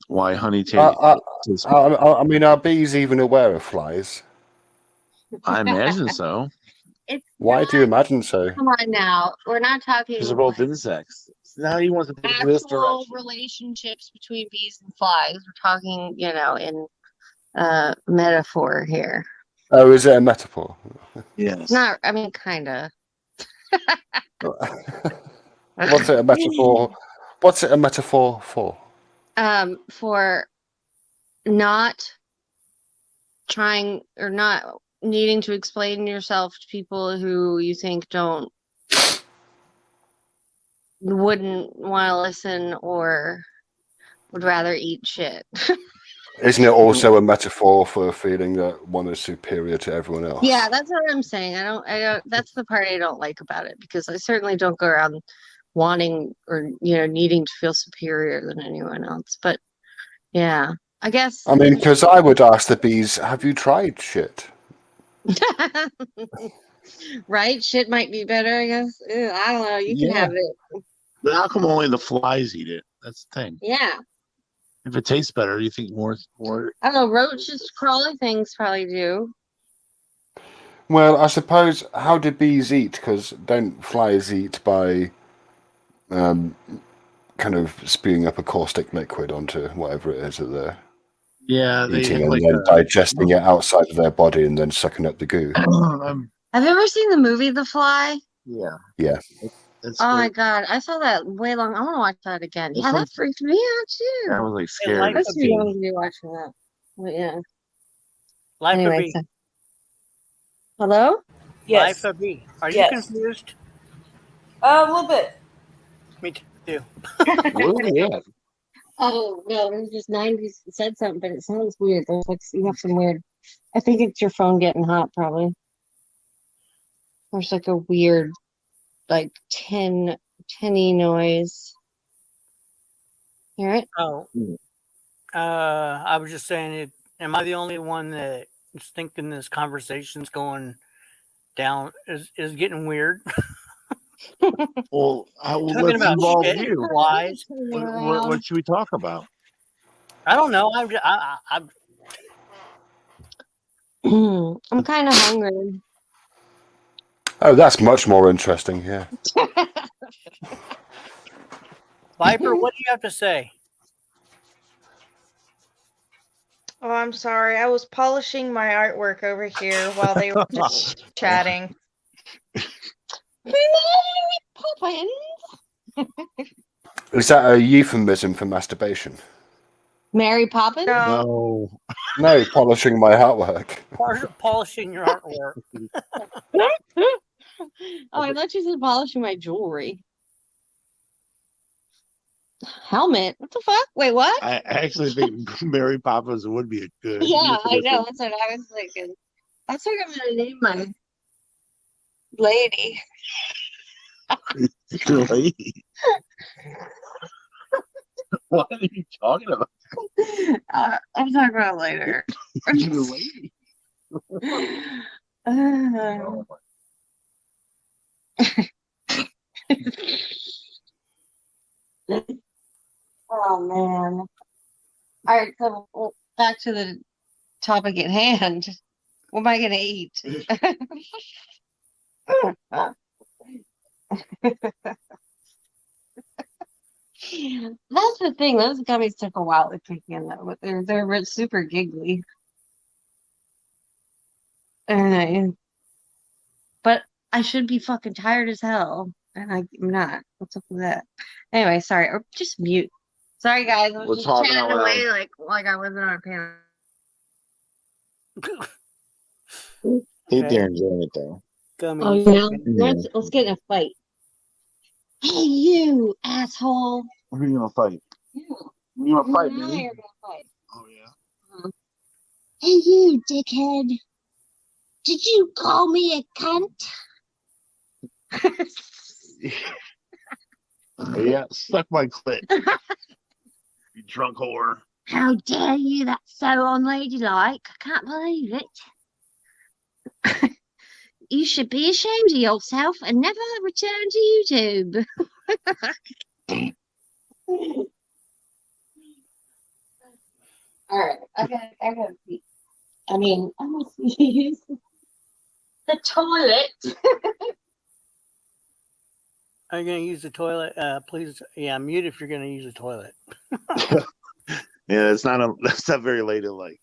why honey tastes. I mean, are bees even aware of flies? I imagine so. It's Why do you imagine so? come on now. We're not talking Because they're both insects. Now he wants to take this actual direction. relationships between bees and flies. We're talking, in metaphor here. Oh, is it a metaphor? Yes. Not, I mean, kinda. What's it a metaphor? What's it a metaphor for? For not trying or not needing to explain yourself to people who you think wouldn't want to listen or would rather eat shit. Isn't it also a metaphor for a feeling that one is superior to everyone else? Yeah, that's what I'm saying. I don't that's the part I don't like about it, because I certainly don't go around wanting or needing to feel superior than anyone else. But yeah, I guess I mean, because I would ask the bees, have you tried shit? right? Shit might be better, I guess. Ew, I don't know. You can Yeah. have it. But how come only the flies eat it? That's the thing. Yeah. If it tastes better, you think more. I don't know. Roaches, crawly things probably do. Well, I suppose, how do bees eat? Because don't flies eat by kind of spewing up a caustic liquid onto whatever it is that they're Yeah, they eating have and like then digesting it outside of their body and then sucking up the goo? Have you ever seen the movie The Fly? Yeah. Yeah. It's Oh my scary. god, I saw that way long. I want to watch that again. This Yeah, that one- freaked me out too. That was like Hey, Life scary. I was of too young B. to be watching that. But yeah. Life of Anyway, B. so, hello? Life Yes. of B. Are you Yes. confused? A little bit. Me too. Where are we at? Oh no, it was just 90s. It said something, but it sounds weird. There's like you have some weird. I think it's your phone getting hot, probably. There's like a weird, like tinny noise. Hear it? Oh, I was just saying it. Am I the only one that is thinking this conversation's going down? Is getting weird? Well, Talking let's about involve shit, you. flies. What should we talk about? I don't know. I'm kind of hungry. Oh, that's much more interesting. Yeah. Viper, what do you have to say? Oh, I'm sorry. I was polishing my artwork over here while they were just chatting. Poppins. Is that a euphemism for masturbation? Mary Poppins? No. No, polishing my artwork. Polishing your artwork. Oh, I thought you said polishing my jewelry. Helmet? What the fuck? Wait, what? I actually think Mary Poppins would be a good. Yeah, I know. That's what I was thinking. That's what I'm gonna name my lady. Lady. What are you talking about? I'm talking about later. Your lady. Oh man. All right, so back to the topic at hand. What am I gonna eat? That's the thing. Those gummies took a while to kick in, though. But they're super giggly. But I should be fucking tired as hell, and I'm not. What's up with that? Anyway, sorry. Or just mute. Sorry, guys. I was We're just talking chatting out away loud. like I wasn't on a panel. Hey, Okay. they're enjoying it though. Oh Gummies. yeah. Let's get in a fight. Hey, you asshole! Who are you gonna fight? You. You gonna fight and I me? are gonna fight. Oh yeah. Hey, you dickhead! Did you call me a cunt? Yeah, suck my clit. You drunk whore. How dare you? That's so unladylike. I can't believe it. You should be ashamed of yourself and never return to YouTube. All right, I gotta pee. I mean, I must use the toilet. Are you going to use the toilet? Please, yeah, mute if you're going to use the toilet. Yeah, that's not very ladylike.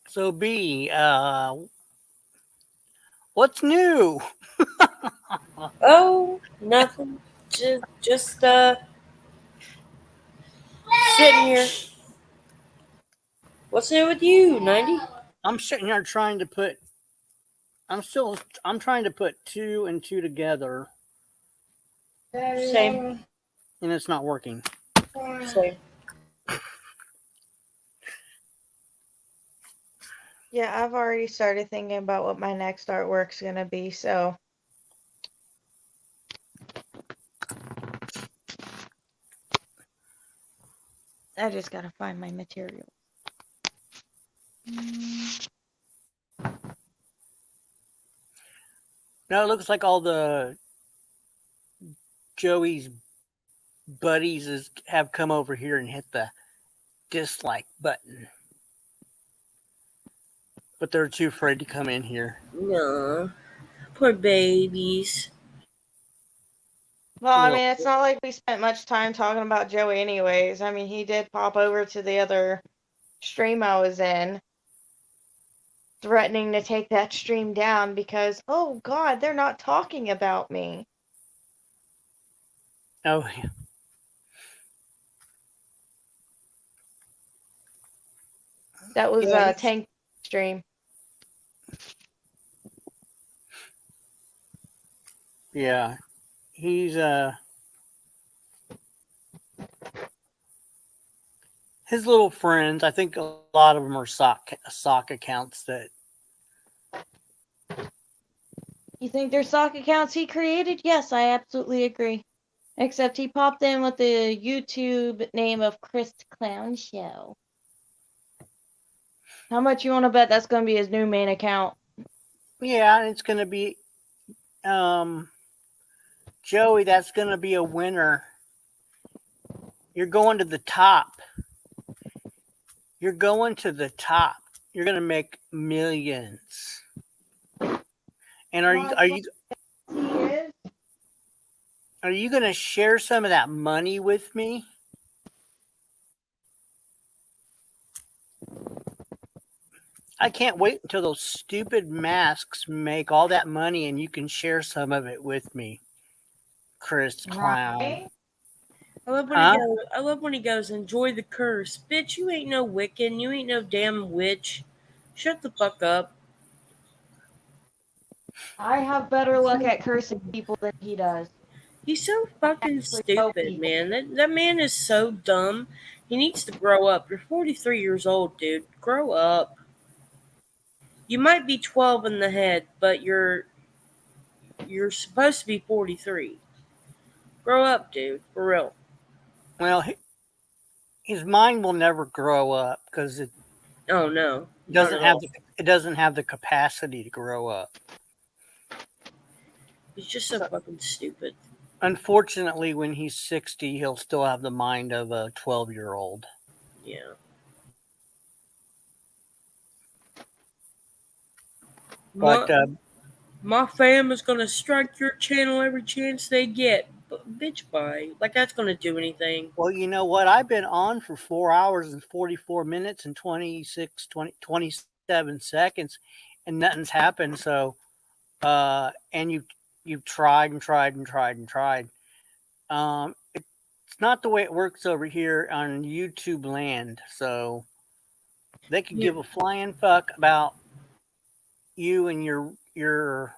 So, B, what's new? Oh, nothing. Just sitting here. What's new with you, 90? I'm sitting here trying to put. I'm trying to put 2 and 2 together, Same. and it's not working. Same. Yeah, I've already started thinking about what my next artwork's gonna be, so I just gotta find my material. Now it looks like all the Joey's buddies have come over here and hit the dislike button. But they're too afraid to come in here. No. Poor babies. Well, I Little- mean, it's not like we spent much time talking about Joey anyways. I mean, he did pop over to the other stream I was in, threatening to take that stream down because, oh God, they're not talking about me. Oh, yeah. That was Yeah, Tank stream. yeah. He's his little friends. I think a lot of them are sock accounts that. You think they're sock accounts he created? Yes, I absolutely agree. Except he popped in with the YouTube name of Chris Clown Show. How much you want to bet that's going to be his new main account? Yeah, it's going to be Joey. That's going to be a winner. You're going to the top. You're going to the top. You're going to make millions. And are you going to share some of that money with me? I can't wait until those stupid masks make all that money and you can share some of it with me, Chris Clown. Right? I love when he goes, enjoy the curse. Bitch, you ain't no Wiccan. You ain't no damn witch. Shut the fuck up. I have better luck at cursing people than he does. He's so fucking stupid, man. That man is so dumb. He needs to grow up. You're 43 years old, dude. Grow up. You might be 12 in the head, but you're supposed to be 43. Grow up, dude. For real. Well, his mind will never grow up because it doesn't have the capacity to grow up. He's just so fucking stupid. Unfortunately, when he's 60, he'll still have the mind of a 12-year-old. Yeah. But my fam is gonna strike your channel every chance they get. But bitch, bye. Like that's gonna do anything. Well, you know what? I've been on for 4 hours and 44 minutes and 27 seconds, and nothing's happened. So, and you've tried and tried and tried and tried. It's not the way it works over here on YouTube land. So they could give a flying fuck about you and your.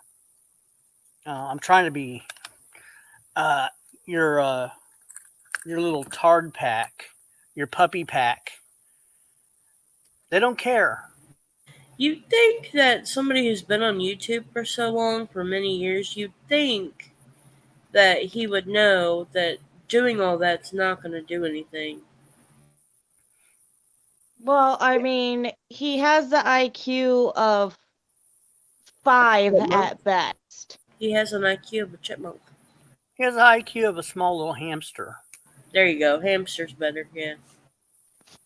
I'm trying to be your little tard pack, your puppy pack. They don't care. You'd think that somebody who's been on YouTube for so long, for many years, you'd think that he would know that doing all that's not going to do anything. Well, I mean, he has the IQ of 5 at best. He has an IQ of a chipmunk. He has the IQ of a small little hamster. There you go. Hamster's better, yeah.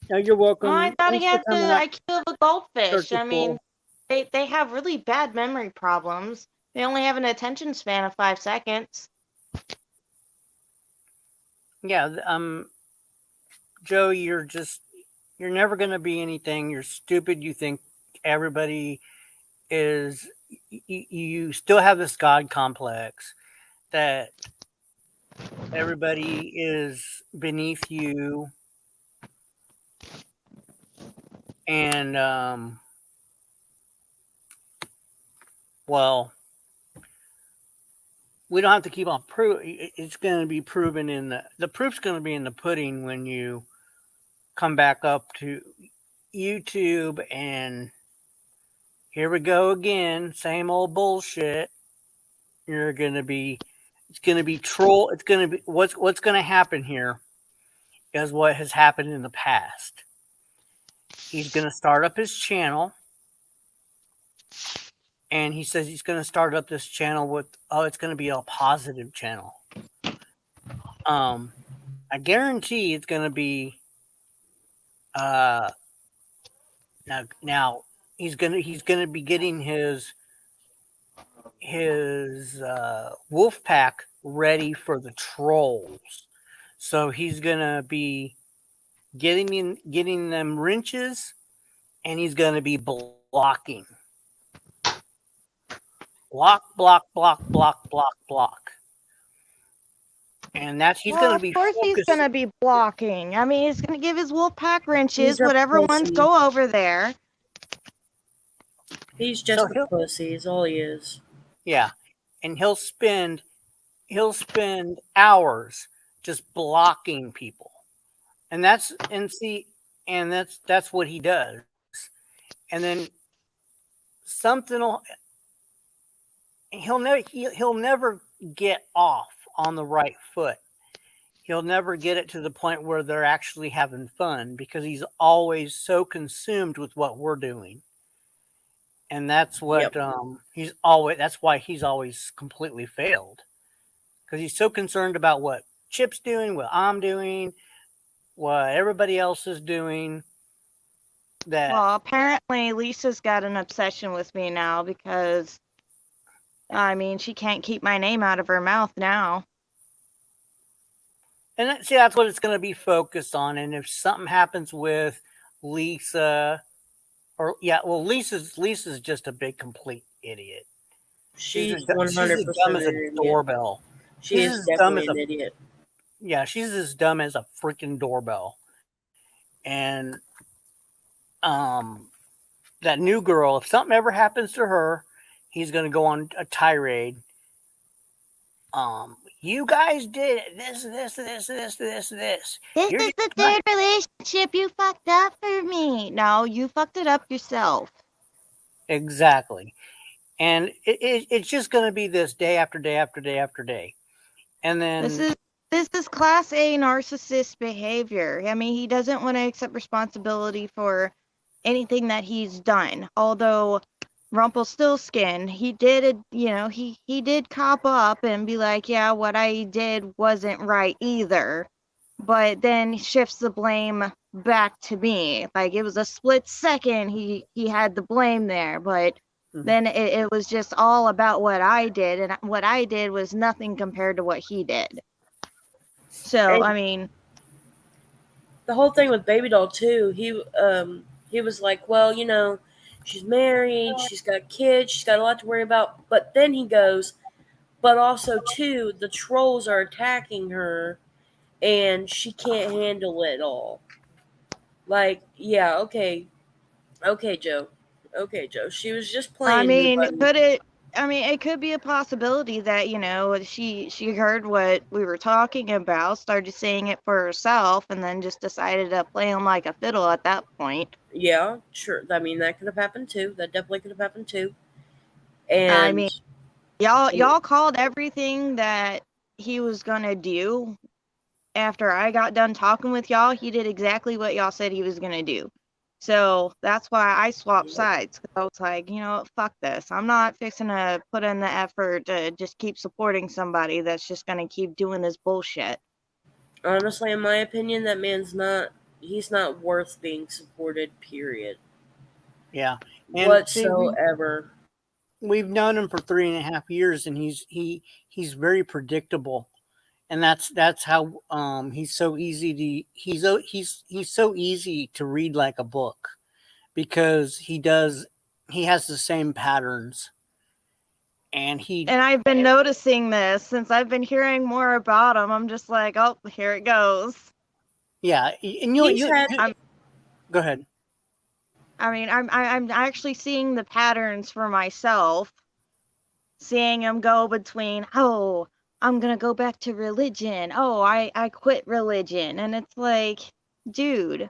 No, you're welcome. Oh, I thought he had the IQ of a goldfish. I mean, Circle. they have really bad memory problems. They only have an attention span of 5 seconds. Yeah, Joe, you're never going to be anything. You're stupid. You think everybody is. You still have this God complex that everybody is beneath you, and well, we don't have to keep on proving. It's going to be proven in the proof's going to be in the pudding when you come back up to YouTube, and here we go again, same old bullshit. It's going to be troll. It's going to be what's going to happen here is what has happened in the past. He's going to start up his channel. And he says he's going to start up this channel with, it's going to be a positive channel. I guarantee it's going to be, now he's going to be getting his his wolf pack ready for the trolls. So he's gonna be getting them wrenches, and he's gonna be blocking. Block, block, block, block, block, block. And that's he's Well, gonna of be course he's focused. gonna be blocking. I mean, he's gonna give his wolf pack wrenches, He's a whatever ones pussy. go over there. He's just a pussy, is all he is. Yeah. And he'll spend hours just blocking people. And that's what he does. And then something will he'll never get off on the right foot. He'll never get it to the point where they're actually having fun because he's always so consumed with what we're doing. And that's what that's why he's always completely failed. Because he's so concerned about what Chip's doing, what I'm doing, what everybody else is doing. Well, apparently Lisa's got an obsession with me now because, I mean, she can't keep my name out of her mouth now. And that's what it's going to be focused on. And if something happens with Lisa, Lisa's just a big complete idiot. She's as 100% dumb as a doorbell. She is definitely an idiot. Yeah, she's as dumb as a freaking doorbell. And that new girl, if something ever happens to her, he's going to go on a tirade. You guys did it. This. This is the third relationship you fucked up for me. No, you fucked it up yourself. Exactly. And it's just going to be this day after day after day after day. And then this is class A narcissist behavior. I mean, he doesn't want to accept responsibility for anything that he's done. Although Rumpelstiltskin, he did, he did cop up and be like, yeah, what I did wasn't right either. But then shifts the blame back to me. Like, it was a split second he had the blame there, but then it was just all about what I did, and what I did was nothing compared to what he did. So, And I mean, the whole thing with Baby Doll too, he was like, well, she's married, she's got kids, she's got a lot to worry about. But then he goes, but also too, the trolls are attacking her and she can't handle it all. Like, yeah, okay, Joe. Okay, Joe. She was just playing. I mean, it could be a possibility that, she heard what we were talking about, started saying it for herself, and then just decided to play him like a fiddle at that point. Yeah, sure. I mean, that could have happened too. That definitely could have happened too. And I mean, y'all called everything that he was gonna do. After I got done talking with y'all, he did exactly what y'all said he was gonna do. So that's why I swapped sides. I was like, fuck this. I'm not fixing to put in the effort to just keep supporting somebody that's just going to keep doing this bullshit. Honestly, in my opinion, that man's he's not worth being supported, period. Yeah. And whatsoever. We've known him for 3.5 years, and he's very predictable. And that's how he's so easy to read like a book, because he has the same patterns. And I've been noticing this since I've been hearing more about him. I'm just like, oh, here it goes. Yeah, and go ahead. I mean, I'm actually seeing the patterns for myself, seeing him go between, oh, I'm going to go back to religion. Oh, I quit religion. And it's like, dude,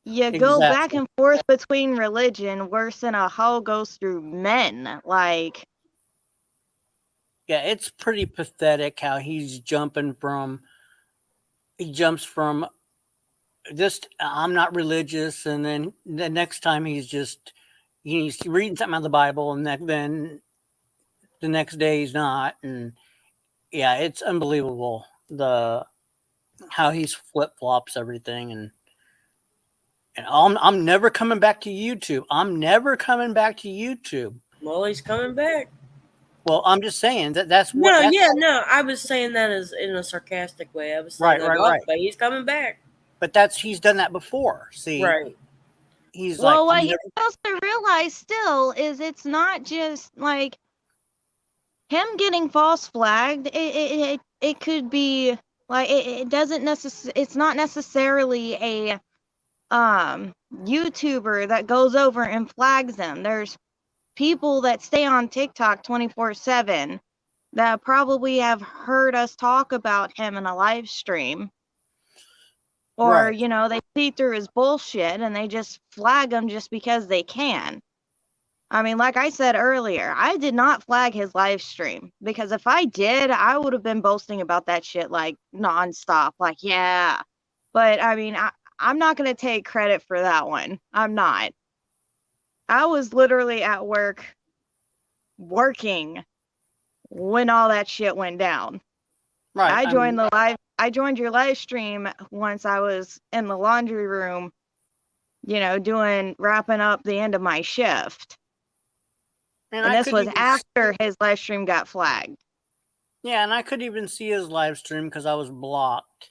you go back and forth between religion worse than a hoe goes through men. Like, yeah, it's pretty pathetic how he jumps from just, I'm not religious. And then the next time he's reading something out of the Bible, and then the next day he's not. And yeah, it's unbelievable how he's flip-flops everything. And I'm never coming back to YouTube. I'm never coming back to YouTube. Well, he's coming back. Well, I'm just saying that's what. No, that's yeah, no. I was saying that as in a sarcastic way. I was saying right. but he's coming back. But he's done that before. See, right? He's Well, like, what he's supposed to realize still is it's not just like him getting false flagged. It could be like it doesn't it's not necessarily a YouTuber that goes over and flags them. There's people that stay on TikTok 24/7 that probably have heard us talk about him in a live stream. Or, Right. you know, they see through his bullshit and they just flag him just because they can. I mean, like I said earlier, I did not flag his live stream because if I did, I would have been boasting about that shit like nonstop. Like, yeah. But I mean, I'm not going to take credit for that one. I'm not. I was literally at work working when all that shit went down. Right. I joined your live stream once I was in the laundry room, you know, wrapping up the end of my shift. And this was after his live stream got flagged. Yeah, and I couldn't even see his live stream because I was blocked.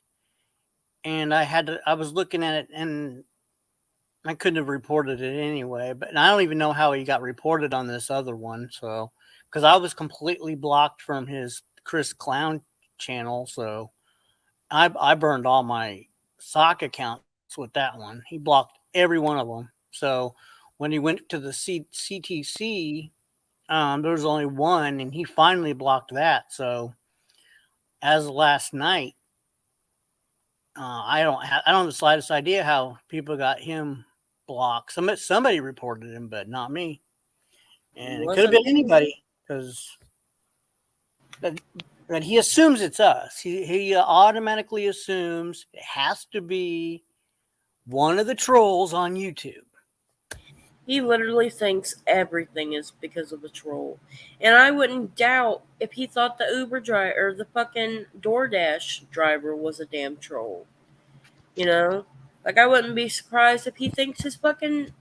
And I was looking at it and I couldn't have reported it anyway. But I don't even know how he got reported on this other one. So, because I was completely blocked from his Chris Clown channel. So I burned all my sock accounts with that one. He blocked every one of them. So when he went to the CTC, there was only one, and he finally blocked that. So as of last night, I don't have the slightest idea how people got him blocked. Somebody reported him, but not me. And it could have been anybody because that he assumes it's us. He automatically assumes it has to be one of the trolls on YouTube. He literally thinks everything is because of a troll. And I wouldn't doubt if he thought the Uber driver or the fucking DoorDash driver was a damn troll. You know? Like, I wouldn't be surprised if he thinks his fucking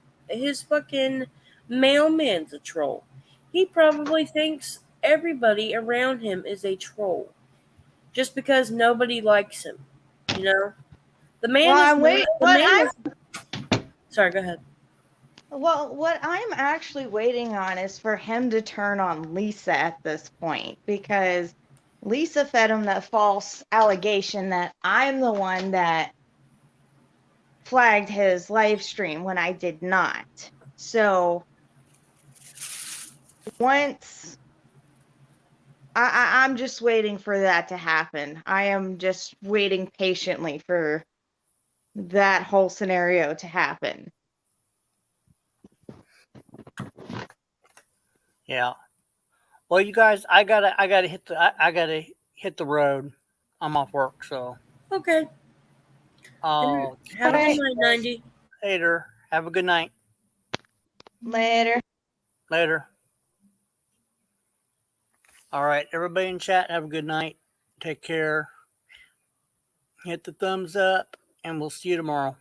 mailman's a troll. He probably thinks everybody around him is a troll. Just because nobody likes him. You know? The man Sorry, go ahead. Well, what I'm actually waiting on is for him to turn on Lisa at this point, because Lisa fed him that false allegation that I'm the one that flagged his live stream when I did not. So once I'm just waiting for that to happen. I am just waiting patiently for that whole scenario to happen. Yeah. Well, you guys, I gotta hit the road. I'm off work, so. Okay. Have a good night, 90. Later. Have a good night. Later. All right, everybody in chat, have a good night. Take care. Hit the thumbs up, and we'll see you tomorrow.